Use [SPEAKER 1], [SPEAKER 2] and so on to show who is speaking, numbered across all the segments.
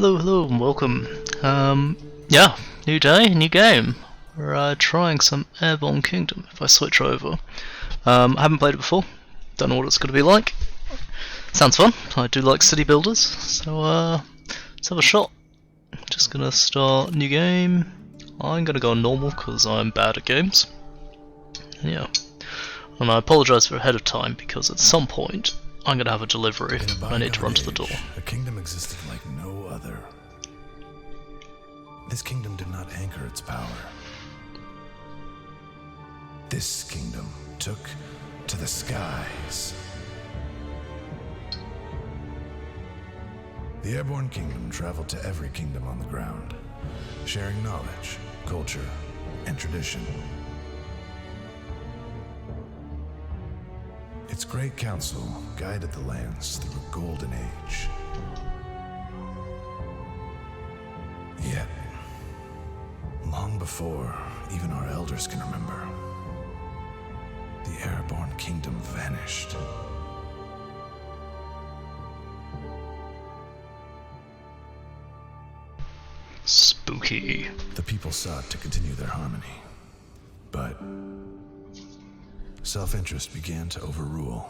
[SPEAKER 1] Hello, and welcome. Yeah, new day, new game. We're trying some Airborne Kingdom. If I switch over, I haven't played it before. Don't know what it's going to be like. Sounds fun. I do like city builders, so let's have a shot. Just gonna start new game. I'm gonna go on normal because I'm bad at games. Yeah, and I apologise for ahead of time because at some point I'm gonna have a delivery. I need to run to the door.
[SPEAKER 2] A kingdom existed like no other. This kingdom did not anchor its power. This kingdom took to the skies. The Airborne Kingdom traveled to every kingdom on the ground, sharing knowledge, culture, and tradition. Its great council guided the lands through a golden age. Yet, long before even our elders can remember, the Airborne Kingdom vanished.
[SPEAKER 1] Spooky.
[SPEAKER 2] The people sought to continue their harmony, but self-interest began to overrule.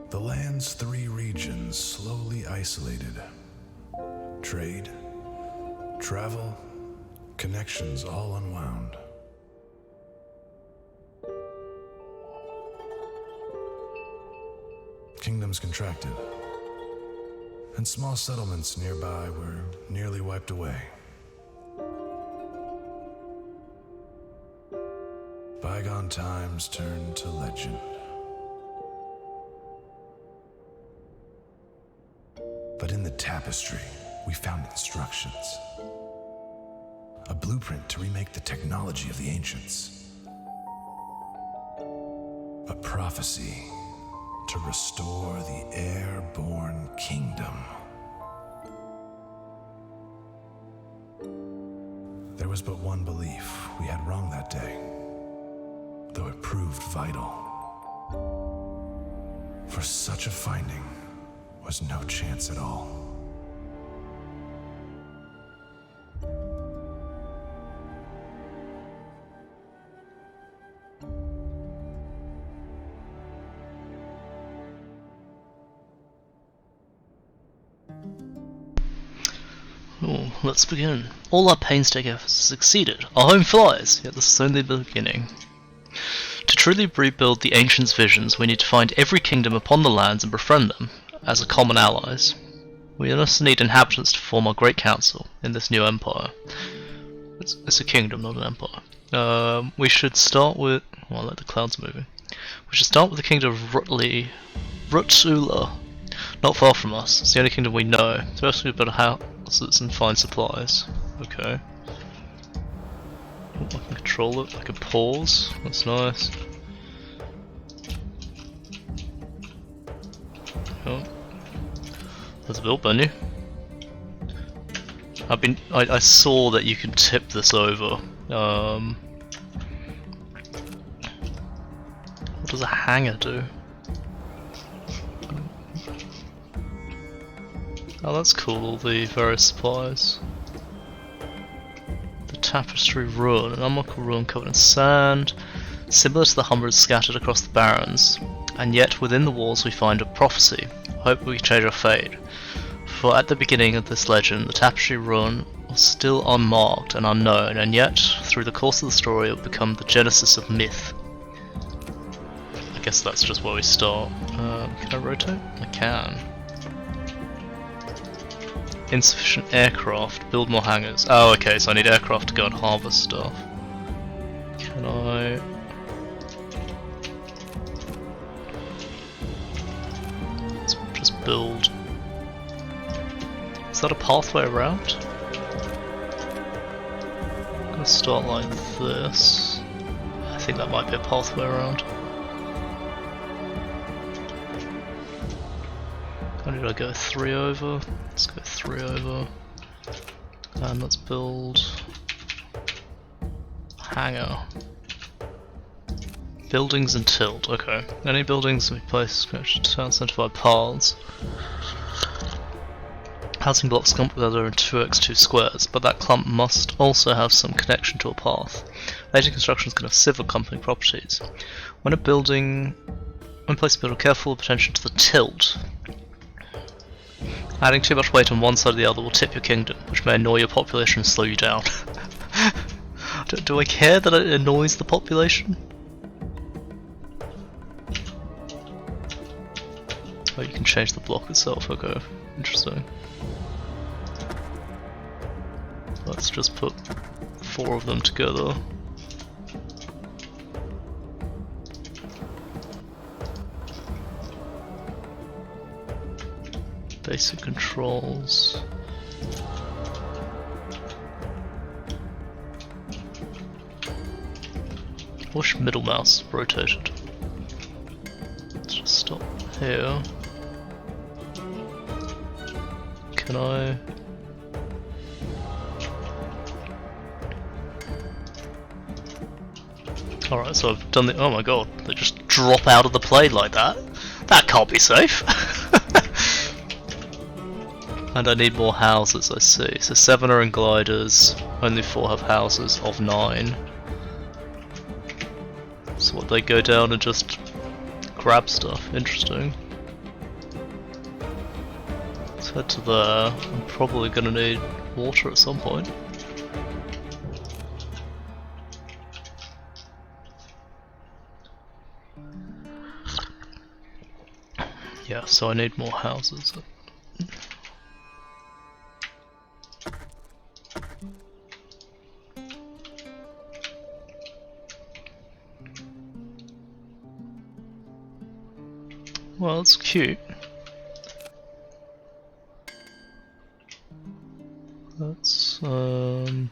[SPEAKER 2] The land's 3 regions slowly isolated. Trade, travel, connections all unwound. Kingdoms contracted, and small settlements nearby were nearly wiped away. Bygone times turned to legend. But in the tapestry, we found instructions. A blueprint to remake the technology of the ancients. A prophecy to restore the Airborne Kingdom. There was but one belief we had wrong that day, though it proved vital. For such a finding was no chance at all.
[SPEAKER 1] Oh, let's begin. All our painstaking efforts succeeded. Our home flies, yet this is only the beginning. To truly rebuild the ancients' visions, we need to find every kingdom upon the lands and befriend them as a common allies. We also need inhabitants to form our great council in this new empire. It's a kingdom, not an empire. We should start with... well, I like the clouds moving. We should start with the kingdom of Rutula. Not far from us. It's the only kingdom we know. First we better houses and find supplies. Okay. Oh, I can control it. I can pause. That's nice. Oh. There's a build menu. I saw that you can tip this over. What does a hanger do? Oh, that's cool, all the various supplies. The tapestry ruin, an unmarked ruin covered in sand, similar to the hummers scattered across the barrens, and yet within the walls we find a prophecy. Hope we can change our fate. For at the beginning of this legend, the tapestry ruin was still unmarked and unknown, and yet, through the course of the story, it will become the genesis of myth. I guess that's just where we start. Can I rotate? I can. Insufficient aircraft, build more hangars. Oh, okay, so I need aircraft to go and harvest stuff. Can I... let's just build... is that a pathway around? I'm gonna start like this. I think that might be a pathway around. How did I go? 3 over? Let's go 3 over. And let's build... hangar. Buildings and tilt, okay. Any buildings we place town centre by paths. housing blocks clumped together in 2x2 squares, but that clump must also have some connection to a path. Later constructions can have civil company properties. When placing a building, careful attention to the tilt. Adding too much weight on one side or the other will tip your kingdom, which may annoy your population and slow you down. do I care that it annoys the population? Oh, you can change the block itself, okay. Interesting. Let's just put 4 of them together. Basic controls. Wish middle mouse rotated. Let's just stop here. Can I? Alright, so I've done the. Oh my god, they just drop out of the plane like that? That can't be safe! And I need more houses, I see. So 7 are in gliders, only 4 have houses of 9. So what, they go down and just grab stuff? Interesting. Let's head to there. I'm probably gonna need water at some point. Yeah, so I need more houses. Well, it's cute. Let's build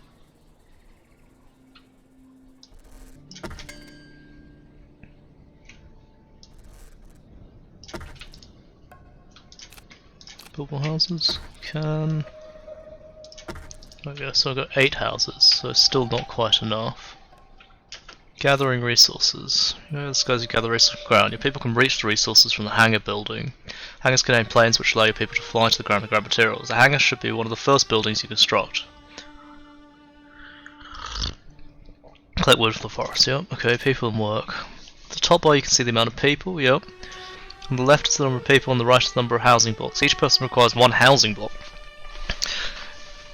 [SPEAKER 1] more houses. Can. Okay, so I've got 8 houses, so still not quite enough. Gathering resources. Yeah, this goes you gather resources from the ground. Your people can reach the resources from the hangar building. Hangars contain planes which allow your people to fly to the ground and grab materials. A hangar should be one of the first buildings you construct. Collect wood from the forest, yep. Okay, people and work. At the top bar you can see the amount of people, yep. On the left is the number of people, on the right is the number of housing blocks. Each person requires 1 housing block.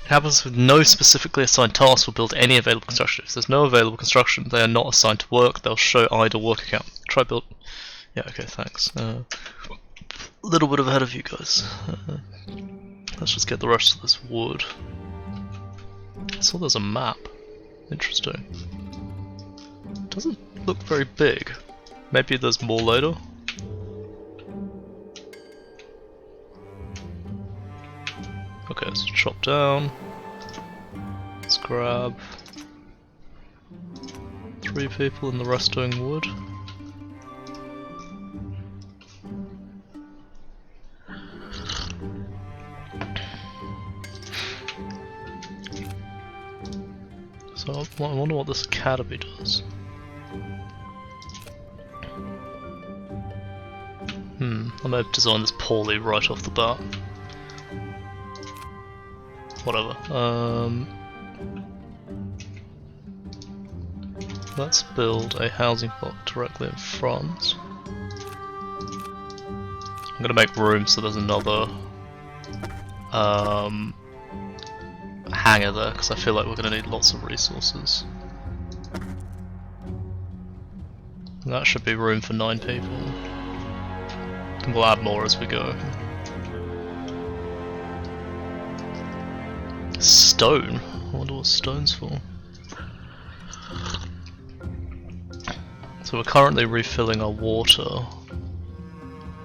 [SPEAKER 1] Inhabitants with no specifically assigned tasks will build any available construction. If there's no available construction, they are not assigned to work, they'll show idle work account. Try build. Yeah, okay, thanks. A little bit ahead of you guys. Let's just get the rest of this wood. I saw there's a map. Interesting. Doesn't look very big. Maybe there's more later. Okay, let's chop down. Let's grab 3 people and the rest doing wood. So I wonder what this academy does. I may have designed this poorly right off the bat. Whatever. Let's build a housing block directly in front. I'm gonna make room so there's another hangar there, because I feel like we're gonna need lots of resources. And that should be room for 9 people. And we'll add more as we go. Stone? I wonder what stone's for. So we're currently refilling our water.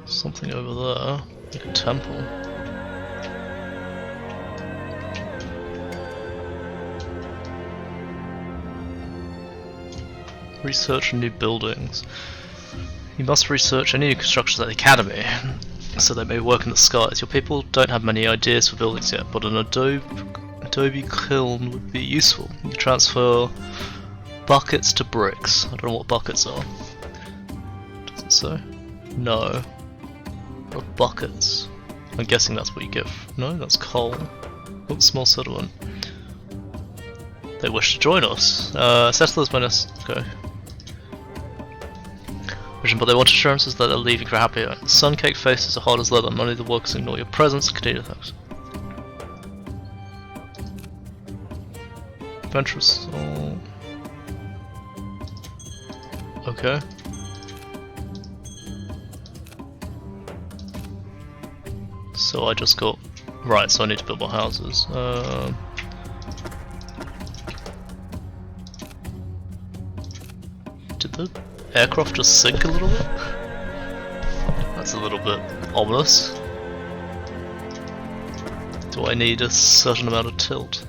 [SPEAKER 1] Something over there, like a temple. Research new buildings. You must research any new constructions at the academy, so they may work in the skies. Your people don't have many ideas for buildings yet, but an adobe kiln would be useful. You can transfer buckets to bricks. I don't know what buckets are. Does it say? No. What are buckets? I'm guessing that's what you get. No, that's coal. Oh, small settlement. They wish to join us. Settlers minus. Okay. But they want assurances that they're leaving for happier. Suncake faces are hard as leather. None of the workers ignore your presence. Continue thanks. Adventurous soul. Okay. So I just got... Right, so I need to build more houses. Did the aircraft just sink a little bit? That's a little bit ominous. Do I need a certain amount of tilt?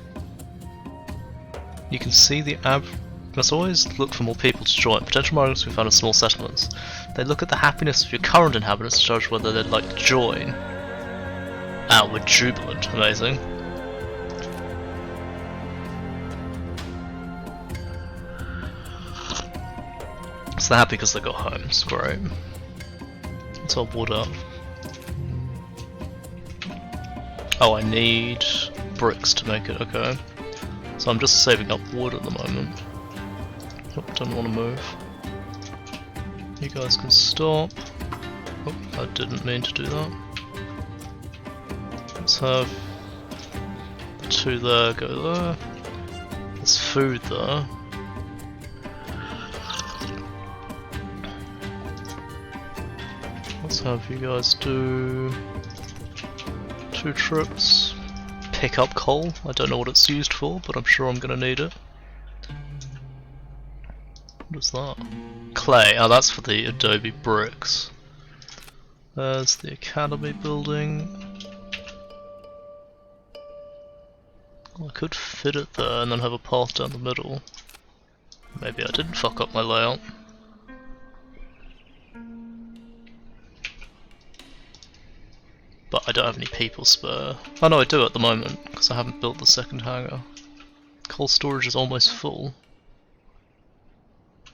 [SPEAKER 1] You can see the must always look for more people to join. Potential migrants we found in small settlements. They look at the happiness of your current inhabitants to judge whether they'd like to join. Outward jubilant, amazing. So they're happy because they got homes, great. Let's all wood up. Oh, I need bricks to make it, okay. So I'm just saving up wood at the moment. Oh, don't want to move. You guys can stop. Oh, I didn't mean to do that. Let's have the two there go there. There's food there. Let's have you guys do 2 trips. Pick up coal. I don't know what it's used for, but I'm sure I'm gonna need it. What is that? Clay. Oh, that's for the adobe bricks. There's the academy building. I could fit it there and then have a path down the middle. Maybe I didn't fuck up my layout. But I don't have any people spare. Oh no, I do at the moment, because I haven't built the second hangar. Coal storage is almost full.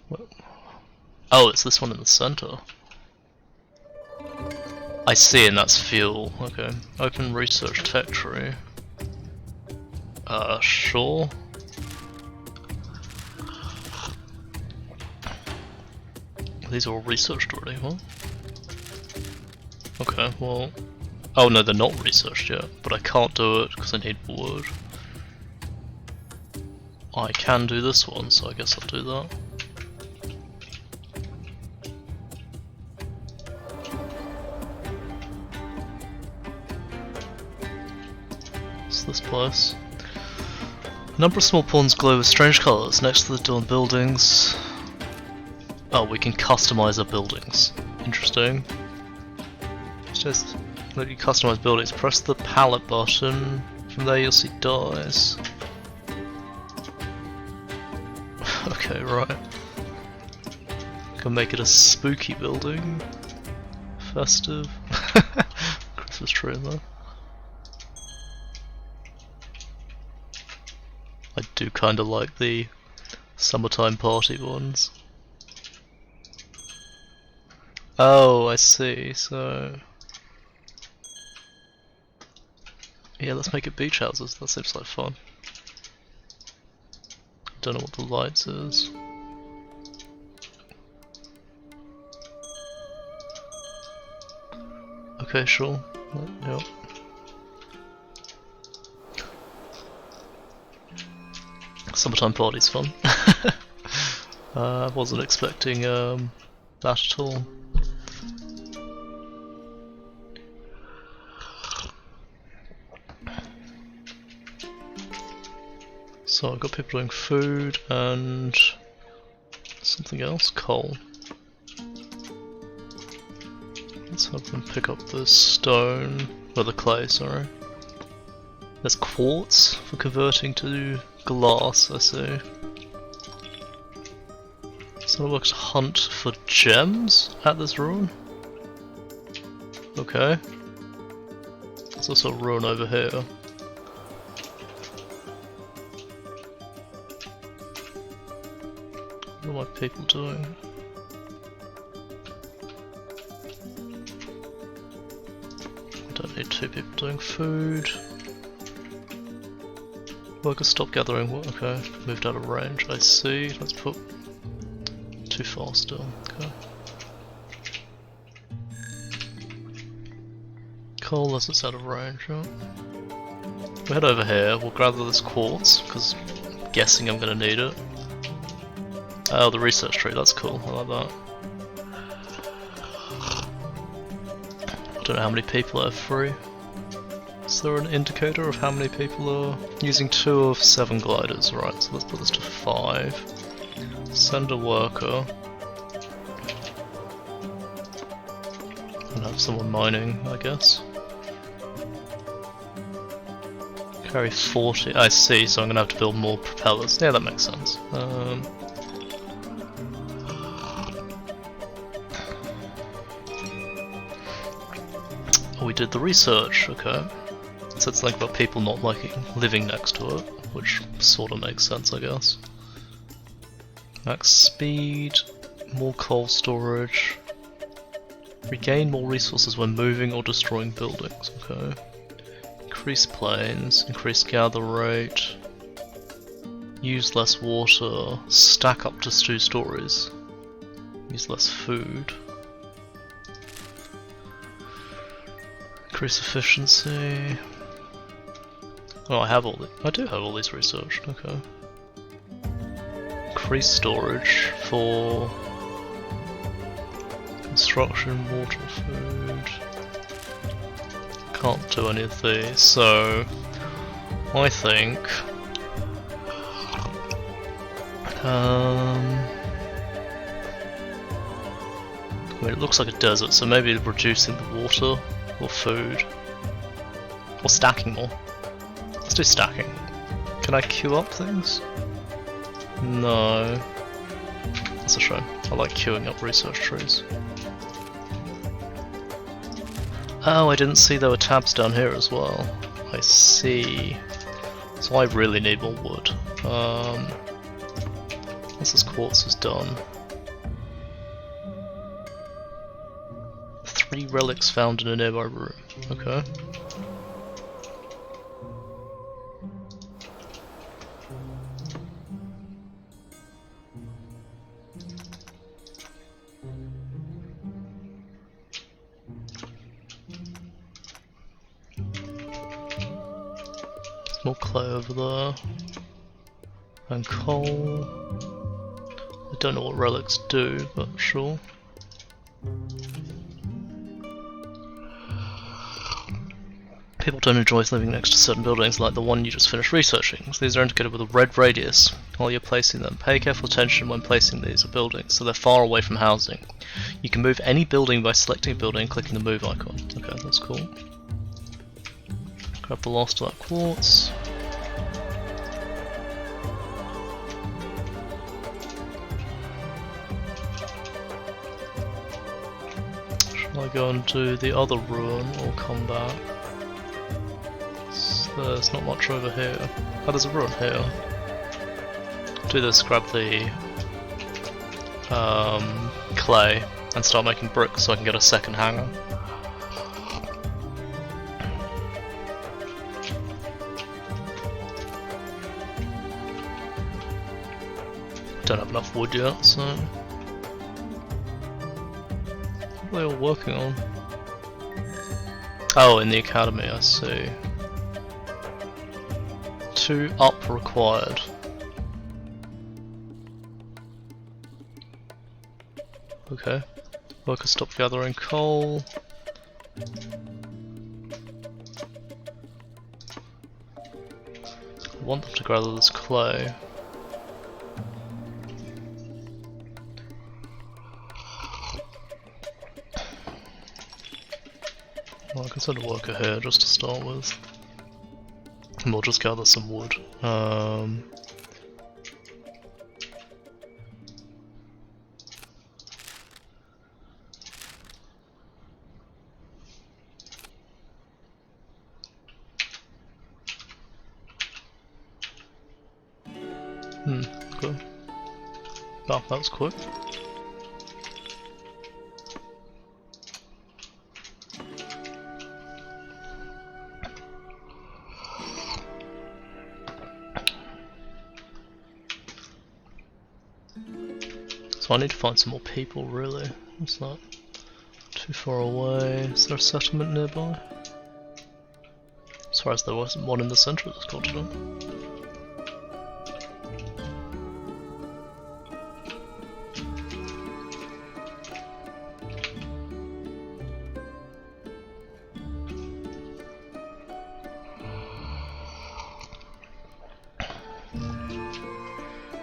[SPEAKER 1] What? Oh, it's this one in the center. I see, and that's fuel. Okay. Open research factory. Sure. These are all researched already, huh? Okay, well... Oh no, they're not researched yet, but I can't do it because I need wood. I can do this one, so I guess I'll do that. What's this place? A number of small ponds glow with strange colours next to the dawn buildings. Oh, we can customise our buildings. Interesting. Just let you customise buildings. Press the palette button. From there you'll see dies. Okay, right. Can make it a spooky building. Festive. Christmas tree in there. I do kinda like the summertime party ones. Oh, I see, so... Yeah, let's make it beach houses, that seems like fun. Don't know what the lights is. Okay, sure. Yep. Summertime party's fun. I wasn't expecting that at all. So I've got people doing food and something else, coal. Let's have them pick up the stone, or the clay, sorry. There's quartz for converting to glass, I see. Someone works hunt for gems at this ruin? Okay. There's also a ruin over here. What are my people doing? I Don't need 2 people doing food. Workers stop gathering wood. Okay, moved out of range. I see. Let's put too far still. Okay. Coal as it's out of range. Right? We'll head over here. We'll gather this quartz because I'm guessing I'm gonna need it. Oh, the research tree. That's cool. I like that. I don't know how many people are free. Is there an indicator of how many people are using 2 of 7 gliders? Right, so let's put this to 5. Send a worker. And have someone mining, I guess. Carry 40. I see, so I'm gonna have to build more propellers. Yeah, that makes sense. Oh, we did the research, okay. So it's like about people not liking living next to it, which sort of makes sense, I guess. Max speed, more coal storage, regain more resources when moving or destroying buildings, okay. Increase planes, increase gather rate, use less water, stack up to 2 stories, use less food. Increase efficiency. Oh, I do have all these researched, okay. Increase storage for construction, water, food. Can't do any of these, so I think I mean, it looks like a desert, so maybe reducing the water or food or stacking more. Let's do stacking. Can I queue up things? No. That's a shame. I like queuing up research trees. Oh, I didn't see there were tabs down here as well. I see. So I really need more wood. Once this quartz is done. 3 relics found in a nearby room. Okay. More clay over there. And coal. I don't know what relics do, but sure. People don't enjoy living next to certain buildings like the one you just finished researching. So these are indicated with a red radius while you're placing them. Pay careful attention when placing these buildings, so they're far away from housing. You can move any building by selecting a building and clicking the move icon. Okay, that's cool. Grab the last of that quartz. Shall I go and do the other ruin or come back? There's not much over here. Oh, there's a ruin here. Do this, grab the clay and start making bricks so I can get a second hangar. Don't have enough wood yet, so... What are they all working on? Oh, in the academy, I see. 2 up required. Okay. Workers stop gathering coal. I want them to gather this clay. Well, I can send a worker here just to start with. And we'll just gather some wood. Cool. Oh, that was quick. So I need to find some more people, really. It's not too far away. Is there a settlement nearby? As far as there wasn't one in the centre of this continent.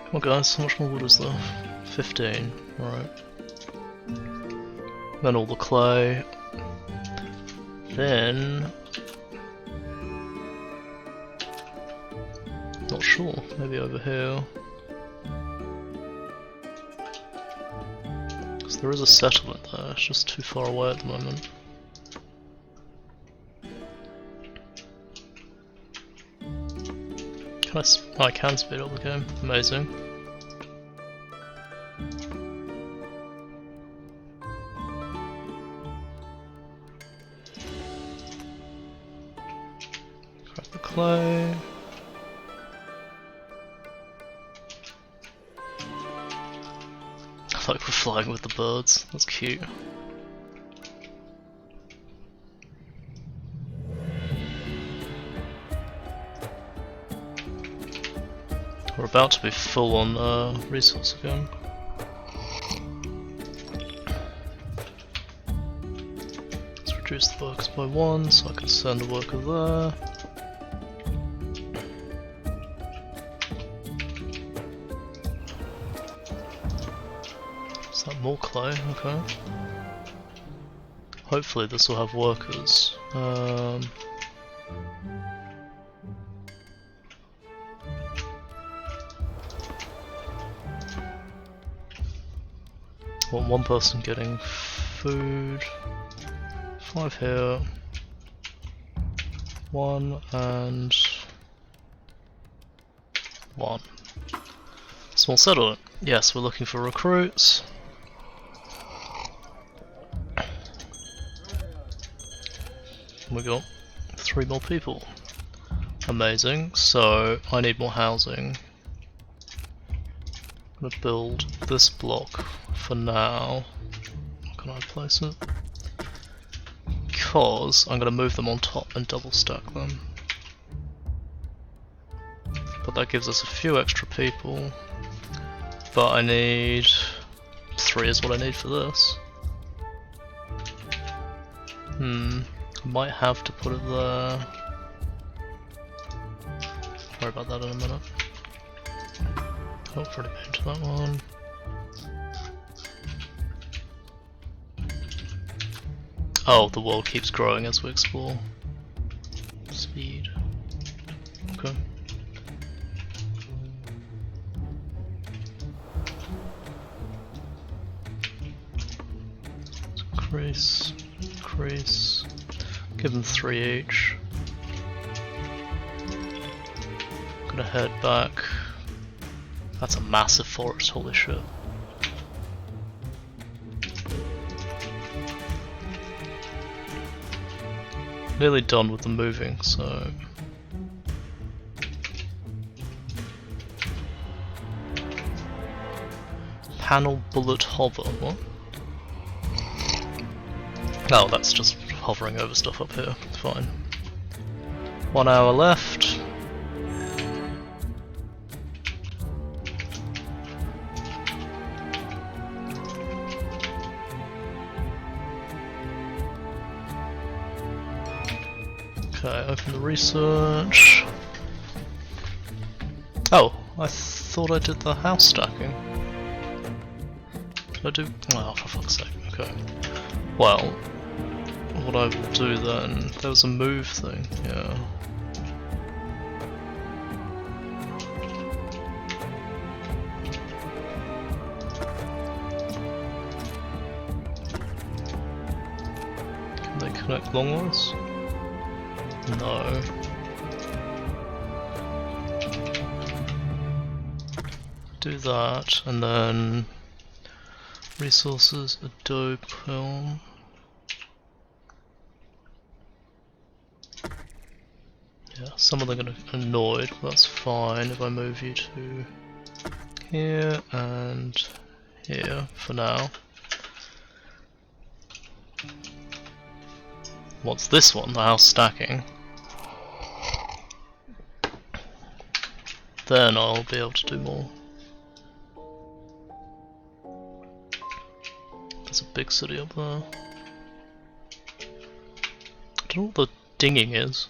[SPEAKER 1] Come on guys, how much more wood is there? 15, alright. Then all the clay. Then... not sure, maybe over here. Because there is a settlement there, it's just too far away at the moment. I can speed up the game, amazing. Grab the clay. I like we're flying with the birds, that's cute. We're about to be full on resource again. Let's reduce the workers by 1 so I can send a worker there. Is that more clay? Okay. Hopefully this will have workers. Want one person getting food, 5 here, 1 and 1. Small settlement. Yes, we're looking for recruits. We got 3 more people. Amazing, so I need more housing. I'm gonna build this block for now. How can I place it? Because I'm gonna move them on top and double stack them. But that gives us a few extra people. But I need 3 is what I need for this. Might have to put it there. Worry about that in a minute. Oh, I've already been to that one. Oh, the world keeps growing as we explore. Speed. Okay. Increase. Increase. Give them 3 each. Gonna head back. That's a massive forest, holy shit. Nearly done with the moving, so... Panel bullet hover, what? Oh, that's just hovering over stuff up here, fine. 1 hour left. Okay, open the research. Oh, I thought I did the house stacking. Did I do? Oh, for fuck's sake, okay. Well, what I will do then, there was a move thing, yeah. Can they connect longways? No. Do that, and then resources, adobe film. Yeah, some of them are gonna get annoyed, but that's fine if I move you to here and here for now. What's this one? The house stacking. Then I'll be able to do more. There's a big city up there. I don't know what the dinging is.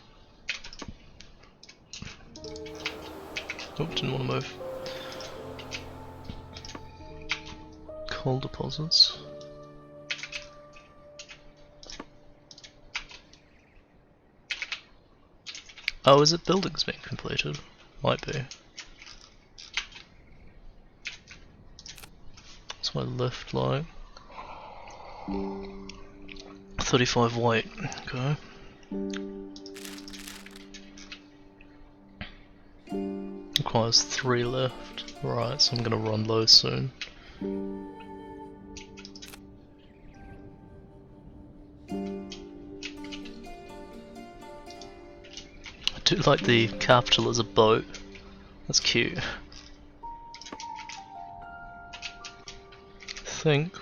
[SPEAKER 1] Oh, didn't want to move. Coal deposits. Oh, is it buildings being completed? Might be. What's my lift like? 35 white, okay. Requires 3 lift. Right, so I'm gonna run low soon. I do like the capital as a boat. That's cute. I think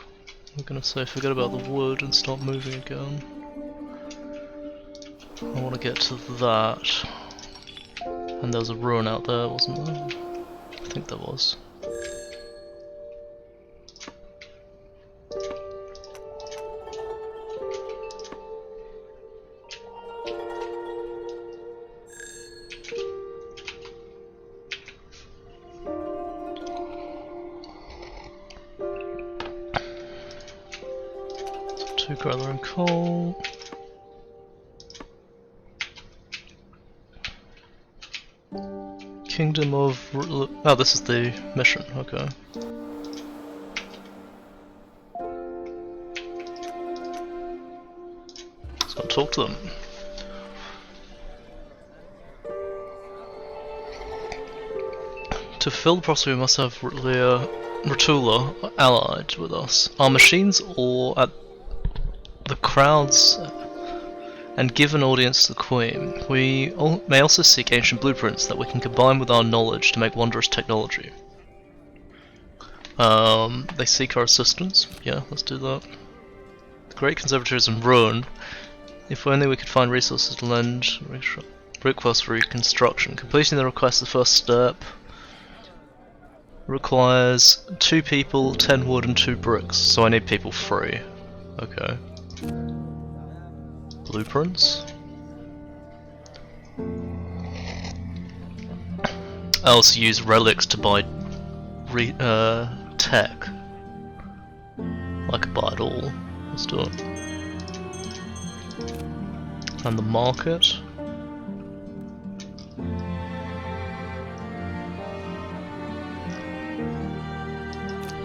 [SPEAKER 1] I'm gonna say forget about the wood and start moving again. I want to get to that. And there was a ruin out there, wasn't there? I think there was. So 2 gravel and coal. Kingdom of... Oh, this is the mission, okay. Let's go talk to them. To fill the process, we must have Rutula allied with us. Our machines or at the crowds and give an audience to the Queen. We may also seek ancient blueprints that we can combine with our knowledge to make wondrous technology. They seek our assistance. Yeah, let's do that. The Great Conservatory is in ruin. If only we could find resources to lend request for reconstruction. Completing the request is the first step. Requires 2 people, 10 wood and 2 bricks, so I need people 3. Okay. Blueprints. I also use relics to buy tech. I could buy it all. Let's do it. And the market.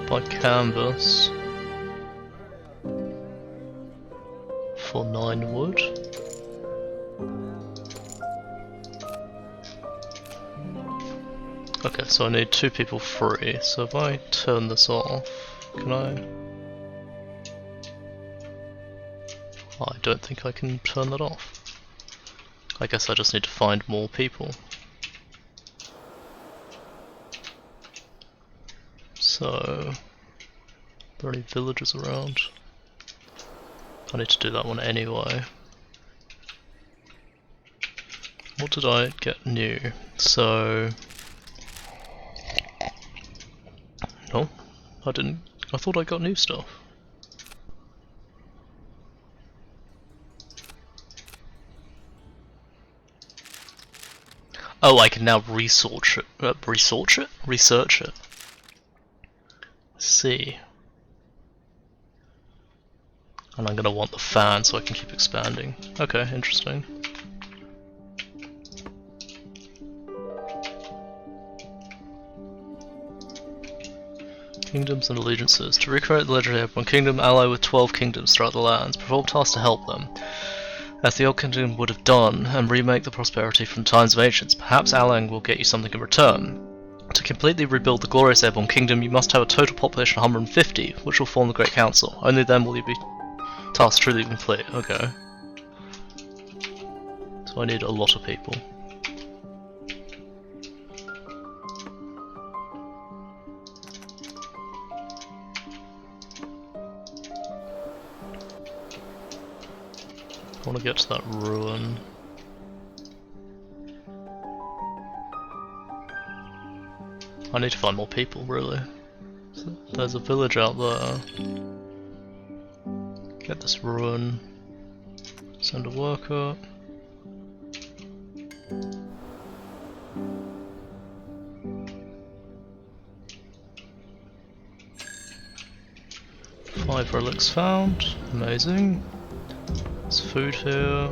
[SPEAKER 1] Buy canvas. For 9 wood. Okay, so I need 2 people free, so if I turn this off, can I? Oh, I don't think I can turn that off. I guess I just need to find more people. So, are there any villagers around? I need to do that one anyway. What did I get new? So... No, I didn't. I thought I got new stuff. Oh, I can now research it. Research it? Research it. Let's see. And I'm gonna want the fan so I can keep expanding. Okay, interesting. Kingdoms and allegiances. To recreate the legendary one kingdom, ally with 12 kingdoms throughout the lands. Perform tasks to help them, as the old kingdom would have done, and remake the prosperity from times of ancients. Perhaps allying will get you something in return. To completely rebuild the glorious Airborne Kingdom, you must have a total population of 150, which will form the Great Council. Only then will you be tasked truly complete. Okay. So I need a lot of people. I want to get to that ruin. I need to find more people, really. So there's a village out there. Get this ruin. Send a worker. Five relics found. Amazing. There's food here.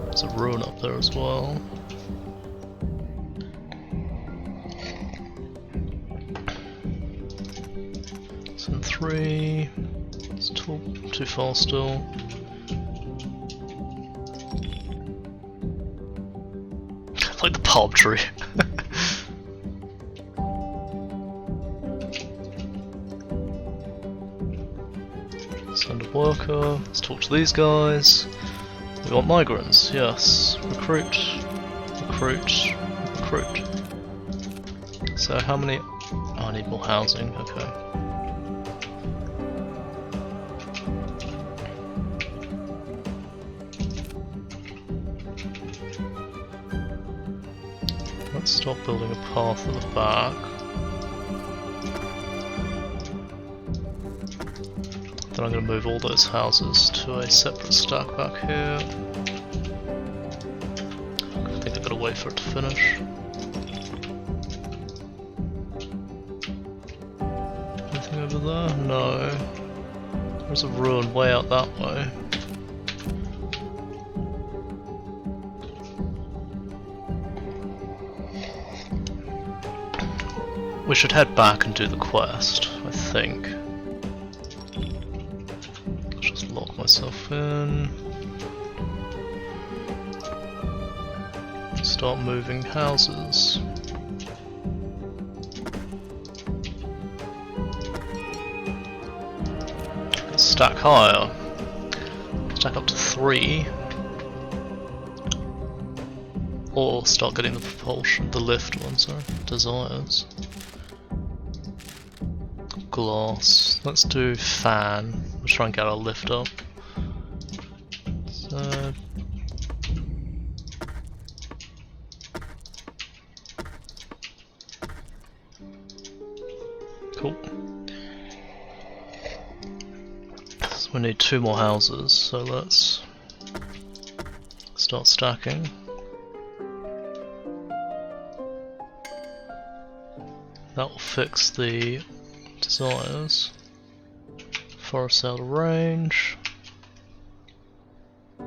[SPEAKER 1] There's a ruin up there as well. Send 3. It's too far still. Like the palm tree. Send a worker. Let's talk to these guys. We want migrants, yes. Recruit, recruit, recruit. So how many? Oh, I need more housing, okay. Let's stop building a path at the back. Then I'm going to move all those houses to a separate stack back here. I think I've got to wait for it to finish. Anything over there? No. There's a ruin way out that way. We should head back and do the quest, I think. Let's just lock myself in. Start moving houses. Stack higher. Stack up to 3. Or start getting the propulsion, the lift one, sorry, desires. Glass. Let's do fan. We'll try and get our lift up. So cool. So we need 2 more houses, so let's start stacking. That will fix the desires. Forest out of range. I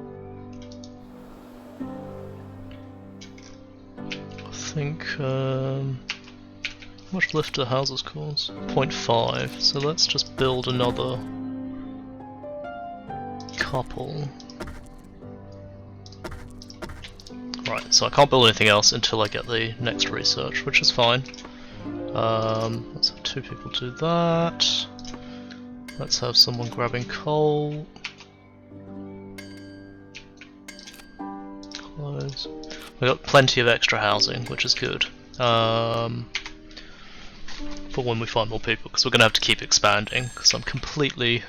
[SPEAKER 1] think how much lift do houses cause? 0.5, so let's just build another couple. Right, so I can't build anything else until I get the next research, which is fine. Let's have 2 people do that. Let's have someone grabbing coal. Close. We got plenty of extra housing, which is good. For when we find more people, because we're going to have to keep expanding, because I'm completely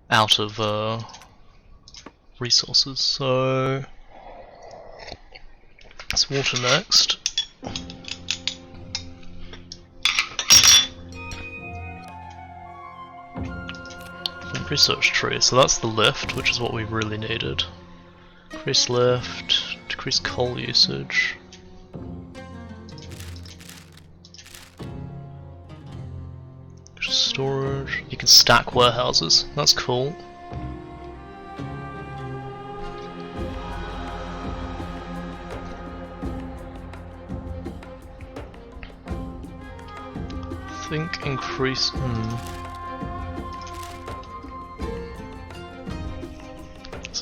[SPEAKER 1] out of resources. So it's water next. Research tree, so that's the lift, which is what we really needed. Increase lift, decrease coal usage. Storage, you can stack warehouses, that's cool. I think increase,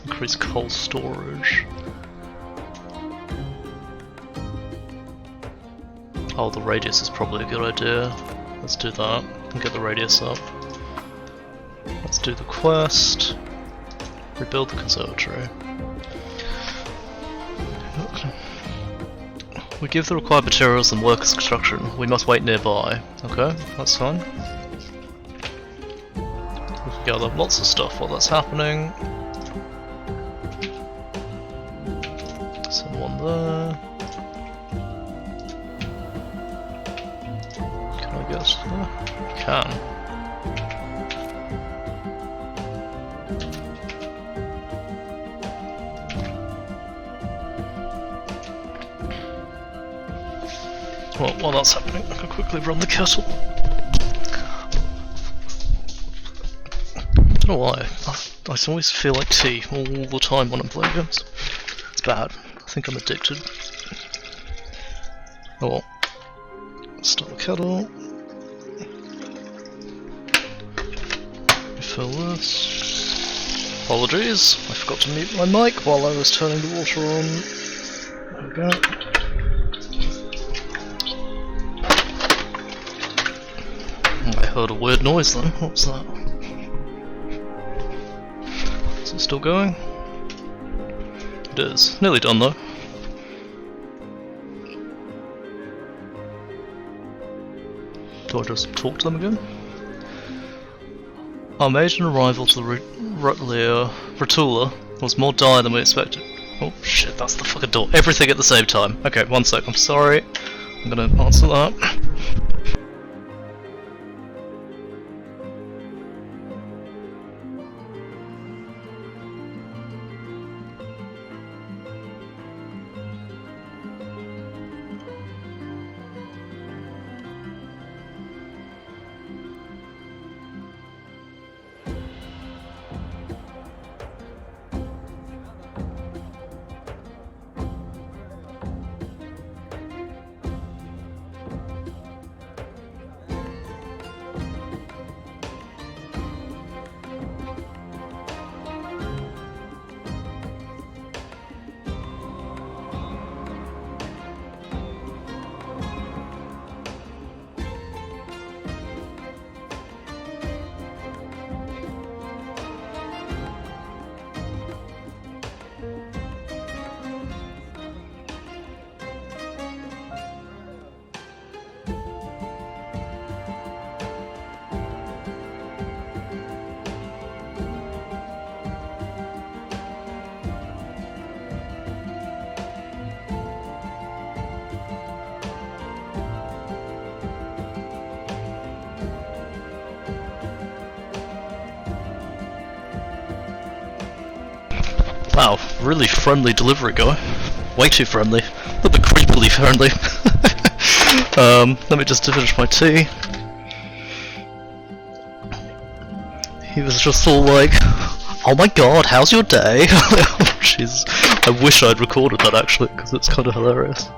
[SPEAKER 1] increase coal storage. Oh, the radius is probably a good idea. Let's do that and get the radius up. Let's do the quest. Rebuild the conservatory. We give the required materials and workers construction. We must wait nearby. Okay, that's fine. We can together lots of stuff while that's happening. Send one there. Can I get there? Can. Well, while that's happening, I can quickly run the kettle. I don't know why, I always feel like tea all the time when I'm playing games. It's bad. I think I'm addicted. Oh well. Start the kettle. Refill this. Apologies, I forgot to mute my mic while I was turning the water on. There we go. I heard a weird noise then. What was that? Is it still going? It is. Nearly done though. Do I just talk to them again? Our major arrival to the Rotula was more dire than we expected. Oh shit, that's the fucking door. Everything at the same time. Okay, one sec, I'm sorry. I'm gonna answer that. Wow, really friendly delivery guy. Way too friendly. A little bit creepily friendly. Let me just finish my tea. He was just all like, oh my god, how's your day? Jeez, I wish I'd recorded that actually, because it's kind of hilarious.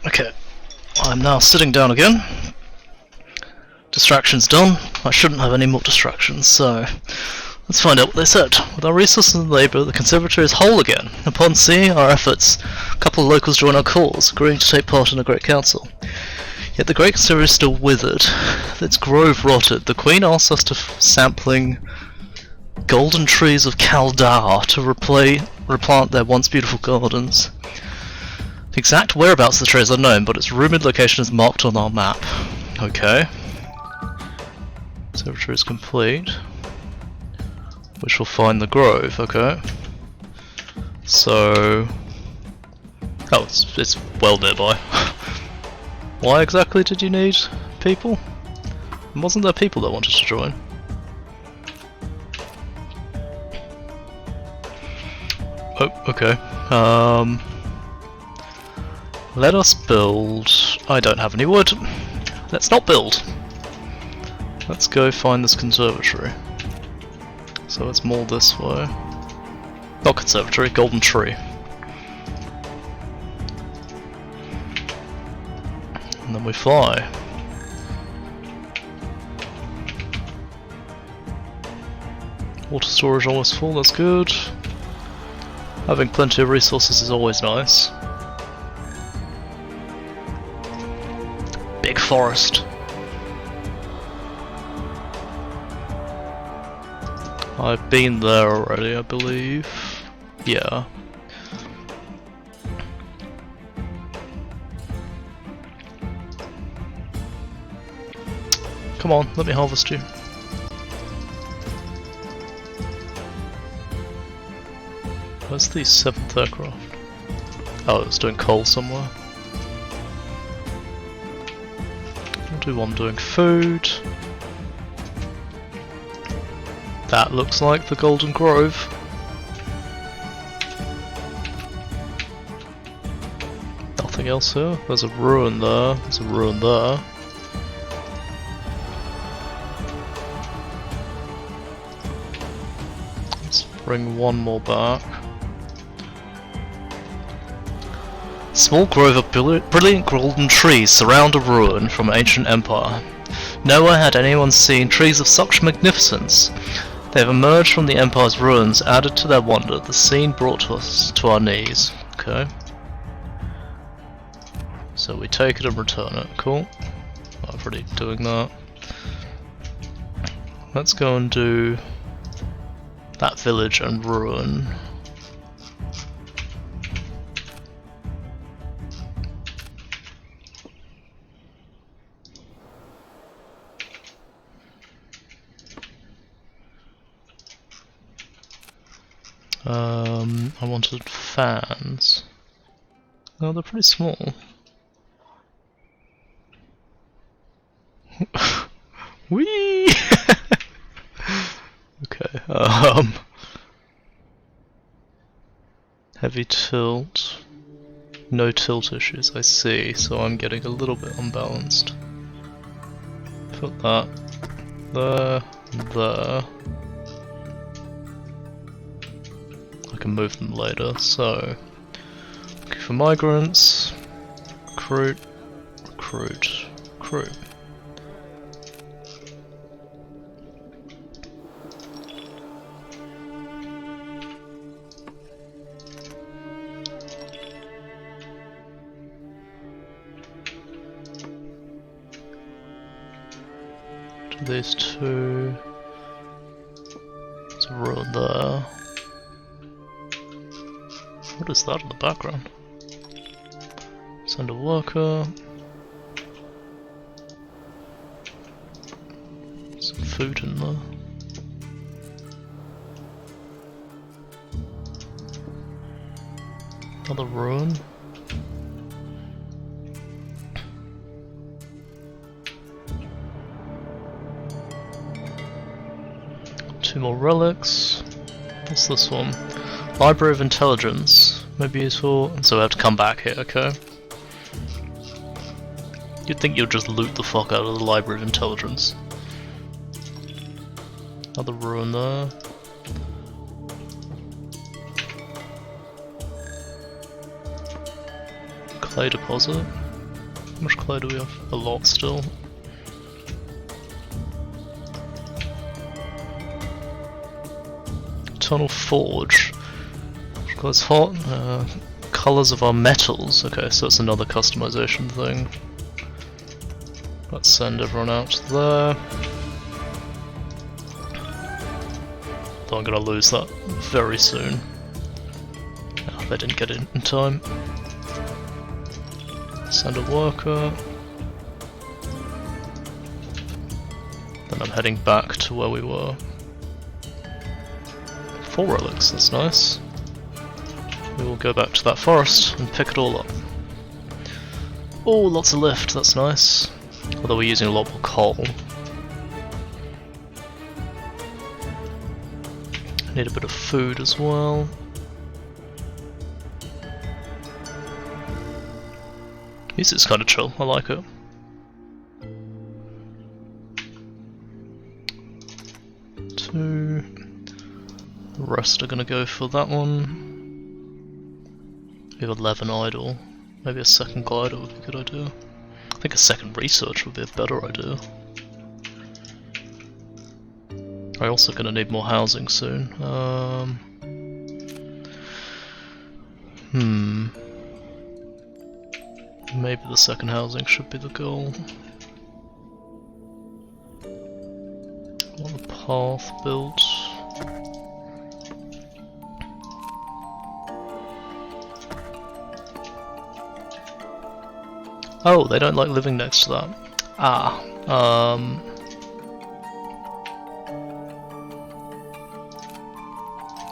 [SPEAKER 1] Okay, I'm now sitting down again. Distractions done. I shouldn't have any more distractions, so let's find out what they said. With our resources and labour, the conservatory is whole again. Upon seeing our efforts, a couple of locals joined our cause, agreeing to take part in the Great Council. Yet the Great Conservatory is still withered, its grove rotted. The Queen asks us to sampling golden trees of Kaldar to replant their once beautiful gardens. The exact whereabouts of the tree is unknown, but its rumoured location is marked on our map. Okay. Conservatory is complete. Which will find the grove, okay. So... oh, it's well nearby. Why exactly did you need people? Wasn't there people that wanted to join? Oh, okay. Let us build... I don't have any wood. Let's not build. Let's go find this conservatory. So it's more this way. Not conservatory, golden tree. And then we fly. Water storage almost full, that's good. Having plenty of resources is always nice. Big forest. I've been there already, I believe. Yeah. Come on, let me harvest you. Where's the 7th aircraft? Oh, it's doing coal somewhere. I'll do one doing food. That looks like the Golden Grove. Nothing else here. There's a ruin there. There's a ruin there. Let's bring one more back. Small grove of brilliant golden trees surround a ruin from an ancient empire. Nowhere had anyone seen trees of such magnificence. They have emerged from the empire's ruins, added to their wonder. The scene brought us to our knees. Okay. So we take it and return it. Cool. I'm already doing that. Let's go and do that village and ruin. I wanted fans. Oh, they're pretty small. Whee! Okay, heavy tilt. No tilt issues, I see, so I'm getting a little bit unbalanced. Put that there, there. I can move them later, so looking for migrants, recruit, recruit, recruit. Do these two. There's a road there. What is that in the background? Send a worker. Some food in there. Another ruin. Two more relics. What's this one? Library of Intelligence. Maybe useful. And so we have to come back here, okay? You'd think you'd just loot the fuck out of the Library of Intelligence. Another ruin there. Clay deposit. How much clay do we have? A lot still. Tunnel Forge. It's hot. Colors of our metals. Okay, so it's another customization thing. Let's send everyone out there. Though I'm gonna lose that very soon. Oh, they didn't get it in time. Send a worker. Then I'm heading back to where we were. 4 relics, that's nice. We will go back to that forest and pick it all up. Oh, lots of lift, that's nice. Although we're using a lot more coal. Need a bit of food as well. Music's kind of chill, I like it. Two. The rest are gonna go for that one. We have 11 idle. Maybe a second glider would be a good idea. I think a second research would be a better idea. I'm also gonna need more housing soon. Maybe the second housing should be the goal. Want the path built. Oh, they don't like living next to that. Ah,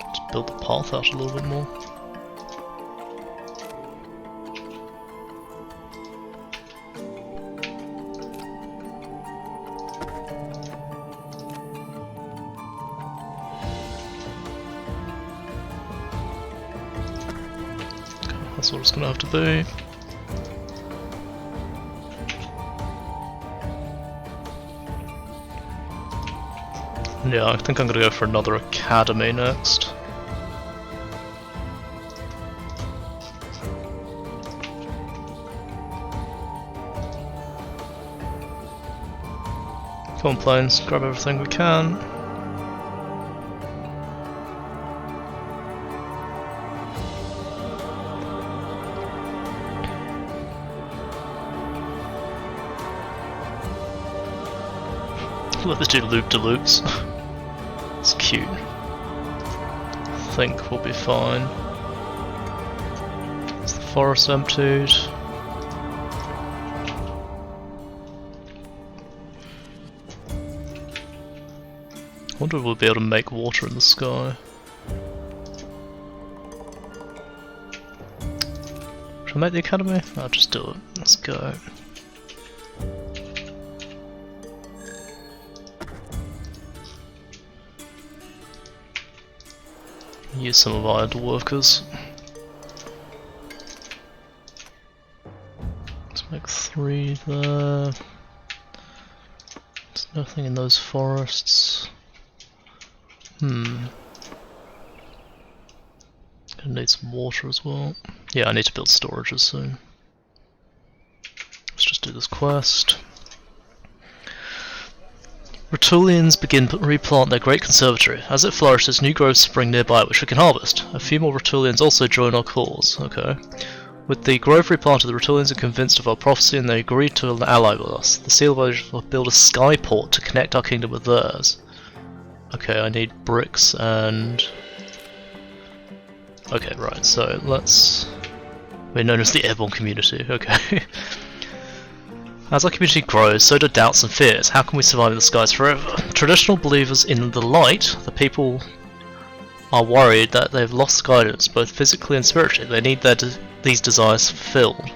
[SPEAKER 1] let's build the path out a little bit more. That's what it's gonna have to be. Yeah, I think I'm gonna go for another academy next. Come on, planes, grab everything we can. Let us do loop-de-loops. It's cute. I think we'll be fine. Is the forest emptied? I wonder if we'll be able to make water in the sky. Should I make the academy? I'll just do it. Let's go. Use some of our idle workers. Let's make 3 there. There's nothing in those forests. Gonna need some water as well. Yeah, I need to build storages soon. Let's just do this quest. Rutulians begin to replant their great conservatory. As it flourishes, new groves spring nearby which we can harvest. A few more Rutulians also join our cause. Okay. With the grove replanted, the Rutulians are convinced of our prophecy and they agree to ally with us. The Seal Village will build a skyport to connect our kingdom with theirs. Okay, I need bricks and... Okay, right, so let's... We're known as the Airborne Community, okay. As our community grows, so do doubts and fears. How can we survive in the skies forever? Traditional believers in the light, the people are worried that they've lost guidance, both physically and spiritually. They need these desires fulfilled.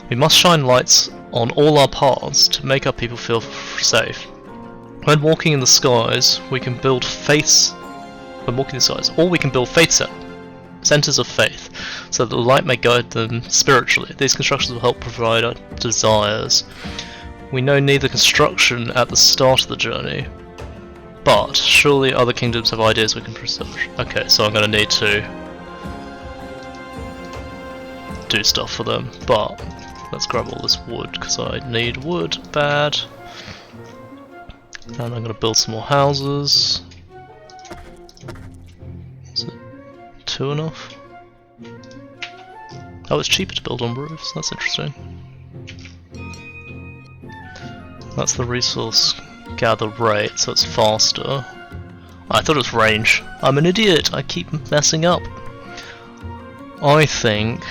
[SPEAKER 1] We must shine lights on all our paths to make our people feel safe. When walking in the skies, we can build faiths. When walking in the skies, or we can build faith centers of faith, so that the light may guide them spiritually. These constructions will help provide our desires. We know neither construction at the start of the journey, but surely other kingdoms have ideas we can preserve. Okay, so I'm going to need to do stuff for them, but let's grab all this wood because I need wood bad. And I'm going to build some more houses. Is it 2 enough? Oh, it's cheaper to build on roofs, that's interesting. That's the resource gather rate, so it's faster. I thought it was range. I'm an idiot, I keep messing up. I think...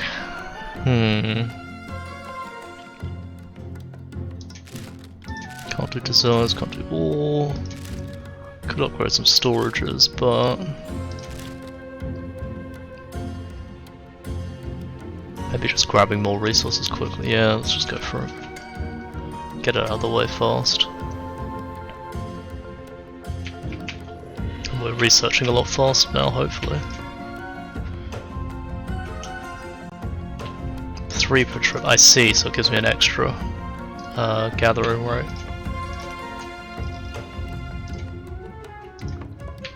[SPEAKER 1] Can't do desires, can't do ore. Could upgrade some storages, but... Maybe just grabbing more resources quickly. Yeah, let's just go for it. Get it out of the way fast. And we're researching a lot faster now, hopefully. 3 per trip. I see, so it gives me an extra gathering rate.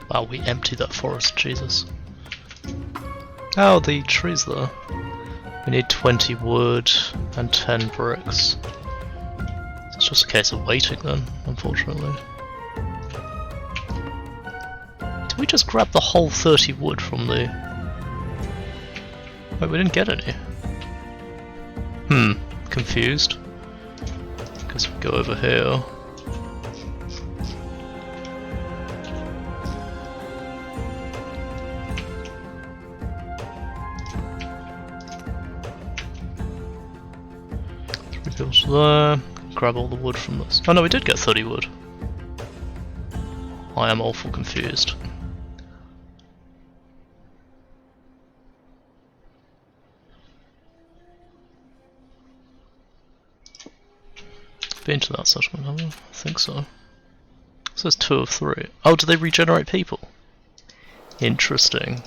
[SPEAKER 1] Wow, we emptied that forest, Jesus. Oh, the trees there. We need 20 wood and 10 bricks. So it's just a case of waiting then, unfortunately. Did we just grab the whole 30 wood from the... Wait, we didn't get any. Confused. Because we go over here. Go to there, grab all the wood from this. Oh no, we did get 30 wood. I am awful confused. Been to that settlement, haven't I? I think so. It says 2 of 3. Oh, do they regenerate people? Interesting.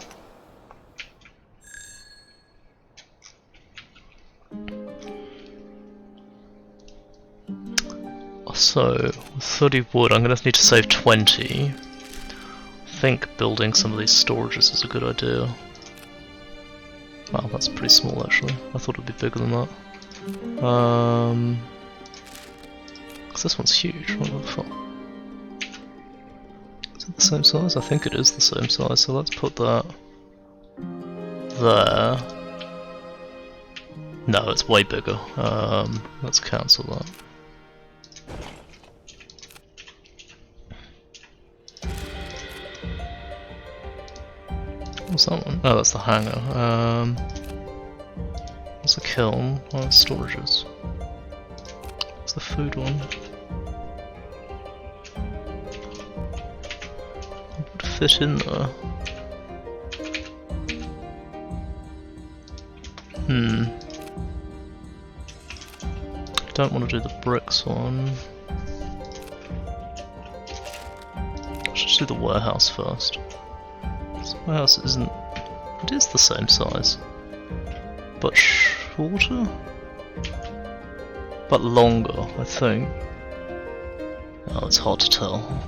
[SPEAKER 1] So, with 30 wood, I'm going to need to save 20. I think building some of these storages is a good idea. Wow, that's pretty small actually. I thought it would be bigger than that. Because this one's huge, what the fuck? Is it the same size? I think it is the same size, so let's put that there. No, it's way bigger. Let's cancel that. What's that one? Oh, that's the hangar. What's the kiln? Oh, it's storages. What's the food one? It would fit in there. Don't want to do the bricks one. Let's just do the warehouse first. This warehouse isn't... It is the same size. But shorter? But longer, I think. Oh, it's hard to tell.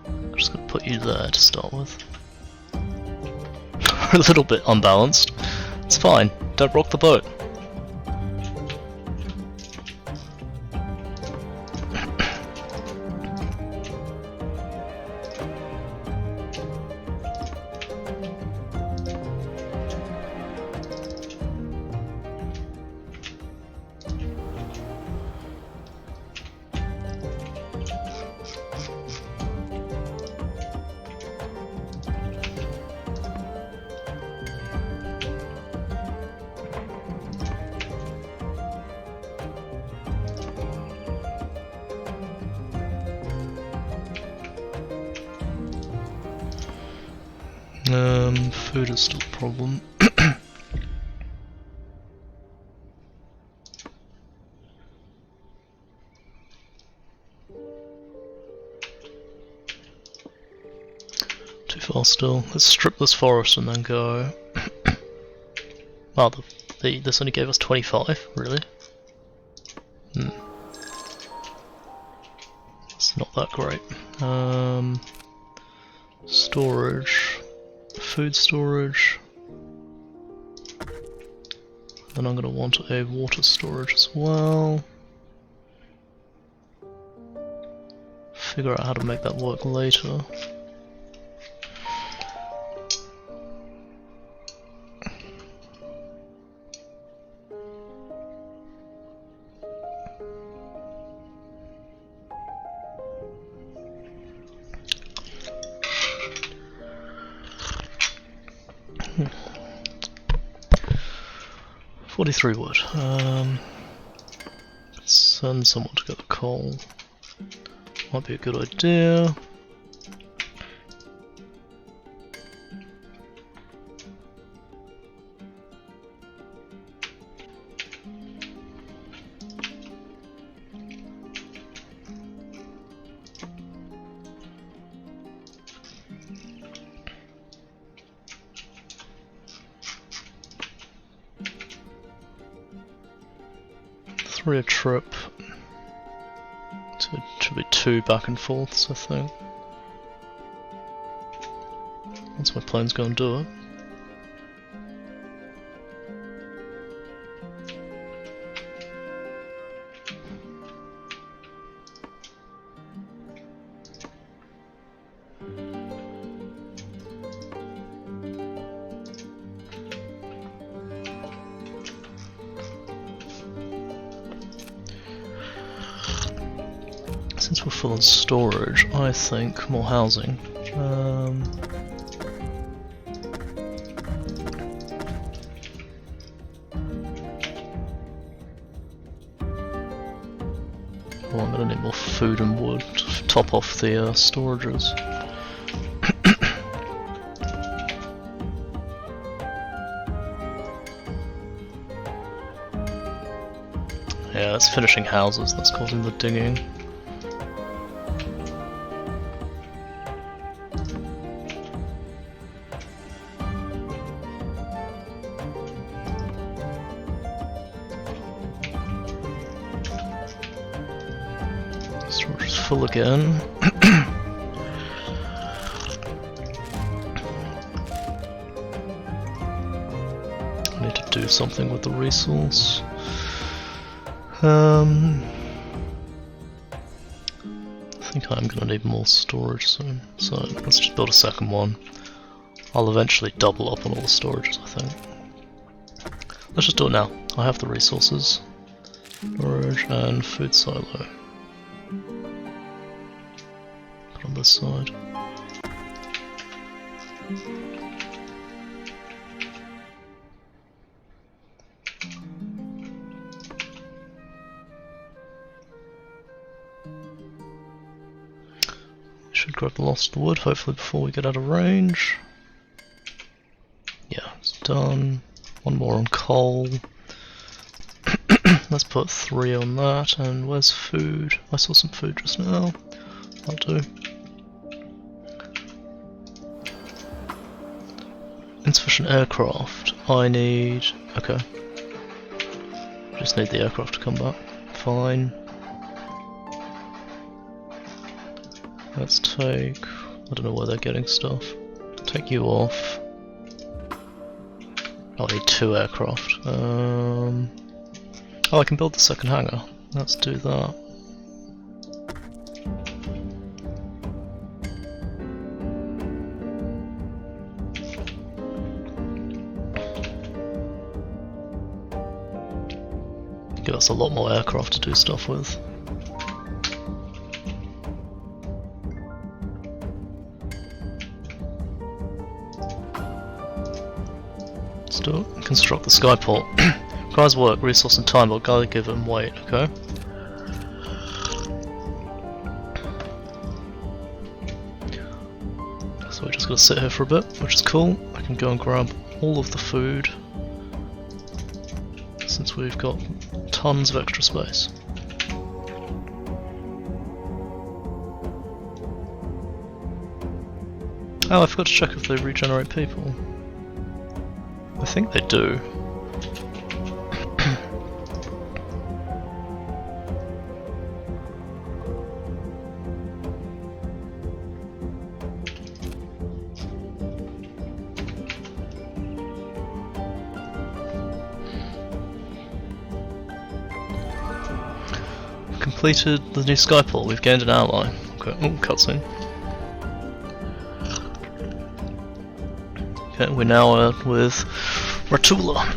[SPEAKER 1] I'm just gonna put you there to start with. A little bit unbalanced. It's fine, don't rock the boat. Food is still a problem. Too far still. Let's strip this forest and then go. Wow, this only gave us 25, really? It's not that great. Storage. Food storage. Then I'm going to want a water storage as well. Figure out how to make that work later. Hmm. 43 wood. Send someone to get the coal. Might be a good idea. A trip. So it should be 2 back and forths, I think. Once my plane's go and do it. Since we're full on storage, I think more housing. Oh, I'm gonna need more food and wood to top off the storages. Yeah, it's finishing houses that's causing the digging. Storage is full again. I need to do something with the resource. I think I'm gonna need more storage soon, so let's just build a second one. I'll eventually double up on all the storages, I think. Let's just do it now. I have the resources. Storage and food silo. Put on this side. Should grab the lost wood, hopefully before we get out of range. Yeah, it's done. One more on coal. Let's put 3 on that, and where's food? I saw some food just now. That'll do. Insufficient aircraft. I need... okay. Just need the aircraft to come back. Fine. Let's take... I don't know where they're getting stuff. Take you off. I need 2 aircraft. Oh, I can build the second hangar. Let's do that. Give us a lot more aircraft to do stuff with. Let's do it. Construct the skyport. Requires work, resource and time, but gotta give them weight, okay? So we're just gonna sit here for a bit, which is cool. I can go and grab all of the food, since we've got tons of extra space. Oh, I forgot to check if they regenerate people. I think they do. Completed the new skyport, we've gained an ally. Okay, oh, cutscene. Okay, we're now with Ratula.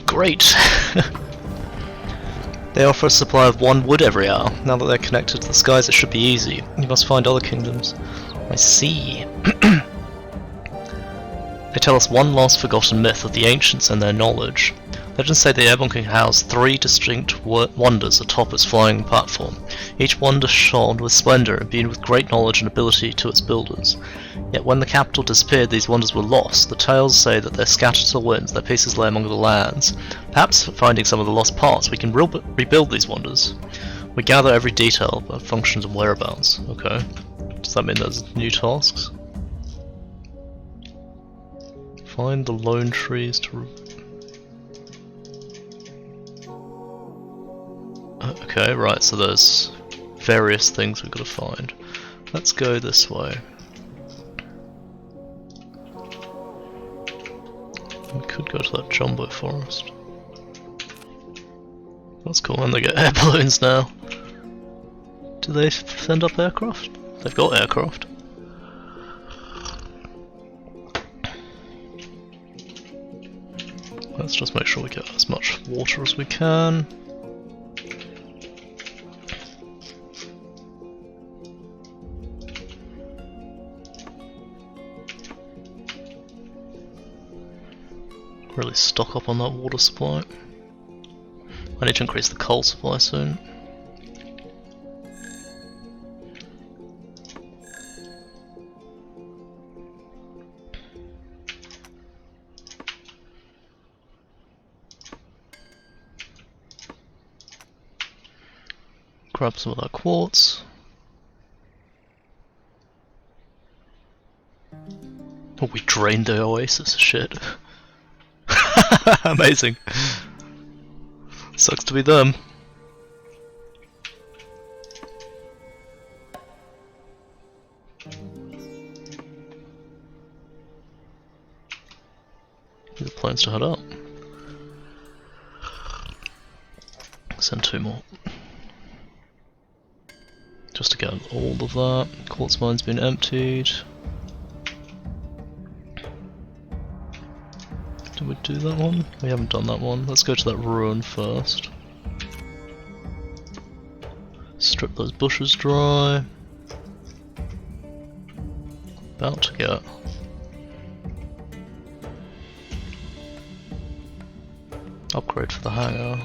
[SPEAKER 1] Great! They offer a supply of 1 wood every hour. Now that they're connected to the skies, it should be easy. You must find other kingdoms. I see. They tell us one last forgotten myth of the ancients and their knowledge. Legends say the Airborne can house 3 distinct wonders atop its flying platform. Each wonder shone with splendour and imbued with great knowledge and ability to its builders. Yet when the capital disappeared, these wonders were lost. The tales say that they're scattered to the winds, their pieces lay among the lands. Perhaps finding some of the lost parts, we can rebuild these wonders. We gather every detail about functions and whereabouts. Okay. Does that mean there's new tasks? Find the lone trees to... Okay, right, so there's various things we've got to find. Let's go this way. We could go to that jumbo forest. That's cool, and they get air balloons now. Do they send up aircraft? They've got aircraft. Let's just make sure we get as much water as we can. Really stock up on that water supply. I need to increase the coal supply soon. Grab some of that quartz. Oh, we drained the oasis. Shit. Amazing. Sucks to be them. The plans to head up. Send 2 more. Just to get all of that. Quartz mine's been emptied. Did we do that one? We haven't done that one. Let's go to that ruin first. Strip those bushes dry. About to get. Upgrade for the hangar.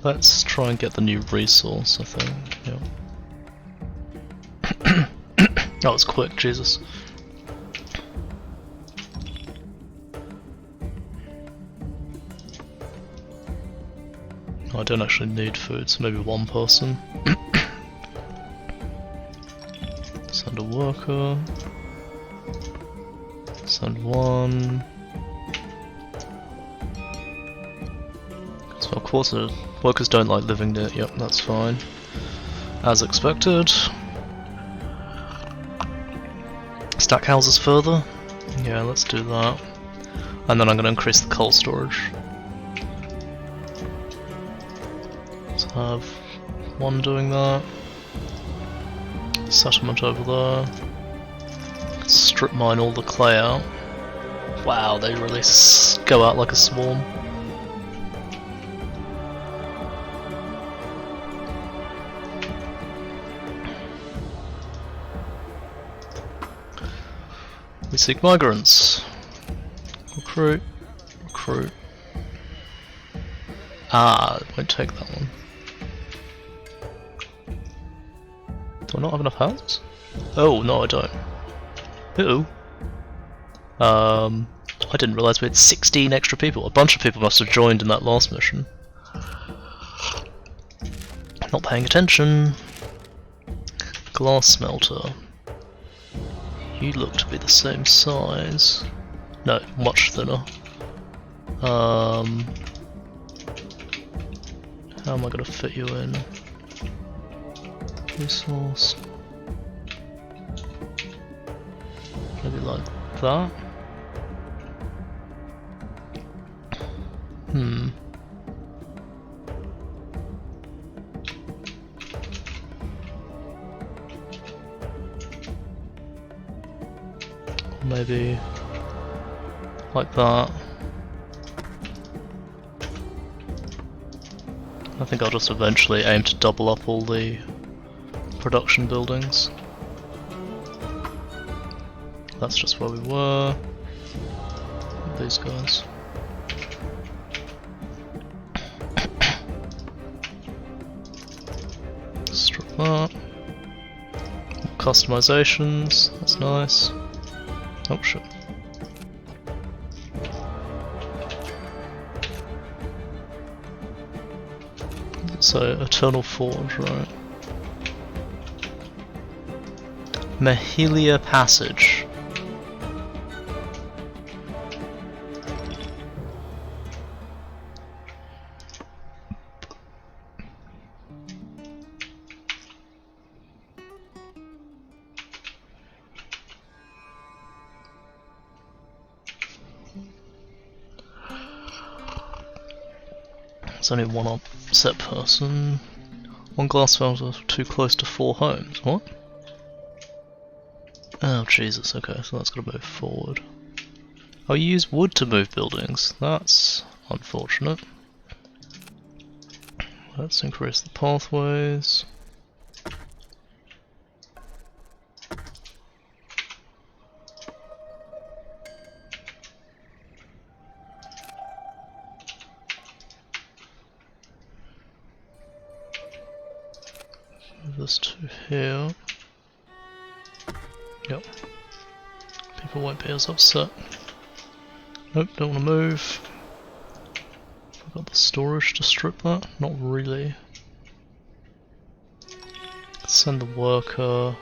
[SPEAKER 1] Let's try and get the new resource, I think. Yeah. That was quick, Jesus. I don't actually need food, so maybe 1 person. Send a worker. Send 1. So of course the workers don't like living near. Yep, that's fine. As expected. Stack houses further. Yeah, let's do that. And then I'm going to increase the coal storage. Let's have 1 doing that. Settlement over there. Strip mine all the clay out. Wow, they really go out like a swarm. We seek migrants. Recruit. Recruit. Ah, won't take that one. Do I not have enough houses? Oh, no I don't. Ooh. I didn't realise we had 16 extra people. A bunch of people must have joined in that last mission. Not paying attention. Glass smelter. You look to be the same size. No, much thinner. How am I going to fit you in? Resource. Maybe like that. Maybe like that. I think I'll just eventually aim to double up all the production buildings. That's just where we were. These guys. Strip that. Customizations, that's nice. Oh shit. So, Eternal Forge, right. Mahilia Passage. There's only 1 upset person. 1 glass filter too close to 4 homes. What? Oh Jesus, okay, so that's gotta move forward. Oh, you use wood to move buildings. That's unfortunate. Let's increase the pathways. Move this to here. Yep. People won't be as upset. Nope, don't want to move. I've got the storage to strip that? Not really. Send the worker.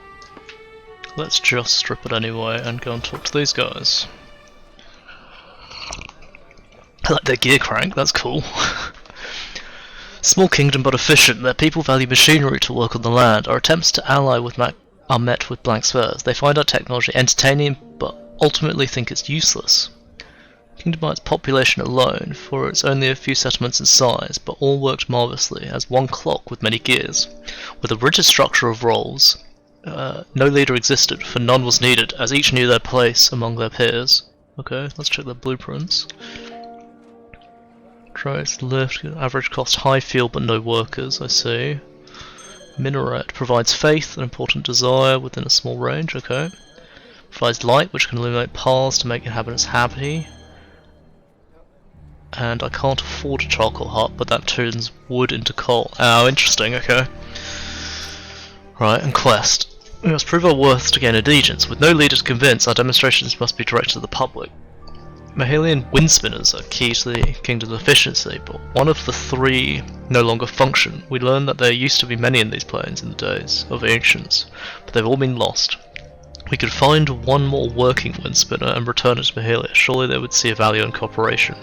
[SPEAKER 1] Let's just strip it anyway and go and talk to these guys. I like their gear crank, that's cool. Small kingdom but efficient, their people value machinery to work on the land. Our attempts to ally with are met with blank stares. They find our technology entertaining but ultimately think it's useless. Kingdom by its population alone, for it's only a few settlements in size, but all worked marvellously as one clock with many gears. With a rigid structure of roles, no leader existed, for none was needed, as each knew their place among their peers. Okay, let's check their blueprints. Trades, lift, average cost, high field but no workers, I see. Minaret provides faith, an important desire within a small range, okay. Provides light, which can illuminate paths to make inhabitants happy. And I can't afford a charcoal hut, but that turns wood into coal. Oh, interesting, okay. Right, and quest. We must prove our worth to gain allegiance. With no leader to convince, our demonstrations must be directed to the public. Mahalian wind spinners are key to the kingdom's efficiency, but one of the three no longer function. We learned that there used to be many in these plains in the days of the ancients, but they've all been lost. We could find one more working wind spinner and return it to Mahalia. Surely they would see a value in cooperation.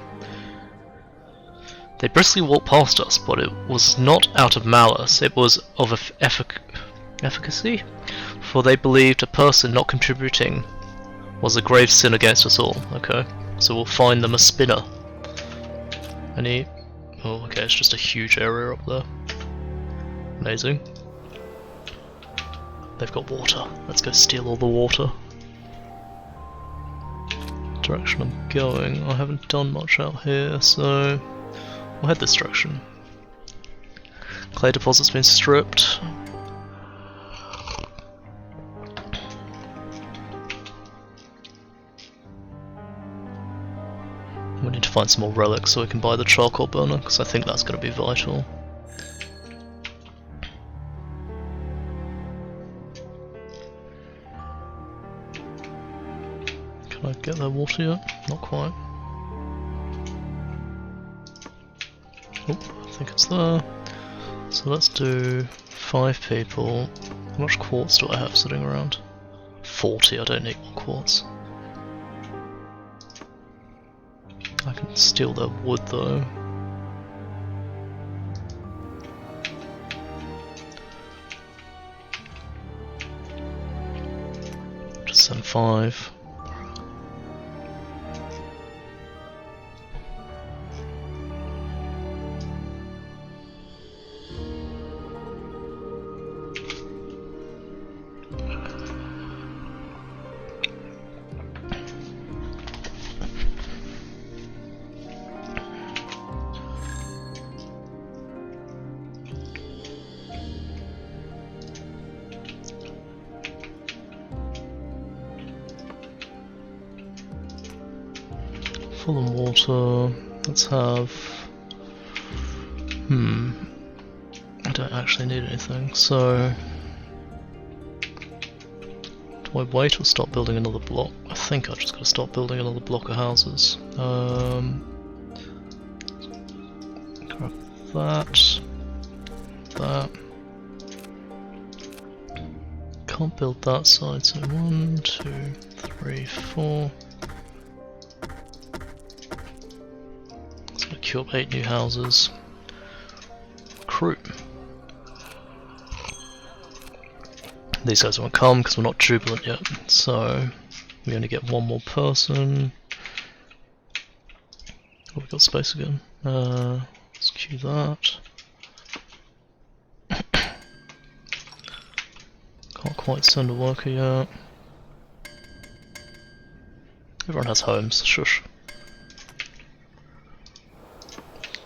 [SPEAKER 1] They briskly walked past us, but it was not out of malice, it was of efficacy, for they believed a person not contributing was a grave sin against us all. Okay, so we'll find them a spinner. Any... oh, okay, it's just a huge area up there. Amazing. They've got water. Let's go steal all the water. Direction I'm going. I haven't done much out here, so we'll head this direction. Clay deposit's been stripped. We need to find some more relics so we can buy the charcoal burner, because I think that's going to be vital. Can I get their water yet? Not quite. Oh, I think it's there. So let's do 5 people. How much quartz do I have sitting around? 40, I don't need more quartz. I can steal their wood though. Just send 5. Full of water. Let's have... I don't actually need anything, so... do I wait or start building another block? I think I've just got to start building another block of houses. Grab that. That. Can't build that side, so 1, 2, 3, 4... queue up 8 new houses. Crew. These guys won't come because we're not jubilant yet, so we only get one more person. Oh, we've got space again. Let's queue that. Can't quite send a worker yet. Everyone has homes, shush.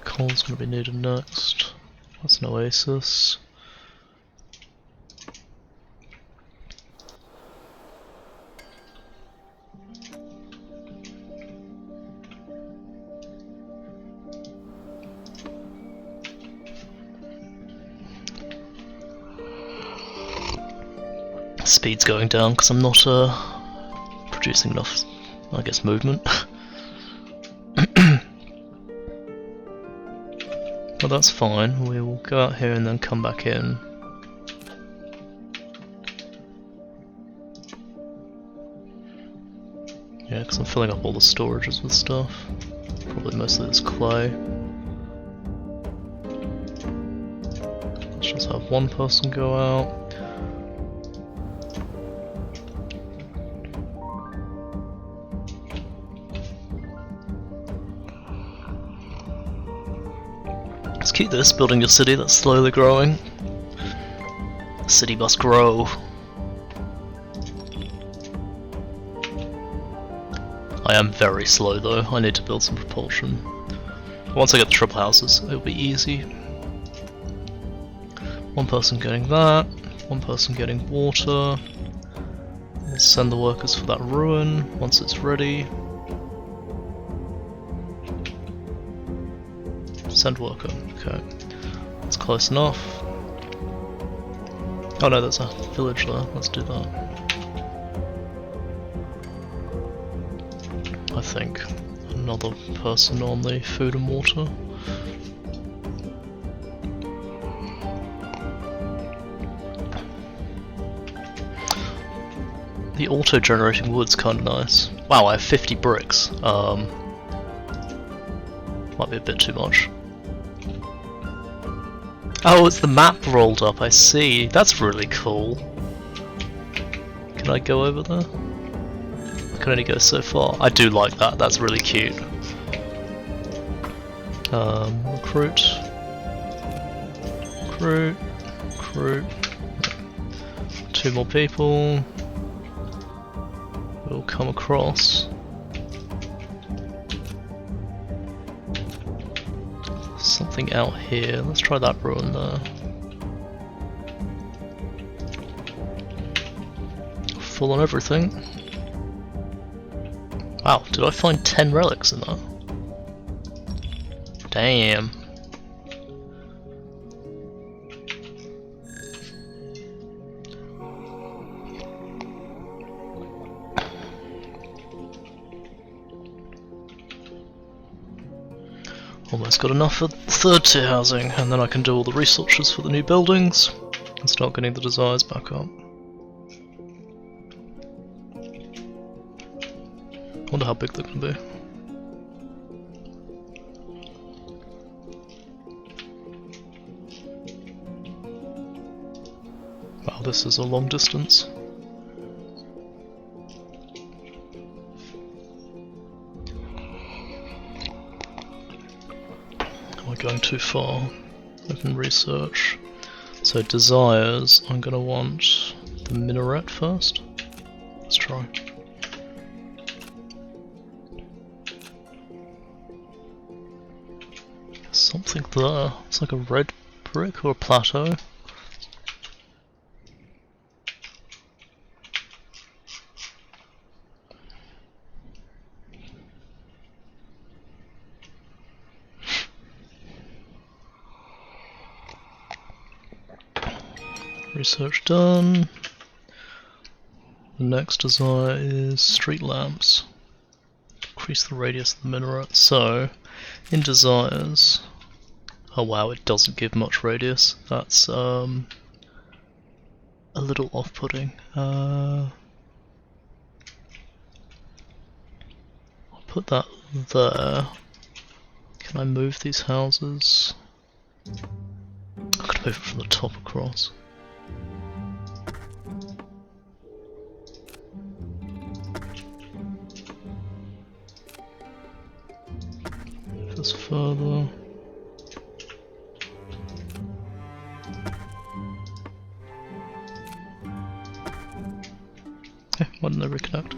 [SPEAKER 1] Coal's going to be needed next. That's an oasis. Speed's going down because I'm not producing enough, I guess, movement. But that's fine, we will go out here and then come back in. Yeah, because I'm filling up all the storages with stuff. Probably mostly this clay. Let's just have one person go out. Let's keep this, building your city that's slowly growing. The city must grow. I am very slow though, I need to build some propulsion. Once I get the triple houses, it'll be easy. One person getting that, one person getting water. We'll send the workers for that ruin once it's ready. Send worker, okay. That's close enough. Oh no, there's a village there, let's do that. I think another person on the food and water. The auto-generating wood's kinda nice. Wow, I have 50 bricks. Might be a bit too much. Oh, it's the map rolled up, I see. That's really cool. Can I go over there? I can only go so far. I do like that, that's really cute. Recruit. Recruit. Recruit. 2 more people. We'll come across. Something out here. Let's try that ruin there. Full on everything. Wow, did I find 10 relics in that? Damn. Almost got enough for third tier housing, and then I can do all the researches for the new buildings and start getting the desires back up. Wonder how big they're gonna be. Wow, this is a long distance. Am I going too far? Open research. So desires, I'm gonna want the minaret first. Let's try. Something there. It's like a red brick or a plateau. Research done. The next desire is street lamps. Increase the radius of the minaret. So, in desires. Oh wow, it doesn't give much radius. That's a little off-putting. I'll put that there. Can I move these houses? I'm gonna move it from the top across. This further. Why didn't they reconnect?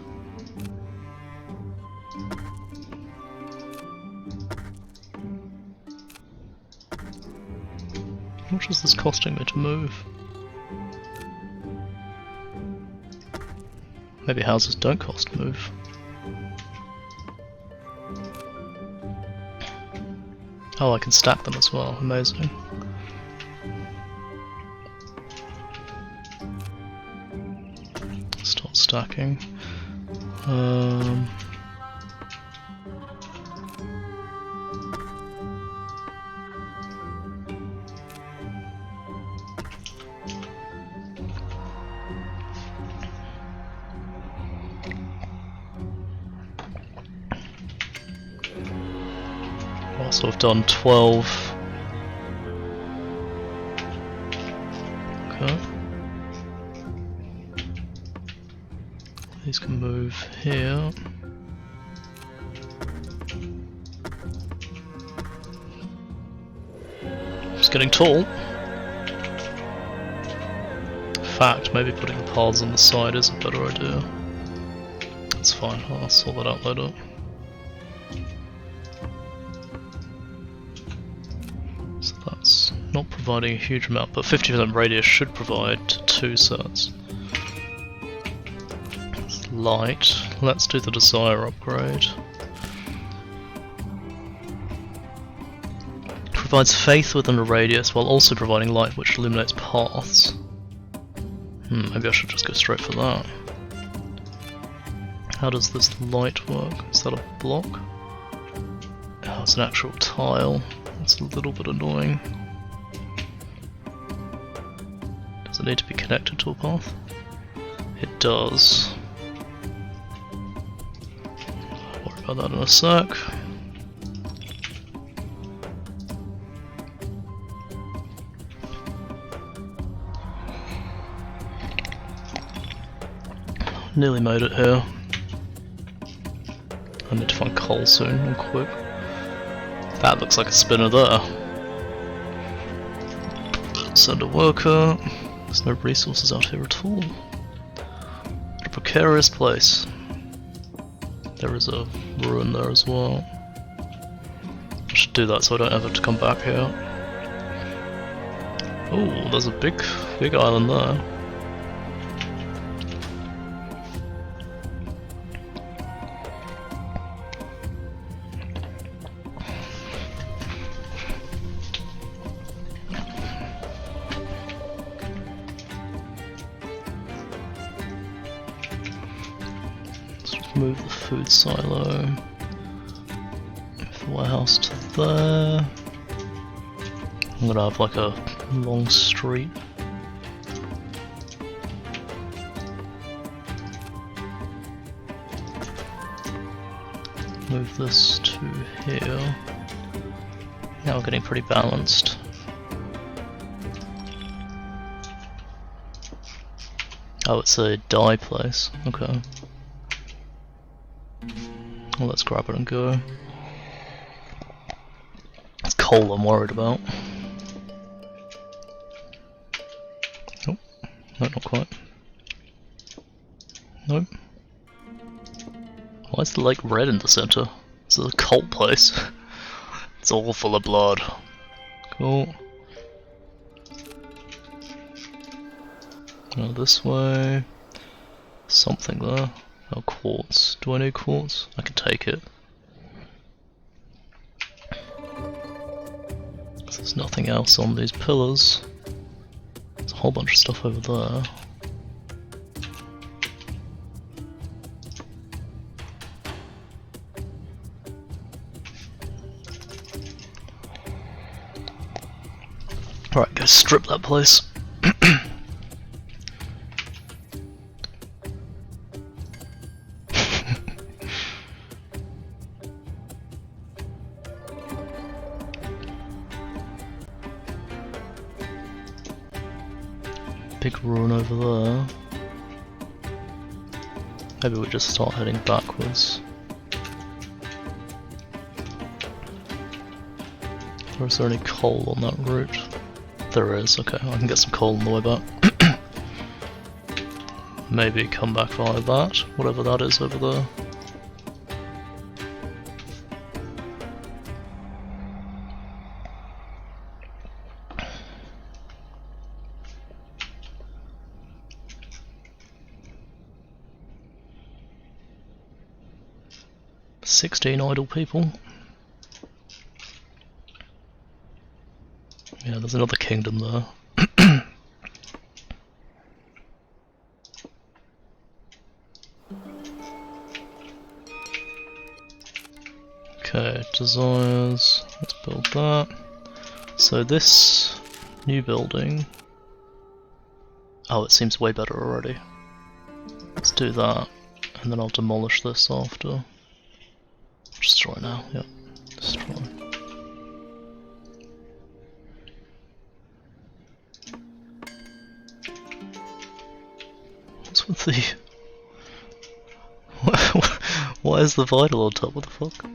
[SPEAKER 1] How much is this costing me to move? Maybe houses don't cost to move. Oh, I can stack them as well. Amazing. Start stacking. So we've done 12. Okay. These can move here. It's getting tall. In fact, maybe putting the paths on the side is a better idea. That's fine, I'll sort that out later. So that's not providing a huge amount, but 50% radius should provide 2 sets. Light. Let's do the Desire upgrade. Provides faith within a radius while also providing light which illuminates paths. Maybe I should just go straight for that. How does this light work? Is that a block? Oh, it's an actual tile. That's a little bit annoying. Does it need to be connected to a path? It does. I'll worry about that in a sec. Nearly made it here. I need to find coal soon and quick. That looks like a spinner there. Send a worker. There's no resources out here at all. What a precarious place. There is a ruin there as well. I should do that so I don't ever have to come back here. Oh, there's a big island there. Move the food silo, move the warehouse to there. I'm gonna have like a long street. Move this to here. Now we're getting pretty balanced. Oh, it's a dye place. Okay. Well, let's grab it and go. It's coal I'm worried about. Oh, no, not quite. Nope. Why is the lake red in the center? It's a cult place. It's all full of blood. Cool. Go this way. Something there. Oh, quartz. Do I need quartz? I can take it. There's nothing else on these pillars. There's a whole bunch of stuff over there. Alright, go strip that place. Big ruin over there. Maybe we just start heading backwards. Or is there any coal on that route? There is, okay, I can get some coal on the way back. Maybe come back via that, whatever that is over there. "16 idle people." Yeah, there's another kingdom there. Okay, desires. Let's build that. So this new building. Oh, it seems way better already. Let's do that, and then I'll demolish this after. Destroy now, yep. Destroy. What's with the... Why is the vital on top? What the fuck?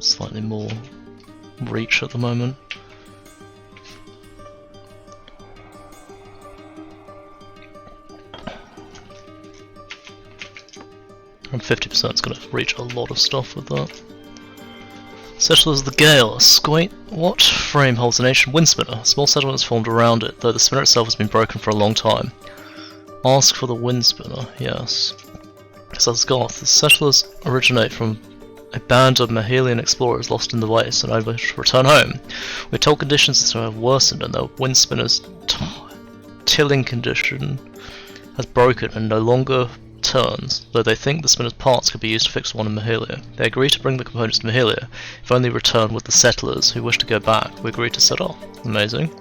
[SPEAKER 1] Slightly more reach at the moment. And 50% is going to reach a lot of stuff with that. Settlers of the Gale. A quaint what? Frame holds an ancient wind spinner. A small settlement is formed around it, though the spinner itself has been broken for a long time. Ask for the wind spinner. Yes. Says Goth. The settlers originate from a band of Mahelian explorers lost in the waste and over to return home. We're told conditions have worsened and the wind spinner's tilling condition has broken and no longer turns, though they think the spinner's parts could be used to fix one in Mahalia. They agree to bring the components to Mahalia, if only return with the settlers who wish to go back. We agree to set off. Amazing.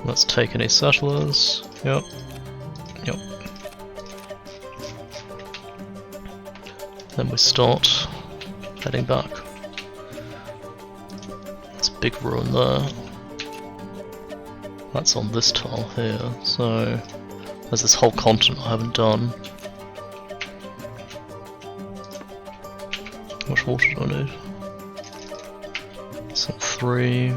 [SPEAKER 1] Let's take any settlers. Yep. Yep. Then we start heading back. There's a big ruin there. That's on this tile here, so there's this whole continent I haven't done. How much water do I need? Some 3.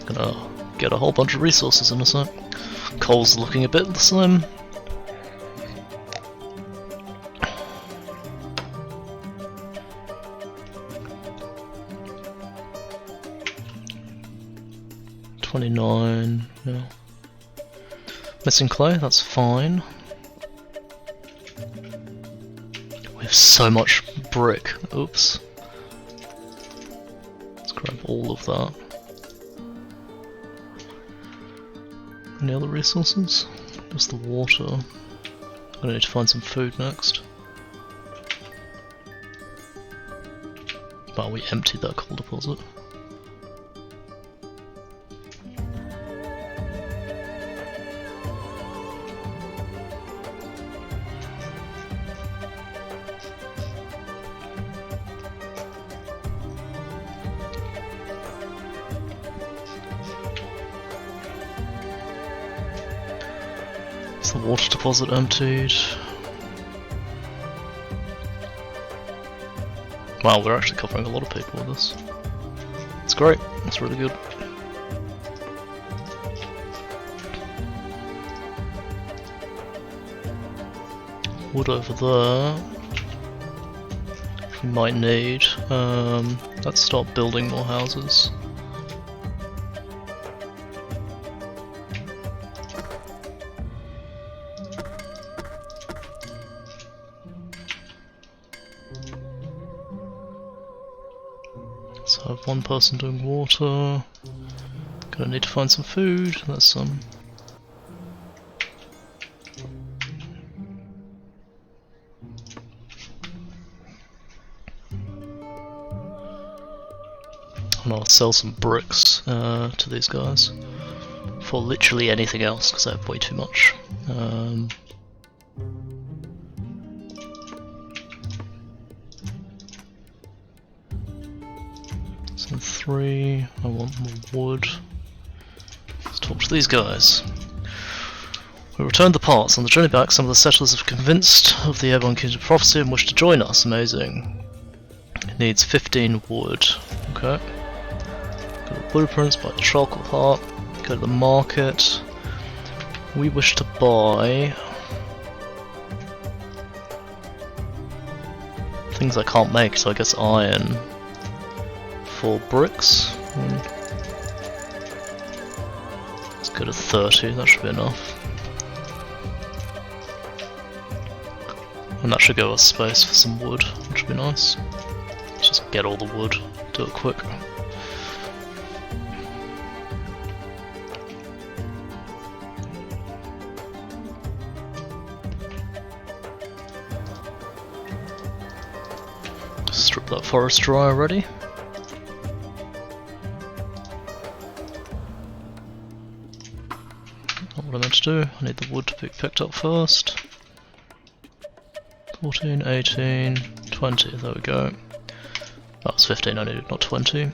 [SPEAKER 1] Gonna get a whole bunch of resources in a sec. Coal's looking a bit slim. $29, yeah. Missing clay, that's fine. We have so much brick. Oops. Let's grab all of that. Any other resources? Just the water. I'm gonna need to find some food next. Well, we emptied that coal deposit. The water deposit emptied. Wow, we're actually covering a lot of people with this. It's great, it's really good. Wood over there. We might need. Let's start building more houses. So I have one person doing water. Gonna need to find some food. There's some. And I'll sell some bricks to these guys for literally anything else because I have way too much. Some 3, I want more wood. Let's talk to these guys. We returned the parts. On the journey back, some of the settlers have convinced of the Airborne Kingdom prophecy and wish to join us. Amazing. It needs 15 wood. Okay. Go to the blueprints, buy the charcoal heart, go to the market. We wish to buy things I can't make, so I guess iron. 4 bricks. Let's go to 30, that should be enough. And that should give us space for some wood, which would be nice. Let's just get all the wood, do it quick. Strip that forest dry already. What I meant to do, I need the wood to be picked up first. 14, 18, 20, there we go. That was 15 I needed, not 20.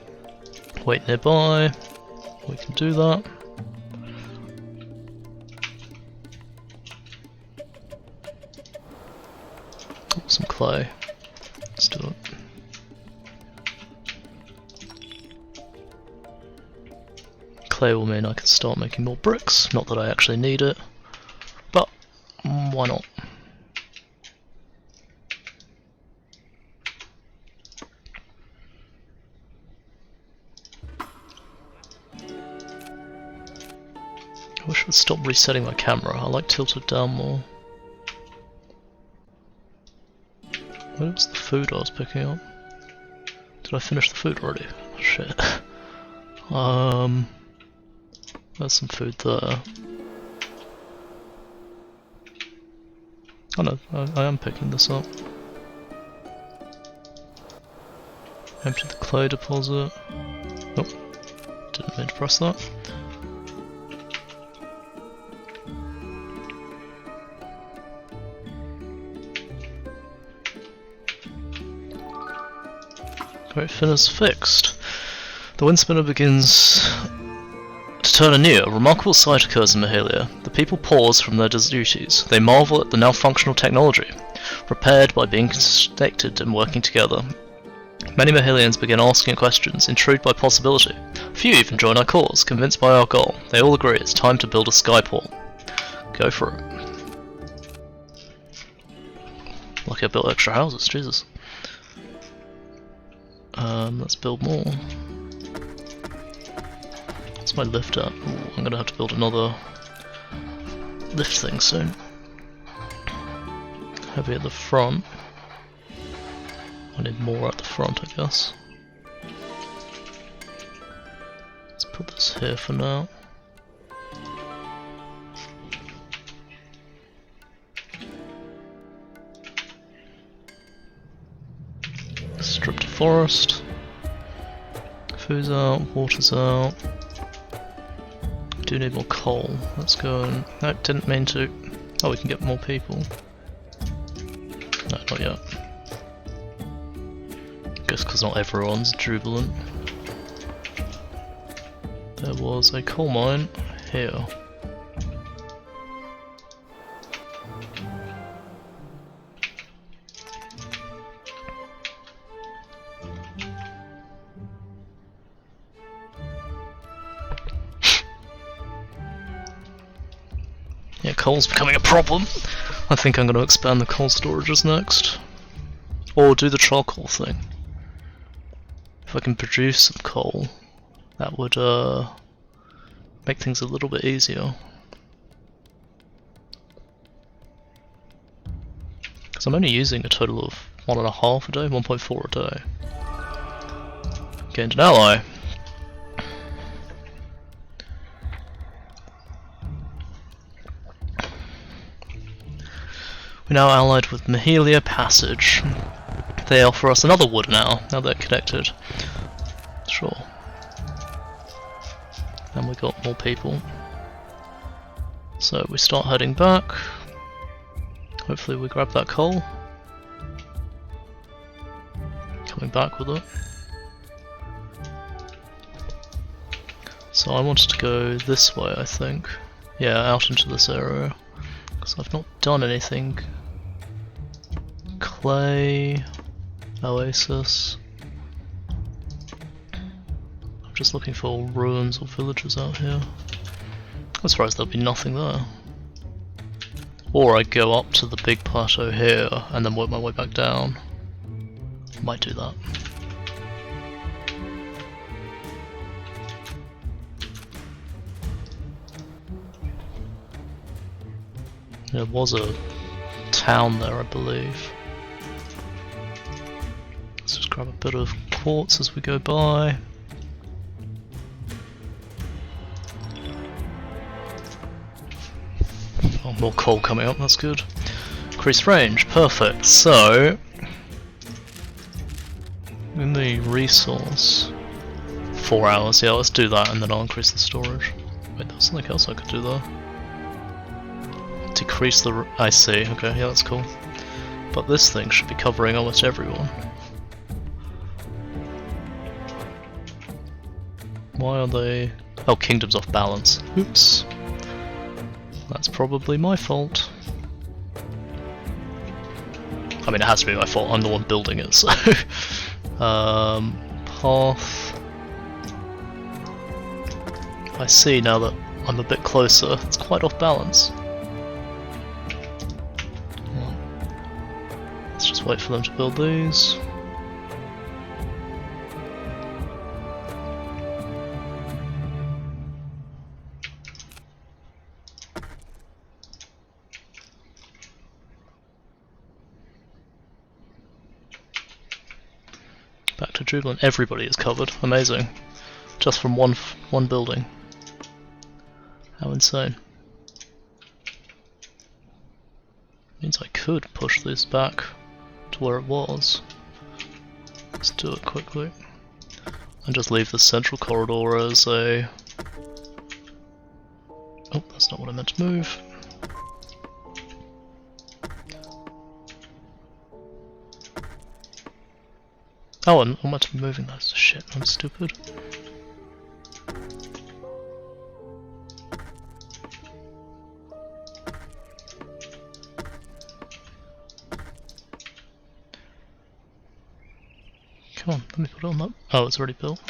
[SPEAKER 1] Wait nearby. We can do that. Oh, some clay. Let's do it. Clay will mean I can start making more bricks. Not that I actually need it, but why not? I wish I'd stop resetting my camera. I like tilted down more. Where was the food I was picking up? Did I finish the food already? Shit. There's some food there. Oh no, I am picking this up. Empty the clay deposit. Oh, didn't mean to press that. Great fin is fixed. The wind spinner begins to turn anew. A remarkable sight occurs in Mahalia. The people pause from their duties. They marvel at the now functional technology, repaired by being connected and working together. Many Mahalians begin asking questions, intrigued by possibility. Few even join our cause, convinced by our goal. They all agree it's time to build a skyport. Go for it. Lucky I built extra houses, Jesus. Let's build more. What's my lift at? Ooh, I'm gonna have to build another lift thing soon. Heavy at the front. I need more at the front, I guess. Let's put this here for now. Stripped a forest. Food's out, water's out. Do need more coal. Let's go and... No, didn't mean to. Oh, we can get more people. No, not yet. Guess because not everyone's jubilant. There was a coal mine here. Yeah, coal's becoming a problem. I think I'm going to expand the coal storages next. Or do the charcoal thing. If I can produce some coal, that would make things a little bit easier. Because I'm only using a total of 1.5 a day, 1.4 a day. Gained an ally. We're now allied with Mahalia Passage. They offer us another wood now they're connected. Sure. And we got more people. So we start heading back. Hopefully we grab that coal. Coming back with it. So I wanted to go this way, I think. Yeah, out into this area. Because I've not done anything. Clay, oasis. I'm just looking for ruins or villages out here. I'm surprised there'll be nothing there. Or I go up to the big plateau here and then work my way back down. Might do that. There was a town there, I believe. Let's just grab a bit of quartz as we go by. Oh, more coal coming up, that's good. Increased range, perfect. So, in the resource, 4 hours, yeah, let's do that and then I'll increase the storage. Wait, there's something else I could do there. Decrease the... I see, okay, yeah, that's cool. But this thing should be covering almost everyone. Why are they Oh, kingdom's off balance. Oops. That's probably my fault. I mean, it has to be my fault, I'm the one building it, so... path... I see now that I'm a bit closer, it's quite off balance. Let's just wait for them to build these. Back to Jubilant. Everybody is covered. Amazing. Just from one building. How insane. Means I could push this back to where it was. Let's do it quickly. And just leave the central corridor as a... Oh, that's not what I meant to move. Oh, I'm meant to be moving those. Shit, I'm stupid. Come on, let me put it on that. Oh, it's already built.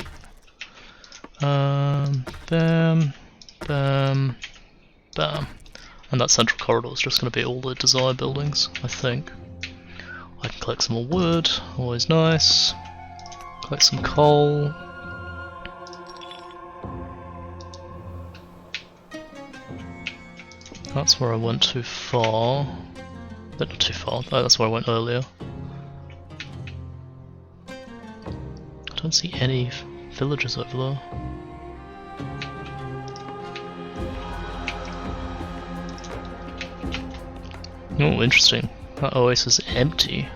[SPEAKER 1] Bam, bam, bam. And that central corridor is just going to be all the Desire buildings, I think. I can collect some more wood, always nice. Collect some coal. That's where I went too far. But not too far, oh, that's where I went earlier. I don't see any villagers over there. Oh, interesting. That oasis is empty.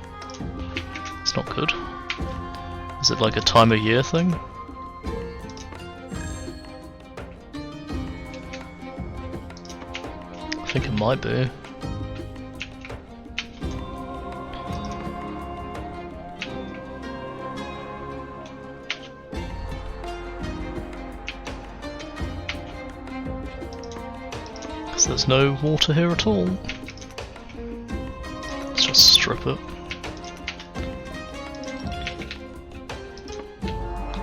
[SPEAKER 1] It's not good. Is it like a time of year thing? I think it might be. Because there's no water here at all. Let's just strip it.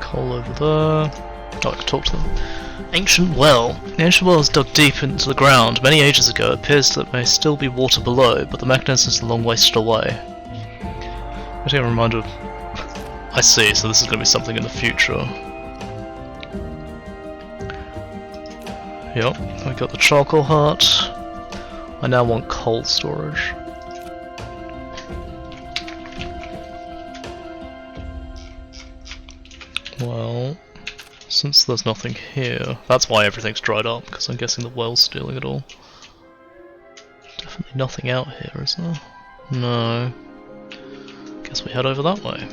[SPEAKER 1] Coal over there. Oh, I can talk to them. Ancient well. The ancient well is dug deep into the ground. Many ages ago, it appears that there may still be water below, but the mechanism is a long way still away. Getting a reminder of... I see, so this is going to be something in the future. Yep, I got the charcoal hut. I now want coal storage. Well, since there's nothing here, that's why everything's dried up, because I'm guessing the well's stealing it all. Definitely nothing out here, is there? No. Guess we head over that way.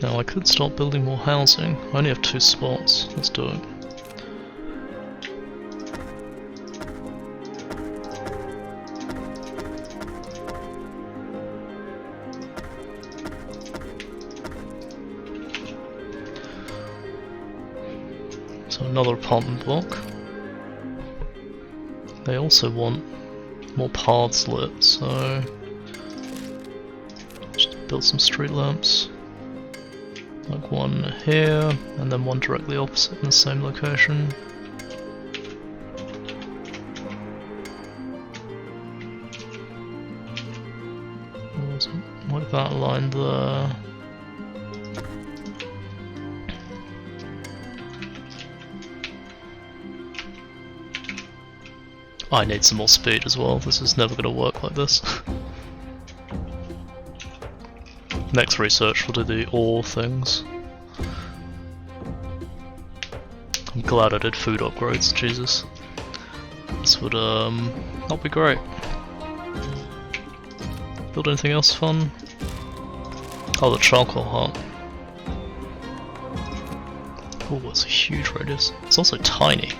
[SPEAKER 1] Now I could start building more housing. I only have 2 spots. Let's do it. So another apartment block. They also want more paths lit, so just build some street lamps. Like one here, and then one directly opposite in the same location. Like that line there. I need some more speed as well, this is never going to work like this. Next research will do the ore things. I'm glad I did food upgrades, Jesus. This would not be great. Build anything else fun? Oh, the charcoal hut. Oh, it's a huge radius. It's also tiny.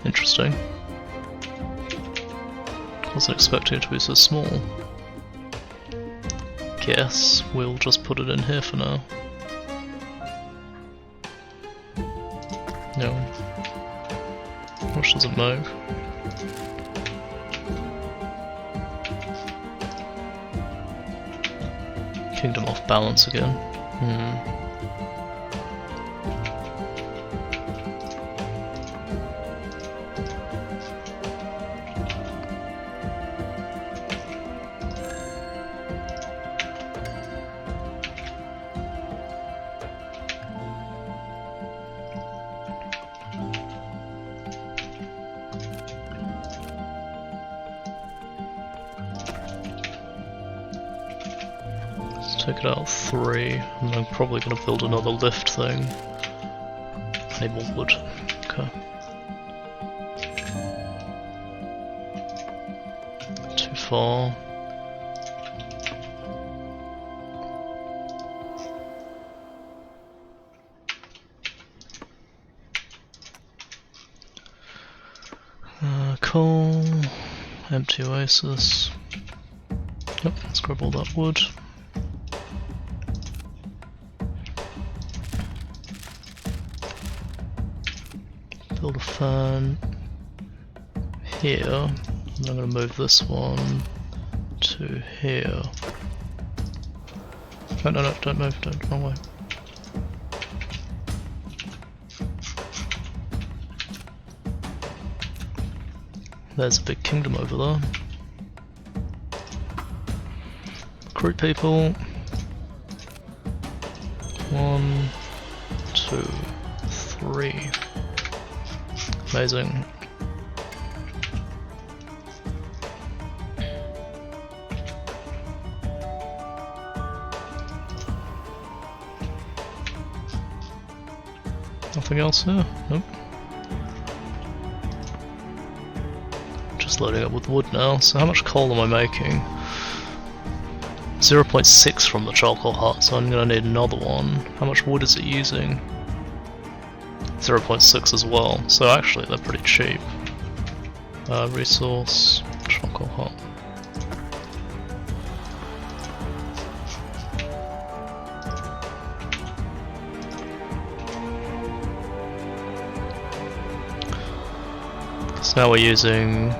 [SPEAKER 1] Interesting. Wasn't expecting it to be so small. Guess we'll just put it in here for now. No. How much does it make? Kingdom off balance again. Take it out 3, and I'm probably going to build another lift thing. Need more wood. Okay. Too far. Coal. Empty oasis. Yep, let's grab all that wood. Build a fan here, and I'm going to move this one to here. No, no, no, don't move, don't, wrong way. There's a big kingdom over there. Recruit people. 1, 2, 3. Amazing. Nothing else here? Nope. Just loading up with wood now. So how much coal am I making? 0.6 from the charcoal hut, so I'm gonna need another one. How much wood is it using? 0.6 as well, so actually they're pretty cheap. Resource, charcoal hut. So now we're using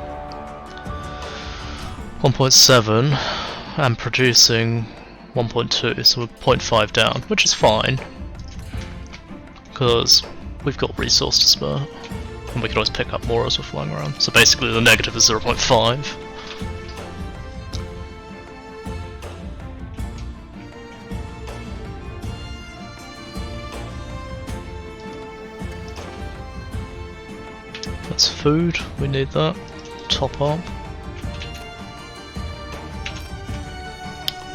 [SPEAKER 1] 1.7 and producing 1.2, so we're 0.5 down, which is fine, because we've got resource to spare, and we can always pick up more as we're flying around. So basically the negative is 0.5. That's food, we need that. Top up.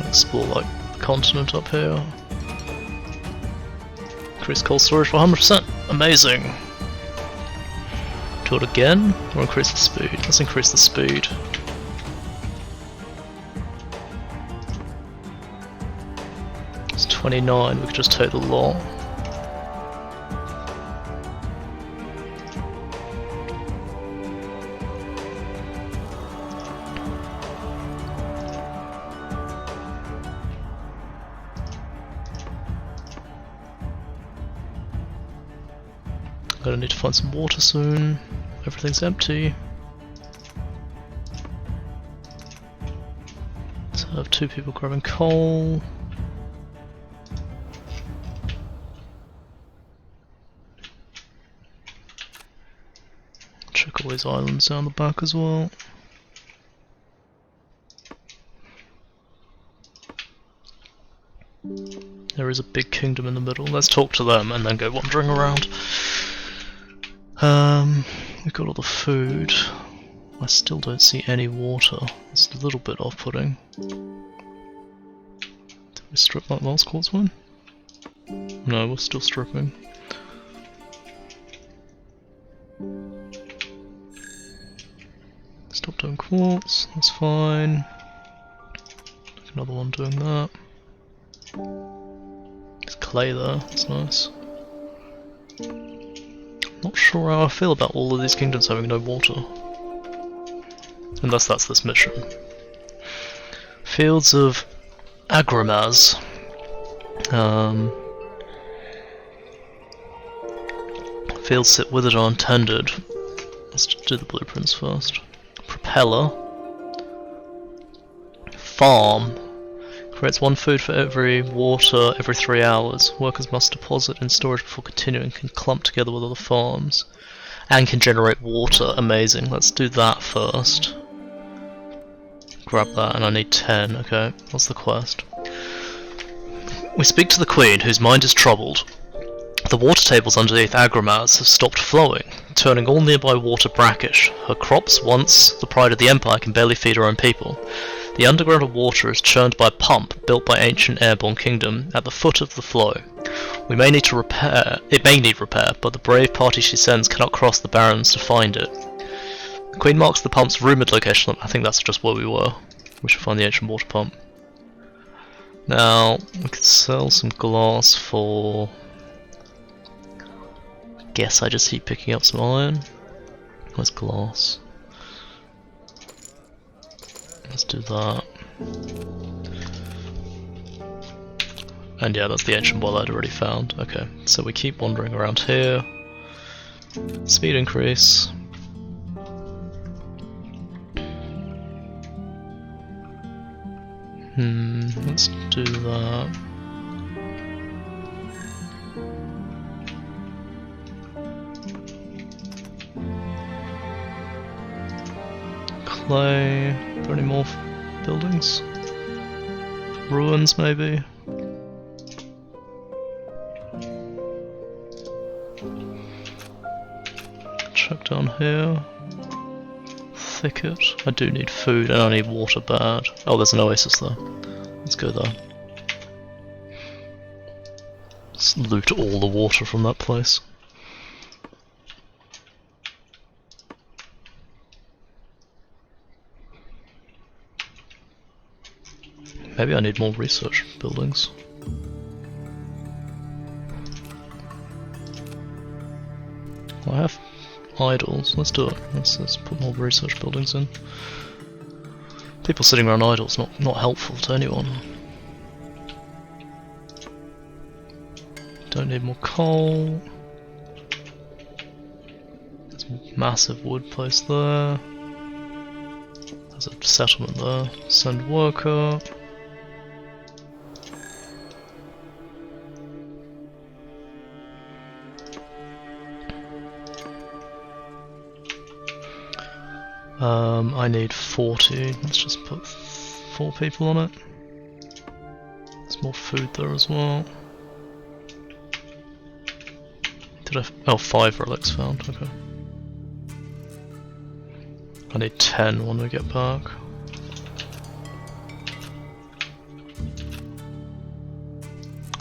[SPEAKER 1] Explore like the continent up here. Increase coal storage by 100%. Amazing. Do it again, or increase the speed? Let's increase the speed. It's 29, we could just take the lot. I'm gonna need to find some water soon. Everything's empty. So I have 2 people grabbing coal. Check all these islands down the back as well. There is a big kingdom in the middle. Let's talk to them and then go wandering around. We've got all the food. I still don't see any water. It's a little bit off-putting. Did we strip that last quartz one? No, we're still stripping. Stop doing quartz, that's fine. Another one doing that. There's clay there, that's nice. Not sure how I feel about all of these kingdoms having no water. Unless that's this mission. Fields of Agramaz. Fields sit withered or untended. Let's do the blueprints first. Propeller. Farm. Creates 1 food for every water every 3 hours. Workers must deposit in storage before continuing, can clump together with other farms. And can generate water. Amazing. Let's do that first. Grab that, and I need 10. Okay, what's the quest? We speak to the Queen, whose mind is troubled. The water tables underneath Agramaz have stopped flowing, turning all nearby water brackish. Her crops, once the pride of the Empire, can barely feed her own people. The underground water is churned by a pump built by ancient airborne kingdom at the foot of the flow. We may need to repair. It may need repair, but the brave party she sends cannot cross the barrens to find it. The Queen marks the pump's rumoured location. I think that's just where we were. We should find the ancient water pump. Now we could sell some glass for. Guess I just keep picking up some iron. Where's glass? Let's do that. And yeah, that's the ancient well I'd already found. Okay, so we keep wandering around here. Speed increase. Let's do that. Clay. Are there any more buildings? Ruins, maybe? Check down here. Thicket. I do need food and I need water bad. Oh, there's an oasis there. Let's go there. Let's loot all the water from that place. Maybe I need more research buildings. Well, I have idols. Let's do it. Let's put more research buildings in. People sitting around idle is not helpful to anyone. Don't need more coal. There's a massive wood place there. There's a settlement there. Send worker. I need 40. Let's just put 4 people on it. There's more food there as well. Did I? Oh, 5 relics found. Okay. I need 10 when we get back.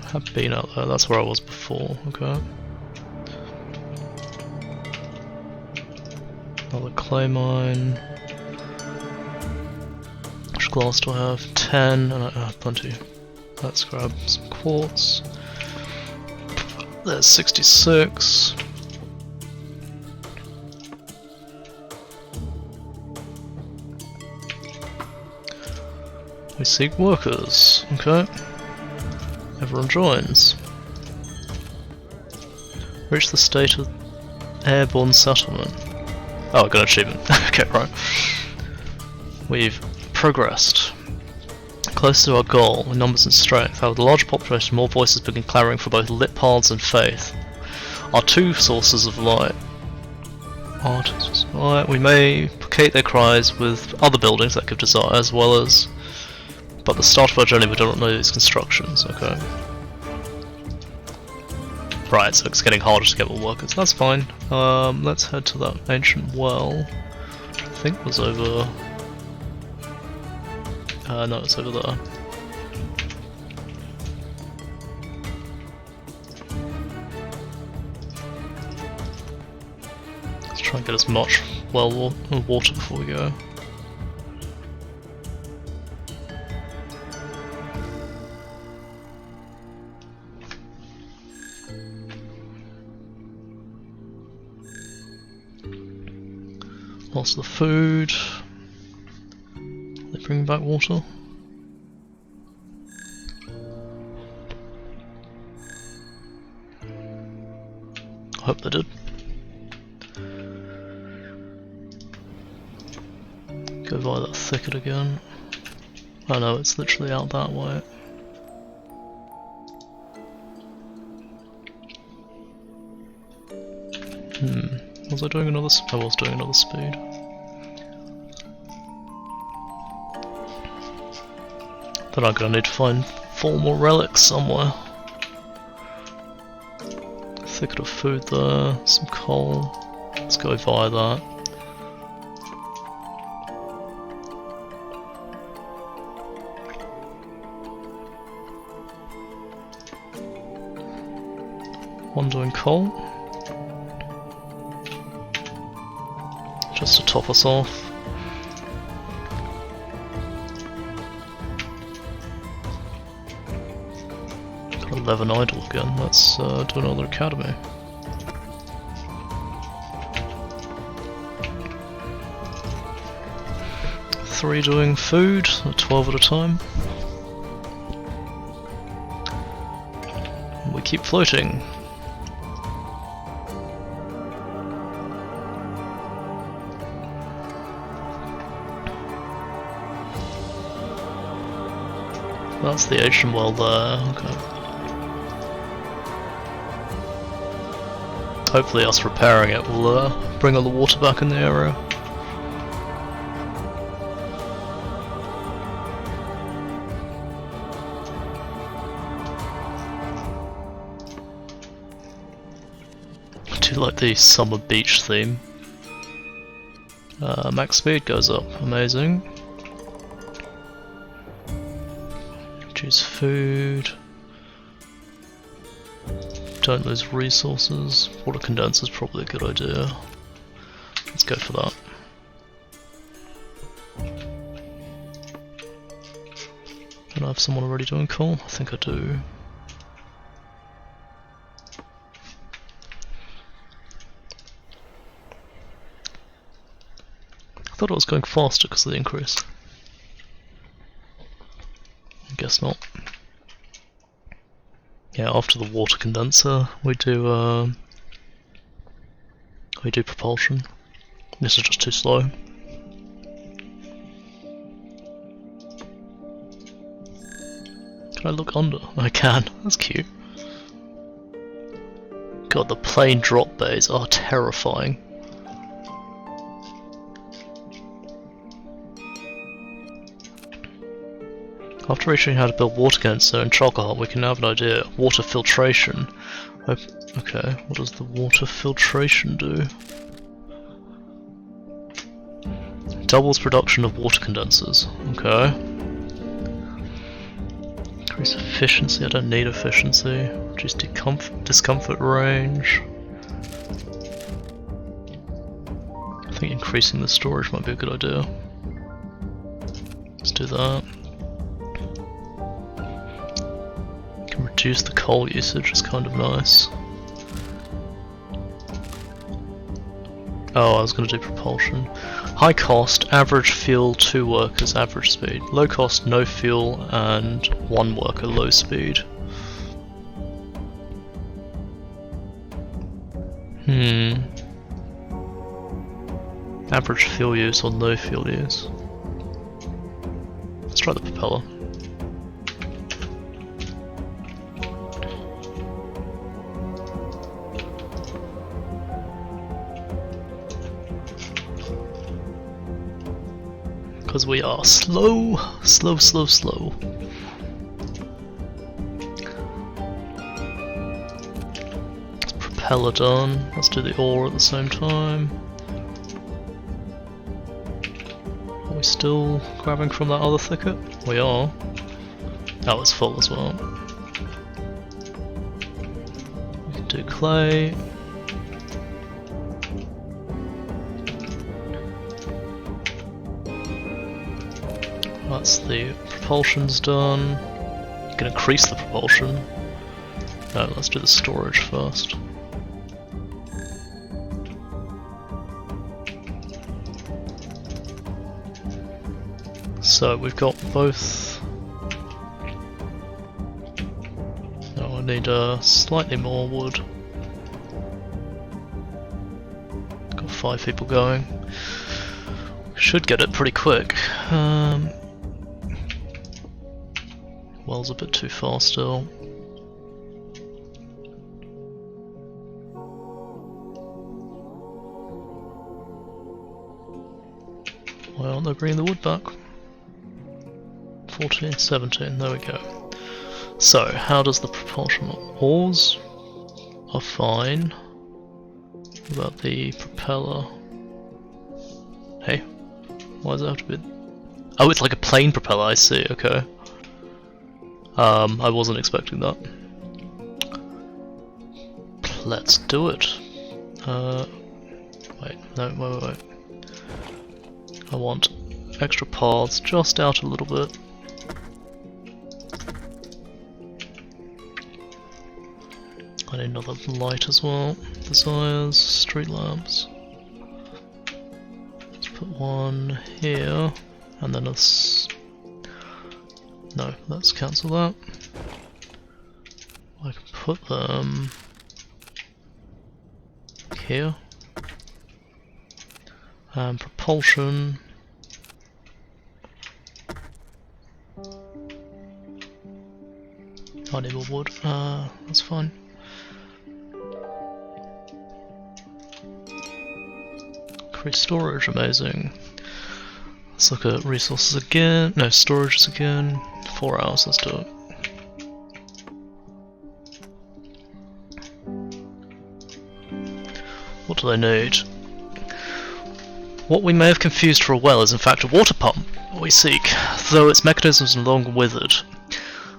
[SPEAKER 1] I have been out there. That's where I was before. Okay. Another clay mine. How much glass do I have? 10, and I have plenty. Let's grab some quartz. There's 66. We seek workers. Okay. Everyone joins. Reach the state of airborne settlement. Oh, I got an achievement. Okay, right. We've progressed. Close to our goal, in numbers and strength. However, the larger population, more voices begin clamoring for both lit paths and faith. Our 2 sources of light. We may placate their cries with other buildings that give desire, as well as. But the start of our journey, we don't know these constructions. Okay. Right, so it's getting harder to get more workers. That's fine. Let's head to that ancient well, which I think was over. No, it's over there. Let's try and get as much well water before we go. Lost the food. bring back water? I hope they did. Go via that thicket again. Oh no, it's literally out that way. Was I doing another I was doing another speed. Then I'm gonna need to find 4 more relics somewhere. Thicket of food there, some coal. Let's go via that. One doing coal. Just to top us off. Got 11 idle again, let's do another academy. Three doing food, 12 at a time. And we keep floating. That's the ocean well there, okay. Hopefully us repairing it will bring all the water back in the area. I do like the summer beach theme. Max speed goes up, amazing. Choose food. Don't lose resources. Water condenser is probably a good idea. Let's go for that. Don't I have someone already doing coal? I think I do. I thought I was going faster because of the increase. Guess not. Yeah, after the water condenser, we do propulsion. This is just too slow. Can I look under? I can. That's cute. God, the plane drop bays are terrifying. After reaching how to build water condenser and Chocohol, we can now have an idea. Water filtration. Okay, what does the water filtration do? Doubles production of water condensers. Okay. Increase efficiency. I don't need efficiency. Reduce discomfort range. I think increasing the storage might be a good idea. Let's do that. Reduce the coal usage is kind of nice. Oh, I was going to do propulsion. High cost, average fuel, 2 workers, average speed. Low cost, no fuel, and 1 worker, low speed. Average fuel use or no fuel use. Let's try the propeller. Because we are slow. Propeller done. Let's do the ore at the same time. Are we still grabbing from that other thicket? We are. Oh, it's full as well. We can do clay. That's the propulsion's done. You can increase the propulsion. No, let's do the storage first. So we've got both. No, I need slightly more wood. Got 5 people going. Should get it pretty quick. Well's a bit too far still. Why aren't they bringing the wood back? 14, 17, there we go. So, how does the propulsion oars are fine. What about the propeller? Hey, why does it have to be? Oh, it's like a plane propeller, I see, okay. I wasn't expecting that. Let's do it. Wait. I want extra paths just out a little bit. I need another light as well. Desires, street lamps. Let's put one here, and then no, let's cancel that. I can put them here. And propulsion. I need more wood. That's fine. Create storage, amazing. Let's look at resources again. No, storages again. 4 hours, let's do it. What do they need? What we may have confused for a well is in fact a water pump we seek, though its mechanism is no longer withered.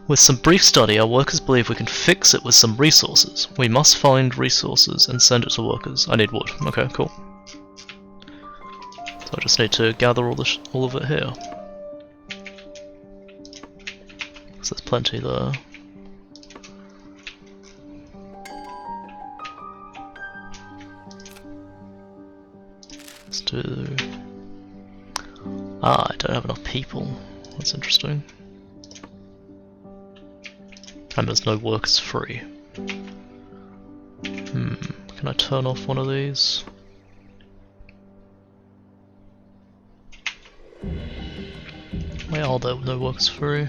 [SPEAKER 1] With some brief study, our workers believe we can fix it with some resources. We must find resources and send it to workers. I need wood. Okay, cool. So I just need to gather all of it here. Because there's plenty there. Let's do... I don't have enough people. That's interesting. And there's no workers free. Can I turn off one of these? Why are there no workers free?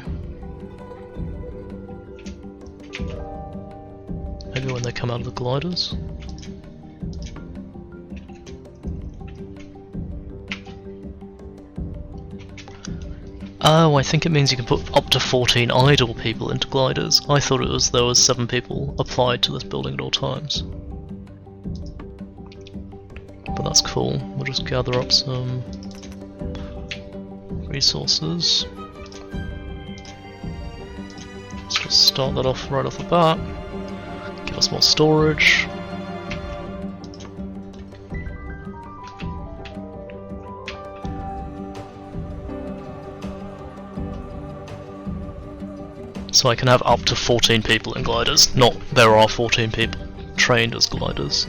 [SPEAKER 1] Maybe when they come out of the gliders? Oh, I think it means you can put up to 14 idle people into gliders. I thought it was there was 7 people applied to this building at all times. But that's cool. We'll just gather up some resources. Let's just start that off right off the bat. Give us more storage. So I can have up to 14 people in gliders, not there are 14 people trained as gliders,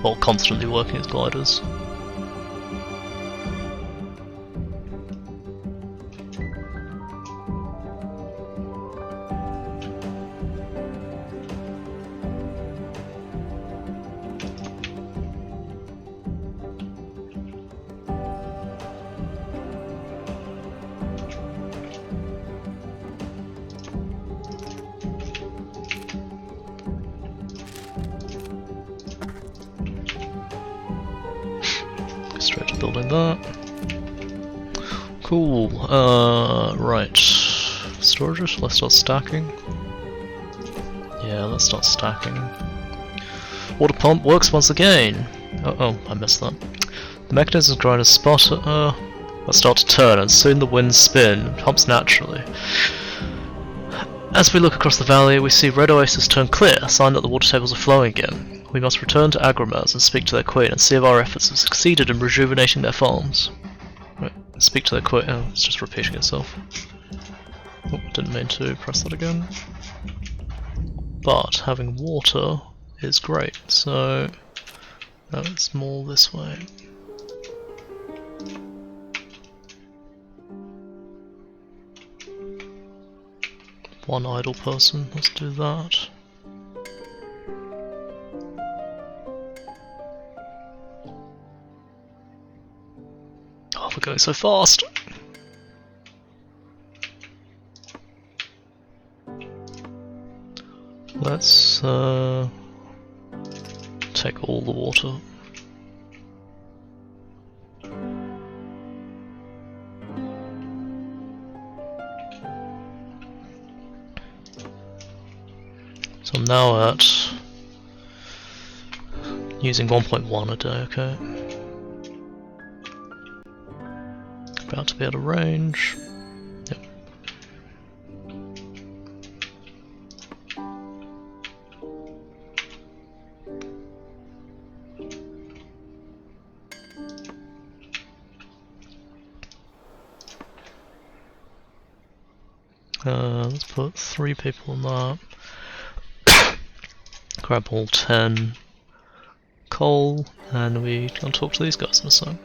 [SPEAKER 1] or constantly working as gliders. Straight to building that. Cool. Right. Storages. Let's start stacking. Yeah, let's start stacking. Water pump works once again. Oh, I missed that. The mechanism is growing a spot. Let's start to turn, and soon the winds spin. Pumps naturally. As we look across the valley, we see Red Oasis turn clear, a sign that the water tables are flowing again. We must return to Agramaz and speak to their queen and see if our efforts have succeeded in rejuvenating their farms. Right, speak to their queen. Oh, it's just repeating itself. Oh, didn't mean to press that again. But having water is great, so now it's more this way. one idle person. Let's do that. Oh, we're going so fast! Let's take all the water. So I'm now at using 1.1 a day, okay. About to be out of range. Yep. Let's put 3 people on that. Grab all 10 coal, and we can talk to these guys in a sec.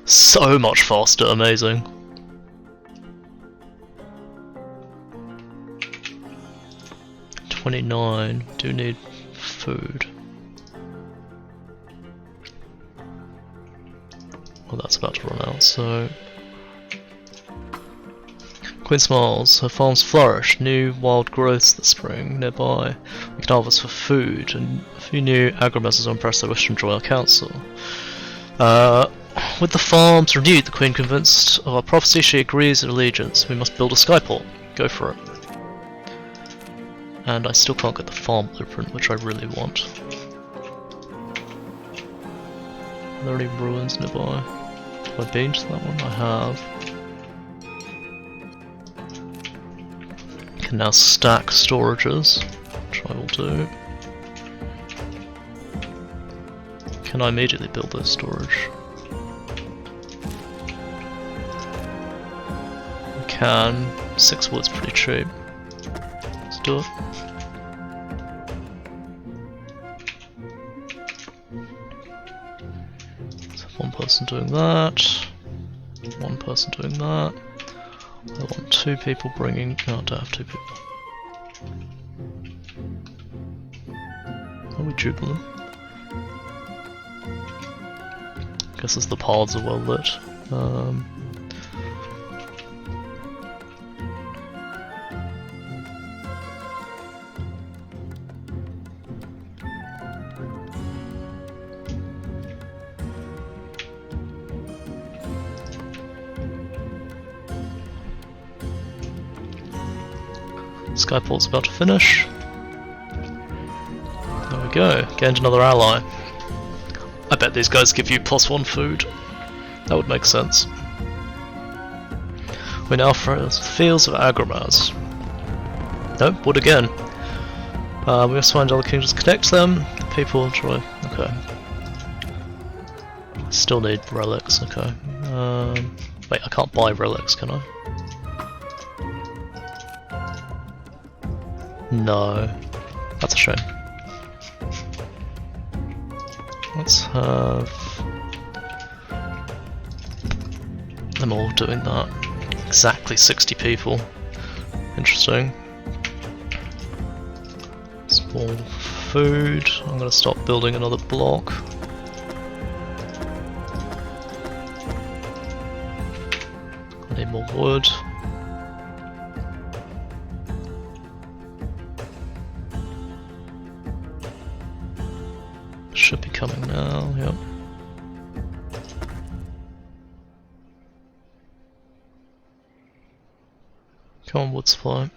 [SPEAKER 1] So much faster, amazing. $29, do need food. Well, that's about to run out, so... Queen smiles, her farms flourish, new wild growths that spring nearby. We can harvest for food, and a few new agromesters are impressed they wish to enjoy our council. With the farms renewed, the Queen convinced of our prophecy, she agrees in allegiance. We must build a skyport. Go for it. And I still can't get the farm blueprint, which I really want. Are there any ruins nearby? Have I been to that one? I have. Can now stack storages, which I will do. Can I immediately build this storage? I can. 6 wood's pretty cheap. Let's do it. So 1 person doing that. 1 person doing that. I want 2 people bringing... No, I don't have 2 people. Are we jubilant? Guess as the paths are well lit. Skyport's about to finish. There we go, gained another ally. I bet these guys give you +1 food. That would make sense. We now fields of Agromas. Nope, wood again. We must find other kingdoms to connect them. People enjoy. Okay. Still need relics, okay. Wait, I can't buy relics, can I? No. That's a shame. Let's have them all doing that. Exactly 60 people. Interesting. Small food. I'm gonna stop building another block. I need more wood. Should be coming now, yep. Come on, wood supply.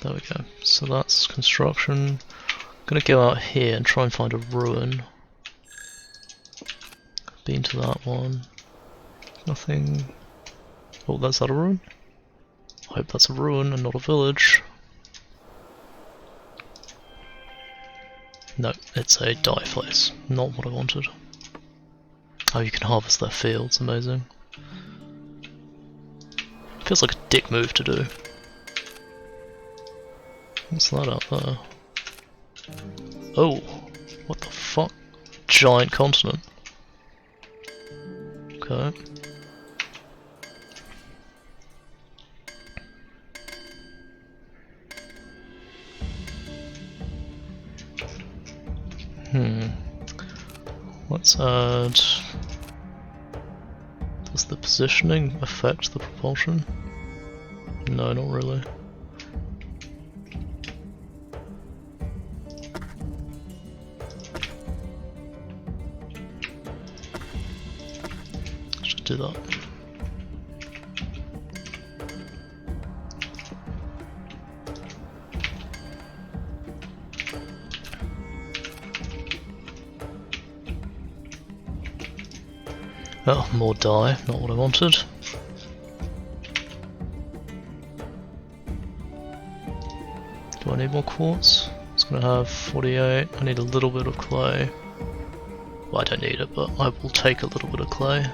[SPEAKER 1] There we go. So that's construction. I'm gonna go out here and try and find a ruin. Been to that one. Nothing. Oh, that's that a ruin? I hope that's a ruin and not a village. No, it's a dye place. Not what I wanted. Oh, you can harvest their fields. Amazing. Feels like a dick move to do. What's that out there? Oh, what the fuck? Giant continent. Okay. Let's add... Does the positioning affect the propulsion? No, not really. Should do that. Oh, more dye, not what I wanted. Do I need more quartz? It's gonna have 48, I need a little bit of clay. Well, I don't need it, but I will take a little bit of clay.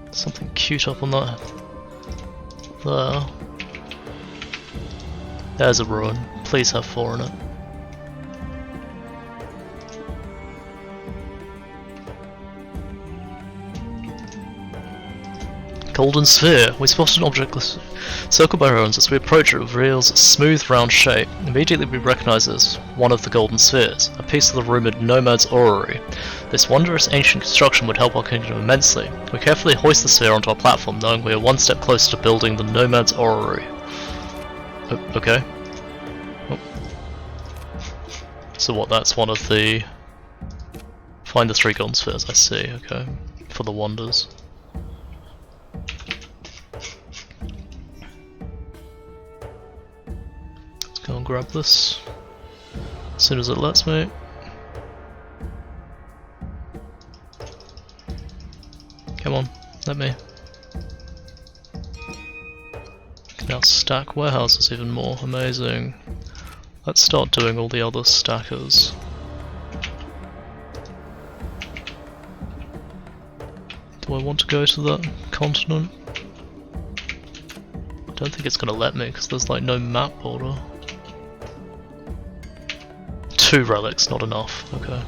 [SPEAKER 1] Something cute up on that. There. There's a ruin. Please have 4 in it. Golden sphere. We spotted an object circled by ruins. As we approach it, reveals a smooth, round shape. Immediately we recognize it as one of the golden spheres, a piece of the rumoured Nomad's orrery. This wondrous ancient construction would help our kingdom immensely. We carefully hoist the sphere onto our platform, knowing we are one step closer to building the Nomad's orrery. Oh, okay. Oh. So what? That's one of the. Find the 3 golden spheres. I see. Okay, for the wonders. Go and grab this as soon as it lets me. Come on, let me. Can now stack warehouses even more. Amazing. Let's start doing all the other stackers. Do I want to go to that continent? I don't think it's gonna let me because there's like no map border. 2 relics, not enough. Okay.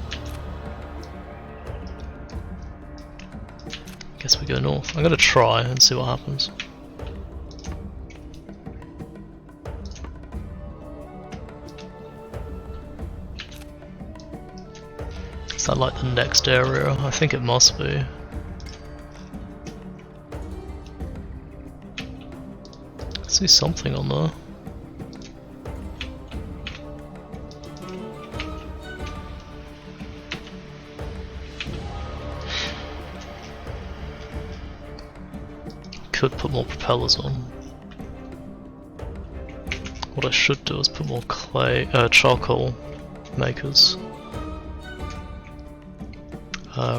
[SPEAKER 1] Guess we go north. I'm gonna try and see what happens. Is that like the next area? I think it must be. I see something on there. Could put more propellers on. What I should do is put more charcoal makers.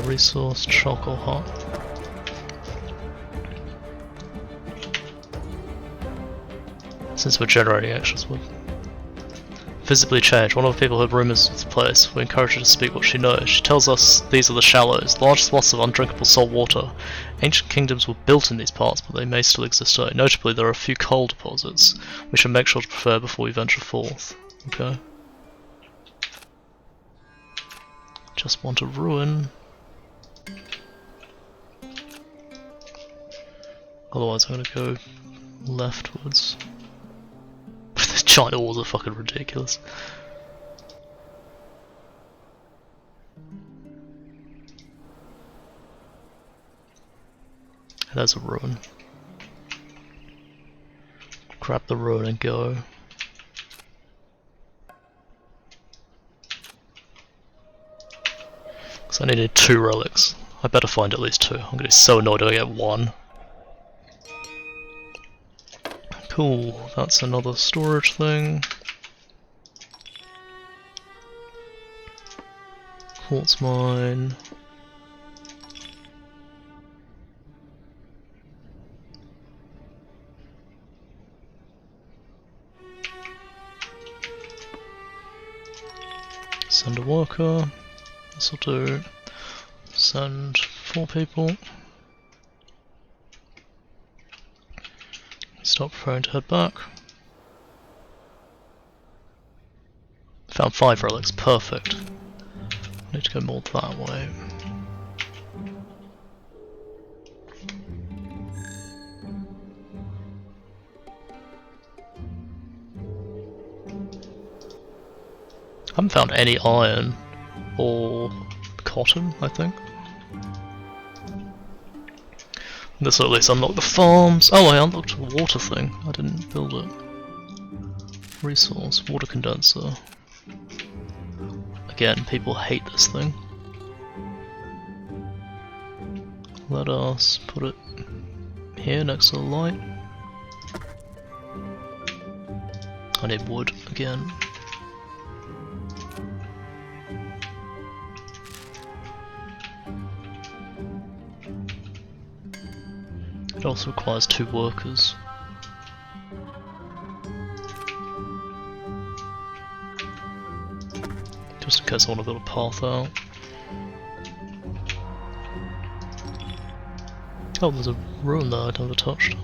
[SPEAKER 1] Resource, charcoal hut. Since we're generating actions, we'll visibly change. One of the people heard rumours of the place. We encourage her to speak what she knows. She tells us these are the shallows, large swaths of undrinkable salt water. Ancient kingdoms were built in these parts, but they may still exist today. Notably, there are a few coal deposits. We should make sure to prepare before we venture forth. Okay. Just want a ruin. Otherwise I'm gonna go leftwards. These giant walls are fucking ridiculous. There's a ruin. Grab the ruin and go. So I needed 2 relics. I better find at least 2. I'm gonna be so annoyed if I get 1. Cool, that's another storage thing. Quartz mine. Send a worker. This'll do. Send 4 people. Stop preparing to head back. Found 5 relics, perfect. Need to go more that way. haven't found any iron or cotton, I think. This will at least unlock the farms. Oh, I unlocked the water thing. I didn't build it. Resource, water condenser. Again, people hate this thing. Let us put it here next to the light. I need wood again. It also requires 2 workers. Just in case I want to build a path out. Oh, there's a ruin there I'd never touched.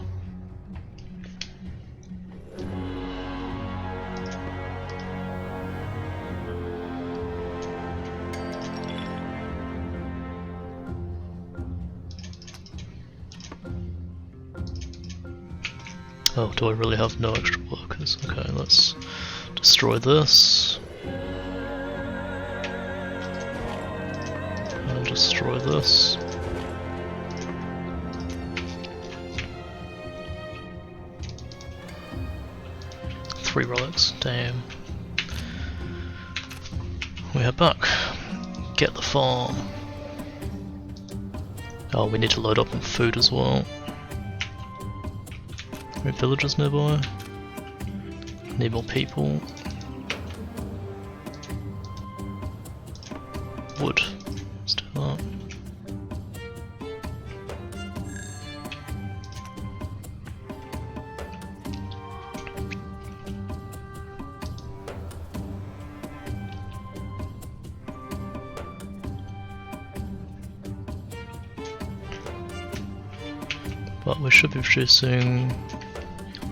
[SPEAKER 1] Oh, do I really have no extra workers? Okay, let's destroy this. And destroy this. Three relics, damn. We head back. Get the farm. Oh, we need to load up on food as well. Any villagers nearby? Need more people. Wood. Let's do that. But we should be producing...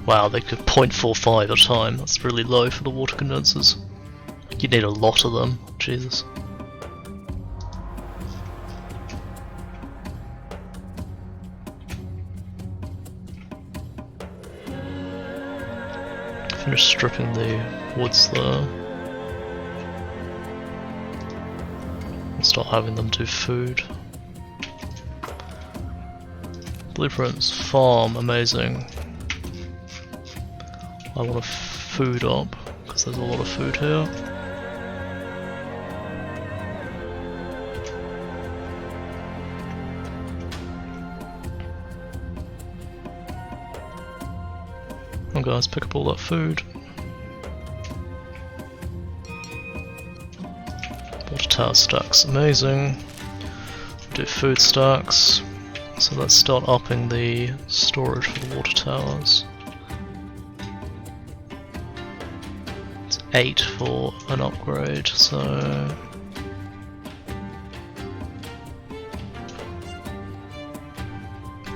[SPEAKER 1] Wow, they could 0.45 at a time. That's really low for the water condensers. You need a lot of them. Jesus. Finish stripping the woods there. And start having them do food. Blueprints, farm, amazing. I want to food up, because there's a lot of food here. Oh guys, pick up all that food. Water tower stacks, amazing. Do food stacks. So let's start upping the storage for the water towers. 8 for an upgrade, so...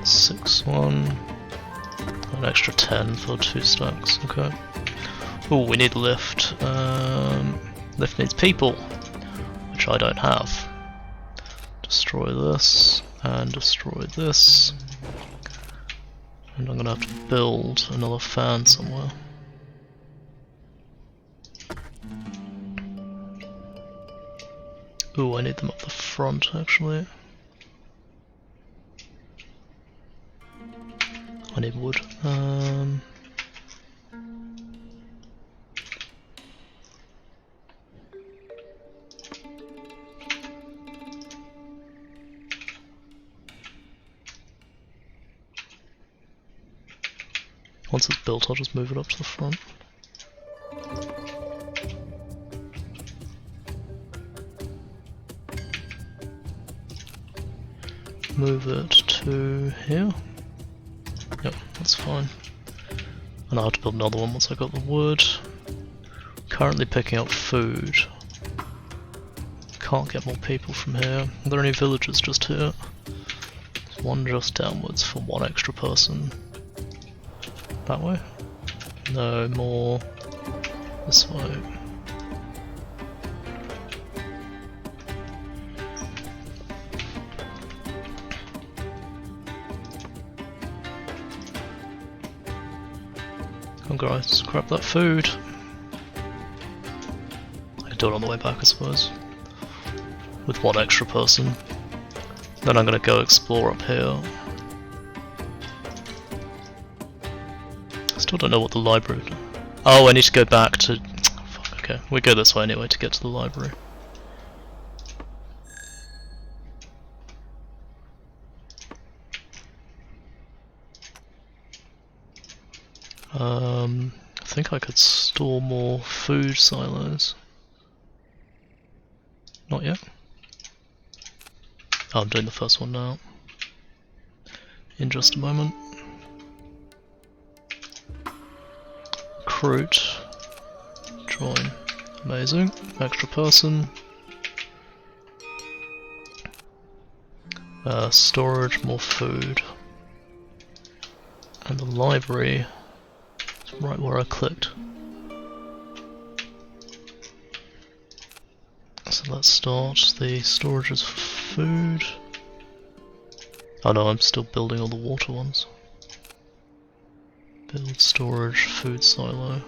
[SPEAKER 1] Six one, an extra 10 for 2 stacks, okay. Oh, we need lift. Lift needs people, which I don't have. Destroy this, and destroy this. And I'm gonna have to build another fan somewhere. Ooh, I need them up the front actually. I need wood. Once it's built, I'll just move it up to the front. Move it to here. Yep, that's fine. And I'll have to build another one once I got the wood. Currently picking up food. Can't get more people from here. Are there any villagers just here? There's one just downwards for one extra person. That way? No, more this way. Come on guys, grab that food. I do it on the way back, I suppose. With one extra person. Then I'm gonna go explore up here. Still don't know what the library... Oh, I need to go back to... Fuck, okay. We go this way anyway to get to the library. I think I could store more food silos. Not yet. Oh, I'm doing the first one now. In just a moment. Recruit. Join. Amazing. Extra person. Storage, more food. And the library is right where I clicked. So let's start the storages for food. Oh no, I'm still building all the water ones. Build storage, food silo.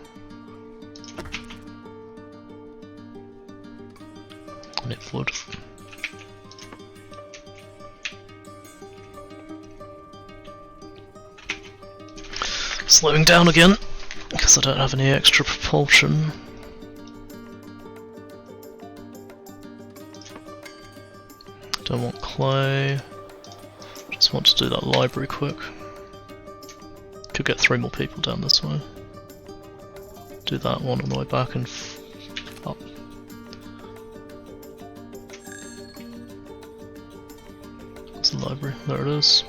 [SPEAKER 1] I need wood. Slowing down again, because I don't have any extra propulsion. Don't want clay. Just want to do that library quick. Could get 3 more people down this way. Do that one on the way back and up. There's the library. There it is.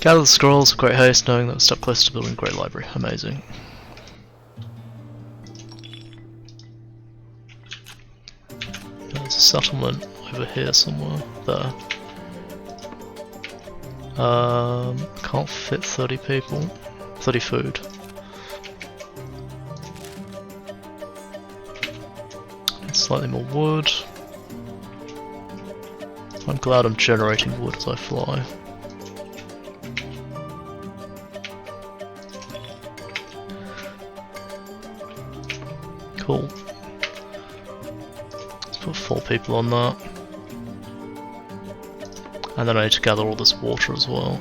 [SPEAKER 1] Gather the scrolls with great haste, knowing that a step closer to building a great library. Amazing. There's a settlement over here somewhere. There. Can't fit 30 people. 30 food. Need slightly more wood. I'm glad I'm generating wood as I fly. Cool. Let's put 4 people on that. And then I need to gather all this water as well.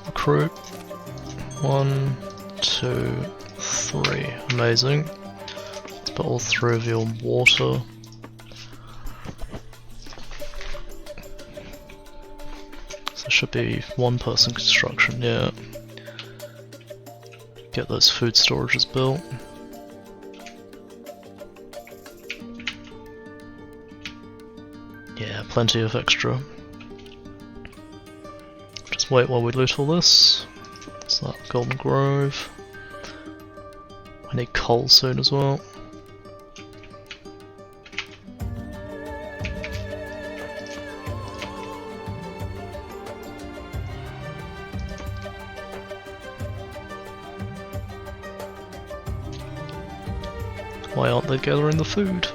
[SPEAKER 1] Recruit. 1, 2, 3. Amazing. Let's put all 3 of you on water. So there should be 1 person construction, yeah. Get those food storages built. Yeah, plenty of extra. Just wait while we loot all this. What's that? Golden Grove. I need coal soon as well. Why aren't they gathering the food?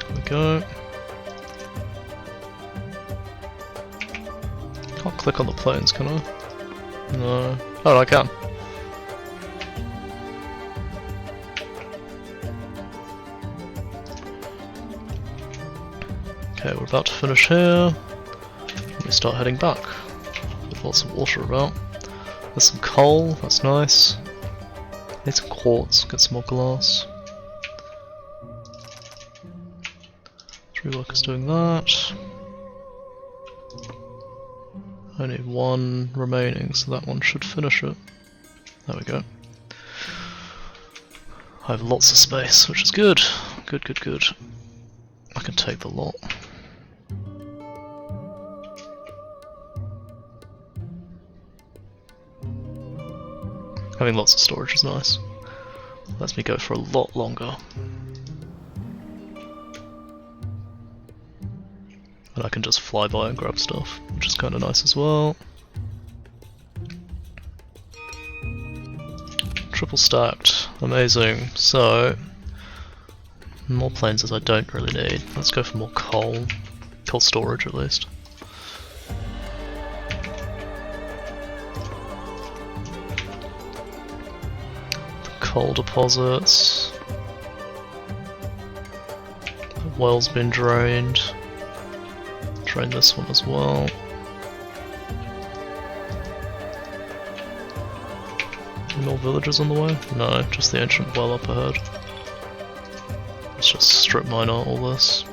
[SPEAKER 1] There we go. Can't click on the planes, can I? No. Oh, I can. Okay, we're about to finish here. We start heading back. With lots of water about. There's some coal, that's nice. Need some quartz, get some more glass. 3 workers doing that. Only 1 remaining, so that one should finish it. There we go. I have lots of space, which is good. Good, good, good. I can take the lot. Having lots of storage is nice. Lets me go for a lot longer. And I can just fly by and grab stuff, which is kind of nice as well. Triple stacked, amazing. So, more planes as I don't really need. Let's go for more coal. for storage at least. The coal deposits. The well's been drained. Drain this one as well. More villagers on the way? No, just the ancient well up ahead. Let's just strip mine out all this.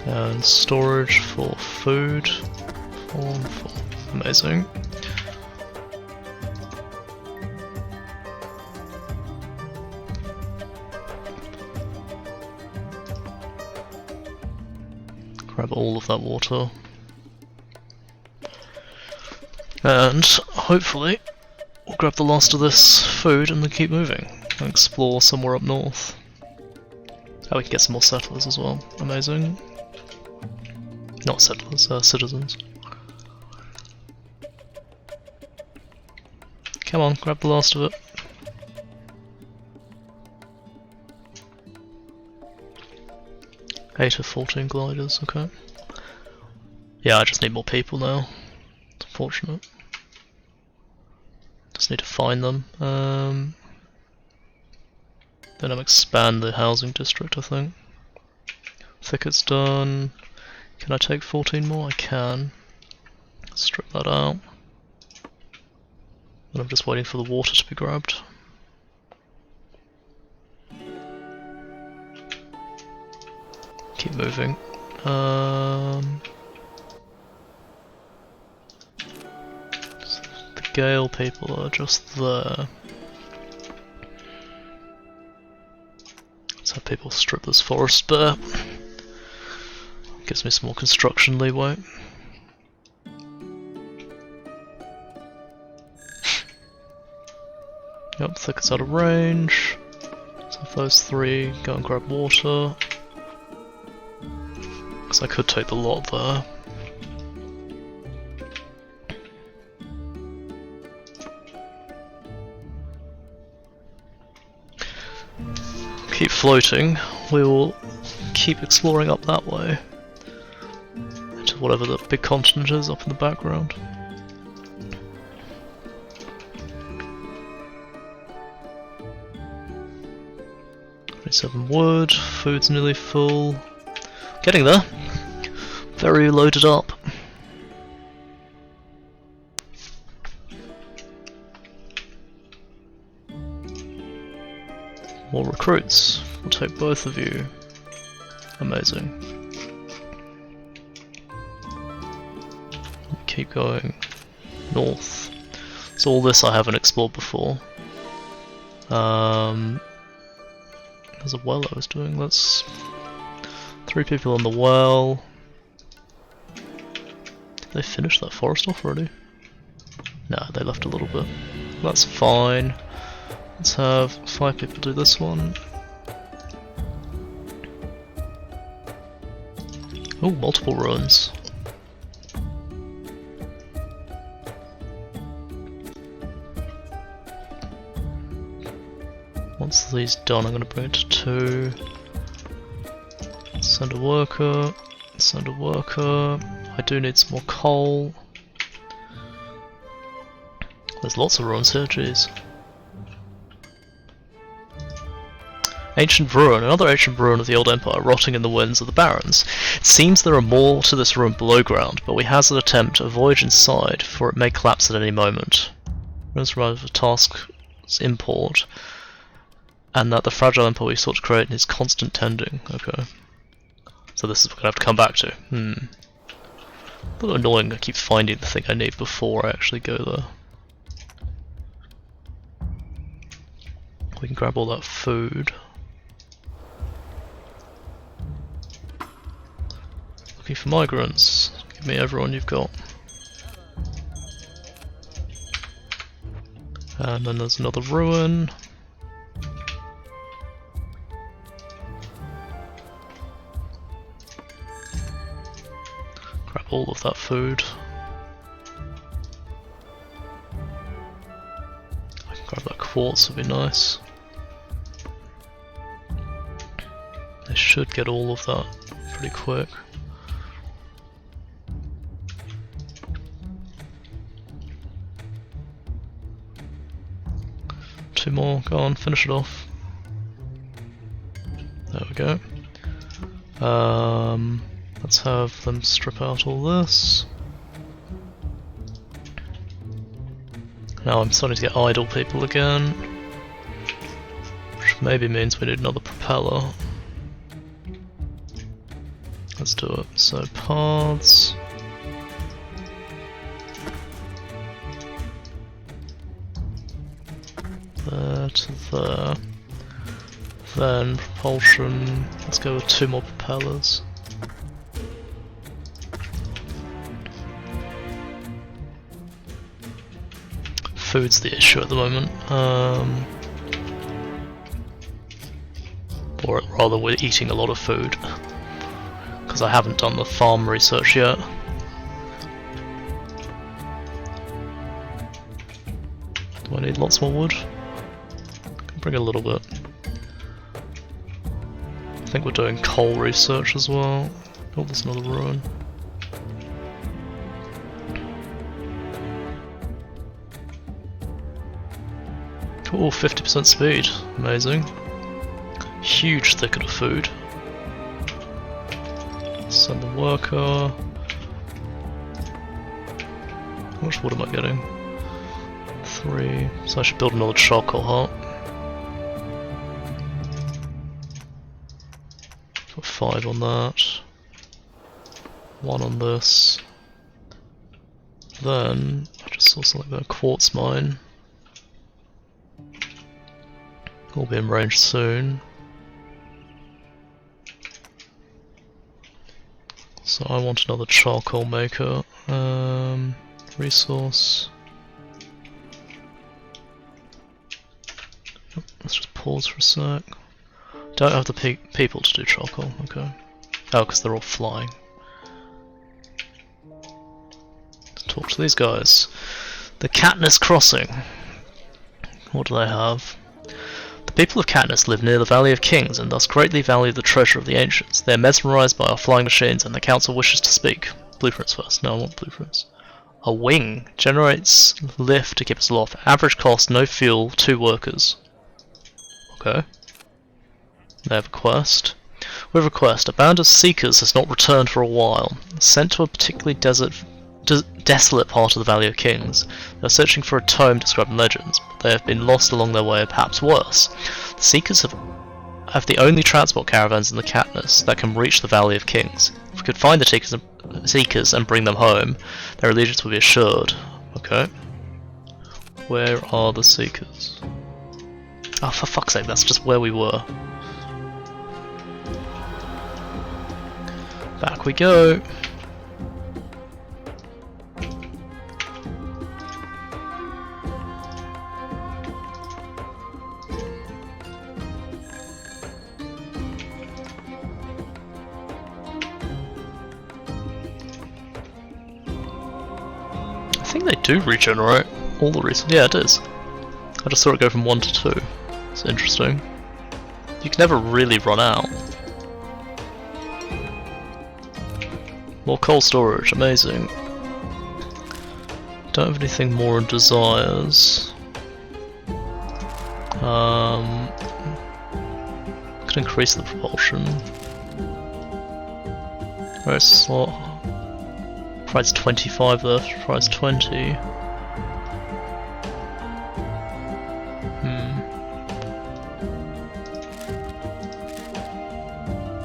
[SPEAKER 1] And storage for food. Farm for amazing. Grab all of that water. And hopefully we'll grab the last of this food and then keep moving and explore somewhere up north. Oh, we can get some more settlers as well. Amazing. Not settlers, citizens. Come on, grab the last of it. Eight of 14 gliders, okay. Yeah, I just need more people now. It's unfortunate. Just need to find them. Then I'll expand the housing district, I think. Thicket's done. Can I take 14 more? I can. Strip that out. And I'm just waiting for the water to be grabbed. Keep moving. The Gale people are just there. Let's have people strip this forest bare. Gives me some more construction leeway. Yep, Thicket's out of range. So if those three go and grab water. Because I could take the lot there. Keep floating. We will keep exploring up that way. To whatever the big continent is up in the background. Seven wood, food's nearly full. Getting there. Very loaded up. More recruits. We'll take both of you. Amazing. Keep going north. So all this I haven't explored before. There's a well I was doing. That's 3 people on the well. Did they finish that forest off already? No, they left a little bit. That's fine. Let's have 5 people do this one. Oh, multiple ruins. Once these done, I'm going to bring it to 2. Send a worker. Send a worker. I do need some more coal. There's lots of ruins here, jeez. Ancient ruin, another ancient ruin of the old empire, rotting in the winds of the barrens. It seems there are more to this ruin below ground, but we hazard attempt a voyage inside, for it may collapse at any moment. Ruins arrive of task's import, and that the fragile empire we sought to create needs constant tending. Okay. So this is what we're going to have to come back to. A little annoying, I keep finding the thing I need before I actually go there. We can grab all that food. Looking for migrants. Give me everyone you've got. And then there's another ruin. Grab all of that food. I can grab that quartz, would be nice. They should get all of that pretty quick. Two more, go on, finish it off. There we go. Let's have them strip out all this. Now I'm starting to get idle people again, which maybe means we need another propeller. Let's do it. So paths. There to there. Then propulsion. Let's go with 2 more propellers. Food's the issue at the moment. Or rather, we're eating a lot of food. Because I haven't done the farm research yet. Do I need lots more wood? I can bring a little bit. I think we're doing coal research as well. Oh, there's another ruin. Oh, 50% speed. Amazing. Huge thicket of food. Send the worker. How much wood am I getting? 3. So I should build another charcoal hut. Put 5 on that. 1 on this. Then I just saw something there. Quartz mine. Will be in range soon. So I want another charcoal maker. Resource. Let's just pause for a sec. Don't have the people to do charcoal, okay. Oh, because they're all flying. Let's talk to these guys. The Katniss Crossing. What do they have? The people of Katniss live near the Valley of Kings and thus greatly value the treasure of the ancients. They are mesmerized by our flying machines and the council wishes to speak. Blueprints first. No, I want blueprints. A wing generates lift to keep us aloft. Average cost, no fuel, 2 workers. Okay. They have a quest. We have a quest. A band of seekers has not returned for a while. Sent to a particularly desolate part of the Valley of Kings. They are searching for a tome described in legends, but they have been lost along their way, or perhaps worse. The seekers have the only transport caravans in the Katniss that can reach the Valley of Kings. If we could find the seekers and bring them home, their allegiance would be assured. Okay. Where are the seekers? Oh, for fuck's sake, that's just where we were. Back we go. I think they do regenerate all the resources. Yeah, it is. I just saw it go from 1 to 2. It's interesting. You can never really run out. More coal storage, amazing. Don't have anything more in desires. Could increase the propulsion. Where's slot? Price 25 there, price 20.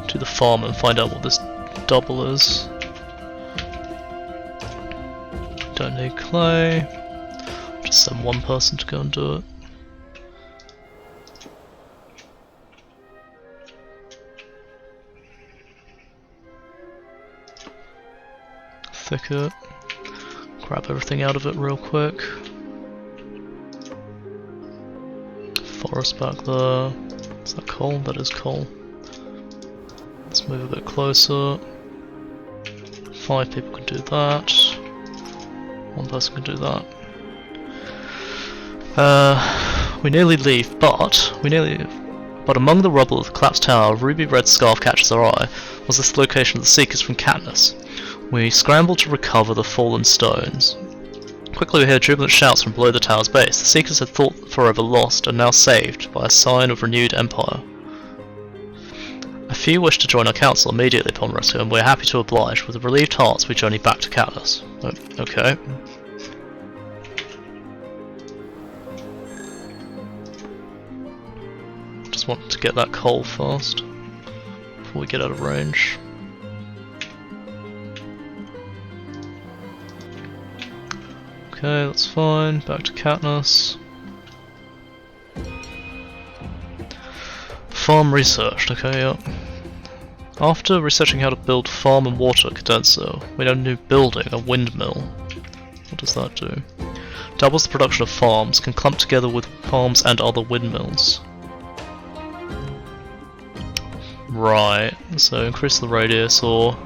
[SPEAKER 1] To the farm and find out what this double is. Don't need clay. Just send one person to go and do it. Thicket. Grab everything out of it real quick. Forest back there. Is that coal? That is coal. Let's move a bit closer. 5 people can do that. 1 person can do that. We nearly leave, but we nearly But among the rubble of the collapsed tower, a ruby red scarf catches our eye, was this location of the Seekers from Katniss. We scrambled to recover the fallen stones. Quickly we hear jubilant shouts from below the tower's base. The Seekers had thought forever lost, and now saved, by a sign of renewed empire. A few wished to join our council immediately upon rescue, and we are happy to oblige. With relieved hearts we journey back to Katniss. Oh, okay. Just want to get that coal fast, before we get out of range. Okay, that's fine. Back to Katniss. Farm researched, okay, yep. After researching how to build farm and water condenser, we have a new building, a windmill. What does that do? Doubles the production of farms, can clump together with farms and other windmills. Right, so increase the radius, or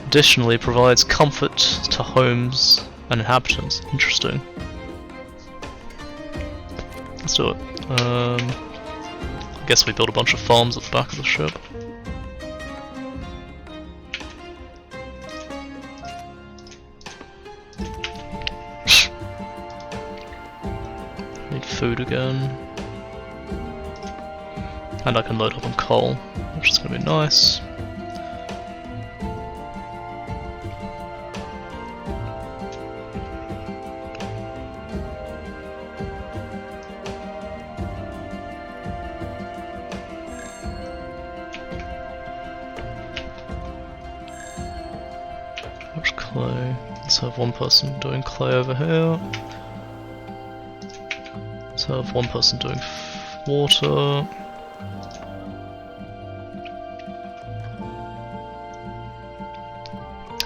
[SPEAKER 1] additionally provides comfort to homes and inhabitants. Interesting. Let's do it. I guess we build a bunch of farms at the back of the ship. Need food again. And I can load up on coal, which is going to be nice. Clay. Let's have one person doing clay over here. Let's have one person doing water.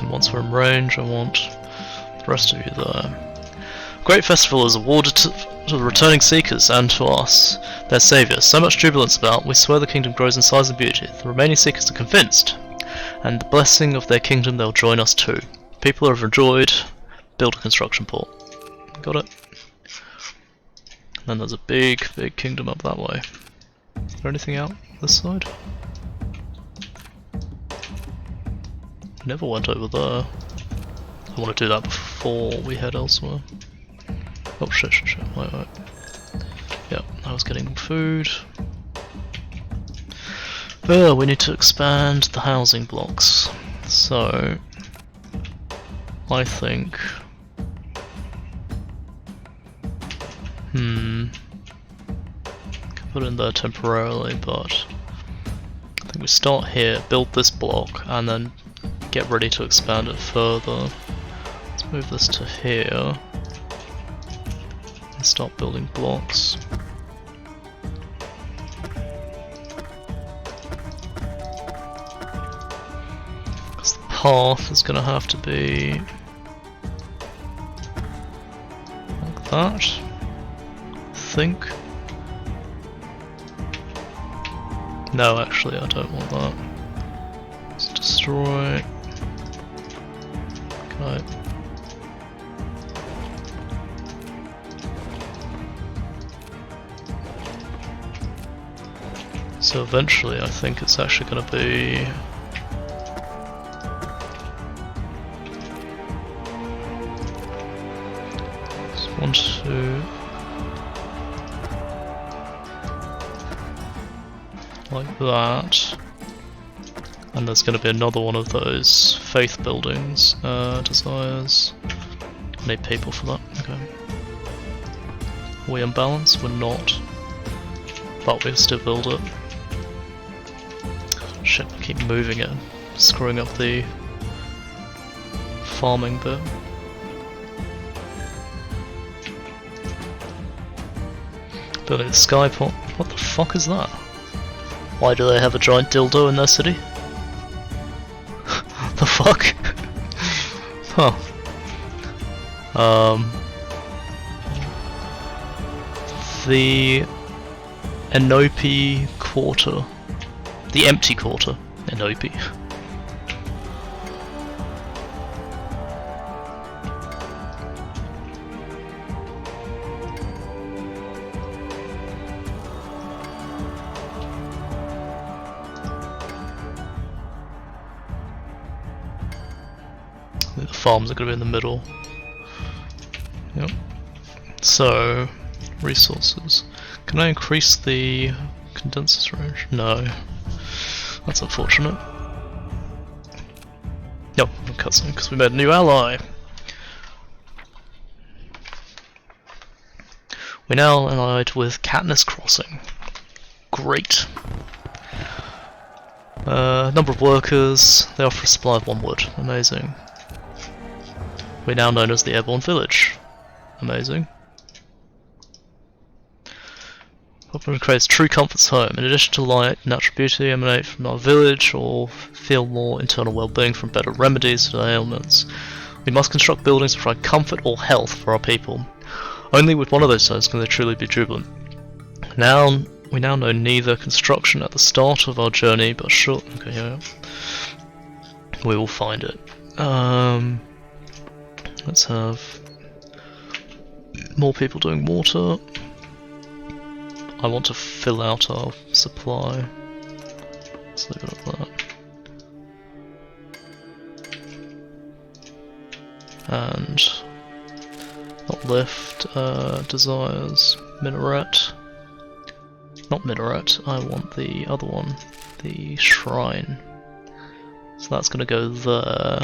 [SPEAKER 1] And once we're in range, I want the rest of you there. Great festival is awarded to the returning Seekers and to us, their saviours. So much jubilance about, we swear the kingdom grows in size and beauty. The remaining Seekers are convinced, and the blessing of their kingdom they'll join us too. People are overjoyed. Build a construction port. Got it. And then there's a big kingdom up that way. Is there anything out this side? Never went over there. I want to do that before we head elsewhere. Oh shit, wait. Yep, I was getting food. Oh, we need to expand the housing blocks. So I think can put it in there temporarily, but I think we start here, build this block, and then get ready to expand it further. Let's move this to here and start building blocks. Because the path is going to have to be like that, I think. No, actually I don't want that. Let's destroy. Okay. So eventually I think it's actually going to be one, two, like that, and there's going to be another one of those faith buildings, desires. Need people for that, okay. Are we unbalanced? We're not, but we'll still build it. Shit, I keep moving it, screwing up the farming bit. Building a skyport. What the fuck is that? Why do they have a giant dildo in their city? The fuck? Huh. The Enope Quarter. The Empty Quarter. Enope. farms are going to be in the middle. Yep. So, resources. Can I increase the condenser's range? No. That's unfortunate. Yep, cutscene because we made a new ally. We're now allied with Katniss Crossing. Great. Number of workers, they offer a supply of 1 wood. Amazing. We're now known as the Airborne Village. Amazing. Population creates true comfort's home. In addition to light, natural beauty emanate from our village, or feel more internal well-being from better remedies to their ailments. We must construct buildings to provide comfort or health for our people. Only with one of those sides can they truly be jubilant. We now know neither construction at the start of our journey, but sure. Okay, yeah. We will find it. Let's have more people doing water. I want to fill out our supply. Let's leave it at that. And not lift, desires, minaret. Not minaret, I want the other one, the shrine. So that's going to go there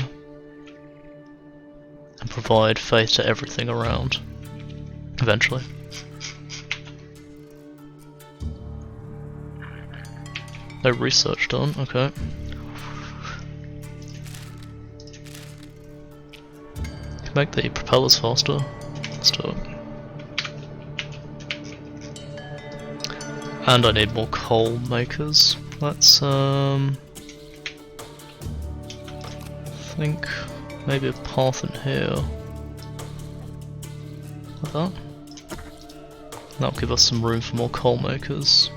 [SPEAKER 1] and provide faith to everything around, eventually. No research done, okay. Can make the propellers faster. Let's do it. And I need more coal makers. Let's think maybe a path in here. Like that. That'll give us some room for more coal makers.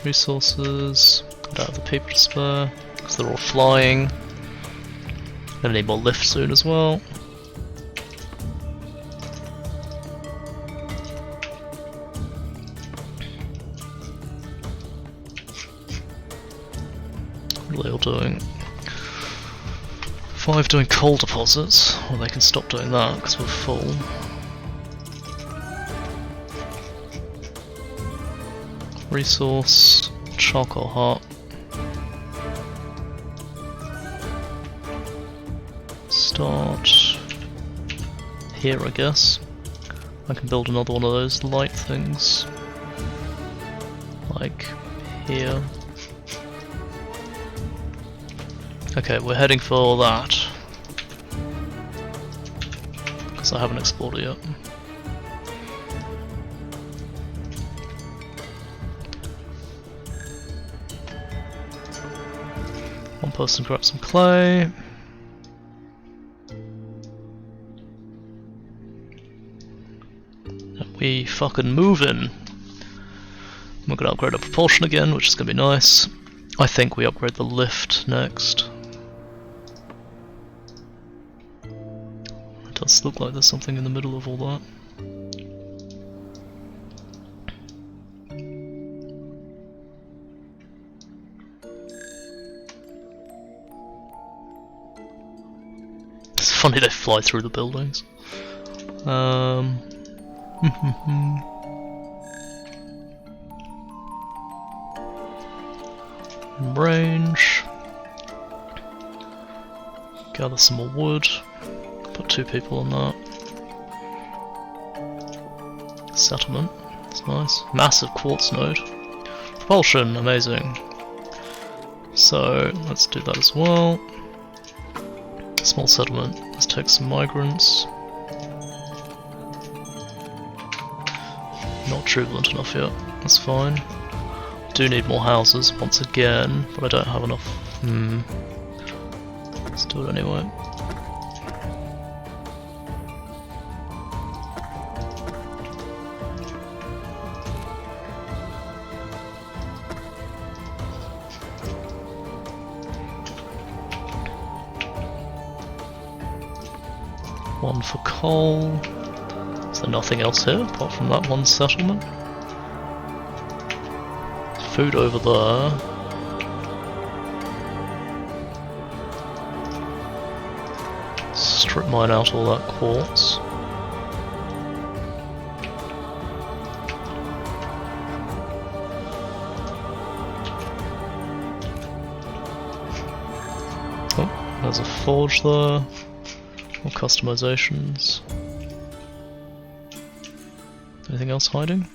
[SPEAKER 1] Resources. I don't have the people to spare because they're all flying. Gonna need more lift soon as well. What are they all doing? 5 doing coal deposits. Well, they can stop doing that because we're full. Resource, charcoal heart. Start here, I guess. I can build another one of those light things. Like here. Okay, we're heading for that. Because I haven't explored it yet. One person grab some clay. And we fucking moving. We're gonna upgrade our propulsion again, which is gonna be nice. I think we upgrade the lift next. It does look like there's something in the middle of all that. It's funny they fly through the buildings. Range. Gather some more wood. Put 2 people on that. Settlement. That's nice. Massive quartz node. Propulsion. Amazing. So let's do that as well. Small settlement. Let's take some migrants. Not jubilant enough yet. That's fine. Do need more houses once again, but I don't have enough. Let's do it anyway. One for coal. Is there nothing else here apart from that one settlement? Food over there. Strip mine out all that quartz. Oh, there's a forge there. More customizations. Anything else hiding?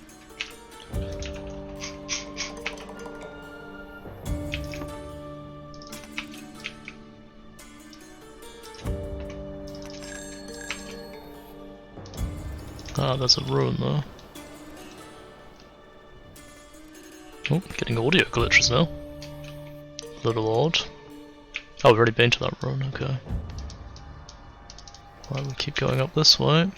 [SPEAKER 1] Ah, there's a ruin there. Oh, getting audio glitches now. A little odd. Oh, we've already been to that ruin, okay. Right, we'll keep going up this way.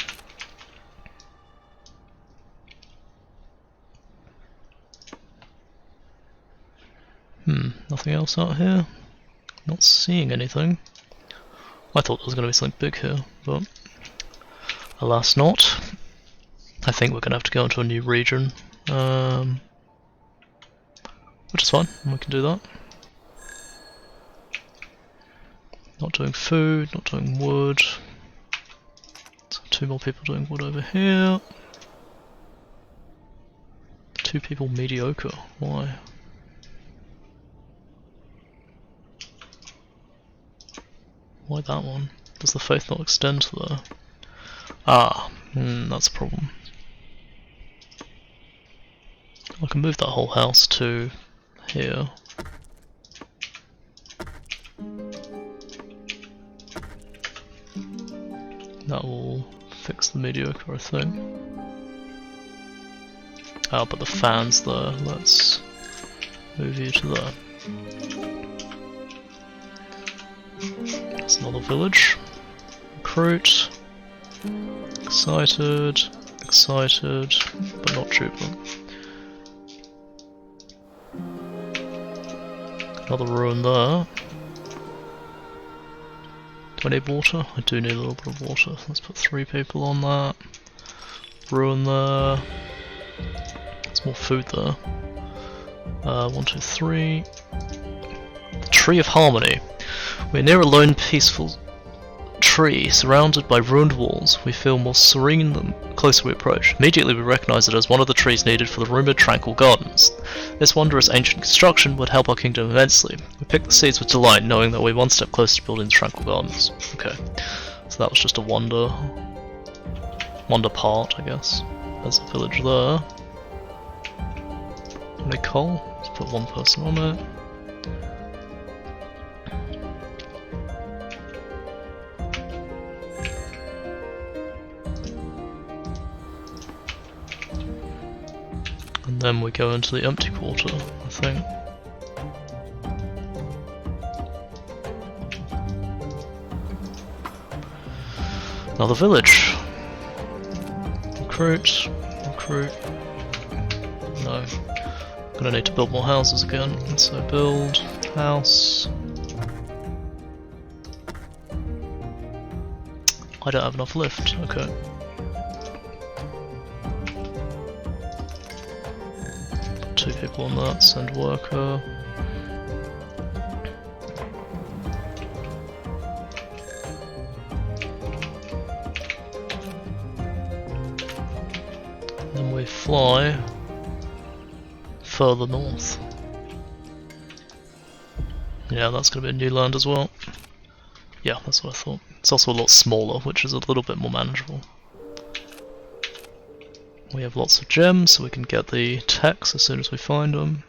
[SPEAKER 1] Nothing else out here? Not seeing anything. I thought there was going to be something big here, but alas not. I think we're going to have to go into a new region, which is fine, we can do that. Not doing food, not doing wood. So 2 more people doing wood over here. 2 people mediocre, why? Why that one? Does the faith not extend to there? Ah, that's a problem. I can move that whole house to here. That will fix the mediocre, I think. Ah, but the fan's there. Let's move you to there. That's another village. Recruit. Excited. Excited. But not jubilant. Another ruin there. Do I need water? I do need a little bit of water. Let's put 3 people on that. Ruin there. There's more food there. 1, 2, 3. The Tree of Harmony. We're near a lone, peaceful tree surrounded by ruined walls. We feel more serene the closer we approach. Immediately we recognize it as one of the trees needed for the rumoured Tranquil Gardens. This wondrous ancient construction would help our kingdom immensely. We picked the seeds with delight, knowing that we're one step closer to building the Tranquil Gardens. Okay, so that was just a wonder part, I guess. There's a village there. Any coal? Let's put 1 person on it. And then we go into the empty quarter, I think. Another village. Recruit. Recruit. No. Gonna need to build more houses again. So build house. I don't have enough lift. Okay. Put 2 people on that. Send worker. Then we fly further north. Yeah, that's going to be a new land as well. Yeah, that's what I thought. It's also a lot smaller, which is a little bit more manageable. We have lots of gems, so we can get the techs as soon as we find them.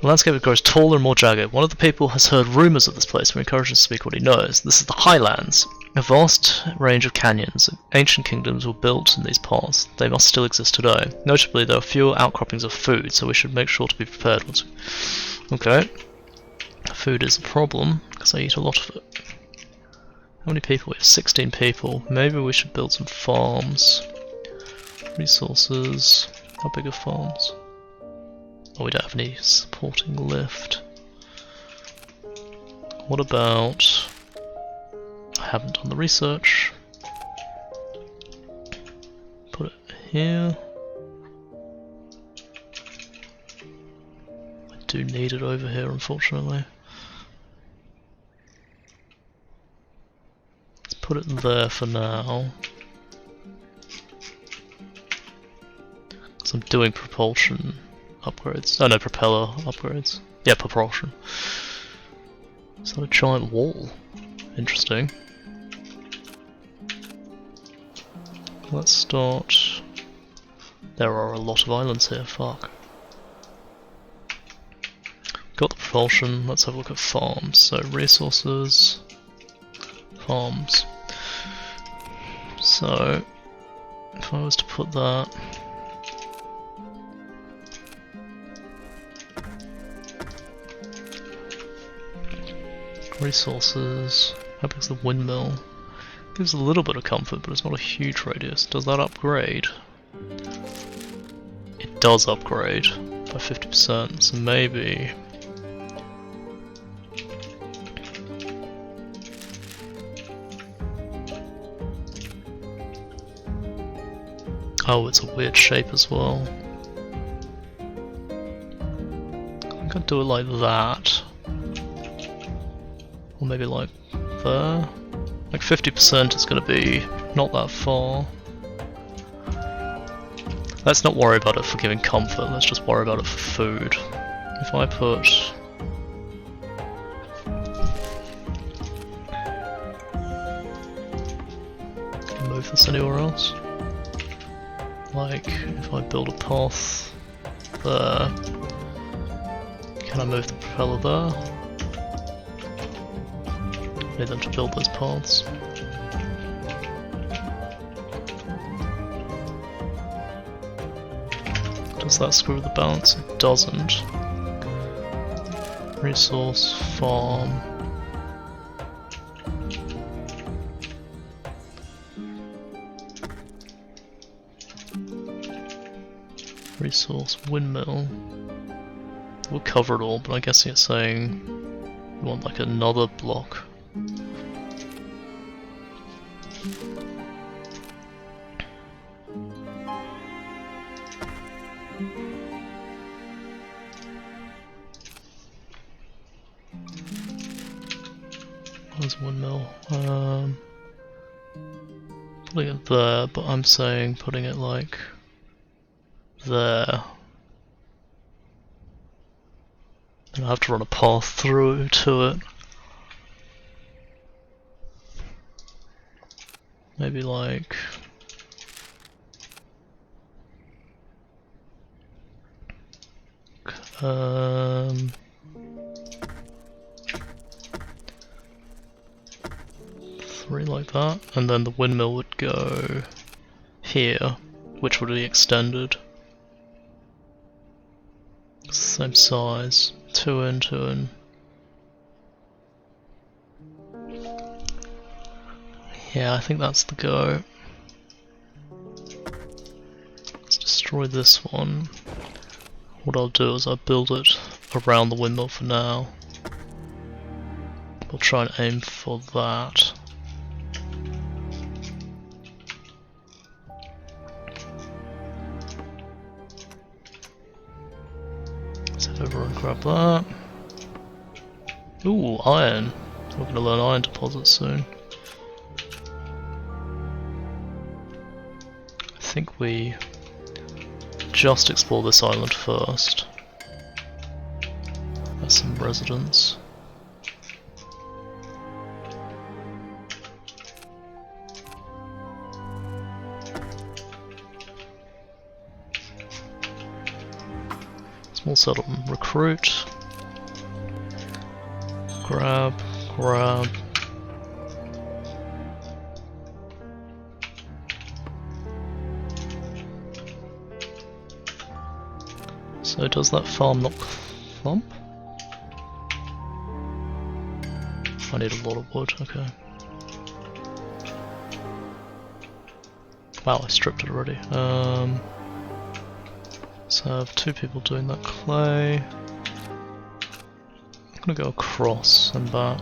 [SPEAKER 1] The landscape grows taller and more jagged. One of the people has heard rumours of this place. We encourage him to speak what he knows. This is the Highlands, a vast range of canyons. Ancient kingdoms were built in these parts. They must still exist today. Notably, there are fewer outcroppings of food, so we should make sure to be prepared once we... Okay. Food is a problem, because I eat a lot of it. How many people? We have 16 people. Maybe we should build some farms. Resources. How big are farms? Oh, we don't have any supporting lift. What about... I haven't done the research. Put it here. I do need it over here, unfortunately. put it there for now. Because I'm doing propulsion upgrades. Oh no, propeller upgrades. Yeah, propulsion. Is that a giant wall? Interesting. Let's start. There are a lot of islands here, fuck. Got the propulsion, let's have a look at farms. So resources, farms. So if I was to put that resources, how big is the windmill? Gives a little bit of comfort, but it's not a huge radius. Does that upgrade? It does upgrade by 50%, so maybe oh, it's a weird shape as well. I think I'd do it like that. Or maybe like there. Like 50% is going to be not that far. Let's not worry about it for giving comfort, let's just worry about it for food. If I put... Can I move this anywhere else? Like, if I build a path there, can I move the propeller there? Need them to build those paths. Does that screw the balance? It doesn't. Resource, farm. Resource, windmill. We'll cover it all, but I guess it's saying we want like another block. Where's windmill? Putting it there, but I'm saying putting it like there. And I have to run a path through to it. Maybe like three like that, and then the windmill would go here, which would be extended. Same size, two in, two in. Yeah, I think that's the go. Let's destroy this one. What I'll do is I'll build it around the windmill for now. We'll try and aim for that. Let's head over and grab that. Ooh, iron. We're going to learn iron deposits soon. I think we just explore this island first. There's some residents. Small settlement, recruit. Grab, grab. So does that farm not clump? I need a lot of wood, okay. Wow, I stripped it already. So I have two people doing that clay. I'm gonna go across and back.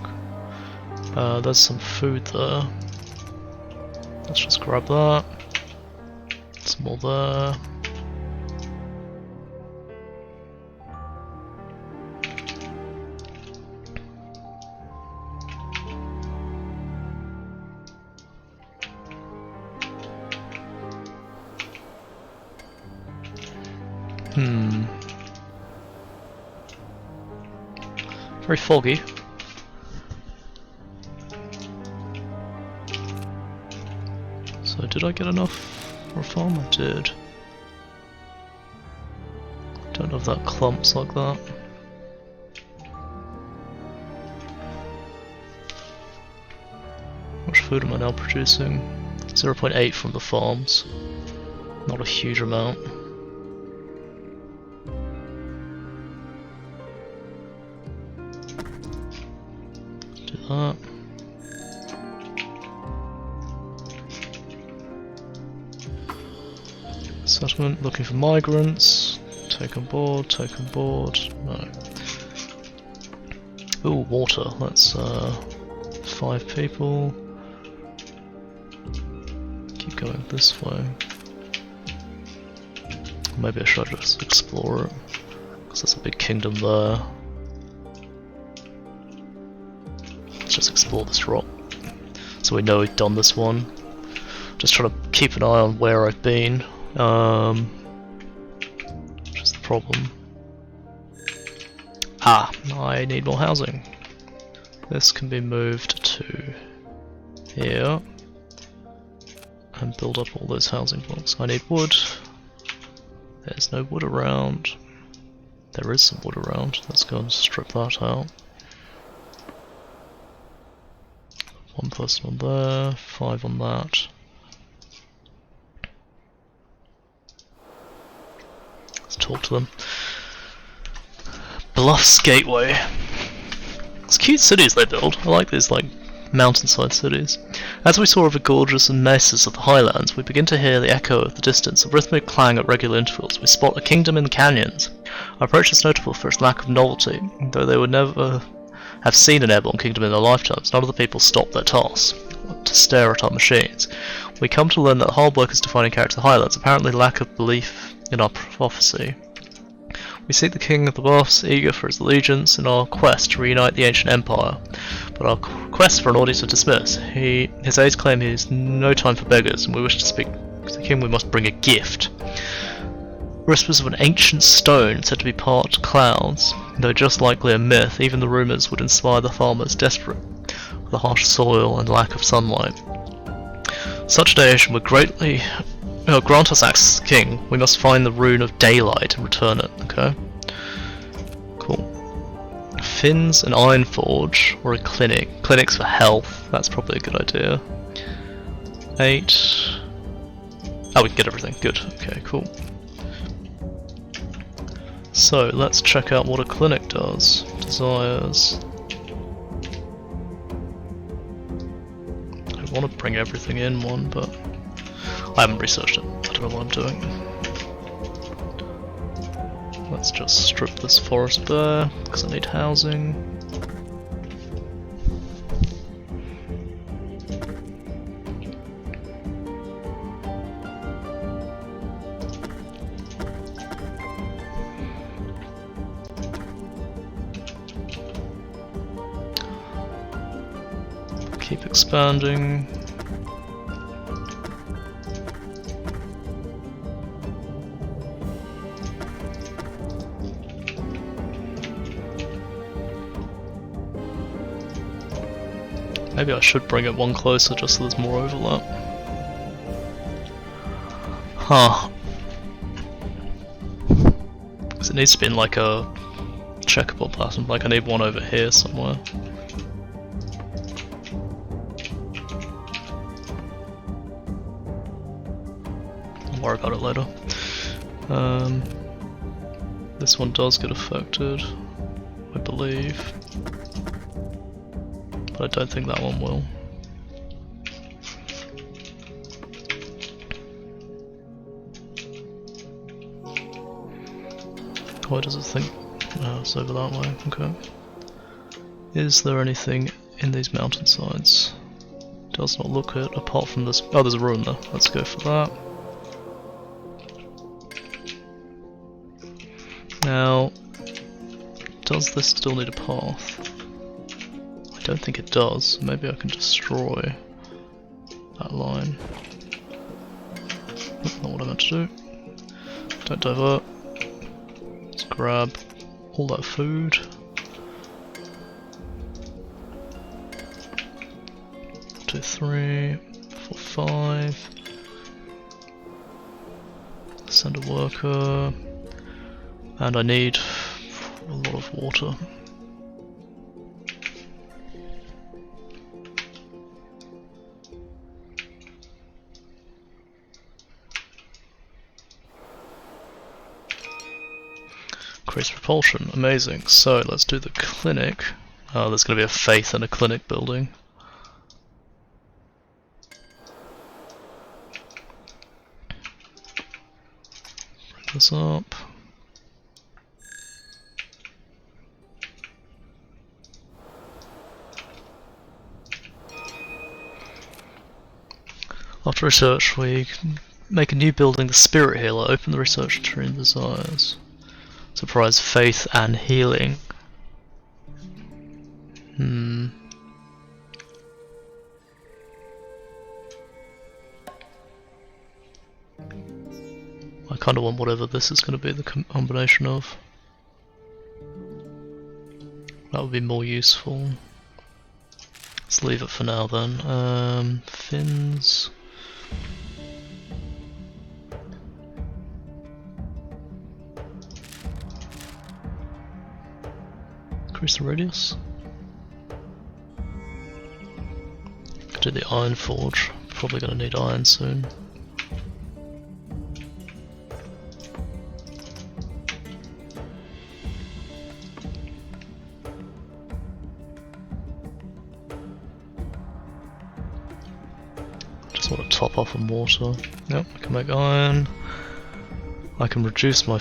[SPEAKER 1] There's some food there. Let's just grab that. Some more there. Very foggy. So did I get enough for a farm? I did. Don't have that clumps like that. How much food am I now producing? 0.8 from the farms. Not a huge amount. Do that. Settlement, looking for migrants. Take on board, take on board. No. Ooh, water. That's 5 people. Keep going this way. Maybe I should just explore it, because there's a big kingdom there. Let's just explore this rock, so we know we've done this one. Just trying to keep an eye on where I've been. Which is the problem. Ah, I need more housing. This can be moved to here and build up all those housing blocks. I need wood. There's no wood around. There is some wood around. Let's go and strip that out. 1 person on there, 5 on that. Let's talk to them. Bluffs Gateway. It's cute cities they build. I like these like mountainside cities. As we soar over gorges and mesas of the highlands, we begin to hear the echo of the distance, a rhythmic clang at regular intervals. We spot a kingdom in the canyons. Our approach is notable for its lack of novelty. Though they would never have seen an airborne kingdom in their lifetimes, none of the people stop their tasks to stare at our machines. We come to learn that the hard workers defining character of the highlands apparently lack of belief in our prophecy. We seek the king of the buffs, eager for his allegiance in our quest to reunite the ancient empire. But our quest for an audience are dismissed. His aides claim he has no time for beggars, and we wish to speak to the king. We must bring a gift. Whispers of an ancient stone said to be part clouds. Though just likely a myth, even the rumours would inspire the farmers desperate for the harsh soil and lack of sunlight. Such donation would greatly grant us access to the king. We must find the rune of daylight and return it. Okay. Cool. Finns and Ironforge, or a clinic. Clinics for health. That's probably a good idea. 8. Oh, we can get everything. Good. Okay, cool. So let's check out what a clinic does. Desires. I want to bring everything in one, but I haven't researched it. I don't know what I'm doing. Let's just strip this forest bare, because I need housing. Keep expanding. Maybe I should bring it one closer just so there's more overlap. Huh. Because it needs to be in like a checkerboard pattern, like I need one over here somewhere. I'll worry about it later. This one does get affected, I believe. But I don't think that one will. Why does it think? Oh, it's over that way. Okay. Is there anything in these mountainsides? Does not look it, apart from this. Oh, there's a ruin there. Let's go for that. Now, does this still need a path? I don't think it does. Maybe I can destroy that line. Nope, not what I meant to do. Don't divert. grab all that food. Two, 3, 4, 5. Send a worker. And I need a lot of water. Increase propulsion, amazing. So let's do the clinic. Oh, there's going to be a faith and a clinic building. Bring this up. After research, we can make a new building, the Spirit Healer. Open the research tree and desires. Surprise, faith and healing. I kind of want whatever this is going to be the combination of. That would be more useful. Let's leave it for now then. Fins. Increase the radius. Could do the Iron Forge. Probably going to need iron soon. Just want to top off on water. Yep, I can make iron. I can reduce my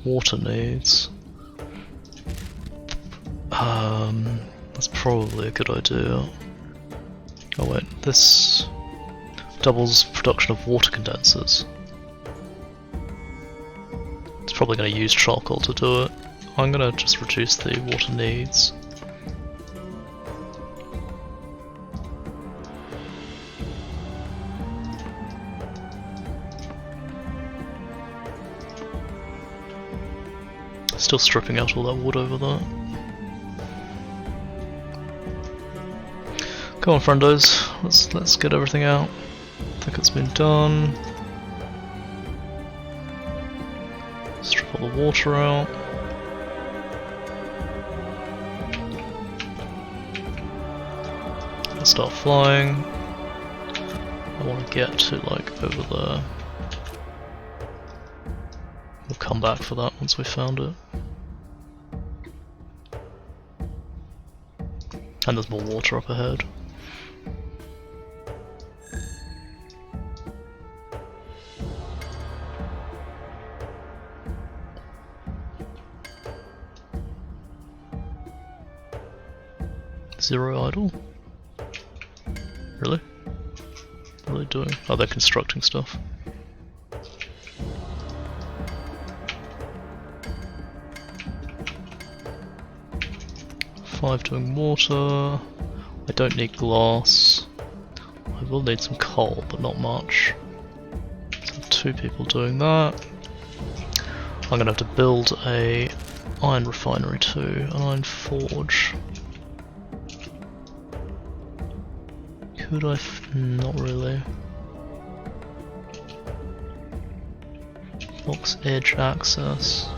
[SPEAKER 1] water needs. That's probably a good idea. Oh wait, this doubles production of water condensers. It's probably going to use charcoal to do it. I'm going to just reduce the water needs. Still stripping out all that wood over there. Come on, friendos, let's get everything out. I think it's been done. Strip all the water out. Let's start flying. I want to get to like over there. We'll come back for that once we found it. And there's more water up ahead. Zero idle? Really? What are they doing? Oh, they're constructing stuff. Five doing water. I don't need glass. I will need some coal, but not much. So 2 people doing that. I'm gonna have to build a iron refinery too, an iron forge. Could I? Not really. Box edge access.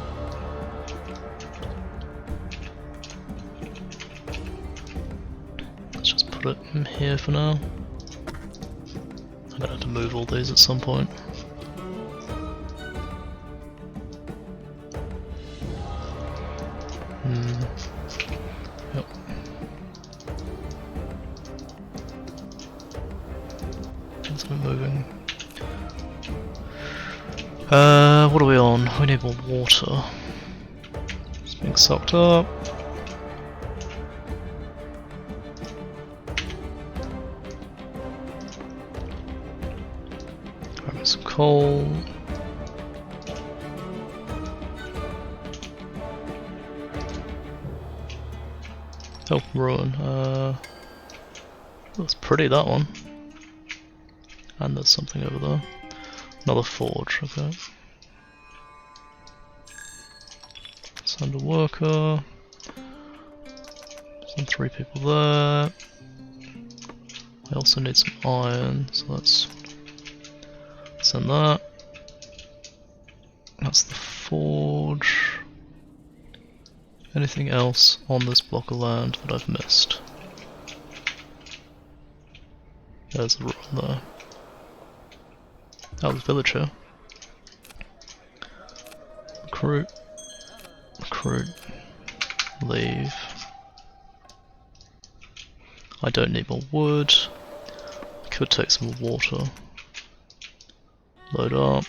[SPEAKER 1] Let's just put it in here for now. I'm gonna have to move all these at some point. Yep. Let's be moving. What are we on? We need more water. It's being sucked up. Grab some coal. Oh, ruin. Looks pretty, that one. And there's something over there. Another forge, okay. Send a worker. Send 3 people there. I also need some iron, so let's send that. That's the forge. Anything else on this block of land that I've missed? There's a run there. Oh, the villager. Recruit. Recruit. Leave. I don't need more wood. I could take some more water. Load up.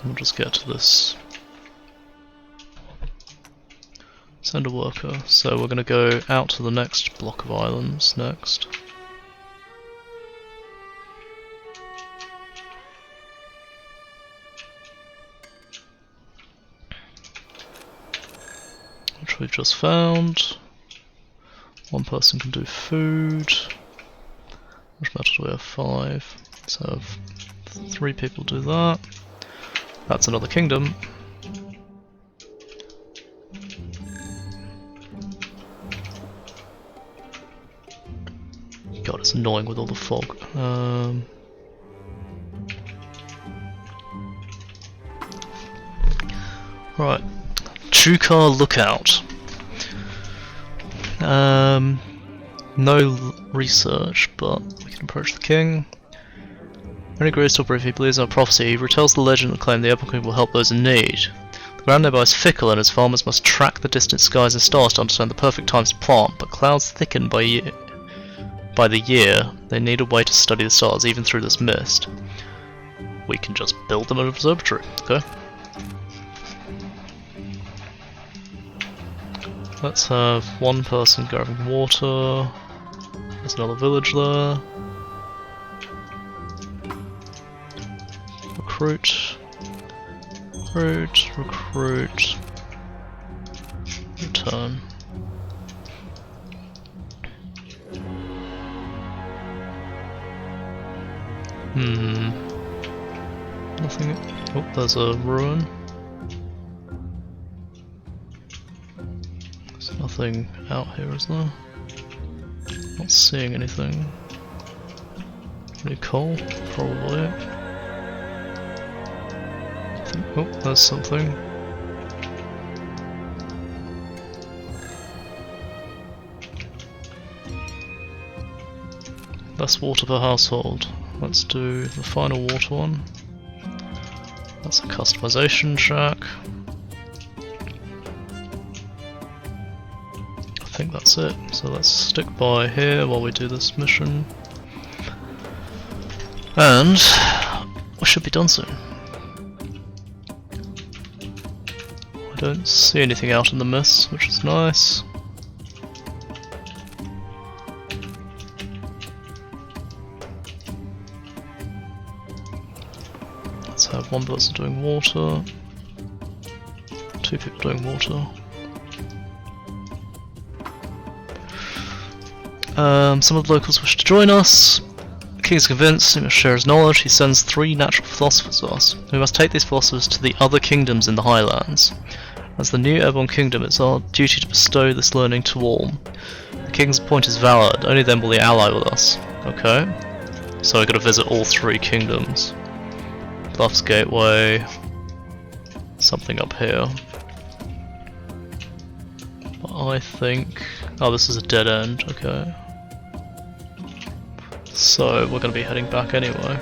[SPEAKER 1] We'll just get to this. Send a worker. So we're going to go out to the next block of islands next. Which we've just found. 1 person can do food. Which metal do we have? 5. Let's have 3 people do that. That's another kingdom. God, it's annoying with all the fog. Right. Chukar Lookout. No research, but we can approach the king. When he grows to brief, he believes in a prophecy. He retells the legend and claims the Apple King will help those in need. The ground nearby is fickle, and his farmers must track the distant skies and stars to understand the perfect times to plant, but clouds thicken by the year. They need a way to study the stars, even through this mist. We can just build them an observatory, okay? Let's have 1 person grabbing water. There's another village there. Recruit. Recruit. Recruit. Return. Nothing. Oh, there's a ruin. There's nothing out here, is there? Not seeing anything. Any coal? Probably. Oh, there's something. Less water per household. Let's do the final water one. That's a customization shack. I think that's it. So let's stick by here while we do this mission. And we should be done soon. I don't see anything out in the mist, which is nice. Let's have 1 person doing water, 2 people doing water. Some of the locals wish to join us. The king is convinced he must share his knowledge. He sends 3 natural philosophers to us. We must take these philosophers to the other kingdoms in the Highlands. As the new airborne kingdom, it's our duty to bestow this learning to all. The king's point is valid, only then will he ally with us. Okay. So I've got to visit all 3 kingdoms. Bluffs Gateway. Something up here. But I think... oh, this is a dead end, okay. So we're going to be heading back anyway.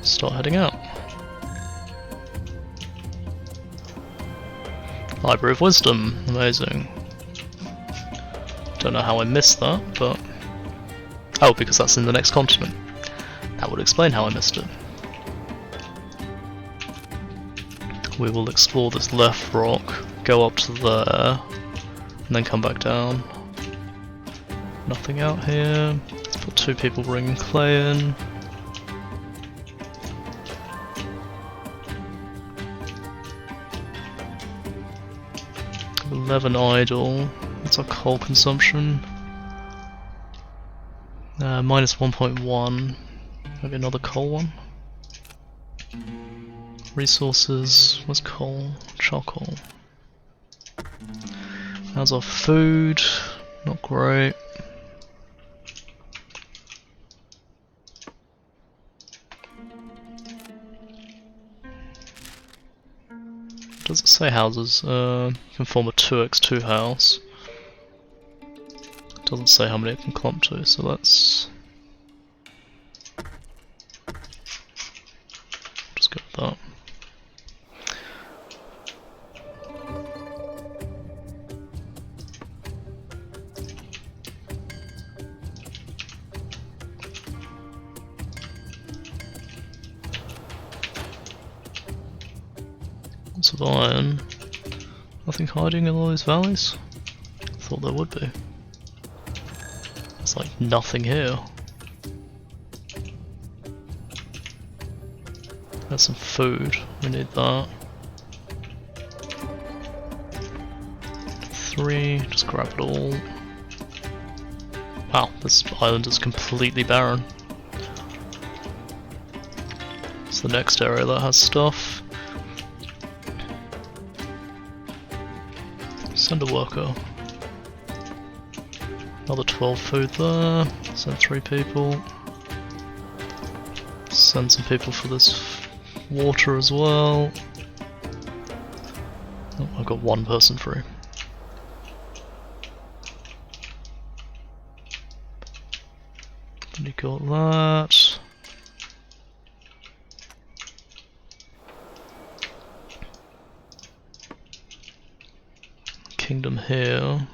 [SPEAKER 1] Start heading out. Library of Wisdom, amazing. Don't know how I missed that, but... oh, because that's in the next continent. That would explain how I missed it. We will explore this left rock, go up to there, and then come back down. Nothing out here. Let's put 2 people bringing clay in. $11 idle. That's our coal consumption. Minus 1.1. Maybe another coal one. Resources. What's coal? Charcoal. How's our food? Not great. Does it say houses? Can form a 2x2 house. Doesn't say how many it can clump to, so let's just go with that. Lots of iron. Nothing hiding in all these valleys? Thought there would be. There's like nothing here. There's some food, we need that. 3, just grab it all. Wow, this island is completely barren. It's the next area that has stuff. Send a worker. Another 12 food there. Send 3 people. Send some people for this water as well. Oh, I've got 1 person free. And you got that. Kingdom here.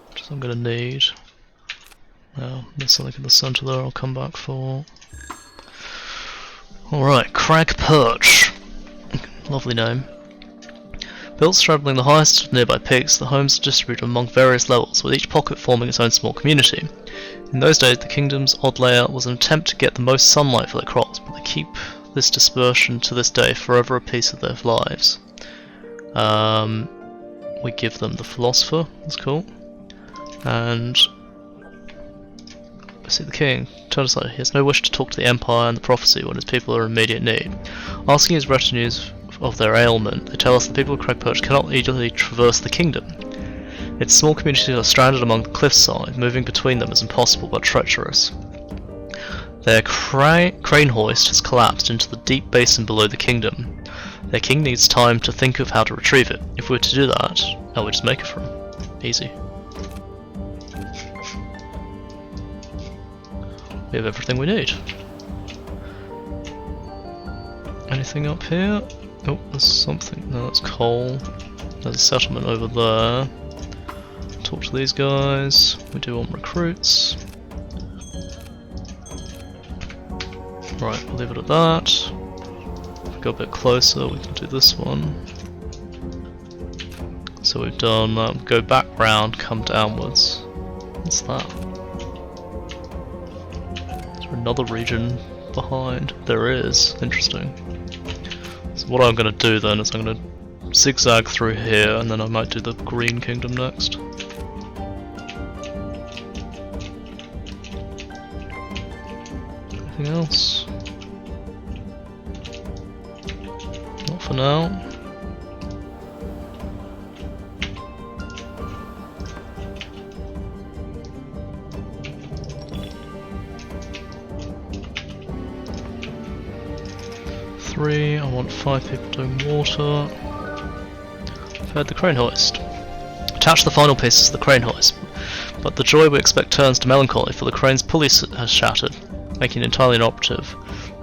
[SPEAKER 1] Which I'm gonna need. Now, there's something in the centre there I'll come back for. Alright, Crag Perch. Lovely name. Built straddling the highest of nearby peaks, the homes are distributed among various levels, with each pocket forming its own small community. In those days, the kingdom's odd layout was an attempt to get the most sunlight for their crops, but they keep this dispersion to this day, forever a piece of their lives. We give them the Philosopher, that's cool. And I see the king. Turn aside, he has no wish to talk to the Empire and the Prophecy when his people are in immediate need. Asking his retinues of their ailment, they tell us the people of Crag Perch cannot easily traverse the kingdom. Its small communities are stranded among the cliffside, moving between them is impossible but treacherous. Their crane hoist has collapsed into the deep basin below the kingdom. Their king needs time to think of how to retrieve it. If we were to do that, I would just make it for him. Easy. We have everything we need. Anything up here? Oh, there's something. No, that's coal. There's a settlement over there. Talk to these guys. We do want recruits. Right, we'll leave it at that. If we go a bit closer, we can do this one. So we've done go back round, come downwards. What's that? Is there another region behind? There is. Interesting. So what I'm going to do then is I'm going to zigzag through here, and then I might do the Green Kingdom next. Anything else? Not for now. I want 5 people doing water. I've heard the crane hoist. Attach the final pieces to the crane hoist, but the joy we expect turns to melancholy, for the crane's pulley has shattered, making it entirely inoperative.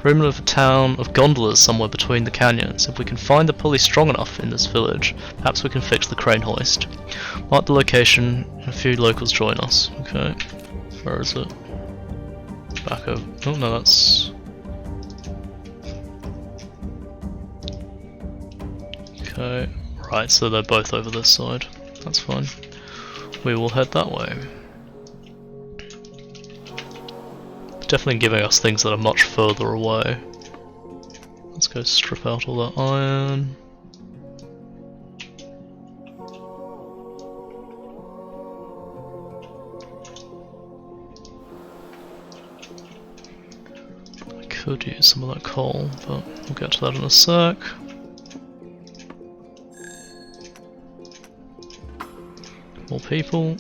[SPEAKER 1] Rumour of a town of gondolas somewhere between the canyons. If we can find the pulley strong enough in this village, perhaps we can fix the crane hoist. Mark the location, and a few locals join us. Okay, where is it? Back over. Oh no, that's... Okay, right, so they're both over this side. That's fine. We will head that way. Definitely giving us things that are much further away. Let's go strip out all that iron. Could use some of that coal, but we'll get to that in a sec. More people.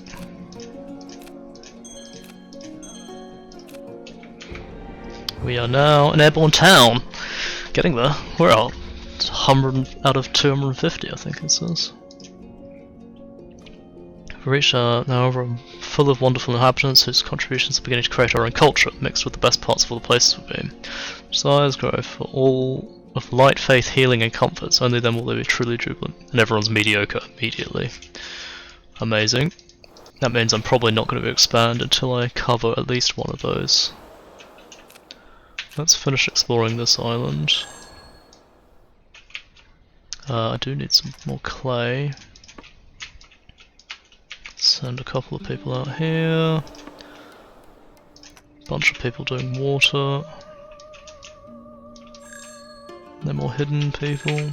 [SPEAKER 1] We are now an airborne town. Getting there. We're out 100 out of 250, I think it says. We reached now a room full of wonderful inhabitants whose contributions are beginning to create our own culture, mixed with the best parts of all the places we've been. Desires grow for all of light, faith, healing, and comforts. Only then will they be truly jubilant, and everyone's mediocre immediately. Amazing. That means I'm probably not going to expand until I cover at least one of those. Let's finish exploring this island. I do need some more clay. Send a couple of people out here. Bunch of people doing water. No more hidden people.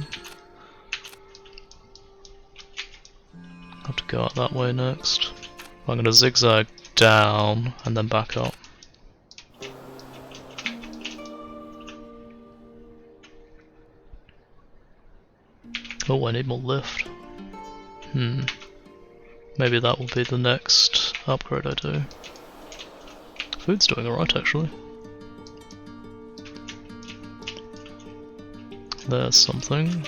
[SPEAKER 1] Have to go out that way next. I'm going to zigzag down and then back up. Oh, I need more lift. Maybe that will be the next upgrade I do. Food's doing alright actually. There's something.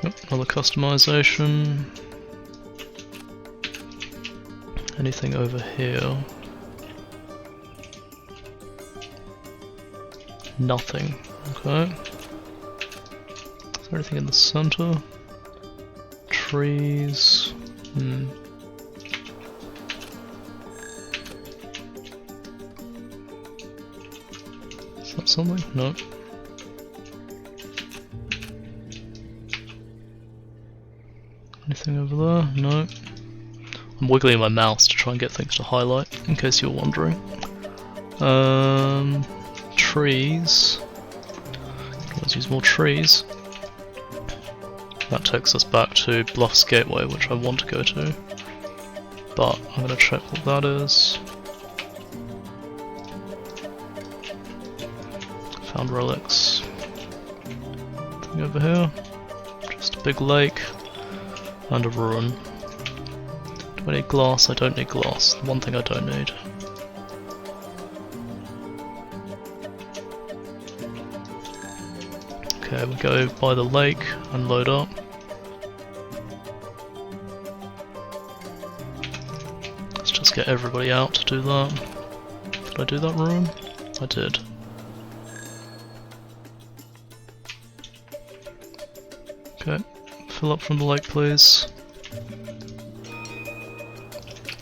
[SPEAKER 1] Yep, another customization. Anything over here? Nothing. Okay. Is there anything in the center? Trees. Is that something? No. Anything over there? No. I'm wiggling my mouse to try and get things to highlight, in case you're wondering. Trees. Let's use more trees. That takes us back to Bluffs Gateway, which I want to go to. But I'm going to check what that is. Found relics. Anything over here? Just a big lake and a ruin. Do I need glass? I don't need glass. The one thing I don't need. Okay, we go by the lake and load up. Let's just get everybody out to do that. Did I do that room? I did. Okay, fill up from the lake please.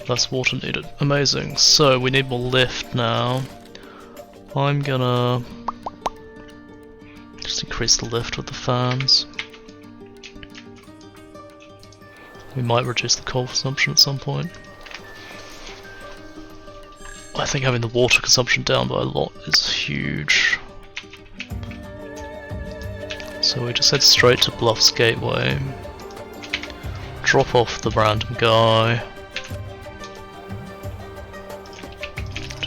[SPEAKER 1] Less water needed. Amazing. So we need more lift now. I'm gonna just increase the lift with the fans. We might reduce the coal consumption at some point. I think having the water consumption down by a lot is huge. So we just head straight to Bluffs Gateway. Drop off the random guy.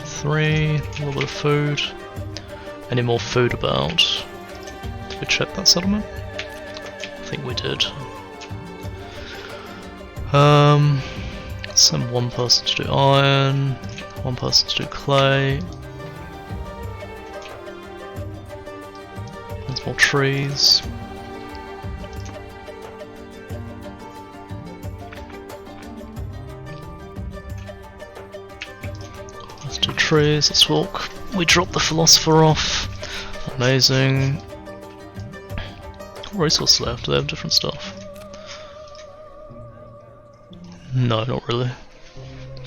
[SPEAKER 1] 3, a little bit of food. Any more food about? Did we check that settlement? I think we did. Send one person to do iron, one person to do clay. There's more trees. Let's do trees, let's walk. We dropped the philosopher off. Amazing. What resources do they have? Do they have different stuff? No, not really.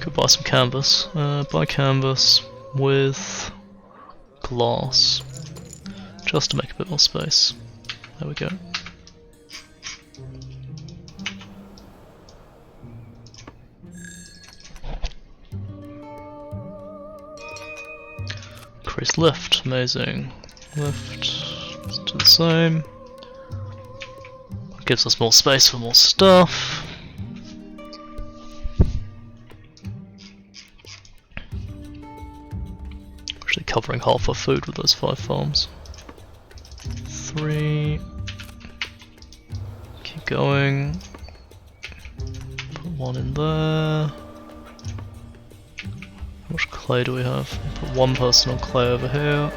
[SPEAKER 1] Could buy some canvas. Buy canvas with glass. Just to make a bit more space. There we go. Increase lift, amazing. Lift, let's do the same. Gives us more space for more stuff. covering half our food with those 5 farms. 3. Keep going. Put 1 in there. How much clay do we have? Put 1 person on clay over here.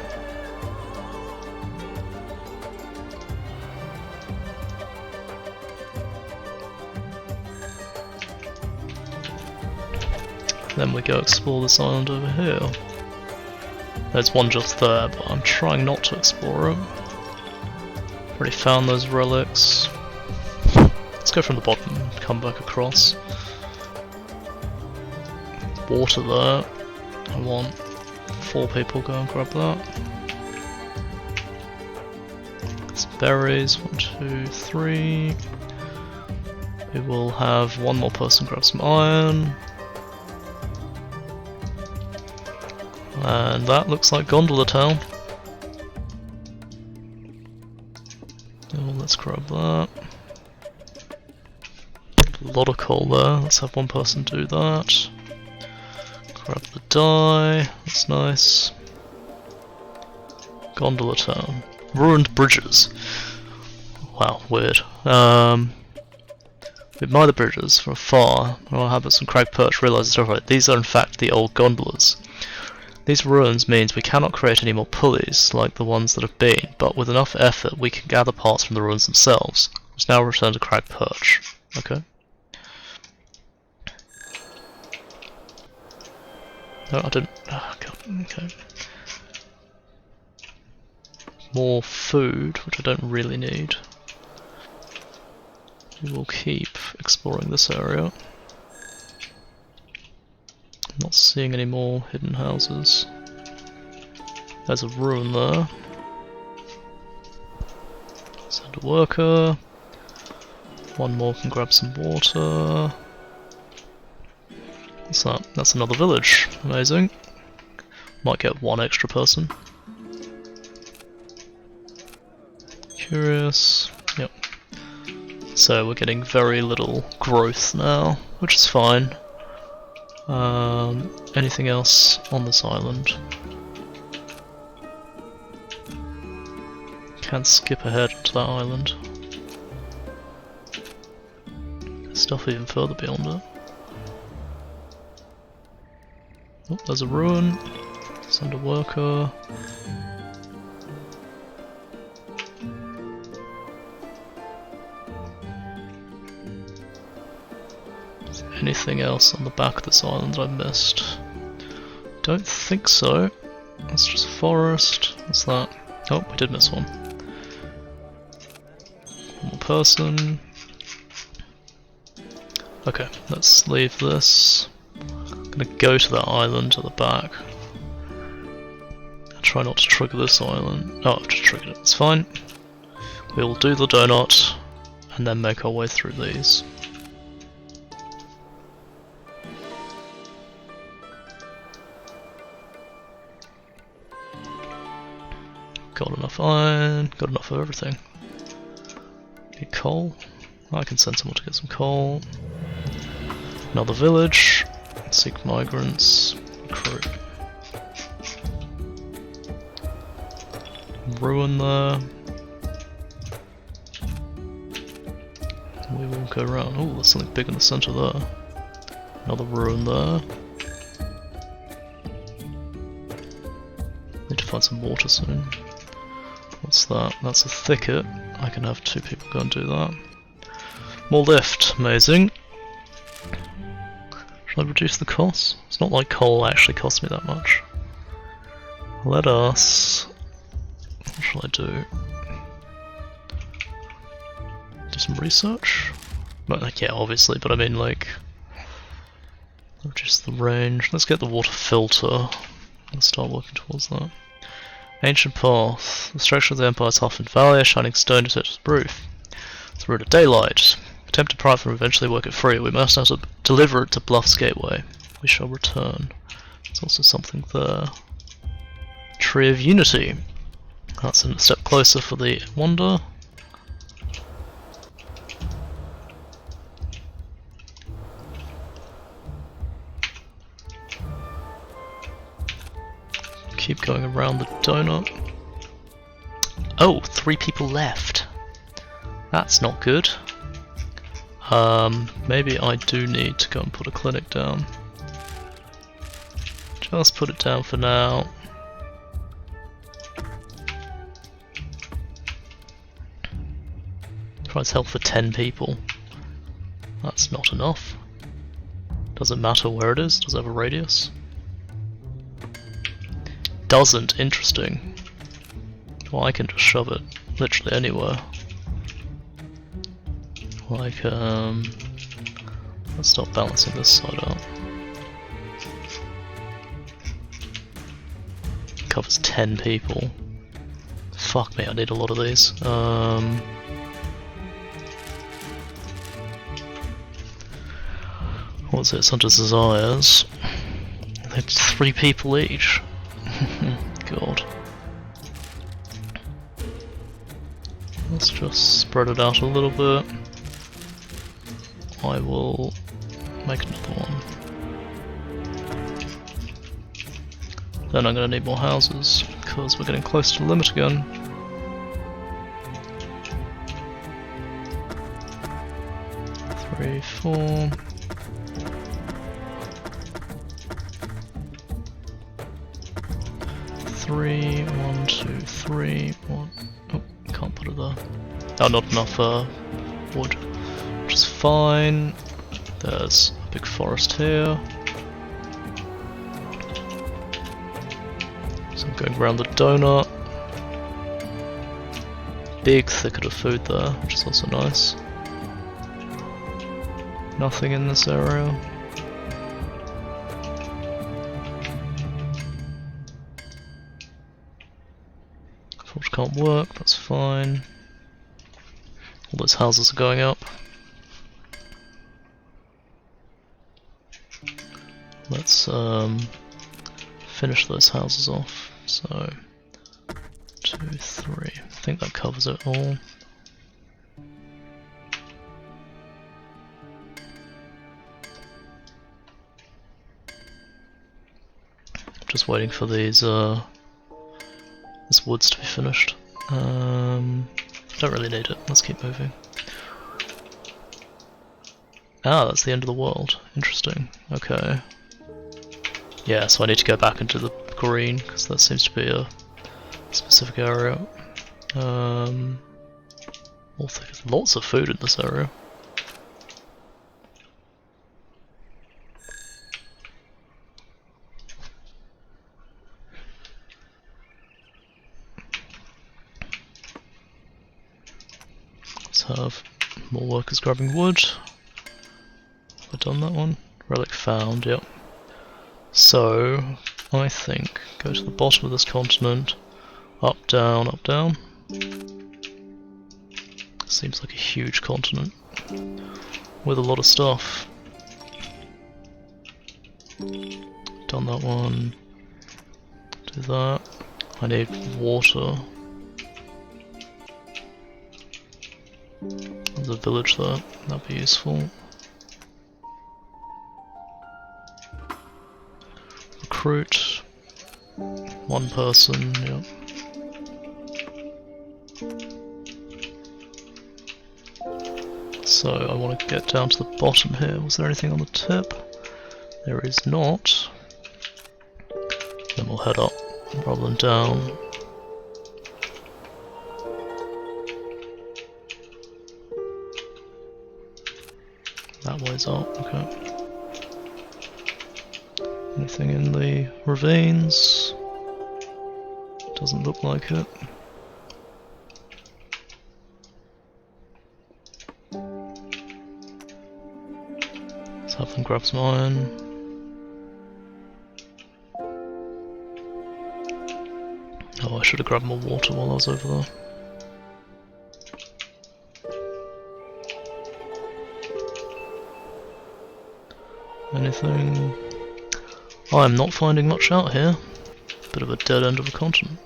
[SPEAKER 1] Then we go explore this island over here. There's one just there, but I'm trying not to explore it. Already found those relics. Let's go from the bottom and come back across. Water there. I want 4 people, go and grab that. Some berries, 1, 2, 3. We will have 1 more person grab some iron. And that looks like Gondola Town. Oh, let's grab that. A lot of coal there, let's have 1 person do that. Grab the dye, that's nice. Gondola Town. Ruined bridges. Wow, weird. We admire the bridges from afar. Our habits and crag perch realise it's alright. These are in fact the old gondolas. These ruins means we cannot create any more pulleys like the ones that have been, but with enough effort we can gather parts from the ruins themselves. Let's now return to Crag Perch. Okay. No, I didn't. Oh, God. Okay. More food, which I don't really need. We will keep exploring this area. Not seeing any more hidden houses. There's a ruin there. Send a worker. 1 more can grab some water. What's that? That's another village. Amazing. Might get 1 extra person. Curious. Yep. So we're getting very little growth now, which is fine. Anything else on this island? Can't skip ahead to that island. There's stuff even further beyond it. Oh, there's a ruin. Send a worker. Anything else on the back of this island that I missed? Don't think so. That's just a forest. What's that? Oh, we did miss 1. 1 more person. Okay, let's leave this. I'm gonna go to that island at the back. I'll try not to trigger this island. Oh, I've just triggered it. It's fine. We'll do the donut and then make our way through these. Got enough iron, got enough of everything. Need coal. I can send someone to get some coal. Another village. Seek migrants. Recruit. Ruin there. We will go around. Oh, there's something big in the centre there. Another ruin there. Need to find some water soon. What's that? That's a thicket. I can have 2 people go and do that. More lift. Amazing. Should I reduce the cost? It's not like coal actually costs me that much. Let us... What shall I do? Do some research? Well, like, yeah, obviously, but I mean like... Reduce the range. Let's get the water filter. Let's start working towards that. Ancient path. The structure of the Empire's Huffin Valley, a shining stone to touch the roof. Through the daylight. Attempt to pry it and eventually work it free. We must now deliver it to Bluff's Gateway. We shall return. There's also something there. Tree of Unity. That's a step closer for the Wonder. Keep going around the donut. Oh, 3 people left. That's not good. Maybe I do need to go and put a clinic down. Just put it down for now. Provides help for 10 people. That's not enough. Doesn't matter where it is, does it have a radius? Doesn't, interesting. Well, I can just shove it literally anywhere. Like, let's start balancing this side out. Covers 10 people. Fuck me, I need a lot of these. What's it? It's under desires. It's 3 people each. God. Let's just spread it out a little bit. I will make another one. Then I'm going to need more houses, because we're getting close to the limit again. Three, 4. Three, 1, 2, 3, 1. Oh, can't put it there. Oh, not enough wood, which is fine. There's a big forest here. So I'm going around the donut. Big thicket of food there, which is also nice. Nothing in this area. Forge can't work, that's fine. All those houses are going up. Let's finish those houses off. So 2, 3. I think that covers it all. Just waiting for these this woods to be finished. Don't really need it. Let's keep moving. Ah, that's the end of the world. Interesting. Okay. Yeah, so I need to go back into the green, because that seems to be a specific area. Lots of food in this area. Let's have more workers grabbing wood. Have I done that one? Relic found, yep. So, I think, go to the bottom of this continent, up, down, up, down. Seems like a huge continent, with a lot of stuff. Done that one, do that. I need water. There's a village there, that'd be useful. Recruit. 1 person, yep. So I want to get down to the bottom here. Was there anything on the tip? There is not. Then we'll head up rather than down. That way's up, okay. Anything in the ravines? Doesn't look like it. Let's have them grab some iron. Oh, I should have grabbed more water while I was over there. Anything? I'm not finding much out here. Bit of a dead end of the continent.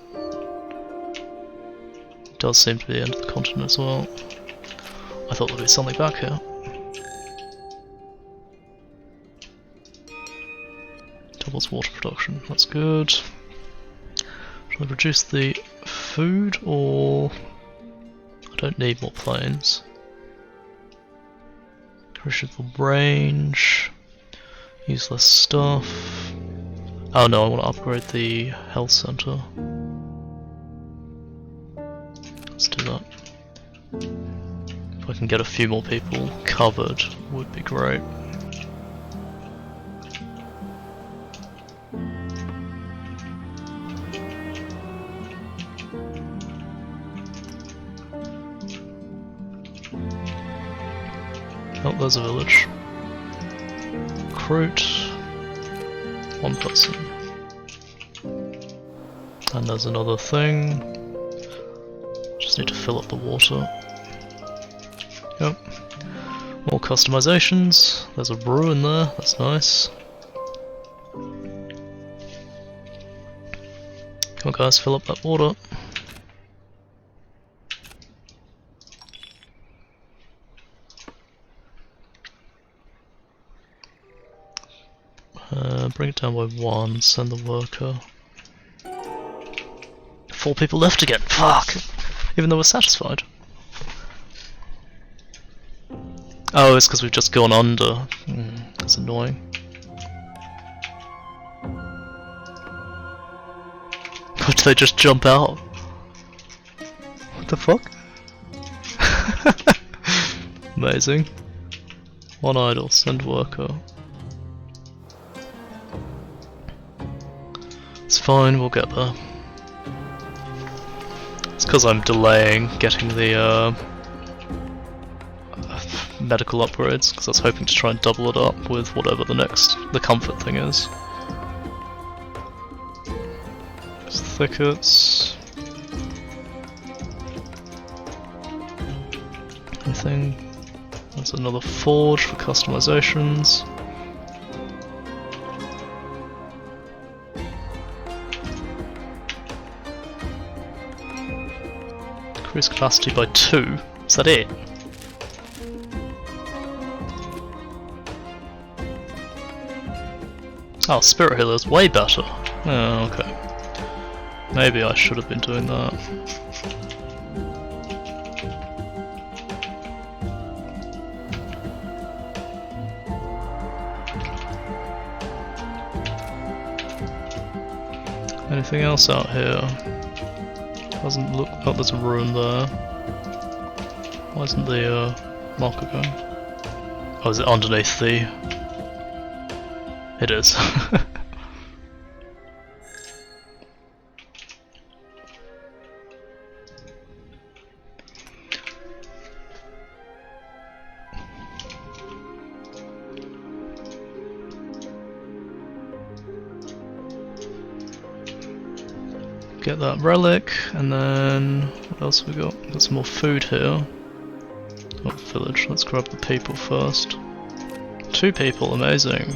[SPEAKER 1] It does seem to be the end of the continent as well. I thought there'd be something back here. Doubles water production, that's good. Should I reduce the food, or I don't need more planes. Crucial range. Use less stuff. Oh no, I want to upgrade the health center. Let's do that. If I can get a few more people covered, would be great. Oh, there's a village. Recruit. One person. And there's another thing. Just need to fill up the water. Yep. More customizations. There's a brew in there, that's nice. Come on guys, fill up that water. Bring it down by 1, send the worker. 4 people left again, fuck! Even though we're satisfied. Oh, it's because we've just gone under. That's annoying. Or did they just jump out? What the fuck? Amazing. 1 idle, send worker. It's fine, we'll get there. It's because I'm delaying getting the medical upgrades, because I was hoping to try and double it up with whatever the comfort thing is. There's thickets. Anything? There's another forge for customizations. Increase capacity by 2. Is that it? Oh, Spirit Healer is way better. Oh, okay. Maybe I should have been doing that. Anything else out here? Doesn't look. Oh, there's a ruin there. Why isn't the marker going? Oh, is it underneath the? It is. Get that relic, and then what else have we got? Got some more food here. Oh, village. Let's grab the people first. 2 people, amazing.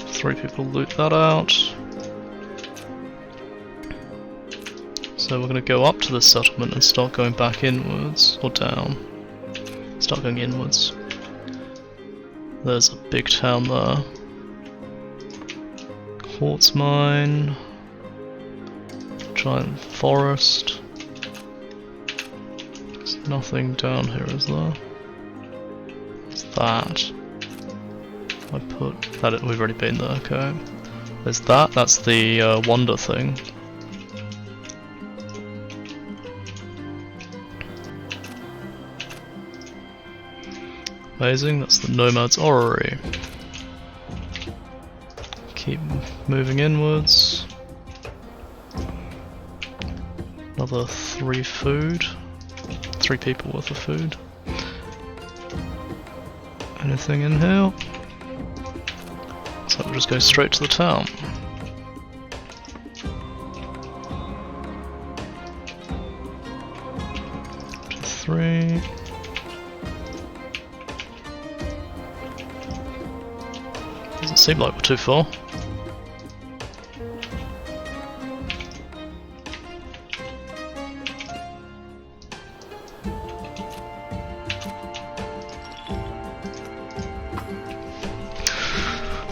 [SPEAKER 1] 3 people loot that out. So we're going to go up to the settlement and start going back inwards, or down. Start going inwards. There's a big town there. Quartz mine, giant forest. There's nothing down here, is there? What's that? I put that. We've already been there. Okay. There's that. That's the wonder thing. Amazing. That's the Nomad's Orrery. Keep moving inwards. Another 3 food. 3 people worth of food. Anything in here? So we'll just go straight to the town. To 3. Doesn't seem like we're too far.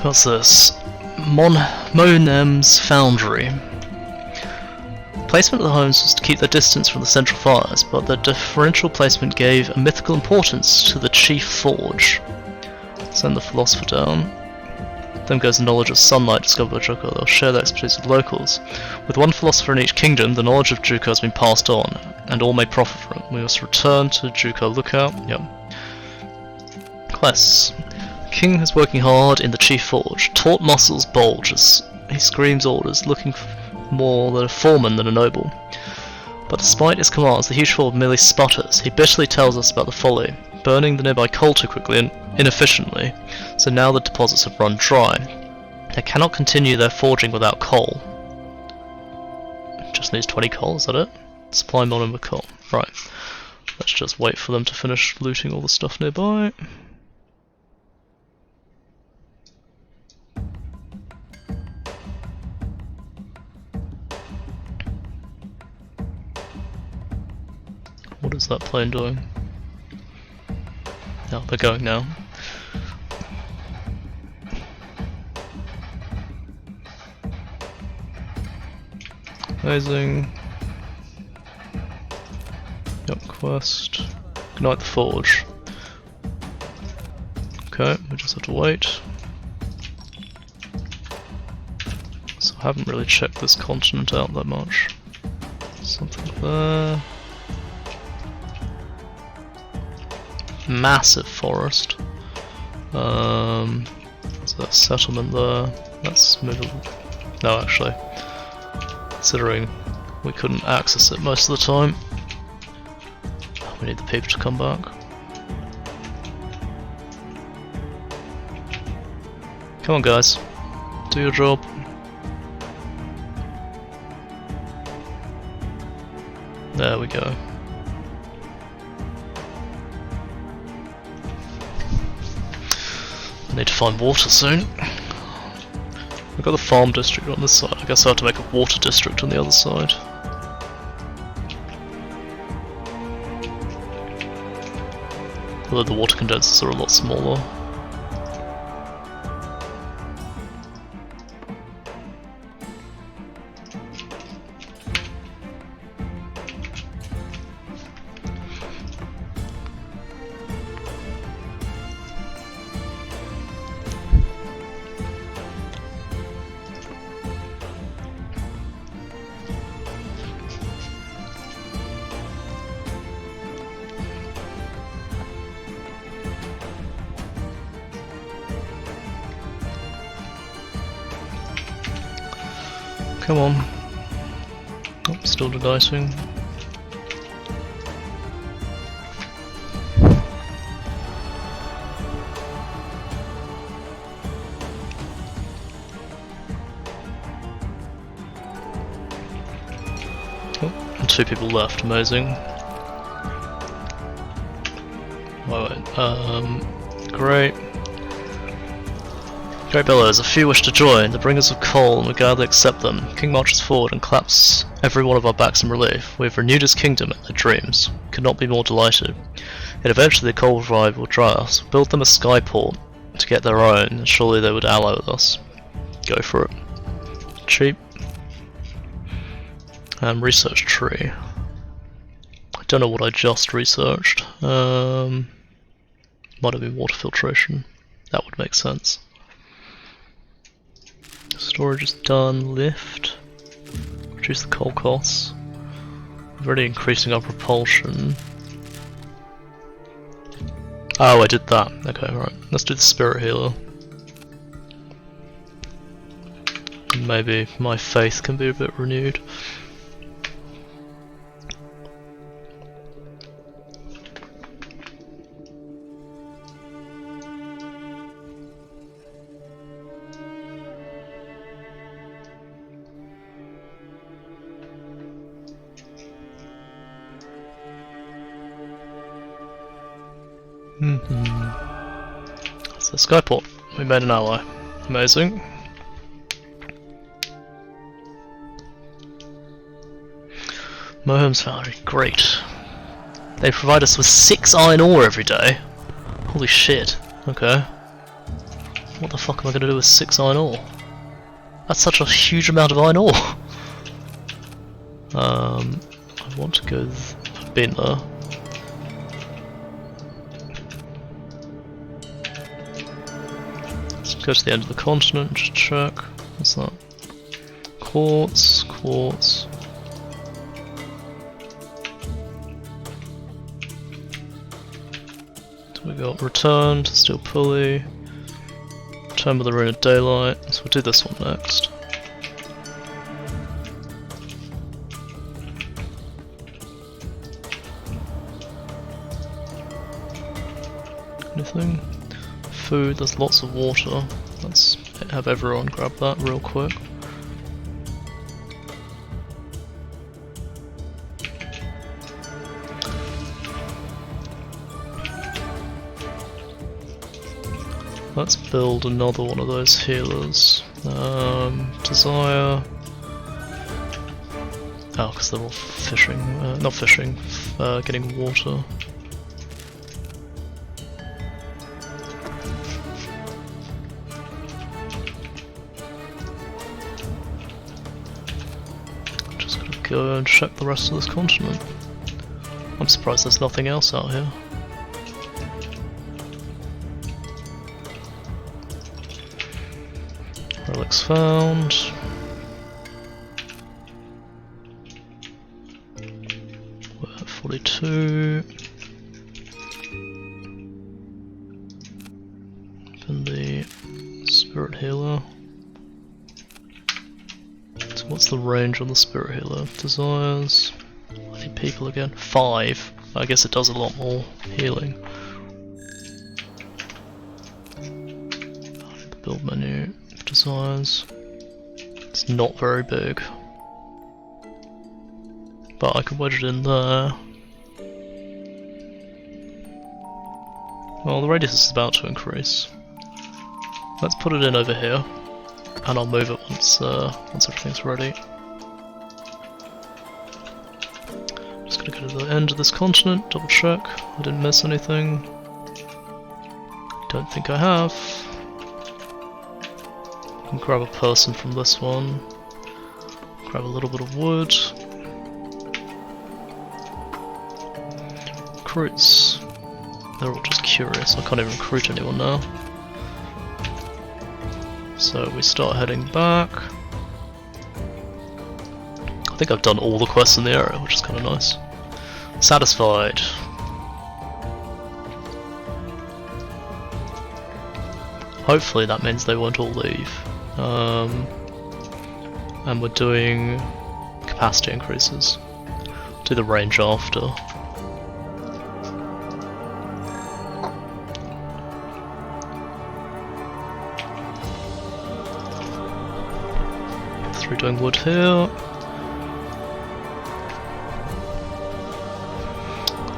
[SPEAKER 1] What's this? Monem's Foundry. Placement of the homes was to keep their distance from the central fires, but their differential placement gave a mythical importance to the chief forge. Send the philosopher down. Then goes the knowledge of sunlight discovered by Juko. They'll share their expertise with locals. With one philosopher in each kingdom, the knowledge of Juko has been passed on, and all may profit from it. We must return to Juko Lookout. Yep. Quests. King is working hard in the chief forge. Taut muscles bulge as he screams orders, looking more than a foreman than a noble. But despite his commands, the huge forge merely sputters. He bitterly tells us about the folly, burning the nearby coal too quickly and inefficiently, so now the deposits have run dry. They cannot continue their forging without coal. Just needs 20 coal, is that it? Supply Monem with coal. Right. Let's just wait for them to finish looting all the stuff nearby. What is that plane doing? No, they're going now. Amazing. Yep, quest. Ignite the forge. Okay, we just have to wait. So I haven't really checked this continent out that much. Something there. Massive forest. There's a settlement there. That's movable. No, actually. Considering we couldn't access it most of the time. We need the people to come back. Come on guys, do your job. There we go. I need to find water soon. We've got the farm district on this side. I guess I have to make a water district on the other side. Although the water condensers are a lot smaller. Come on. Oh, still dicing. Oh, and 2 people left, amazing. Wait, great. Great Billows, a few wish to join, the bringers of coal, and we gladly accept them. King marches forward and claps every one of our backs in relief. We have renewed his kingdom and their dreams. Could not be more delighted. Yet eventually the coal drive will dry us. Build them a skyport to get their own, and surely they would ally with us. Go for it. Cheap. Research tree. I don't know what I just researched. Might have been water filtration. That would make sense. Storage is done. Lift. Reduce the coal costs. We're already increasing our propulsion. Oh, I did that. Okay, right. Let's do the spirit healer. Maybe my faith can be a bit renewed. That's the skyport. We made an ally. Amazing. Monem's Foundry. Great. They provide us with 6 iron ore every day. Holy shit. Okay. What the fuck am I gonna do with 6 iron ore? That's such a huge amount of iron ore. I want to go. I've been there. Let's go to the end of the continent. Just check. What's that? Quartz. Quartz. We got Return to Steel Pulley, Tomb of the Rune of Daylight, so we'll do this one next. Anything? Food, there's lots of water. Let's have everyone grab that real quick. Let's build another one of those healers. Desire. Oh, because they're all fishing. Not fishing, getting water. Just gotta go and check the rest of this continent. I'm surprised there's nothing else out here. Relics found. We're at 42. And the spirit healer. So what's the range on the spirit healer? Desires. I think people again. 5. I guess it does a lot more healing. The build menu. Desires. It's not very big, but I can wedge it in there. Well, the radius is about to increase. Let's put it in over here, and I'll move it once everything's ready. Just gonna go to the end of this continent, double check I didn't miss anything. Don't think I have. Grab a person from this one, grab a little bit of wood, recruits, they're all just curious, I can't even recruit anyone now. So we start heading back. I think I've done all the quests in the area, which is kind of nice. Satisfied. Hopefully that means they won't all leave. And we're doing capacity increases. Do the range after. Through doing wood here.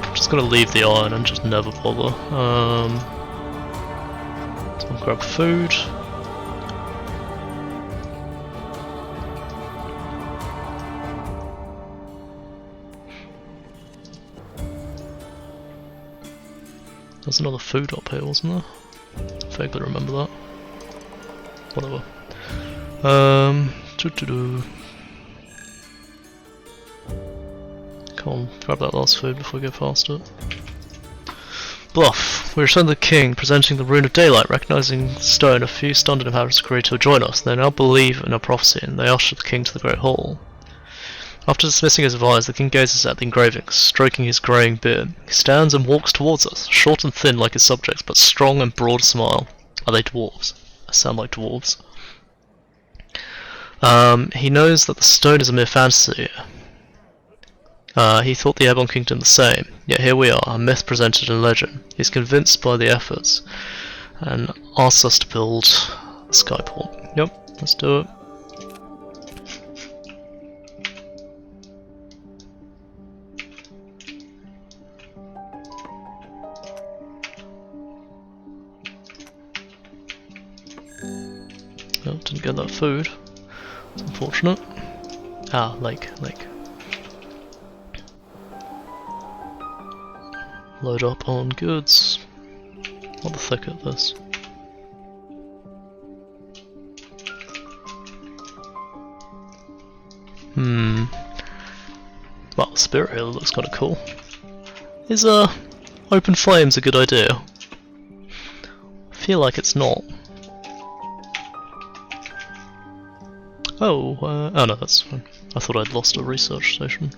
[SPEAKER 1] I'm just gonna leave the iron and just never bother. So I'll grab food. There's another food up here, wasn't there? I vaguely remember that. Whatever. Come on, grab that last food before we go past it. Bluff. We return to the king, presenting the Rune of Daylight, recognizing the stone. A few stunned inhabitants agree to join us. They now believe in our prophecy, and they usher the king to the Great Hall. After dismissing his advice, the king gazes at the engravings, stroking his greying beard. He stands and walks towards us, short and thin like his subjects, but strong and broad smile. Are they dwarves? I sound like dwarves. He knows that the stone is a mere fantasy. He thought the Airborne Kingdom the same, yet here we are, a myth presented in legend. He's convinced by the efforts, and asks us to build a skyport. Yep, let's do it. Oh, didn't get that food. It's unfortunate. Ah, lake. Load up on goods. What the thick of this? Well, Spirit Healer looks kind of cool. Is open flames a good idea? I feel like it's not. Oh, oh no, that's fine. I thought I'd lost a research station.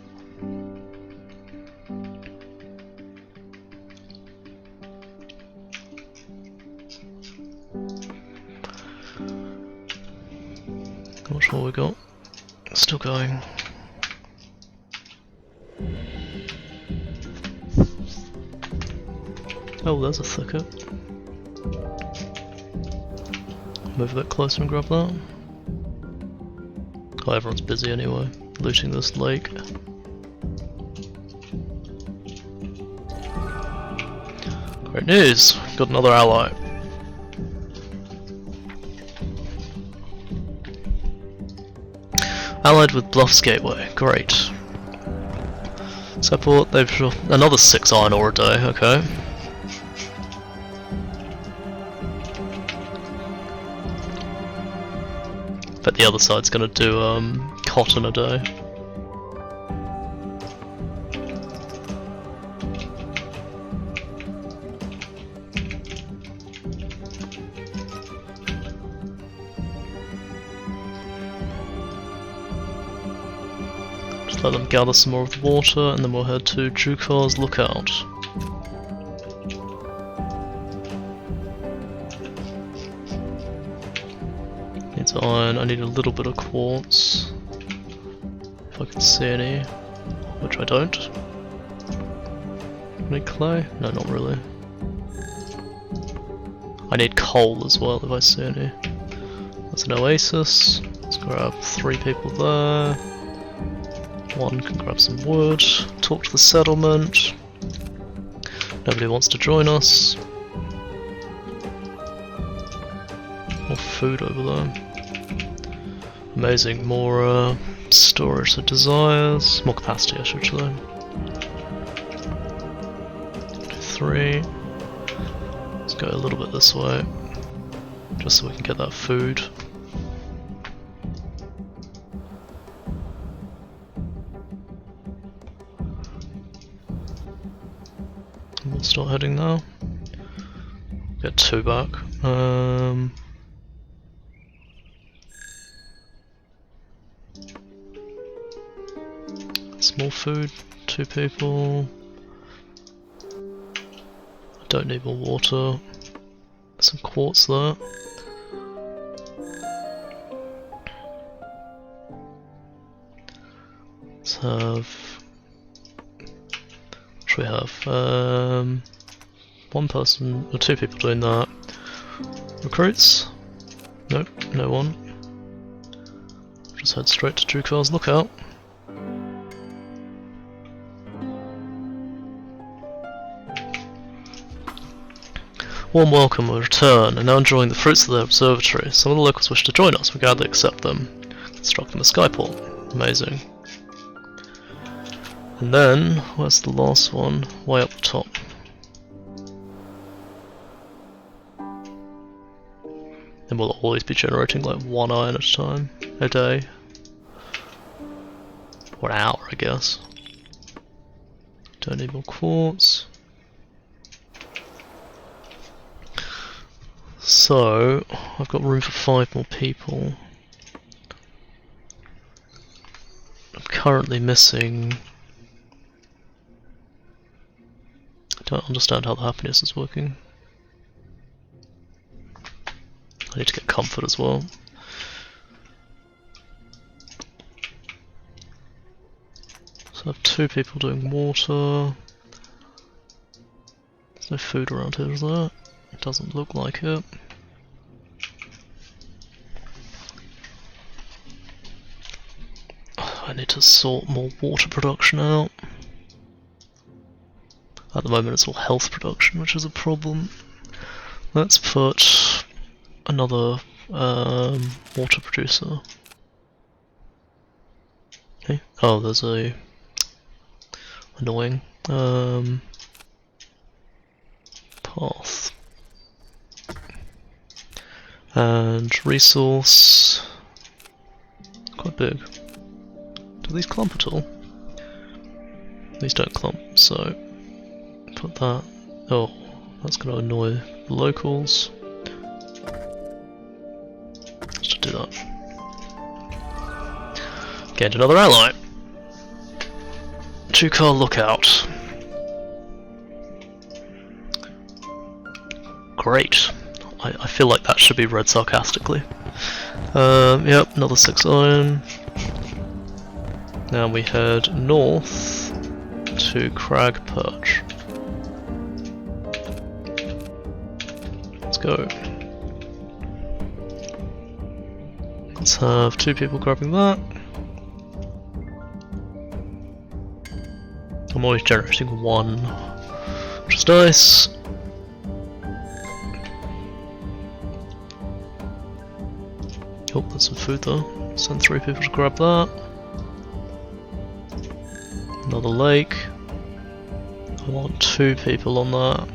[SPEAKER 1] How much more we got? Still going. Oh, there's a thicket. Move a bit closer and grab that. Oh, everyone's busy anyway, looting this lake. Great news! Got another ally. Allied with Bluffs Gateway, great. Support, they've another 6 iron ore a day, okay. Bet the other side's gonna do cotton a day. Just let them gather some more of the water and then we'll head to Jukar's Lookout. Needs iron, I need a little bit of quartz. If I can see any, which I don't. Need clay? No, not really. I need coal as well if I see any. There's an oasis. Let's grab 3 people there. 1 can grab some wood. Talk to the settlement. Nobody wants to join us. More food over there. Amazing, more storage of desires. More capacity, I should say. 3. Let's go a little bit this way. Just so we can get that food. And we'll start heading now. Get 2 back. Small food, 2 people. I don't need more water. Some quartz there. Let's have. What should we have? 1 person or 2 people doing that. Recruits? Nope, no one. Just head straight to Jukar's Lookout. Warm welcome, we return, and now enjoying the fruits of the observatory. Some of the locals wish to join us, we gladly accept them. Construct them a skyport. Amazing. And then, where's the last one? Way up the top. Then we'll always be generating like 1 iron at a time, a day. Or an hour, I guess. Don't need more quartz. So, I've got room for 5 more people. I'm currently missing... I don't understand how the happiness is working. I need to get comfort as well. So I have 2 people doing water. There's no food around here, is there? It doesn't look like it. I need to sort more water production out. At the moment it's all health production, which is a problem. Let's put another water producer. Okay. Oh, there's a annoying path. And resource, quite big. Do these clump at all? These don't clump, so put that. Oh, that's going to annoy the locals. Let's do that. Gained another ally. 2-car lookout. Great. I feel like that should be read sarcastically. Yep, another 6 iron. Now we head north to Crag Perch. Let's go. Let's have 2 people grabbing that. I'm always generating 1, which is nice. Oh, there's some food though. Send 3 people to grab that. Another lake. I want 2 people on that.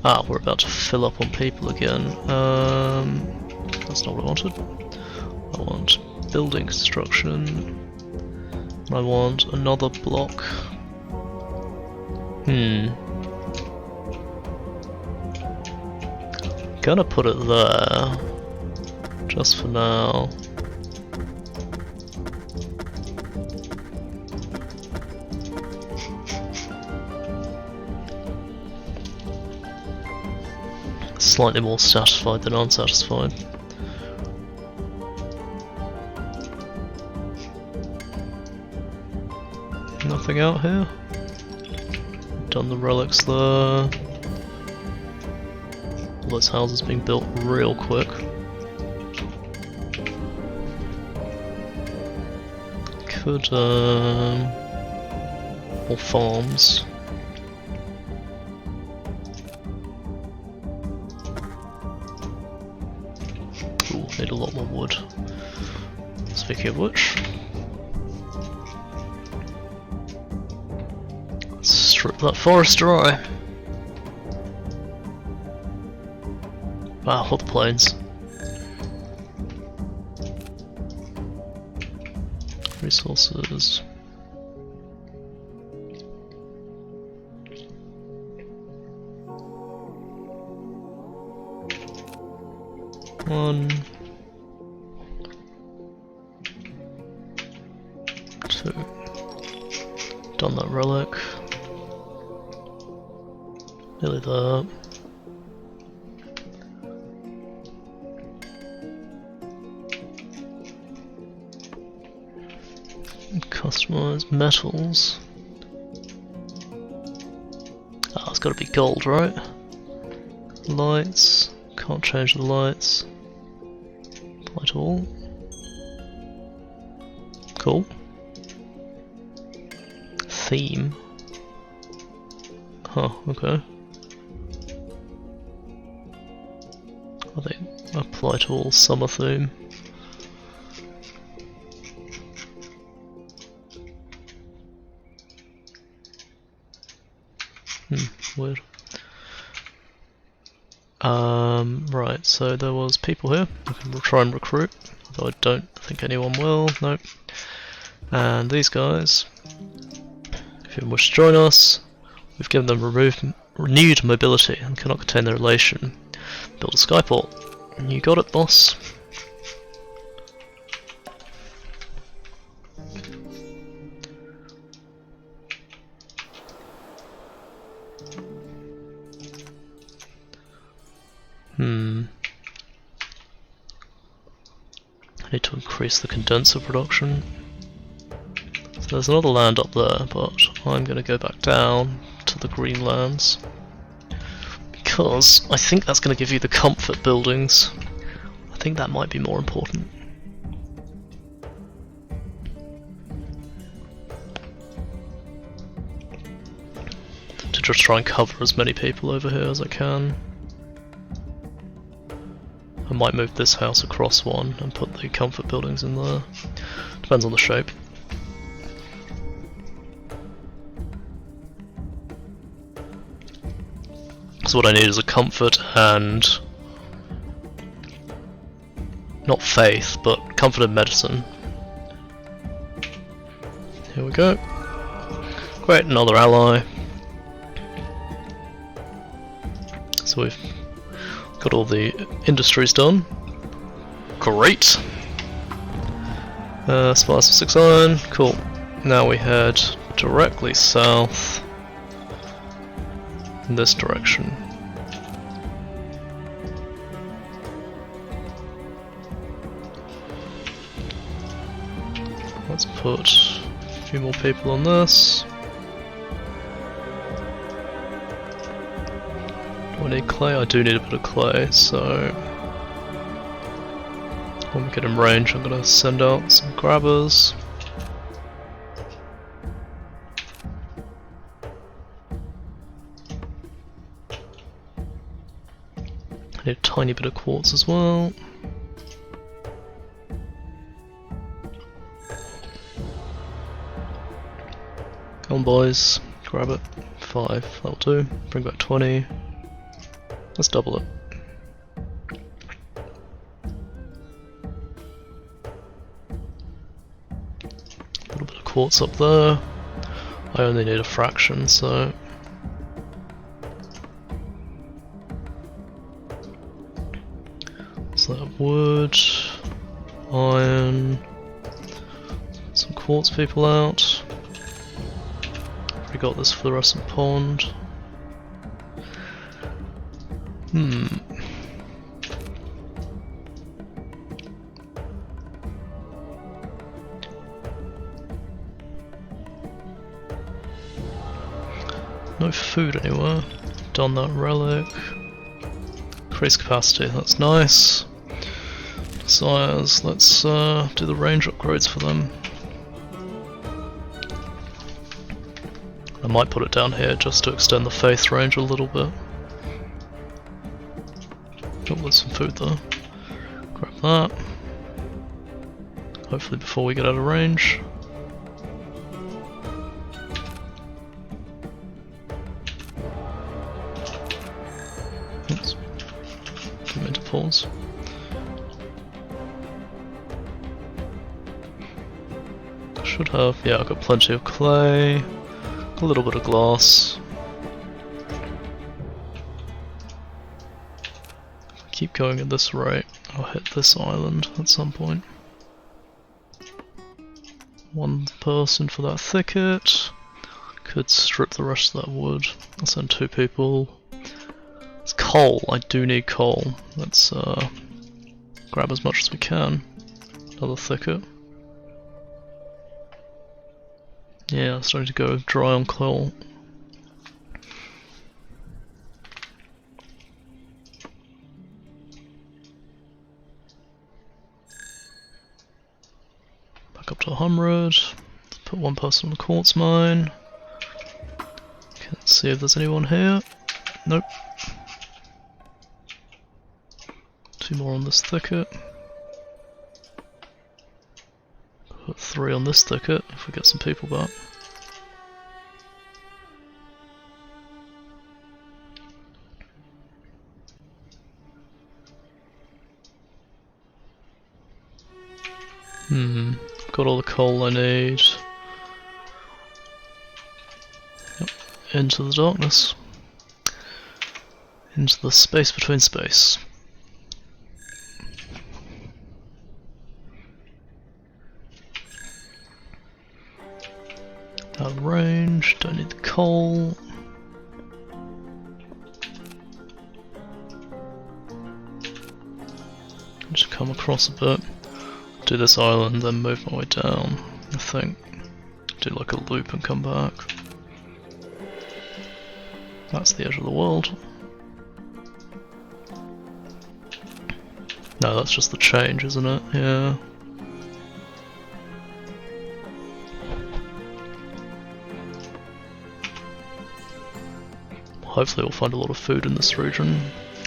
[SPEAKER 1] Ah, we're about to fill up on people again. That's not what I wanted. I want building construction. I want another block. Gonna put it there, just for now. Slightly more satisfied than unsatisfied. Nothing out here. Done the relics there. All those houses being built real quick. Could more farms. Ooh, need a lot more wood. Speaking of which, let's strip that forest dry. Wow, what the plains. Resources. One, 2. Done that relic. Nearly there. Customize metals. Ah, it's got to be gold, right? Lights. Can't change the lights. Apply to all. Cool. Theme. Huh, okay. I think apply to all summer theme. Weird. Right, so there was people here. I can try and recruit, although I don't think anyone will. Nope. And these guys, if you wish to join us, we've given them renewed mobility and cannot contain their relation. Build a skyport. You got it, boss. I need to increase the condenser production. So there's another land up there, but I'm going to go back down to the Greenlands because I think that's going to give you the comfort buildings. I think that might be more important. To just try and cover as many people over here as I can. I might move this house across one and put the comfort buildings in there. Depends on the shape. So what I need is a comfort and not faith, but comfort in medicine. Here we go. Great, another ally. So we've got all the industries done. Great! Supplies for 6 iron, cool. Now we head directly south in this direction. Let's put a few more people on this. Do I need clay? I do need a bit of clay, so when we get in range I'm going to send out some grabbers. I need a tiny bit of quartz as well. Come on boys, grab it. 5, that'll do. Bring back 20. Let's double it. A little bit of quartz up there. I only need a fraction, so that wood, iron, some quartz people out. We got this fluorescent pond. No food anywhere. Done that relic. Increase capacity, that's nice. Sires, let's do the range upgrades for them. I might put it down here just to extend the faith range a little bit. Oh, there's some food there. Grab that. Hopefully before we get out of range. Oops. Didn't mean to pause. Should have, yeah, I've got plenty of clay, a little bit of glass. If I keep going at this rate, I'll hit this island at some point. One person for that thicket. Could strip the rest of that wood. I'll send 2 people. It's coal, I do need coal. Let's grab as much as we can. Another thicket. Yeah, starting to go dry on coal. Back up to 100. Put 1 person on the quartz mine. Can't see if there's anyone here. Nope. 2 more on this thicket. Put 3 on this thicket if we get some people back. Got all the coal I need. Yep. Into the darkness. Into the space between space. Out of range, don't need the coal. Just come across a bit. Do this island, then move my way down, I think. Do like a loop and come back. That's the edge of the world. No, that's just the change, isn't it? Yeah. Hopefully we'll find a lot of food in this region.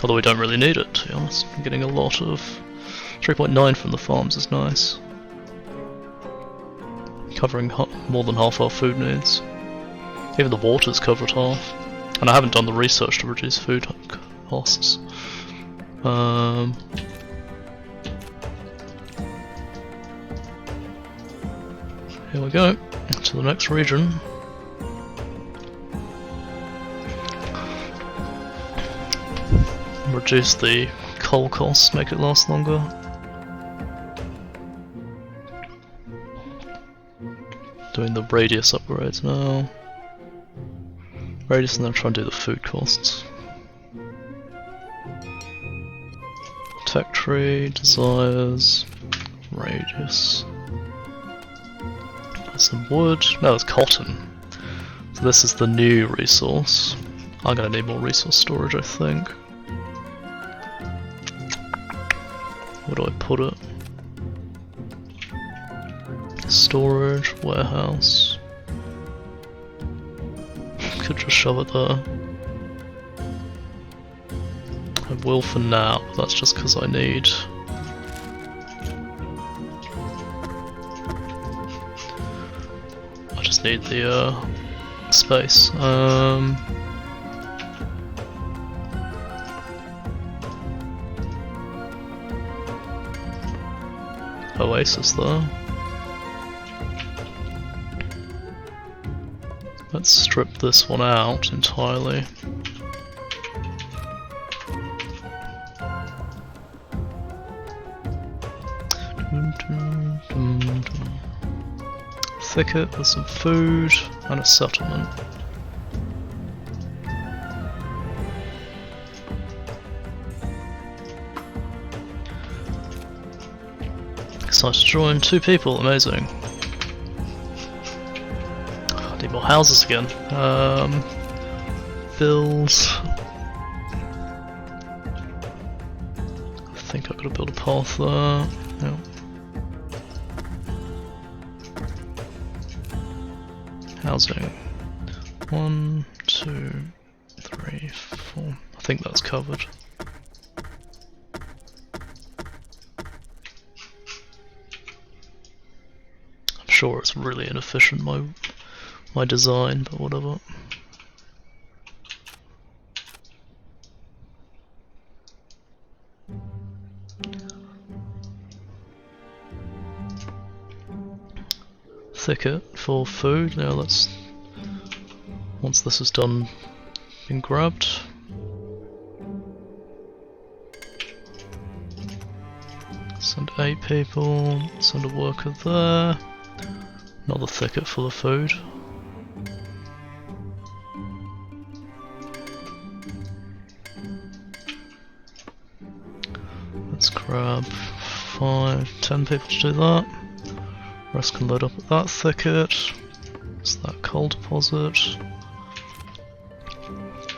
[SPEAKER 1] Although we don't really need it, to be honest. I'm getting a lot of... 3.9 from the farms is nice. Covering more than half our food needs. Even the water's covered half. And I haven't done the research to reduce food costs. Here we go, to the next region. Reduce the coal costs, make it last longer. Doing the radius upgrades now. Radius, and then try and do the food costs. Tech tree, desires, radius. Some wood. No, it's cotton. So this is the new resource. I'm gonna need more resource storage, I think. Where do I put it? Storage, warehouse. Could just shove it there. I will for now, but that's just because I need. I just need the space. Oasis there. Let's strip this one out entirely. Thicket with some food and a settlement. Excited to join 2 people, amazing. I need more houses again. Build. I think I gotta build a path there. Yeah. Housing. 1, 2, 3, 4. I think that's covered. I'm sure it's really inefficient, my design, but whatever. Thicket for food. Now let's, once this is done, been grabbed. Send 8 people. Send a worker there. Another thicket full of food. Let's grab 5, 10 people to do that. Rest can load up at that thicket. It's that coal deposit.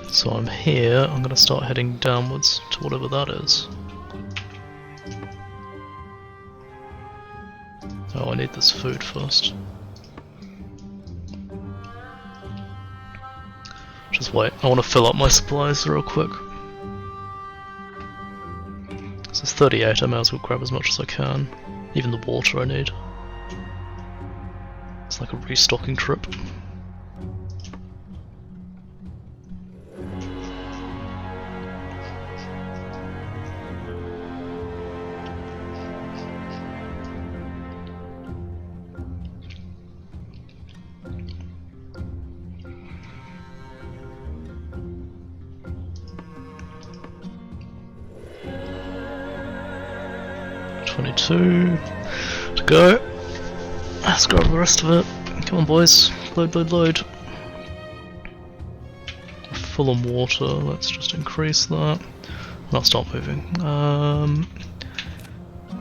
[SPEAKER 1] So I'm here, I'm going to start heading downwards to whatever that is. Oh, I need this food first. Just wait, I want to fill up my supplies real quick. This is 38, I may as well grab as much as I can. Even the water I need. It's like a restocking trip. $22 to go. Let's grab the rest of it. Come on, boys. Load, load, load. Full on water. Let's just increase that. And I'll start moving.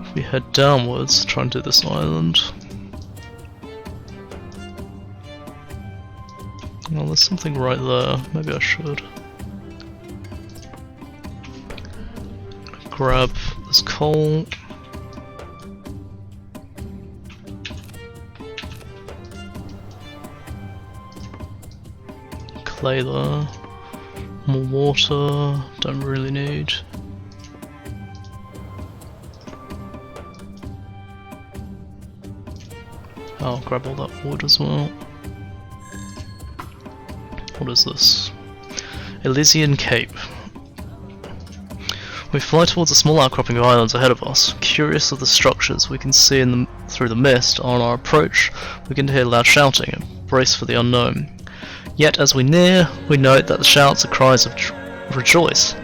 [SPEAKER 1] If we head downwards, try and do this island. Well, there's something right there. Maybe I should. Grab this coal. Clay there. More water. Don't really need. I'll grab all that wood as well. What is this? Elysian Cape. We fly towards a small outcropping of islands ahead of us. Curious of the structures we can see through the mist, on our approach we begin to hear loud shouting and brace for the unknown. Yet as we near, we note that the shouts are cries of rejoice.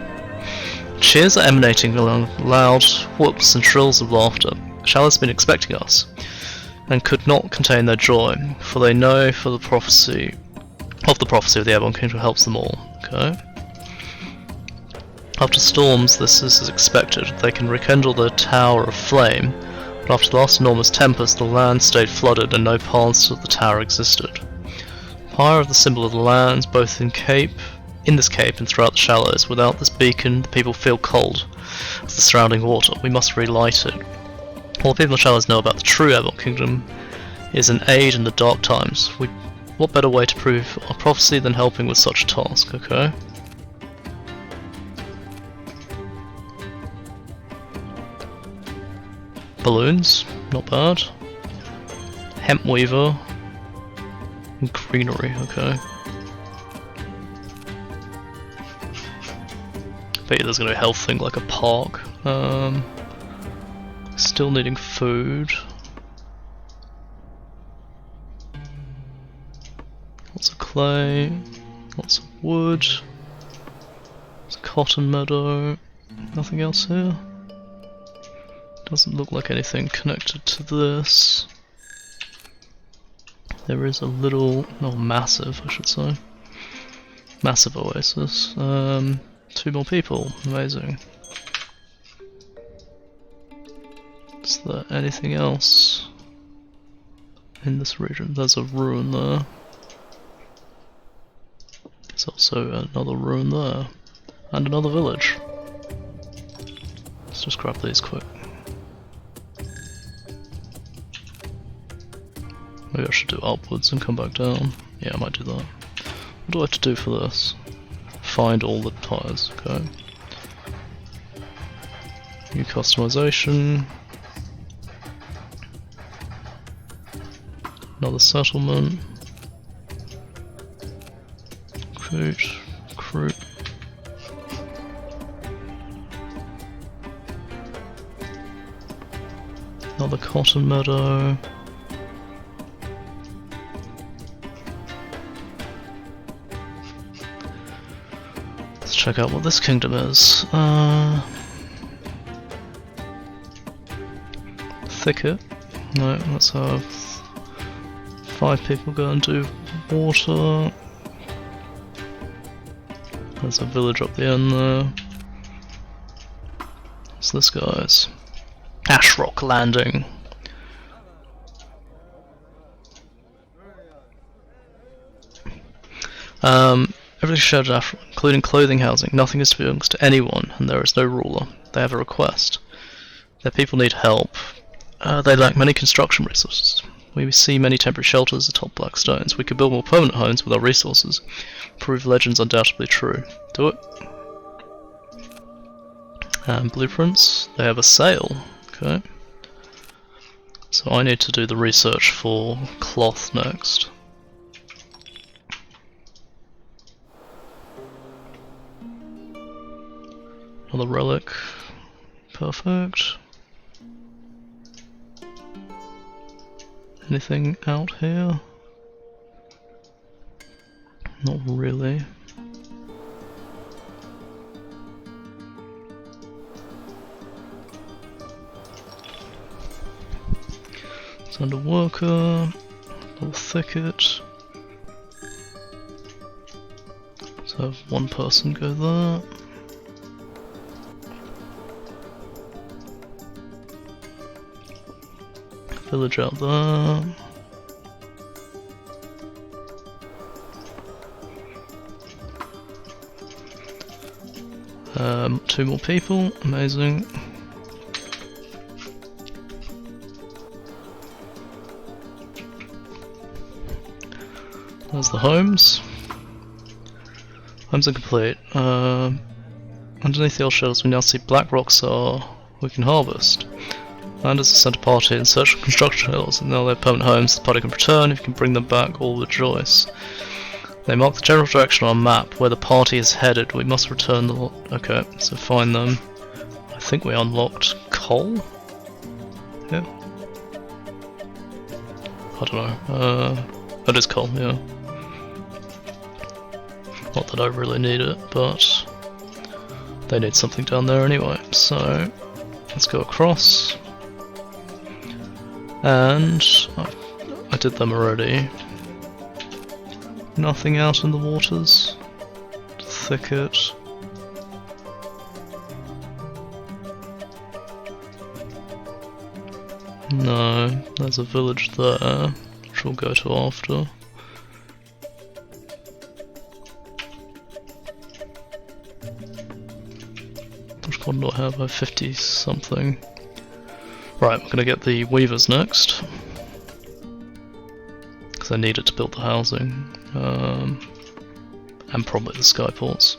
[SPEAKER 1] Cheers are emanating along loud whoops and shrills of laughter. Shallow's been expecting us, and could not contain their joy, for they know for the prophecy of the Airborne Kingdom helps them all. Okay. After storms, this is as expected. They can rekindle the tower of flame, but after the last enormous tempest, the land stayed flooded and no paths to the tower existed. Pyre of the symbol of the lands, both in this cape and throughout the shallows. Without this beacon, the people feel cold of the surrounding water. We must relight it. All the people in the shallows know about the true Airborne Kingdom is an aid in the dark times. What better way to prove our prophecy than helping with such a task, okay? Balloons, not bad. Hemp weaver. And greenery, okay. Bet you there's gonna be a health thing like a park. Still needing food. Lots of clay, lots of wood. There's a cotton meadow. Nothing else here. Doesn't look like anything connected to this. There is a little, no, massive, I should say. Massive oasis. 2 more people, amazing. Is there anything else in this region? There's a ruin there. There's also another ruin there. And another village. Let's just grab these quick. Maybe I should do upwards and come back down. Yeah, I might do that. What do I have to do for this? Find all the tires, okay. New customization. Another settlement. Recruit. Another cotton meadow. Let's check out what this kingdom is. Thicket. No, let's have 5 people go and do water. There's a village up the end there. What's this, guys? Ashrock Landing. Everything shared at Ashrock, including clothing, housing. Nothing is belongs to anyone, and there is no ruler. They have a request. Their people need help. They lack many construction resources. We see many temporary shelters atop black stones. We could build more permanent homes with our resources. Prove legends undoubtedly true. Do it. Blueprints. They have a sail. Okay. So I need to do the research for cloth next. Another relic. Perfect. Anything out here? Not really. It's under worker, little thicket. Let's have one person go there. Village out there. Two more people, amazing. There's the homes. Homes are complete. Underneath the old shells we now see black rocks we can harvest. Land is a centre party in search of construction hills, and now they have permanent homes. The party can return. If you can bring them back, all rejoice. They mark the general direction on our map where the party is headed. We must return the... Okay, so find them. I think we unlocked coal? Yeah. I don't know. It is coal, yeah. Not that I really need it, but they need something down there anyway, so let's go across. And I did them already. Nothing out in the waters. Thicket. No, there's a village there, which we'll go to after. Which one do I have? I have 50 something. Right, we're gonna get the weavers next. Because I need it to build the housing. And probably the skyports.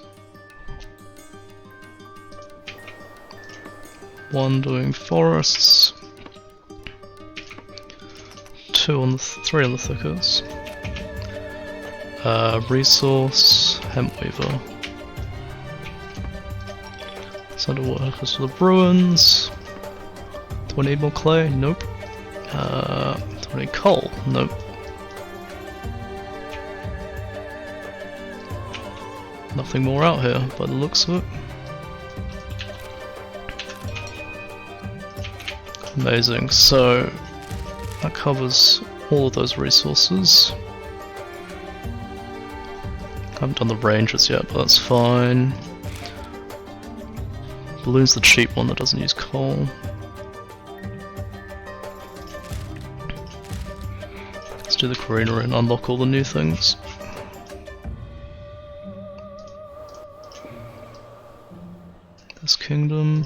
[SPEAKER 1] One doing forests. 3 on the thickets. Resource, hempweaver. Send workers to the ruins. Do I need more clay? Nope. Do I need coal? Nope. Nothing more out here by the looks of it. Amazing, so that covers all of those resources. Haven't done the ranges yet, but that's fine. Balloon's the cheap one that doesn't use coal. Let's do the greenery and unlock all the new things. This kingdom.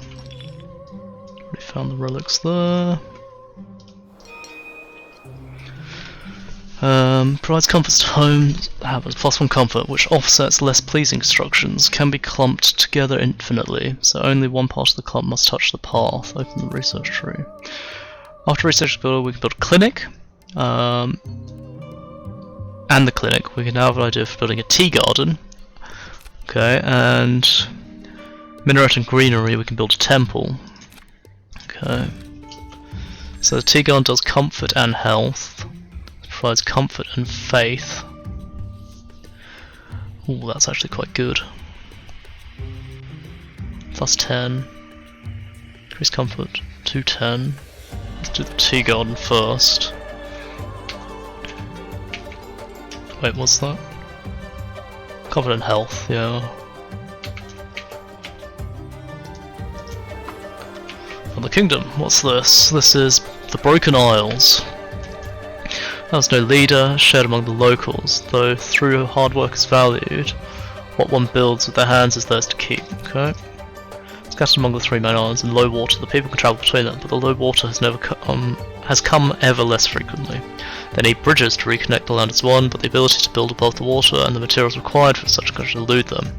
[SPEAKER 1] Already found the relics there. Provides comforts to homes, have a +1 comfort, which offsets less pleasing constructions, can be clumped together infinitely, so only one part of the clump must touch the path. Open the research tree. After research builder, we can build a clinic, and the clinic. We can now have an idea for building a tea garden. Okay, and minaret and greenery, we can build a temple. Okay, so the tea garden does comfort and health. Provides comfort and faith. Ooh, that's actually quite good. +10. Increase comfort, 210. Let's do the tea garden first. Wait, what's that? Comfort and health, yeah. And the kingdom, what's this? This is the Broken Isles. There's no leader, shared among the locals, though through hard work is valued. What one builds with their hands is theirs to keep. Okay. Scattered among the 3 main islands in low water, the people can travel between them, but the low water has come ever less frequently. They need bridges to reconnect the land as one, but the ability to build above the water and the materials required for such a country elude them.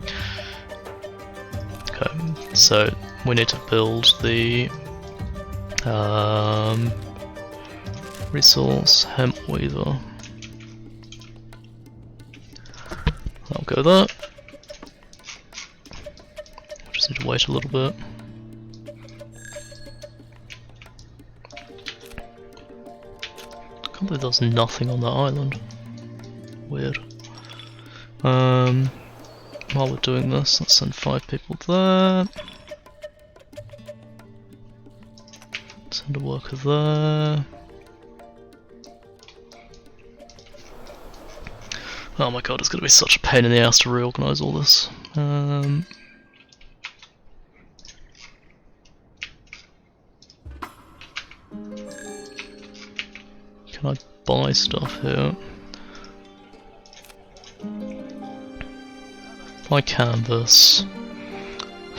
[SPEAKER 1] Okay, so we need to build the resource, hemp weaver. That'll go there. Just need to wait a little bit. I can't believe there's nothing on that island. Weird. While we're doing this, let's send 5 people there. Send a worker there. Oh my god, it's going to be such a pain in the ass to reorganise all this. Can I buy stuff here? Buy canvas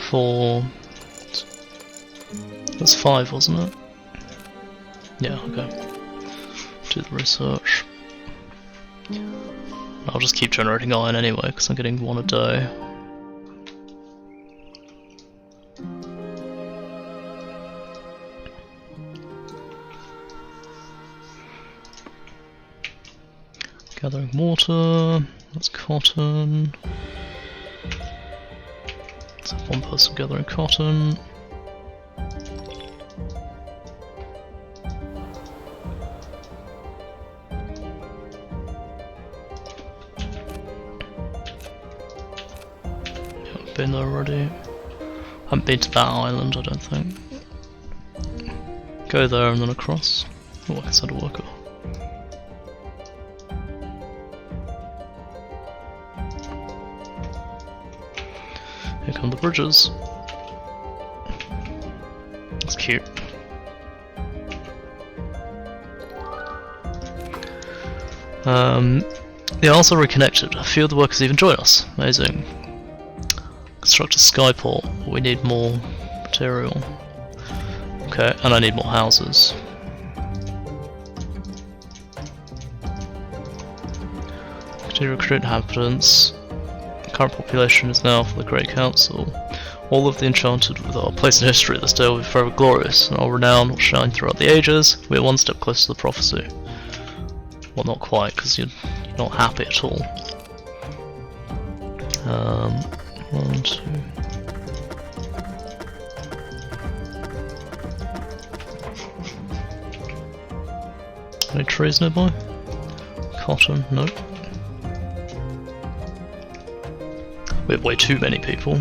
[SPEAKER 1] for... That's 5, wasn't it? Yeah, okay. Do the research. I'll just keep generating iron anyway, because I'm getting 1 a day. Gathering water, that's cotton. Let's have 1 person gathering cotton. been there already. Haven't been to that island, I don't think. Go there and then across. Oh, I can send a worker. Here come the bridges. That's cute. They are also reconnected. A few of the workers even join us. Amazing. Construct a skyport. We need more material. Okay, and I need more houses. Continue to recruit inhabitants. Current population is now for the Great Council. All of the enchanted with our place in history, this day will be forever glorious, and our renown will shine throughout the ages. We are one step closer to the prophecy. Well, not quite, because you're not happy at all. 1, 2. Any trees nearby? Cotton, nope. We have way too many people.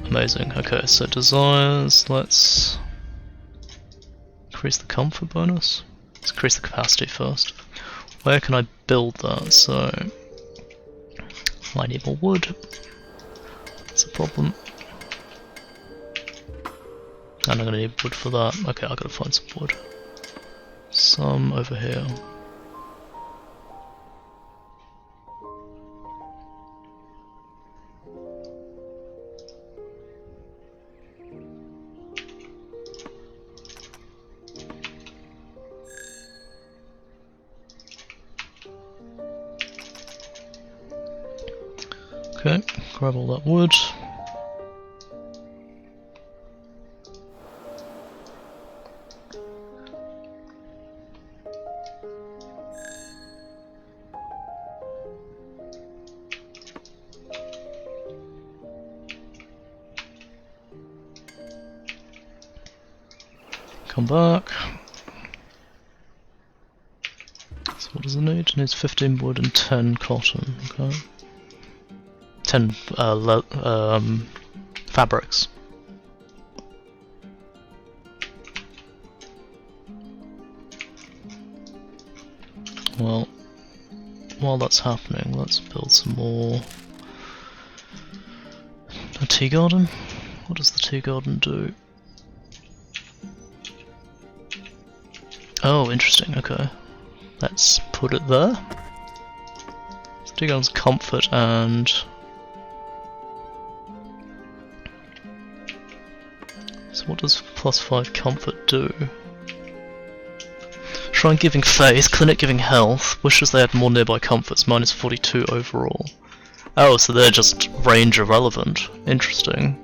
[SPEAKER 1] Amazing. Okay, so desires, let's increase the comfort bonus. Let's increase the capacity first. Where can I build that? So I need more wood. That's a problem. And I'm gonna need wood for that. Okay, I gotta find some wood. Some over here. Okay, grab all that wood. Come back. So what does it need? It needs 15 wood and 10 cotton, okay. 10 fabrics. Well, while that's happening, let's build some more. A tea garden? What does the tea garden do? Oh, interesting, okay. Let's put it there. Tea garden's comfort and... So what does +5 comfort do? Shrine giving faith, clinic giving health, wishes they had more nearby comforts, -42 overall. Oh, so they're just range irrelevant. Interesting.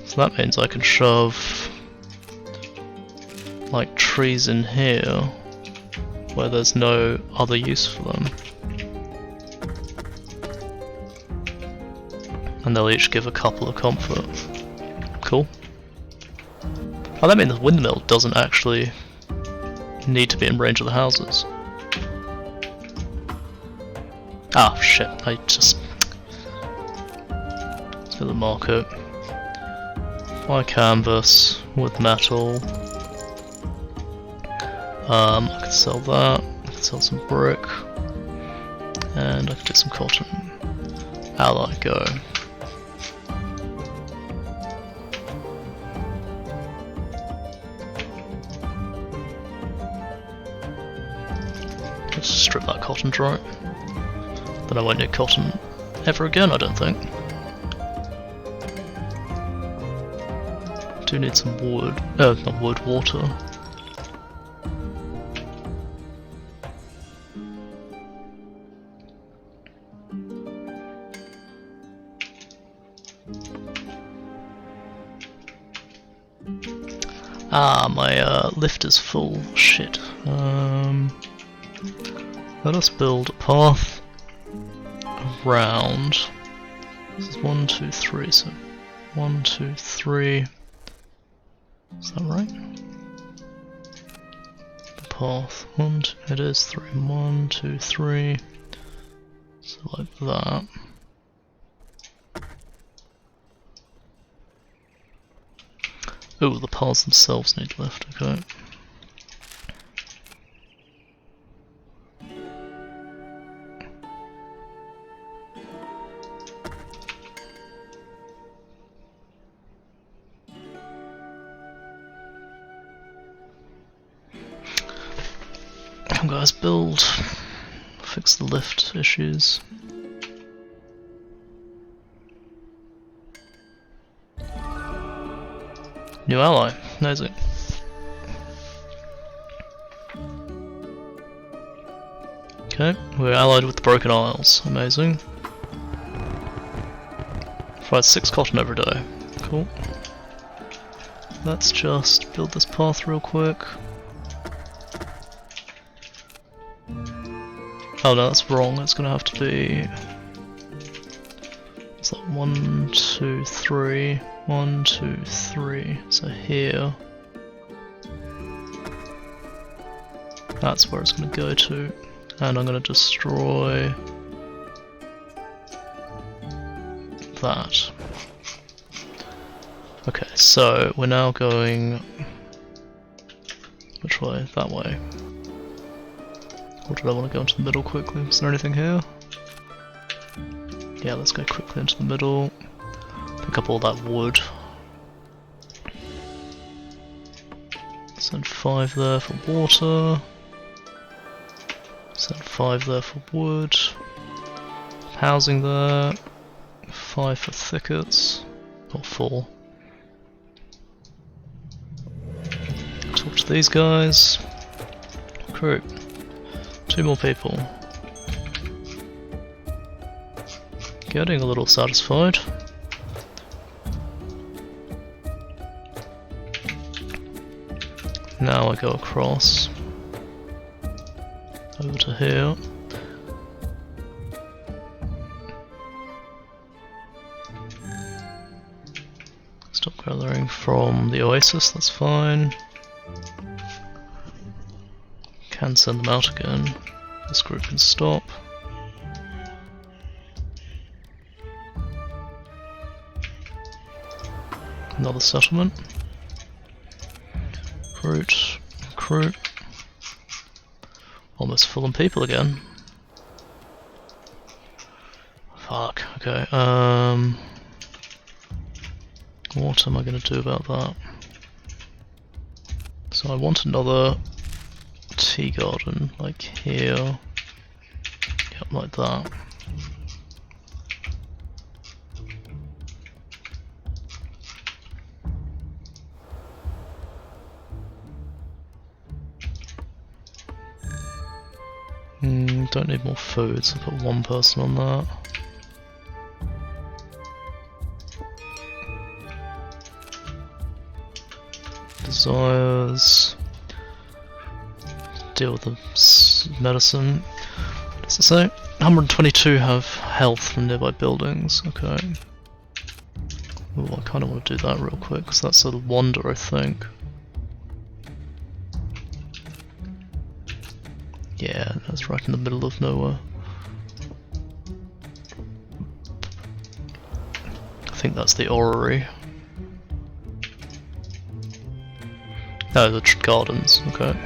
[SPEAKER 1] So that means I can shove like trees in here where there's no other use for them. And they'll each give a couple of comfort. Cool. Oh, that means the windmill doesn't actually need to be in range of the houses. Ah, shit, I just... Let's go to the market. Buy canvas with metal. I could sell that, I could sell some brick, and I could get some cotton. Ally, go. Let's strip that cotton dry. Then I won't need cotton ever again, I don't think. Do need some wood. Not wood, water. Ah, my lift is full. Shit. Let us build a path around. This is 1, 2, 3. So 1, 2, 3. Is that right? The path. It is 3. 1, 2, 3. So like that. Oh, the paths themselves need lift, okay. Come guys, build. Fix the lift issues. New ally, amazing. Okay, we're allied with the Broken Isles, amazing. Provide 6 cotton every day, cool. Let's just build this path real quick. Oh no, that's wrong, it's gonna have to be... It's like 1, 2, 3, 1, 2, 3, so here. That's where it's gonna go to. And I'm gonna destroy... that. Okay, so we're now going... which way? That way. Or did I want to go into the middle quickly? Is there anything here? Yeah, let's go quickly into the middle. Pick up all that wood. Send 5 there for water. Send 5 there for wood. Housing there. 5 for thickets. Or 4. Talk to these guys. Recruit. 2 more people. Getting a little satisfied. Now I go across over to here. Stop gathering from the oasis, that's fine. Can send them out again. This group can stop. Another settlement. Recruit. Recruit. Almost full on people again. Fuck, okay. What am I gonna do about that? So I want another tea garden, like here. Yep, like that. Don't need more food, so I've got 1 person on that. Desires. Deal with the medicine. What does it say? 122 have health from nearby buildings. Okay. Ooh, I kind of want to do that real quick because that's a wonder, I think. Yeah, that's right in the middle of nowhere. I think that's the orrery. No, the gardens, okay.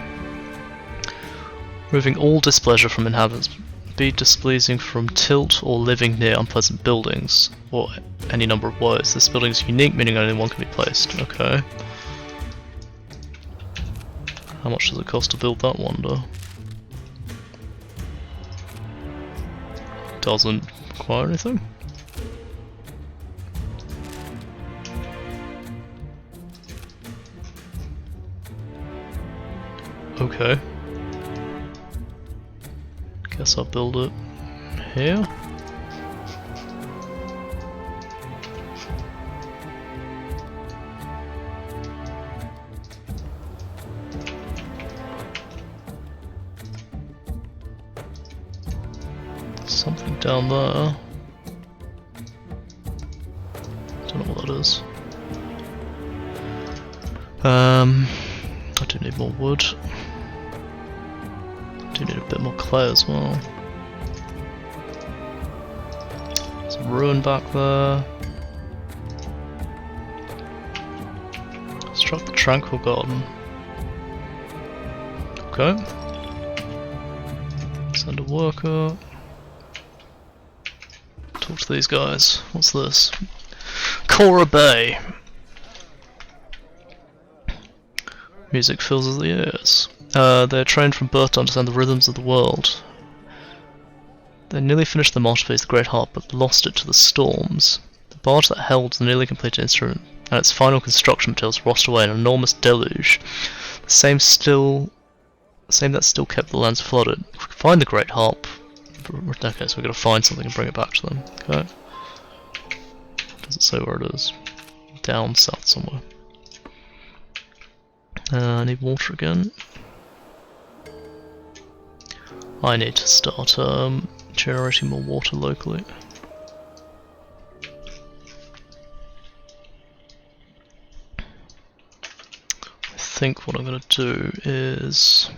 [SPEAKER 1] Removing all displeasure from inhabitants. Be displeasing from tilt or living near unpleasant buildings, or any number of words. This building is unique, meaning only one can be placed. Okay. How much does it cost to build that wonder? Doesn't require anything. Okay. Guess I'll build it here. Something down there. Don't know what that is. I do need more wood. Do need a bit more clay as well. There's a ruin back there. Let's Tranquil Garden. Okay. Send a worker. Talk to these guys. What's this? Cora Bay. Music fills the ears. They're trained from birth to understand the rhythms of the world. They nearly finished the masterpiece, the Great Harp, but lost it to the storms. The barge that held the nearly completed instrument and its final construction materials washed away in an enormous deluge. The same that still kept the lands flooded. If we can find the Great Harp. Okay, so we've got to find something and bring it back to them. Okay. Doesn't say where it is. Down south somewhere. I need water again. I need to start generating more water locally. I think what I'm going to do is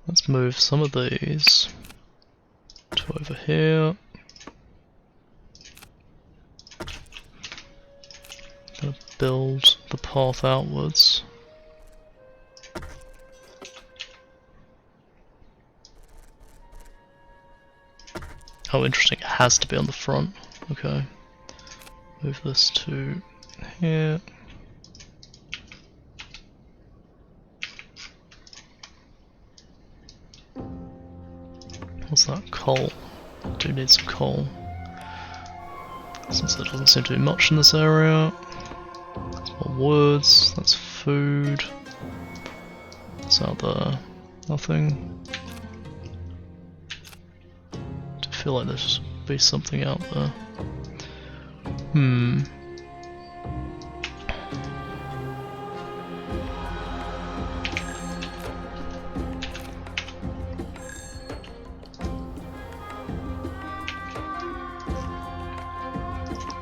[SPEAKER 1] let's move some of these to over here. I'm going to build the path outwards. Oh, interesting, it has to be on the front. Okay. Move this to here. What's that? Coal. I do need some coal. Since there doesn't seem to be much in this area. There's more woods, that's food. What's out there? Nothing. I feel like there should be something out there.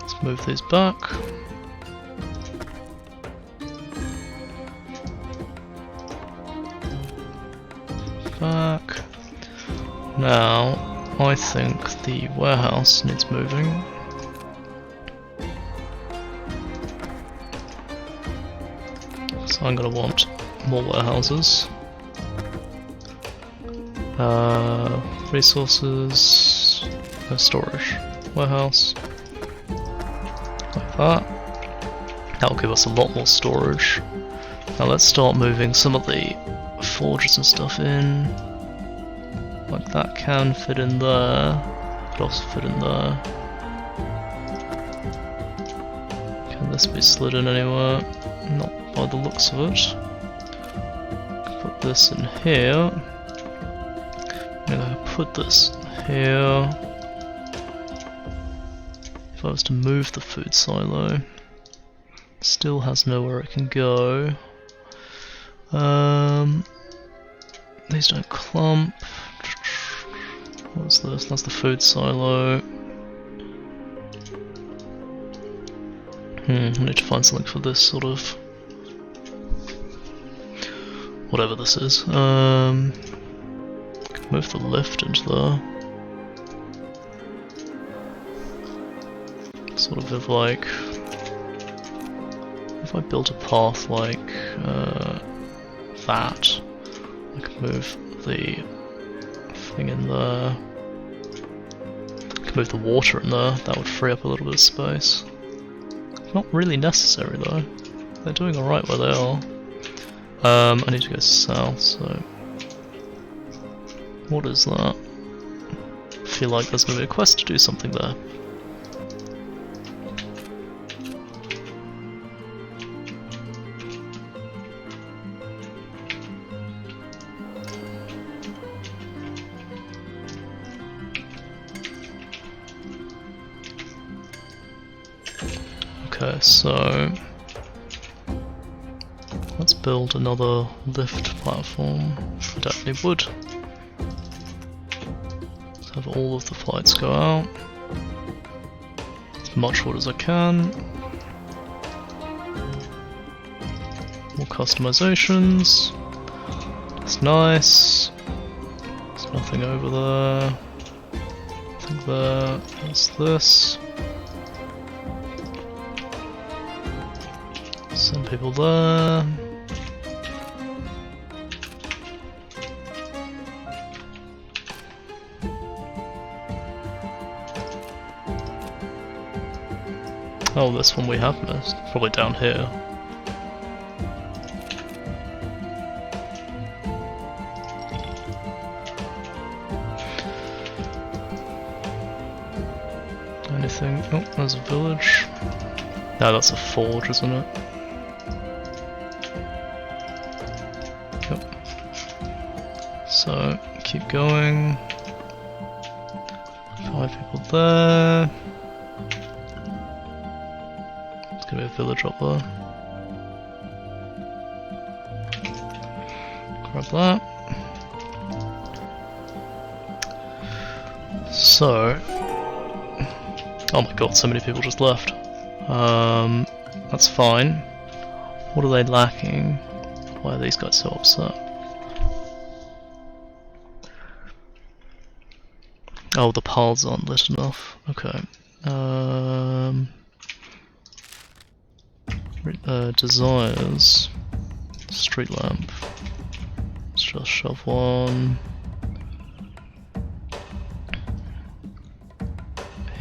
[SPEAKER 1] Let's move these back. Back. Now, I think the warehouse needs moving. So I'm gonna want more warehouses. Resources, storage, warehouse, like that. That'll give us a lot more storage. Now let's start moving some of the forges and stuff in. Like that can fit in there, could also fit in there. Can this be slid in anywhere? Not by the looks of it. Put this in here. I'm gonna put this here. If I was to move the food silo, still has nowhere it can go. These don't clump. What's this? That's the food silo. I need to find something for this sort of whatever this is. Move the lift into there. Sort of like if I built a path like that, I could move the thing in there. I could move the water in there. That would free up a little bit of space. Not really necessary though. They're doing alright where they are. I need to go south, so... What is that? I feel like there's going to be a quest to do something there. Okay, so let's build another lift platform. I definitely would. Let's have all of the flights go out. As much wood as I can. More customizations. That's nice. There's nothing over there. Nothing there. What's this? Send people there. Oh, this one we have missed. Probably down here. Anything? Oh, there's a village. No, that's a forge, isn't it? Yep. So, keep going. 5 people there. There's gonna be a village up there. Grab that. So, oh my god, so many people just left. That's fine. What are they lacking? Why are these guys so upset? Oh, the paths aren't lit enough. Okay. Desires. Street lamp. Let's just shove one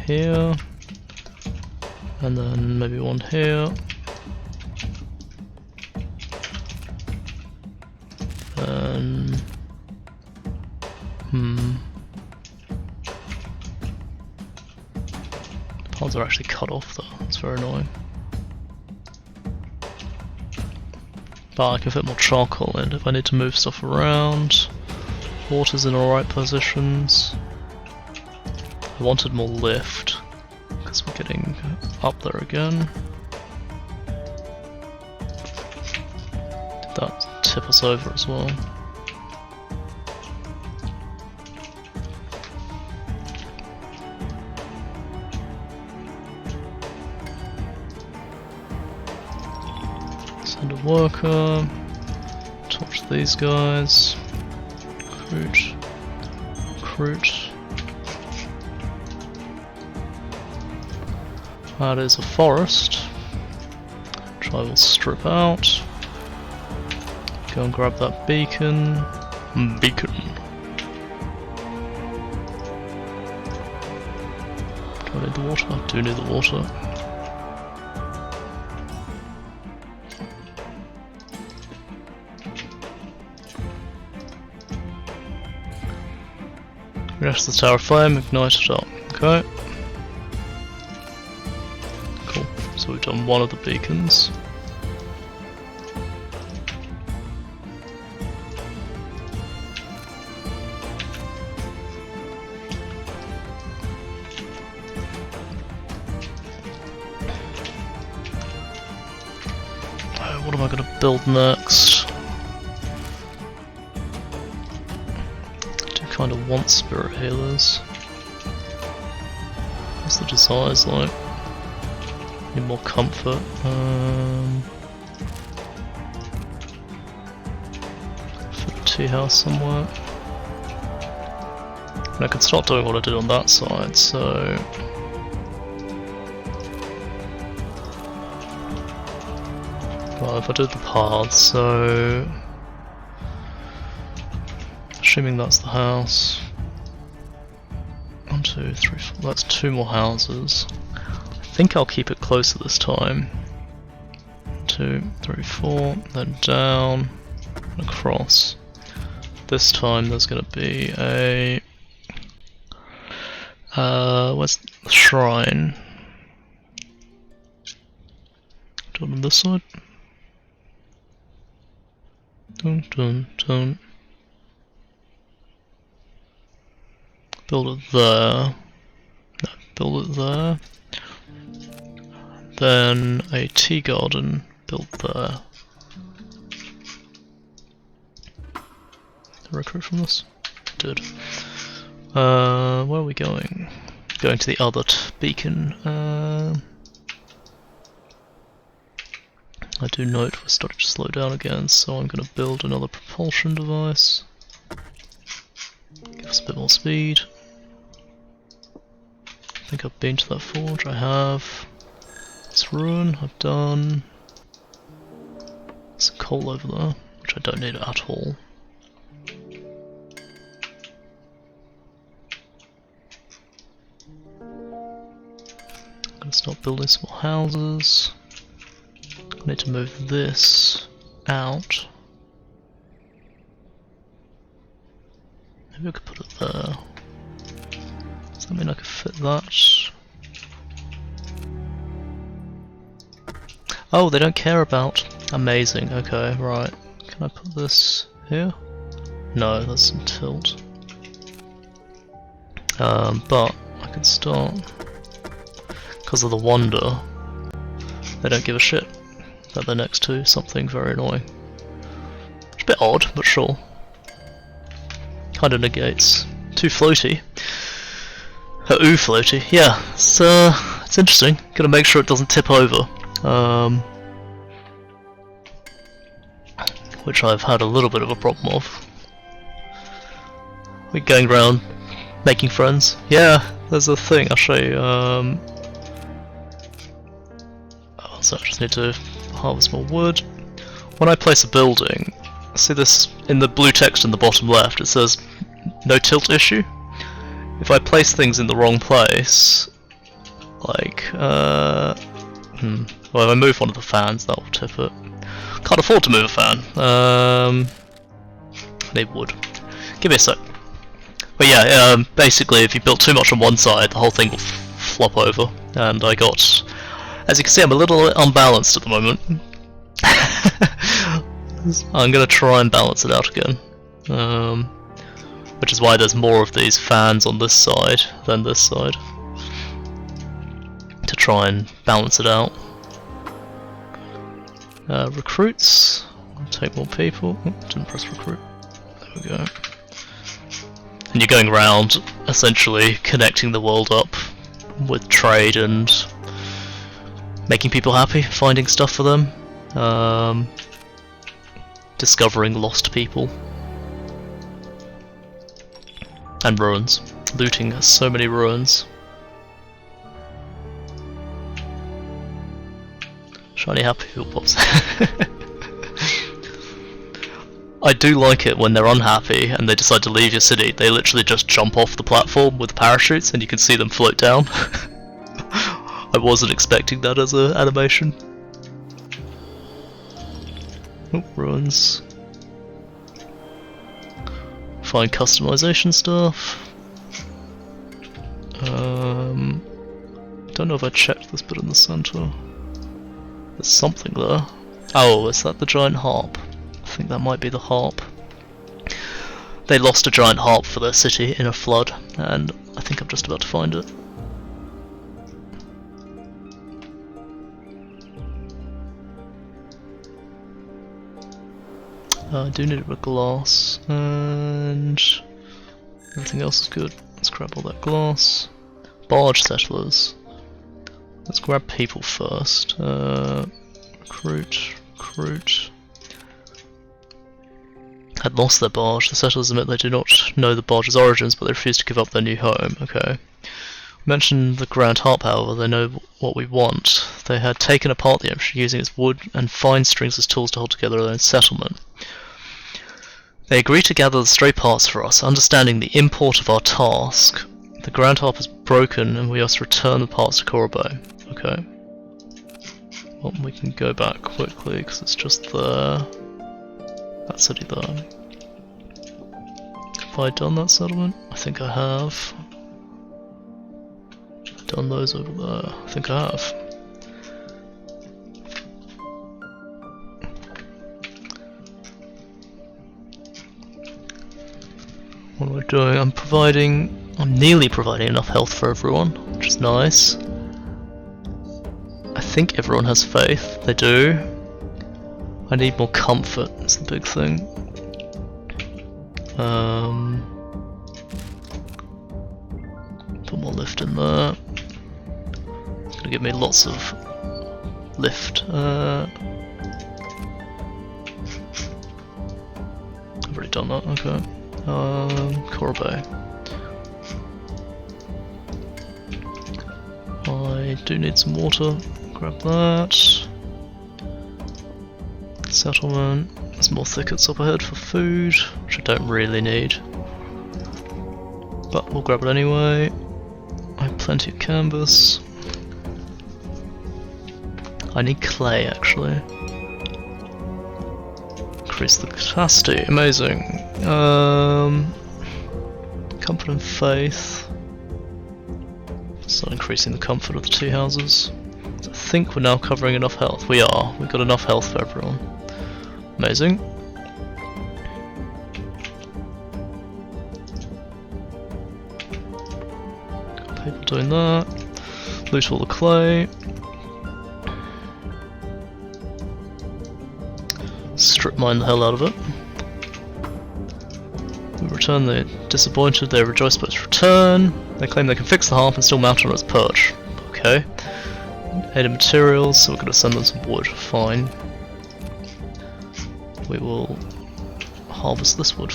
[SPEAKER 1] here. And then maybe one here. Then... The pods are actually cut off though, that's very annoying. But I can fit more charcoal in if I need to move stuff around. Water's in alright positions. I wanted more lift, because we're getting up there again. Did that tip us over as well? Send a worker. Torch these guys. Recruit. Recruit. That is a forest, which I will strip out. Go and grab that beacon. Beacon. Do I need the water? I do need the water. Rest the tower flame, ignite it up. Okay. Cool. So we've done one of the beacons. What am I going to build next? Kind of want spirit healers. What's the desires like? Need more comfort. For a tea house somewhere. And I can start doing what I did on that side, so... Well, if I do the paths, so... Assuming that's the house. 1, 2, 3, 4. That's 2 more houses. I think I'll keep it closer this time. 1, 2, 3, 4. Then down and across. This time there's going to be a. Where's the shrine? Do it on this side. Dun dun dun. Build it there. No, build it there. Then a tea garden built there. Did I recruit from this? Did. Where are we going? Going to the other beacon. I do note we're starting to slow down again, so I'm going to build another propulsion device. Give us a bit more speed. I think I've been to that forge, I have. It's ruin, I've done. coal over there, which I don't need at all. I'm gonna start building some more houses. I need to move this out. Maybe I could put it there. Does that mean I could fit that? Oh, they don't care about. Amazing, okay, right. Can I put this here? No, that's some tilt. But I could start. Because of the wonder, they don't give a shit that they're next to something very annoying. It's a bit odd, but sure. Kinda negates. Too floaty. Ooh, floaty. Yeah, it's interesting. Gotta make sure it doesn't tip over. Which I've had a little bit of a problem of. We're going around making friends. Yeah, there's a thing, I'll show you. So I just need to harvest more wood. When I place a building, see this in the blue text in the bottom left, it says no tilt issue. If I place things in the wrong place, like, well, if I move one of the fans, that will tip it. Can't afford to move a fan. I need wood. Give me a sec. But yeah, basically if you build too much on one side, the whole thing will flop over. And I got, as you can see, I'm a little unbalanced at the moment. I'm gonna try and balance it out again. Which is why there's more of these fans on this side than this side. To try and balance it out. Recruits. I'll take more people. Oh, didn't press recruit. There we go. And you're going around, essentially connecting the world up with trade and making people happy, finding stuff for them, discovering lost people, and ruins. Looting so many ruins. Shiny happy people pops. I do like it when they're unhappy and they decide to leave your city. They literally just jump off the platform with parachutes and you can see them float down. I wasn't expecting that as an animation. Oh, ruins. Find customization stuff. Don't know if I checked this bit in the center. There's something there. Oh, is that the giant harp? I think that might be the harp. They lost a giant harp for their city in a flood, and I think I'm just about to find it. I do need a bit of glass, and everything else is good. Let's grab all that glass. Barge settlers. Let's grab people first. Recruit. Had lost their barge. The settlers admit they do not know the barge's origins, but they refuse to give up their new home. Okay. We mentioned the Grand Harp, however, they know what we want. They had taken apart the infantry, using its wood and fine strings as tools to hold together their own settlement. They agree to gather the stray parts for us, understanding the import of our task. The Grand Harp is broken and we must return the parts to Korobe. Okay. Well, we can go back quickly because it's just there. That city there. Have I done that settlement? I think I have. I've done those over there. I think I have. What am I doing? I'm nearly providing enough health for everyone, which is nice. I think everyone has faith. They do. I need more comfort, that's the big thing. Put more lift in there. It's gonna give me lots of lift. I've already done that, okay. Korobe. I do need some water. Grab that. Settlement. There's more thickets up ahead for food, which I don't really need. But we'll grab it anyway. I have plenty of canvas. I need clay actually. Increase the capacity, amazing. Comfort and faith. Start increasing the comfort of the two houses. So I think we're now covering enough health. We are. We've got enough health for everyone. Amazing. Got people doing that. Loot all the clay. Strip mine the hell out of it. We return the disappointed, they rejoice by its return. They claim they can fix the harp and still mount on its perch. Okay. Added materials, so we're going to send them some wood. Fine. We will harvest this wood.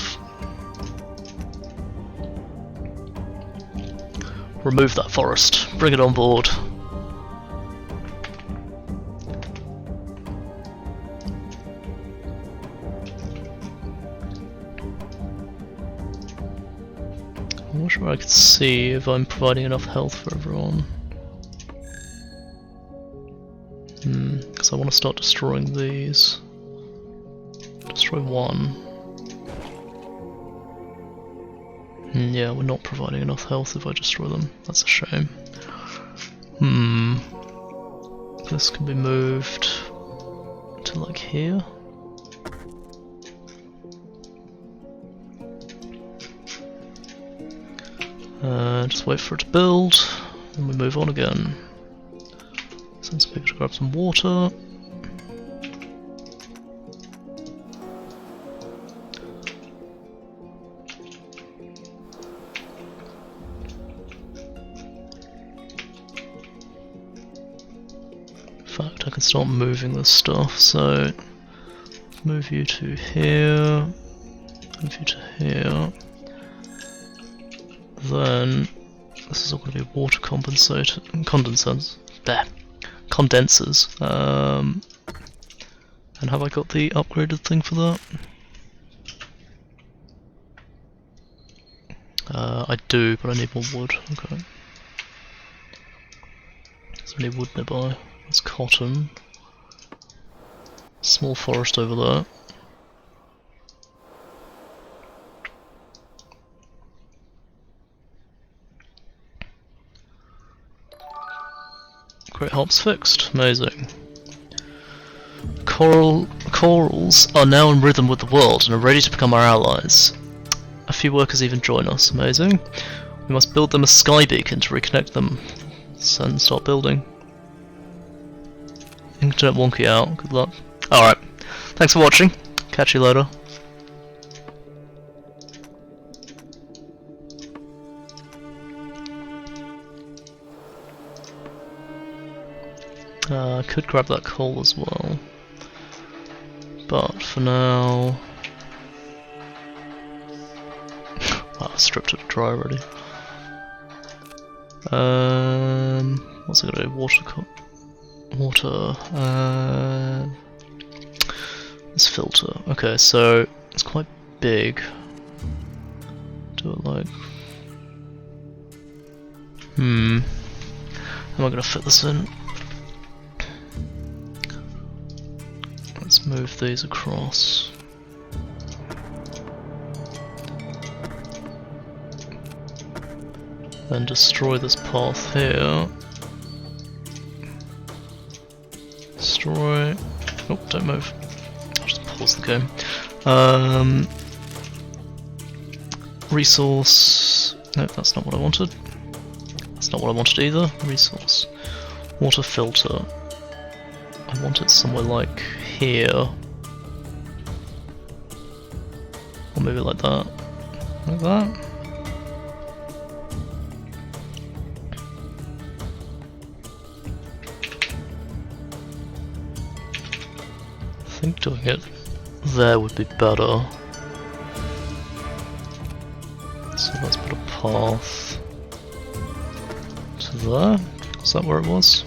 [SPEAKER 1] Remove that forest. Bring it on board. I'm not sure I can see if I'm providing enough health for everyone. Because I want to start destroying these. Destroy one. Yeah, we're not providing enough health if I destroy them. That's a shame. This can be moved to like here. Just wait for it to build, and we move on again. Send some people to grab some water. In fact, I can start moving this stuff, so move you to here, move you to here. Then this is all going to be water condensers. And have I got the upgraded thing for that? I do, but I need more wood. Okay. Is there any wood nearby? There's cotton. Small forest over there. Great Harp's fixed. Amazing. Corals are now in rhythm with the world and are ready to become our allies. A few workers even join us. Amazing. We must build them a sky beacon to reconnect them. And start building. Internet wonky out. Good luck. Alright. Thanks for watching. Catch you later. I could grab that coal as well, but for now, wow, I stripped it dry already. What's it gonna do? Water. This filter. Okay, so it's quite big. Do it like. Am I gonna fit this in? Let's move these across. Then destroy this path here. Destroy. Oh, don't move. I'll just pause the game. Resource. No, that's not what I wanted. That's not what I wanted either. Resource. Water filter. I want it somewhere like here. Or maybe like that. Like that. I think doing it there would be better. So let's put a path to there. Is that where it was?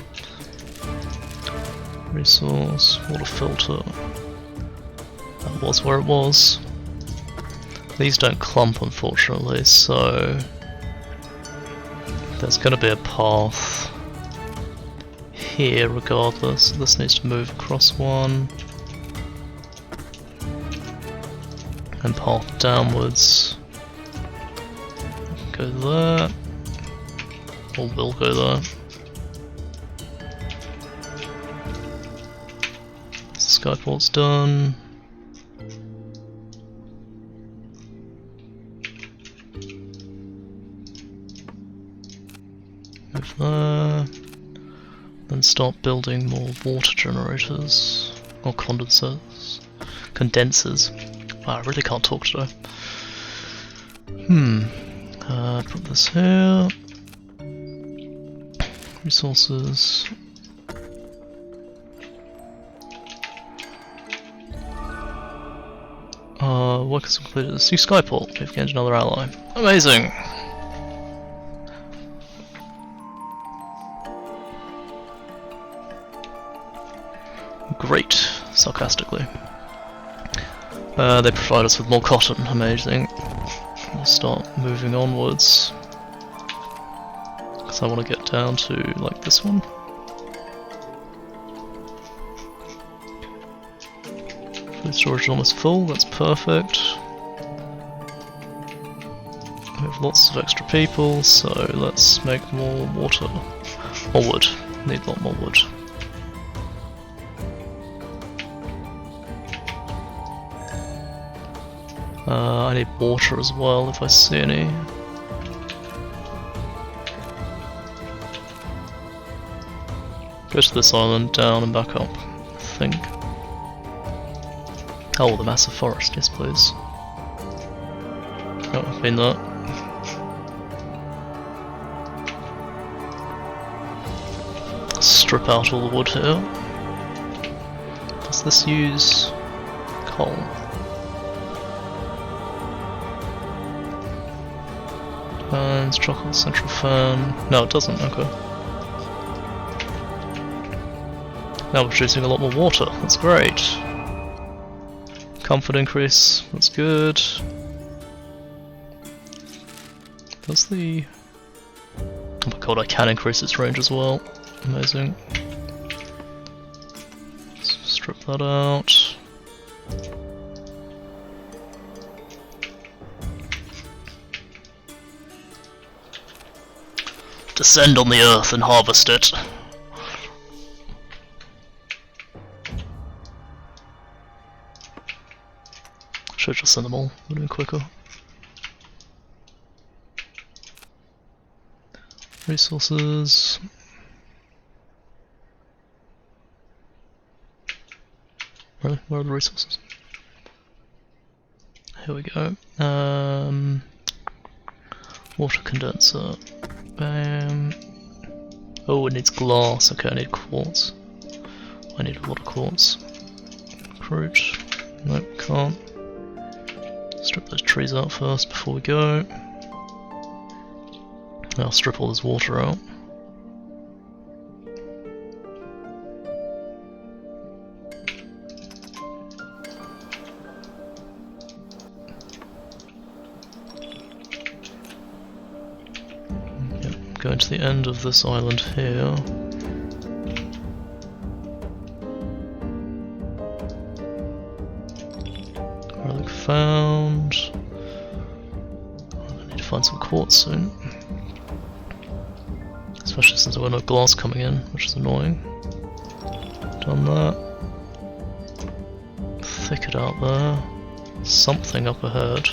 [SPEAKER 1] Resource, water filter. That was where it was. These don't clump, unfortunately, so there's going to be a path here regardless. This needs to move across one. And path downwards. Go there. Or will go there. Skyport's done. Move there. Then start building more water generators. Or condensers. Condensers. Wow, I really can't talk today. Put this here. Resources. Work is completed. This new Skyport. We've gained another ally. Amazing! Great, sarcastically. They provide us with more cotton. Amazing. We'll start moving onwards. Because I want to get down to, like, this one. Food storage is almost full, that's perfect. We have lots of extra people, so let's make more water. More wood. Need a lot more wood. I need water as well if I see any. Go to this island, down and back up, I think. Oh, the massive forest, yes please. Oh, I've been there. Strip out all the wood here. Does this use coal? Fans, chocolate, central fan. No, it doesn't, okay. Now we're producing a lot more water, that's great. Comfort increase, that's good. That's the... Oh my god, I can increase its range as well. Amazing. Let's strip that out. Descend on the earth and harvest it. Should just send them all, would have been quicker. Resources. Really? Where are the resources? Here we go. Water condenser. Bam. Oh, it needs glass. Okay, I need quartz. I need a lot of quartz. Recruit. Nope, can't. Strip those trees out first before we go. I'll strip all this water out. Yep, going to the end of this island here. Relic found. I need to find some quartz soon. Especially since I've got no glass coming in, which is annoying. Done that. Thicket out there. Something up ahead.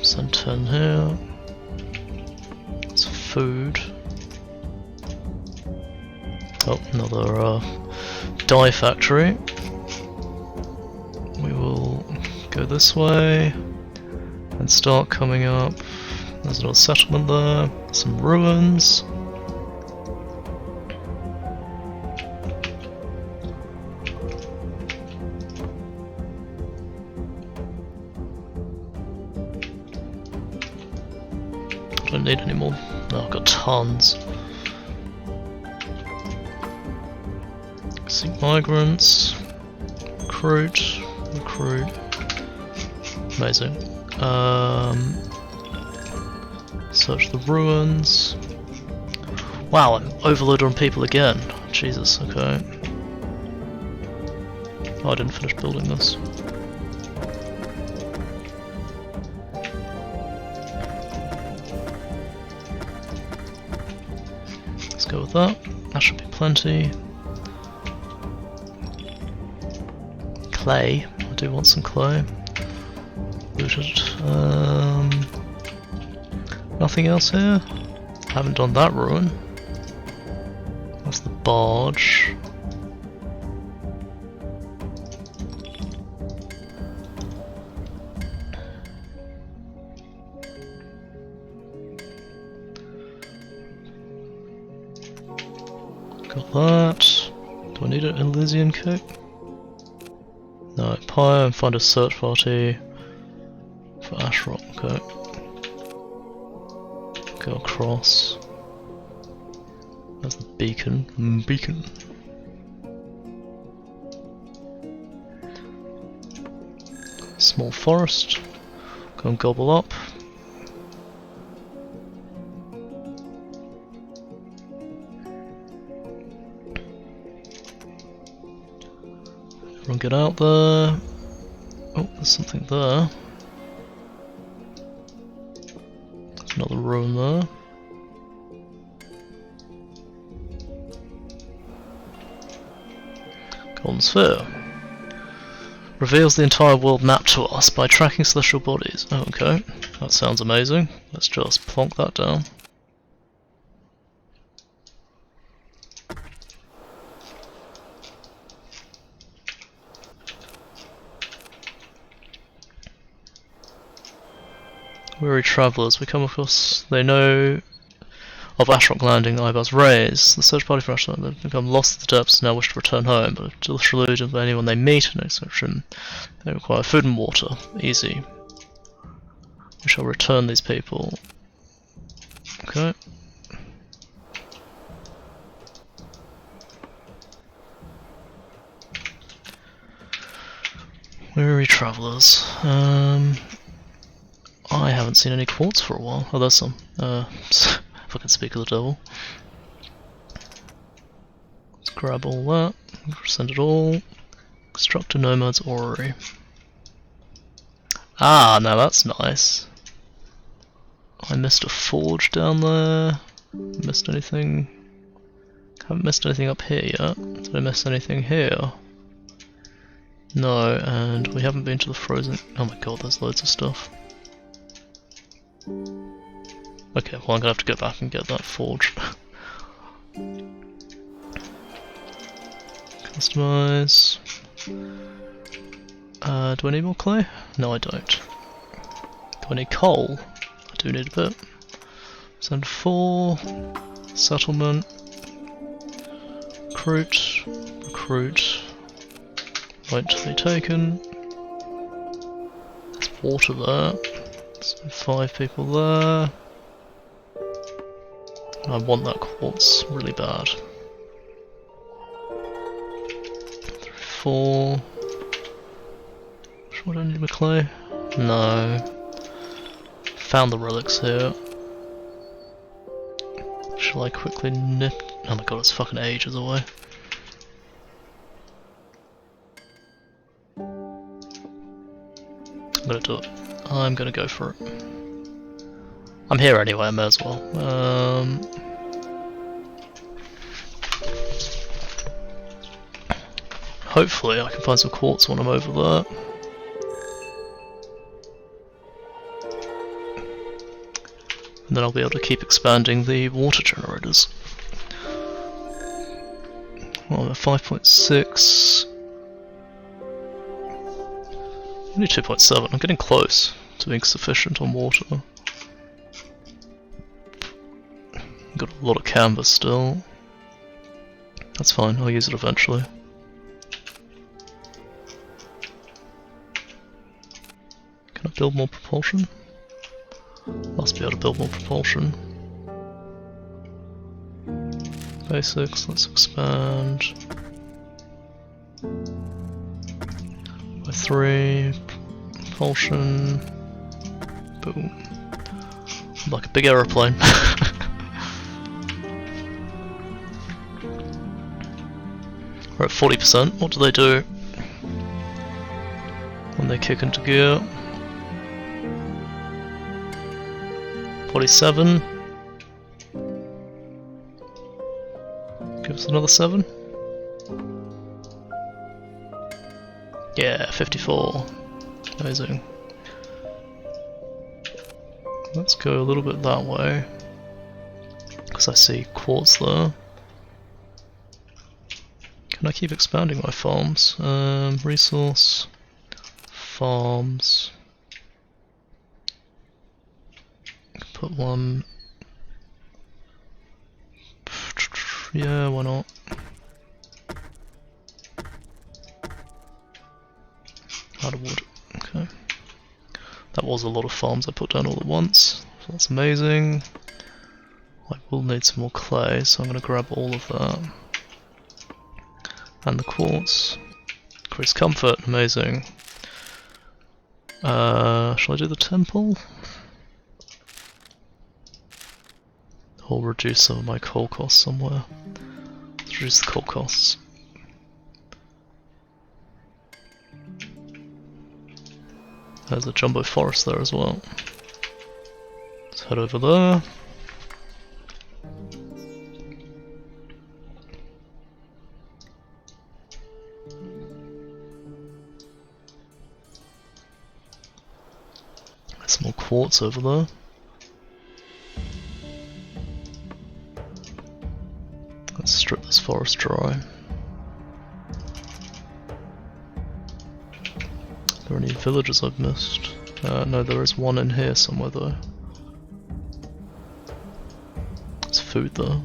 [SPEAKER 1] Send 10 here. It's food. Oh, another dye factory. We will go this way and start coming up. There's another settlement there, some ruins. Don't need any more. No, I've got tons. Seek migrants. Recruit. Recruit. Amazing. Search the ruins. Wow, I'm overloaded on people again. Jesus, okay. Oh, I didn't finish building this. Let's go with that. That should be plenty. Clay. I do want some clay. Looted. Nothing else here? Haven't done that ruin. That's the barge. Got that. Do I need an Elysian kick? No, Pyre and find a search party for Ashrock, okay. Go across. There's the beacon. Beacon. Small forest. Go and gobble up. Everyone get out there. Oh, there's something there. There's another ruin there. Golden Sphere. Reveals the entire world map to us by tracking celestial bodies. Oh, okay, that sounds amazing. Let's just plonk that down. Weary travellers, we come across, they know of Ashrock Landing, Ivar's rays. The search party for Ashrock have become lost in the depths and now wish to return home, but a delusion of anyone they meet in exception. They require food and water. Easy. We shall return these people. Okay. Weary travellers. I haven't seen any quartz for a while. Oh, there's some. If I can speak of the devil. Let's grab all that. Send it all. Construct a nomad's orrery. Ah, now that's nice. I missed a forge down there. Missed anything? Haven't missed anything up here yet. Did I miss anything here? No, and we haven't been to the frozen. Oh my god, there's loads of stuff. Okay, well I'm gonna have to go back and get that forge. Customize. Do I need more clay? No, I don't. Do I need coal? I do need a bit. Send 4. Settlement. Recruit. Recruit. Wait to be taken. There's water there. So 5 people there. I want that quartz really bad. 3, 4. Sure I don't need my clay? No. Found the relics here. Shall I quickly nip? Oh my god, it's fucking ages away. I'm gonna do it. I'm gonna go for it. I'm here anyway, I may as well. Hopefully I can find some quartz when I'm over there. And then I'll be able to keep expanding the water generators. Well, I'm at 5.6. Only 2.7. I'm getting close to being sufficient on water. Got a lot of canvas still. That's fine, I'll use it eventually. Can I build more propulsion? Must be able to build more propulsion. Basics, let's expand. By 3. Propulsion. Boom. Like a big aeroplane. We're at 40%. What do they do when they kick into gear? 47. Give us another 7. Yeah, 54. Amazing. Let's go a little bit that way, because I see quartz there. Can I keep expanding my farms? Resource, farms. Put one. Yeah, why not? Out of wood. Okay. That was a lot of farms I put down all at once, so that's amazing. I will need some more clay, so I'm going to grab all of that. And the quartz. Increase comfort, amazing. Shall I do the temple? Or reduce some of my coal costs somewhere. Let's reduce the coal costs. There's a jumbo forest there as well. Let's head over there. There's some more quartz over there. Let's strip this forest dry. Are there any villages I've missed? No, there is one in here somewhere though. There's food there.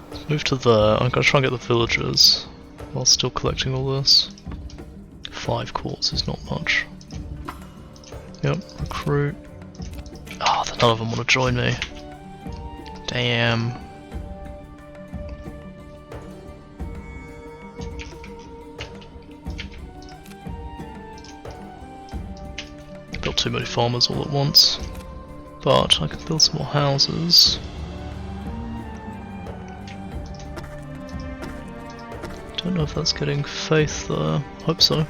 [SPEAKER 1] Let's move to there. I'm gonna try and get the villagers while still collecting all this. 5 quartz is not much. Yep, recruit. Oh, none of them want to join me. Damn. Built too many farmers all at once. But I can build some more houses. Don't know if that's getting faith there. Hope so.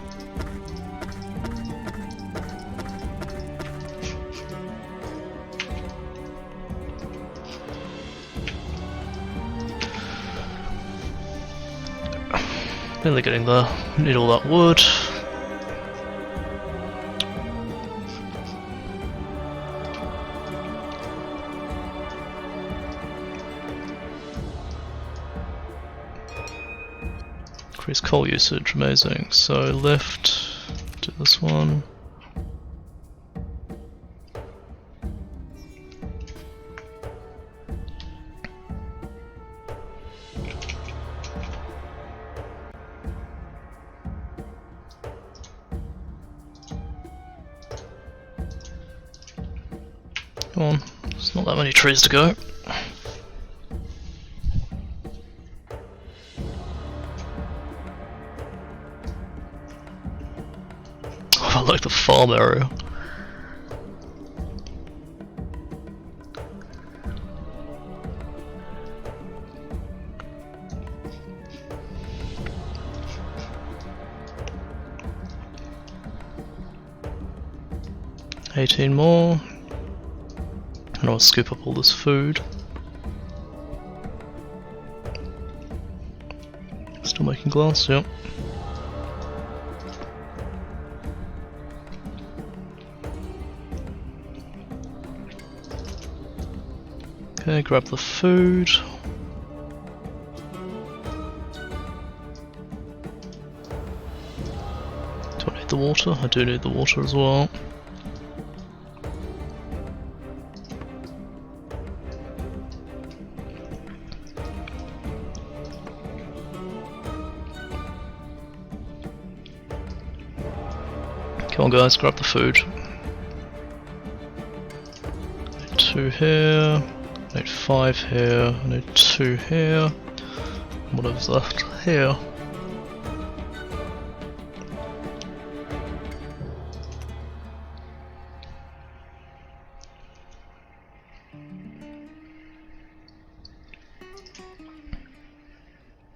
[SPEAKER 1] Nearly getting there. Need all that wood. Increase coal usage, amazing. So lift, do this one. Come on, there's not that many trees to go. Oh, I like the farm area. $18 more. And I'll scoop up all this food. Still making glass, yep. Okay, grab the food. Do I need the water? I do need the water as well. Come on guys, grab the food. 2 here, I need 5 here, I need 2 here, whatever's left here.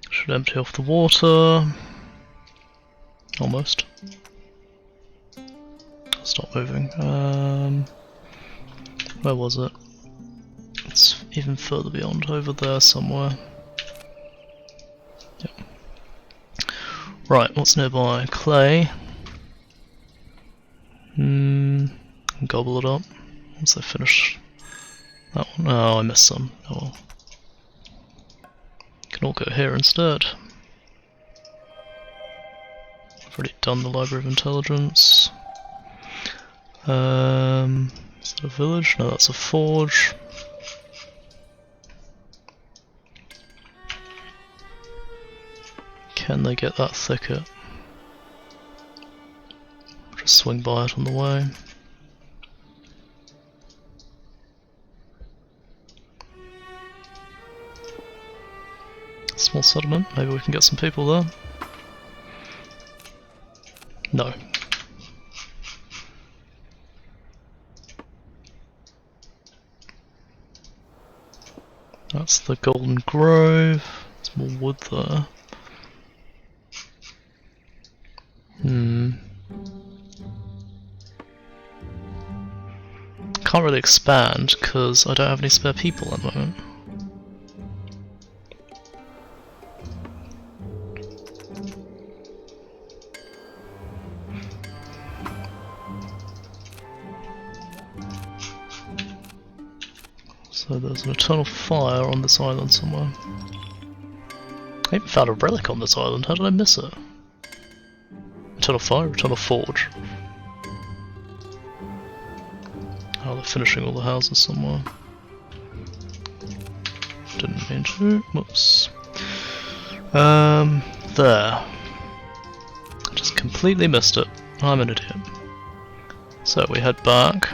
[SPEAKER 1] Should empty off the water. Almost. Stop moving. Where was it? It's even further beyond, over there somewhere. Yep. Right, what's nearby? Clay. Gobble it up once I finish that one. Oh, I missed some. Oh well. Can all go here instead. I've already done the Library of Intelligence. Is that a village? No, that's a forge. Can they get that thicket? Just swing by it on the way. Small settlement, maybe we can get some people there. No. That's the Golden Grove. There's more wood there. Can't really expand because I don't have any spare people at the moment. So there's an eternal fire on this island somewhere. I even found a relic on this island, how did I miss it? Eternal fire, eternal forge. Oh, they're finishing all the houses somewhere. Didn't mean to, whoops. There. I just completely missed it. I'm an idiot. So we head back.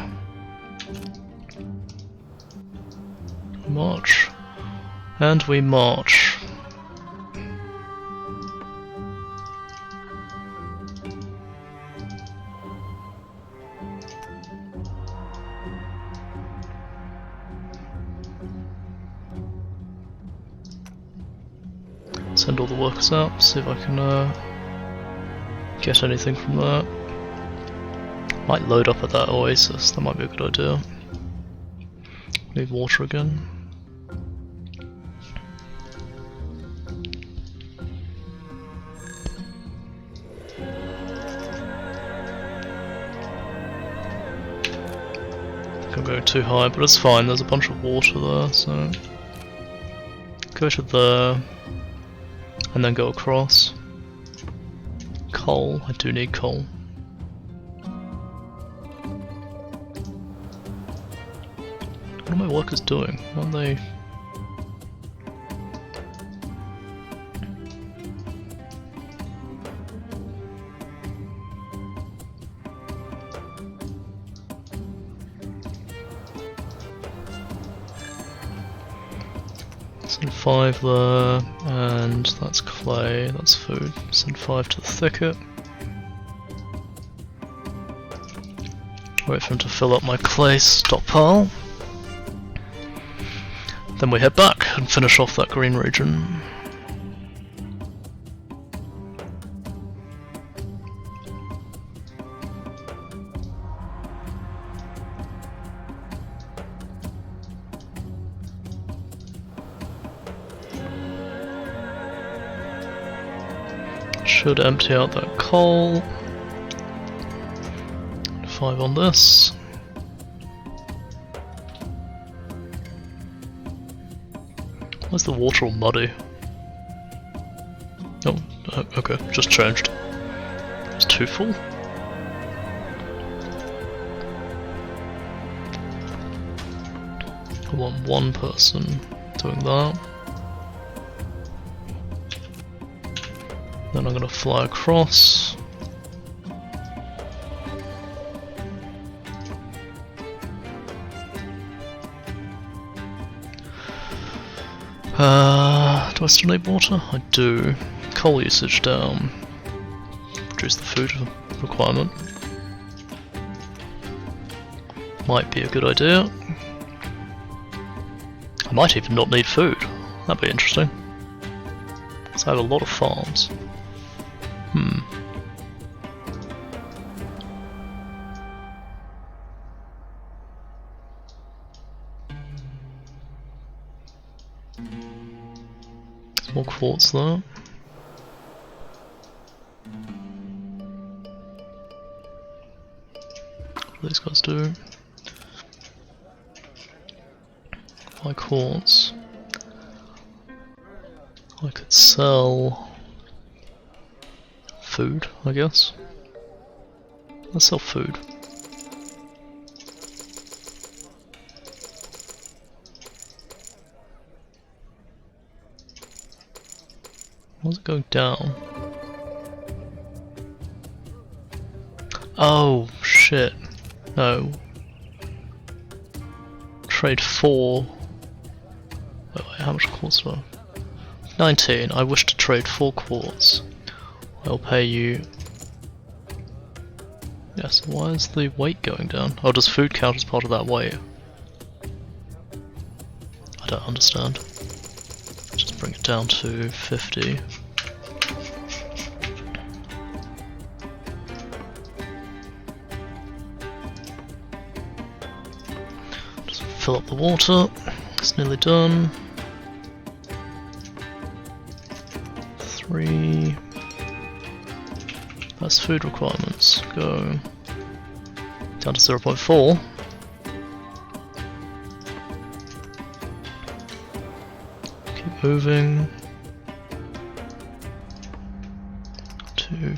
[SPEAKER 1] March. And we march. Send all the workers out, see if I can get anything from that. Might load up at that oasis, that might be a good idea. Need water again. I'm going too high, but it's fine, there's a bunch of water there, so go to there and then go across. Coal, I do need coal. What are my workers doing? Aren't they? Send 5 there, and that's clay, that's food. Send 5 to the thicket. Wait for him to fill up my clay stockpile. Then we head back and finish off that green region. Should empty out that coal. 5 on this. Why's the water all muddy? Oh, okay, just changed. It's too full. I want one person doing that. Then I'm going to fly across. Do I still need water? I do. Coal usage down. Reduce the food requirement. Might be a good idea. I might even not need food. That'd be interesting. Because I have a lot of farms. There's more quartz there. What do these guys do? Buy quartz. I could sell food, I guess. Let's sell food. Why's it going down? Oh shit. No. Trade 4. Wait, how much quartz do I have? 19. I wish to trade 4 quartz. I'll pay you. Yes, why is the weight going down? Oh, does food count as part of that weight? I don't understand. Just bring it down to 50. Just fill up the water. It's nearly done. 3. That's food requirements. Go down to 0.4. Keep moving. 2.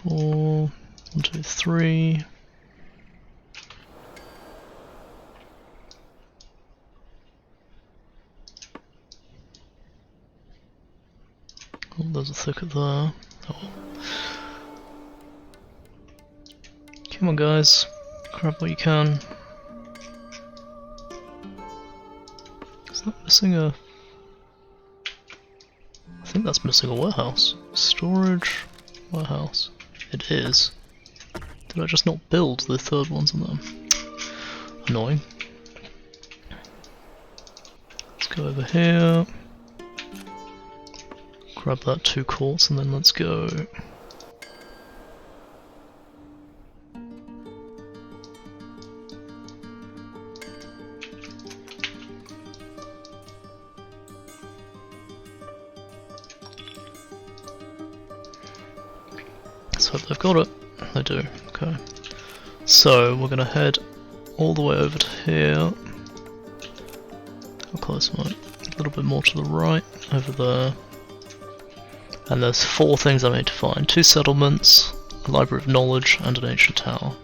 [SPEAKER 1] 4. 1, 2, 3. Oh, there's a thicket there. Oh. Come on guys, grab what you can. Is that missing a... I think that's missing a warehouse. Storage, warehouse. It is. Did I just not build the third ones on them? Annoying. Let's go over here. Grab that 2 quartz and then let's go. Let's hope they've got it. They do, okay. So we're gonna head all the way over to here. How close am I? A little bit more to the right, over there. And there's 4 things I need to find. 2 settlements, a library of knowledge, and an ancient tower.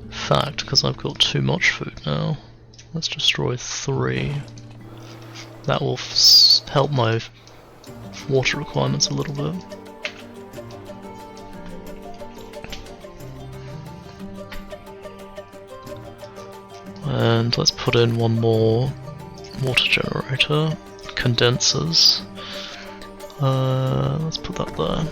[SPEAKER 1] In fact, because I've got too much food now, let's destroy 3. That will help my water requirements a little bit. And let's put in 1 more water generator, condensers. Let's put that there.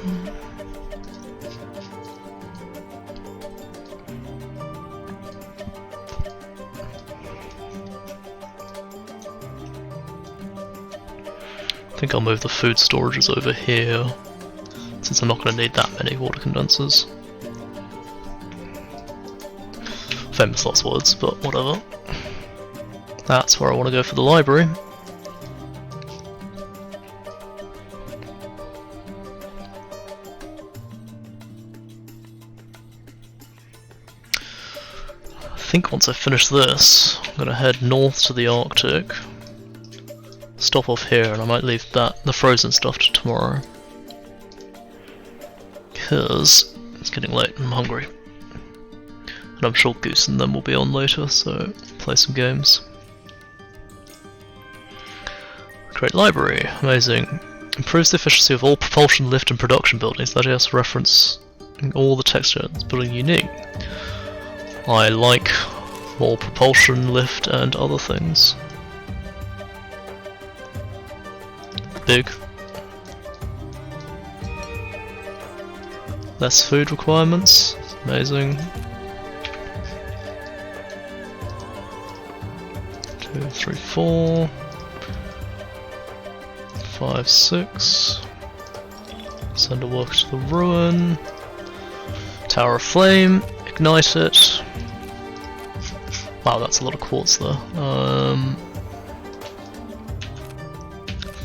[SPEAKER 1] I think I'll move the food storages over here, since I'm not going to need that many water condensers. Famous last words, but whatever. That's where I want to go for the library. I think once I finish this, I'm going to head north to the Arctic. Stop off here, and I might leave the frozen stuff to tomorrow. Because it's getting late and I'm hungry. And I'm sure Goose and them will be on later, so play some games. Great library, amazing. Improves the efficiency of all propulsion, lift and production buildings. That has reference all the texture that's building unique. I like more propulsion, lift and other things. Big. Less food requirements, amazing. 2, 3, 4, 5, 6. Send a worker to the ruin. Tower of Flame, ignite it. Wow, that's a lot of quartz there.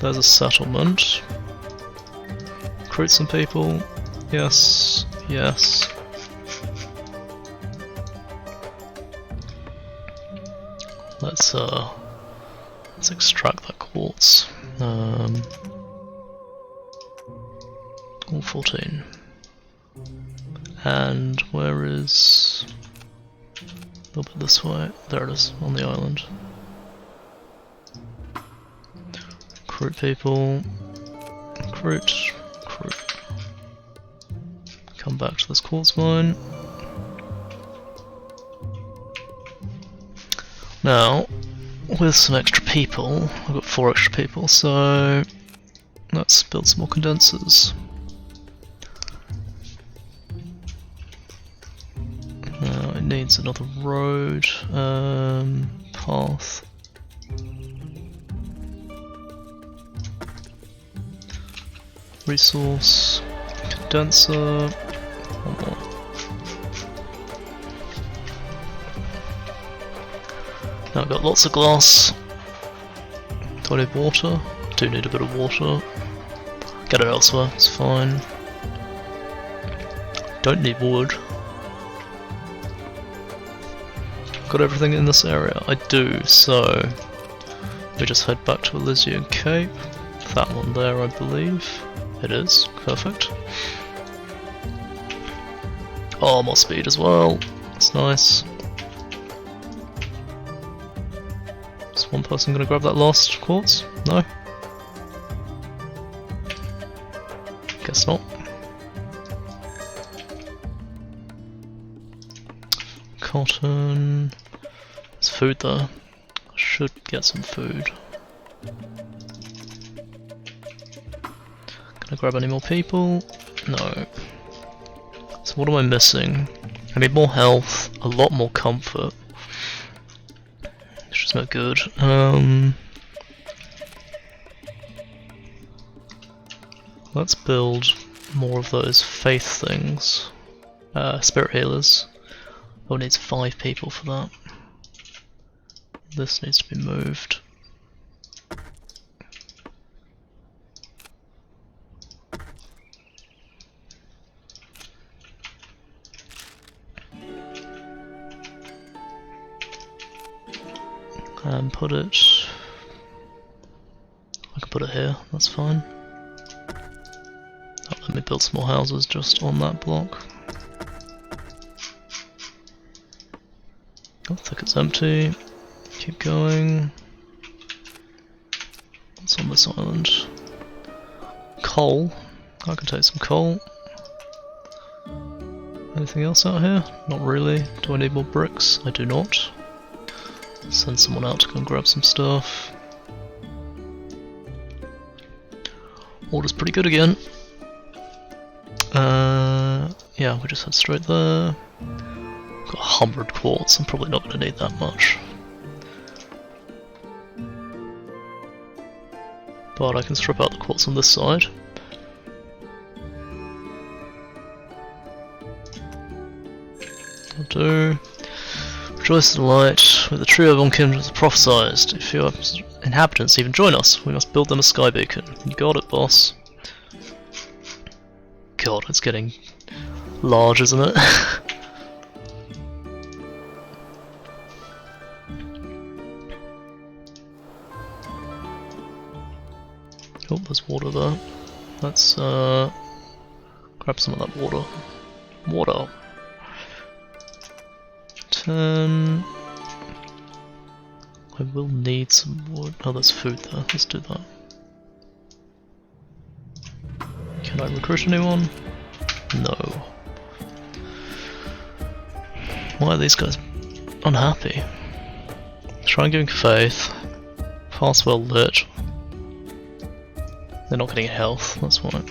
[SPEAKER 1] There's a settlement. Recruit some people. Yes, yes. Let's extract that quartz. All 14. And where is... a little bit this way. There it is, on the island. Recruit people. Recruit. Recruit. Come back to this quartz mine. Now, with some extra people, I've got 4 extra people, so let's build some more condensers. Now it needs another road, path. Resource, condenser, one more. Now I've got lots of glass. Do I need water? I do need a bit of water. Get it elsewhere, it's fine. Don't need wood. Got everything in this area? I do, so we just head back to Elysian Cape. That one there, I believe. It is, perfect. Oh, more speed as well. That's nice. Is one person gonna grab that last quartz? No? Guess not. Cotton. There's food there. I should get some food. Can I grab any more people? No. So what am I missing? I need more health, a lot more comfort. Which is not good. Let's build more of those faith things. Spirit healers. Oh, it needs 5 people for that. This needs to be moved. And put it... I can put it here, that's fine. Oh, let me build some more houses just on that block. I think it's empty. Keep going. What's on this island? Coal. I can take some coal. Anything else out here? Not really. Do I need more bricks? I do not. Send someone out to go and grab some stuff. Water's pretty good again. Yeah, we just head straight there. Got 100 quartz, I'm probably not going to need that much. But I can strip out the quartz on this side. I'll do. Rejoice in the light, with the trio of unkindreds prophesized. If your inhabitants even join us, we must build them a sky beacon. You got it, boss. God, it's getting large, isn't it? Oh, there's water there. Let's grab some of that water. Water. I will need some wood. Oh, there's food there. Let's do that. Can I recruit anyone? No. Why are these guys unhappy? Shrine giving faith. Pass well lit. They're not getting health, that's why.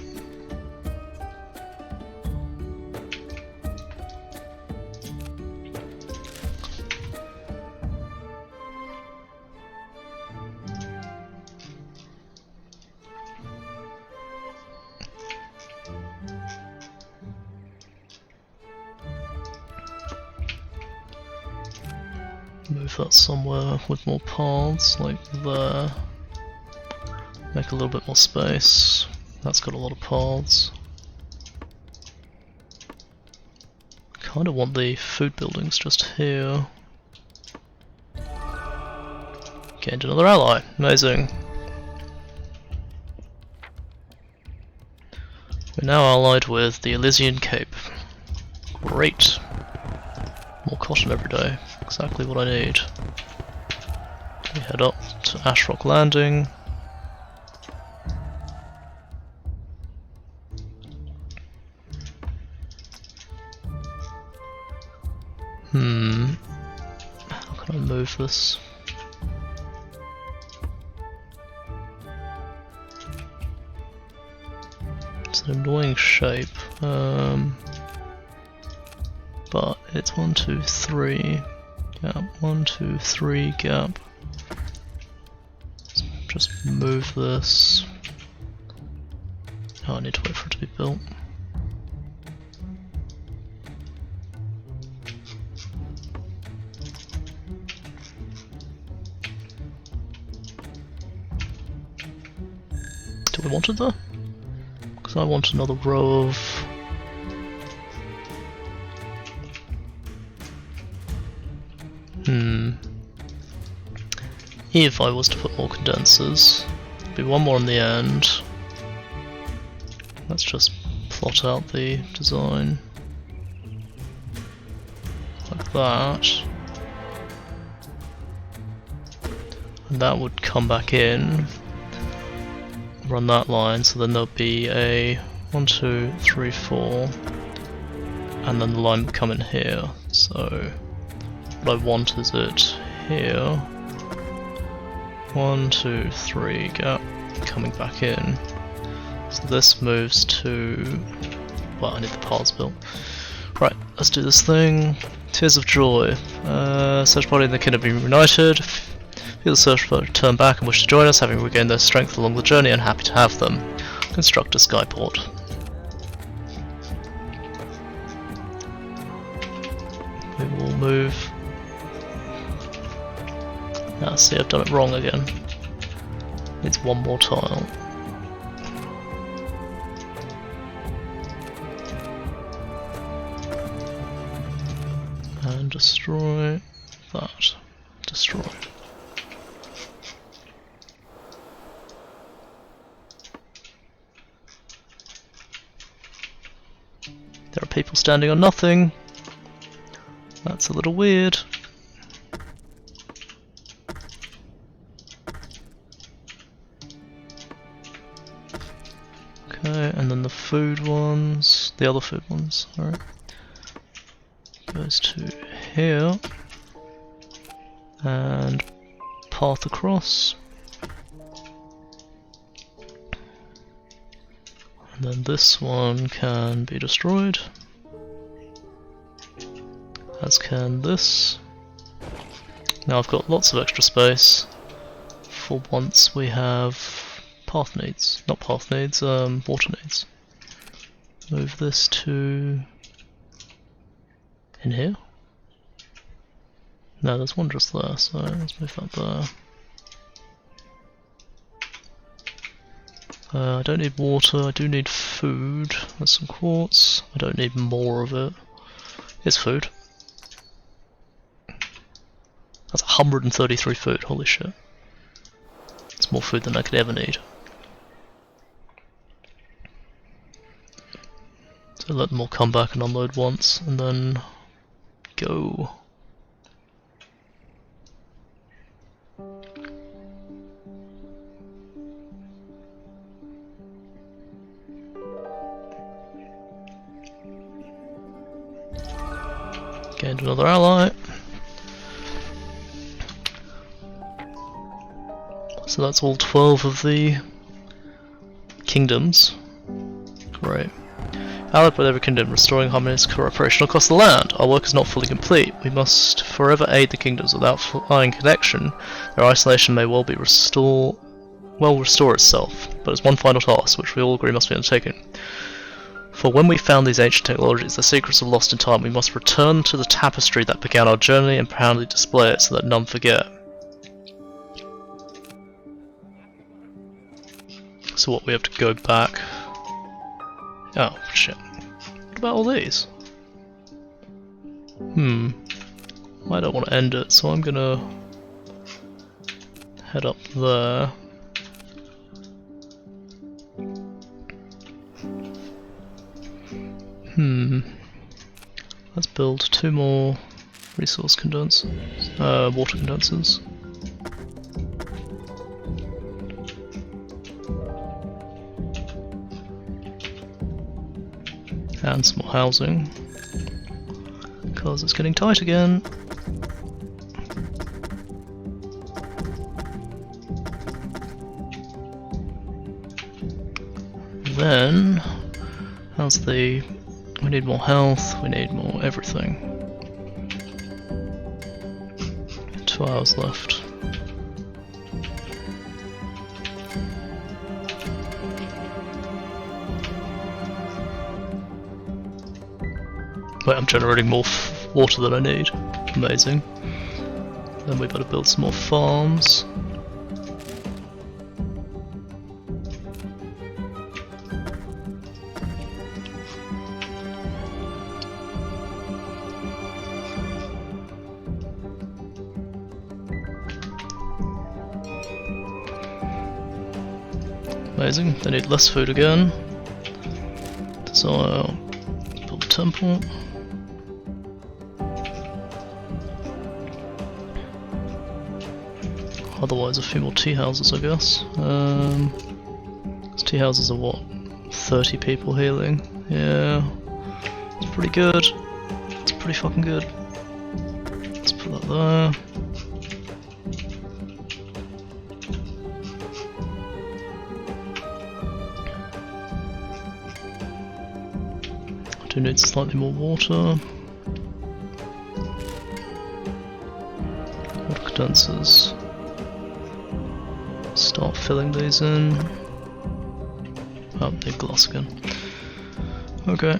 [SPEAKER 1] Move that somewhere with more paths, like there. Make a little bit more space. That's got a lot of paths. Kinda want the food buildings just here. Gained another ally. Amazing. We're now allied with the Elysian Cape. Great. More cotton every day. Exactly what I need. We head up to Ashrock Landing. How can I move this? It's an annoying shape. But it's 1, 2, 3 gap, 1, 2, 3 gap. Just move this. Oh, I need to wait for it to be built. Do we want it there? Because I want another row of... If I was to put more condensers, there'd be one more on the end. Let's just plot out the design. Like that. And that would come back in. Run that line, so then there'll be a 1, 2, 3, 4. And then the line would come in here. So what I want is it here. 1, 2, 3 gap coming back in. So this moves to... well, I need the paths built. Right, let's do this thing. Tears of Joy. Search party and the kingdom have been reunited. Feel the search party turn back and wish to join us, having regained their strength along the journey and happy to have them. Construct a skyport. We will move... ah, see, I've done it wrong again. Needs one more tile. And destroy that. Destroy. There are people standing on nothing. That's a little weird. Okay, and then the food ones, the other food ones, alright. Goes to here. And path across. And then this one can be destroyed. As can this. Now I've got lots of extra space. For once we have path needs. Not path needs, water needs. Move this to... in here? No, there's one just there, so let's move that there. I don't need water, I do need food. There's some quartz. I don't need more of it. Here's food. That's 133 food, holy shit. It's more food than I could ever need. So let them all come back and unload once, and then go. Gained another ally. So that's all 12 of the kingdoms. Great. Allied with every kingdom, restoring harmonious cooperation across the land. Our work is not fully complete. We must forever aid the kingdoms. Without flying connection, their isolation may well restore itself. But it's one final task, which we all agree must be undertaken. For when we found these ancient technologies, the secrets are lost in time. We must return to the tapestry that began our journey and proudly display it so that none forget. So what, we have to go back? Oh, shit. What about all these? I don't want to end it, so I'm gonna head up there. Let's build 2 more resource condensers, water condensers. And some more housing, because it's getting tight again. Then, we need more health, we need more everything. 2 hours left. Wait, I'm generating more water than I need. Amazing. Then we better build some more farms. Amazing. They need less food again. So build a temple. Otherwise, a few more tea houses, I guess. Tea houses are what? 30 people healing? Yeah. It's pretty good. It's pretty fucking good. Let's put that there. I do need slightly more water. Water condensers. Start filling these in. Oh, big glass again. Okay.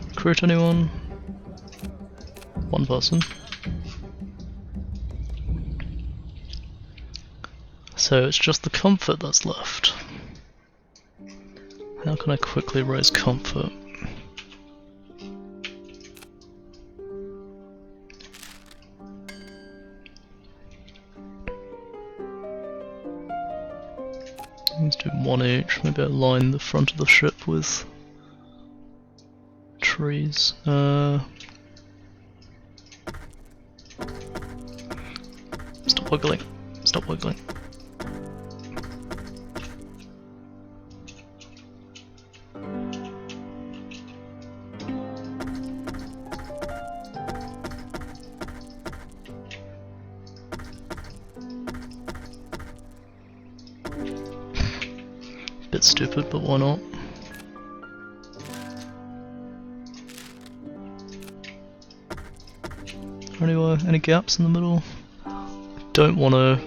[SPEAKER 1] Recruit anyone? 1 person. So it's just the comfort that's left. How can I quickly raise comfort? Let's do 1 each. Maybe I'll line the front of the ship with trees. Stop wiggling. Stop wiggling. Bit stupid, but why not? Anyway, any gaps in the middle? Don't want to.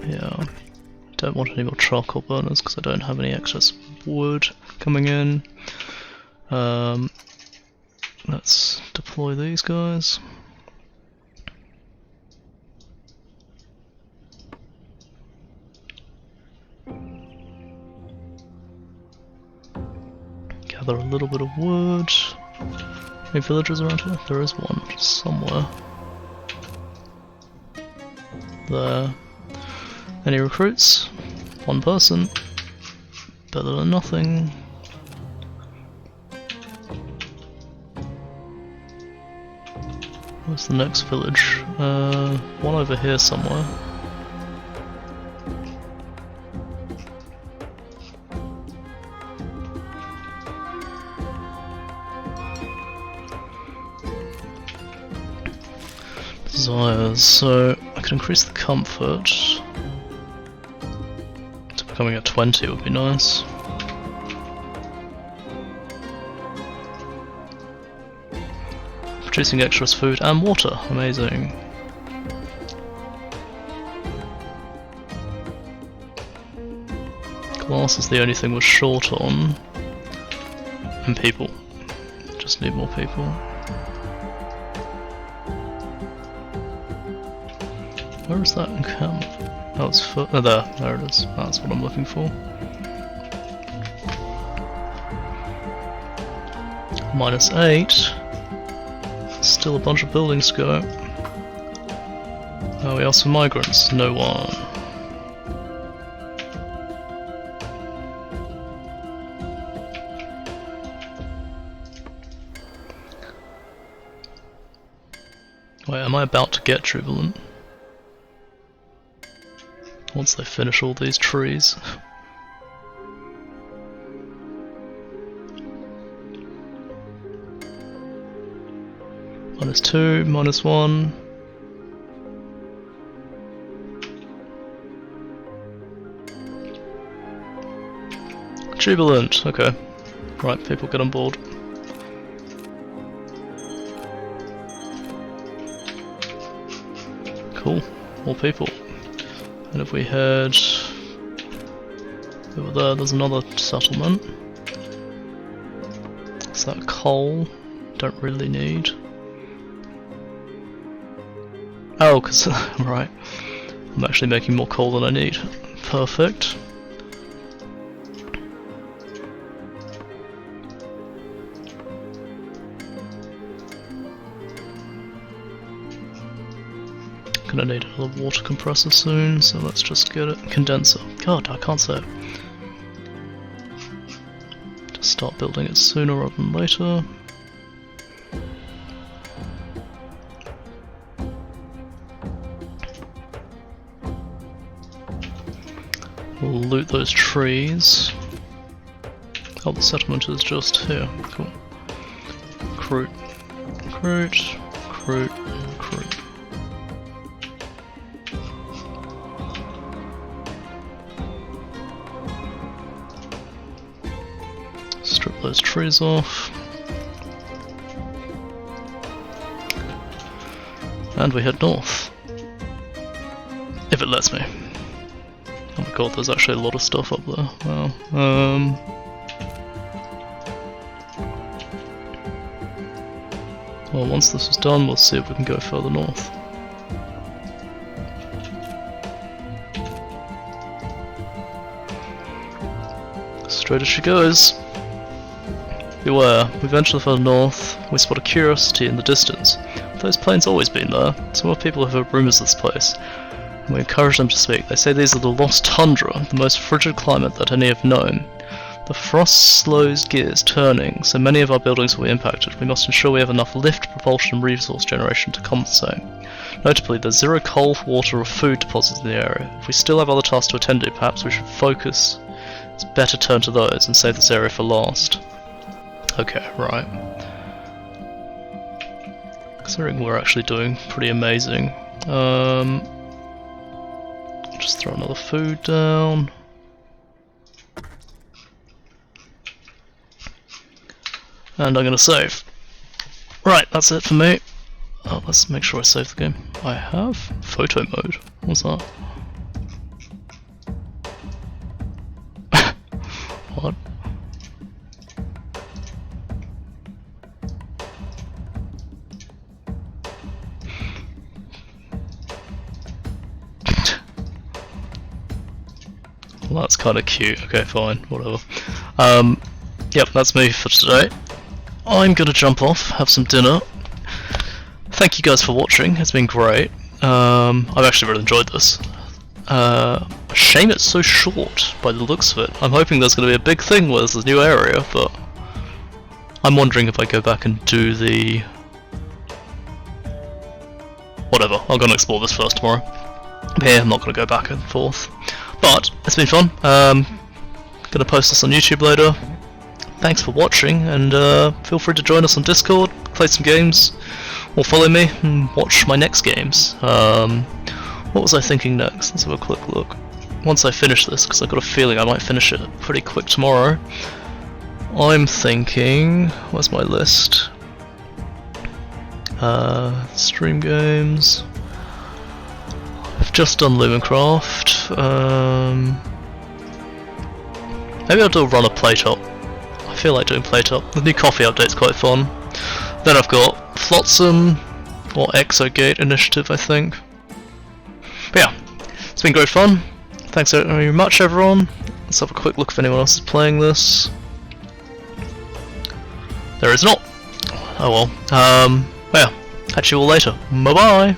[SPEAKER 1] Yeah, don't want any more charcoal burners because I don't have any excess wood coming in. Let's deploy these guys. Gather a little bit of wood. Any villagers around here? There is one somewhere. There. Any recruits? 1 person. Better than nothing. Where's the next village? One over here somewhere. desires, so I can increase the comfort to becoming a 20 would be nice. Producing extras food and water, amazing. Glass is the only thing we're short on. And people. Just need more people. Where is that camp? Oh, it's for. Oh, there it is. That's what I'm looking for. -8. Still a bunch of buildings to go. Oh, we asked for migrants. No one. Wait, am I about to get Jubilant? Once they finish all these trees. -2, -1. Jubilant, okay. Right, people get on board. Cool, more people. And if we head over there, there's another settlement. Is that coal? Don't really need. Oh, because, right, I'm actually making more coal than I need. Perfect. Gonna need another water compressor soon, so let's just get it. Condenser. God, I can't say it. Just start building it sooner rather than later. We'll loot those trees. Oh, the settlement is just here. Cool. Recruit. Recruit. Recruit. Recruit. Strip those trees off. And we head north. If it lets me. Oh my god, there's actually a lot of stuff up there. Wow. Well, once this is done, we'll see if we can go further north. Straight as she goes. Beware, we venture further north, we spot a curiosity in the distance. Those planes always been there. Some of people have heard rumours of this place. We encourage them to speak. They say these are the lost tundra, the most frigid climate that any have known. The frost slows gears turning, so many of our buildings will be impacted. We must ensure we have enough lift, propulsion and resource generation to compensate. Notably, there's 0 coal, water or food deposits in the area. If we still have other tasks to attend to, perhaps we should focus. It's better turn to those and save this area for last. Okay, right. Considering we're actually doing pretty amazing. Just throw another food down. And I'm gonna save. Right, that's it for me. Oh, let's make sure I save the game. I have photo mode. What's that? What? Well, that's kind of cute. Okay, fine, whatever. Yep, that's me for today. I'm gonna jump off, have some dinner. Thank you guys for watching, it's been great. I've actually really enjoyed this. Shame it's so short by the looks of it. I'm hoping there's gonna be a big thing where there's a new area, but I'm wondering if I go back and do the... Whatever, I'm gonna explore this first tomorrow. Here, I'm not gonna go back and forth. But, it's been fun. Gonna post this on YouTube later. thanks for watching, and feel free to join us on Discord, play some games, or follow me and watch my next games. What was I thinking next? Let's have a quick look. Once I finish this, because I've got a feeling I might finish it pretty quick tomorrow, I'm thinking... where's my list? Stream games... I've just done Lumencraft. Maybe I'll do a run of Playtop. I feel like doing Playtop. The new coffee update's quite fun. Then I've got Flotsam, or Exogate Initiative, I think. But yeah, it's been great fun. Thanks very much, everyone. Let's have a quick look if anyone else is playing this. There is not. Oh well. Yeah, catch you all later. Bye bye.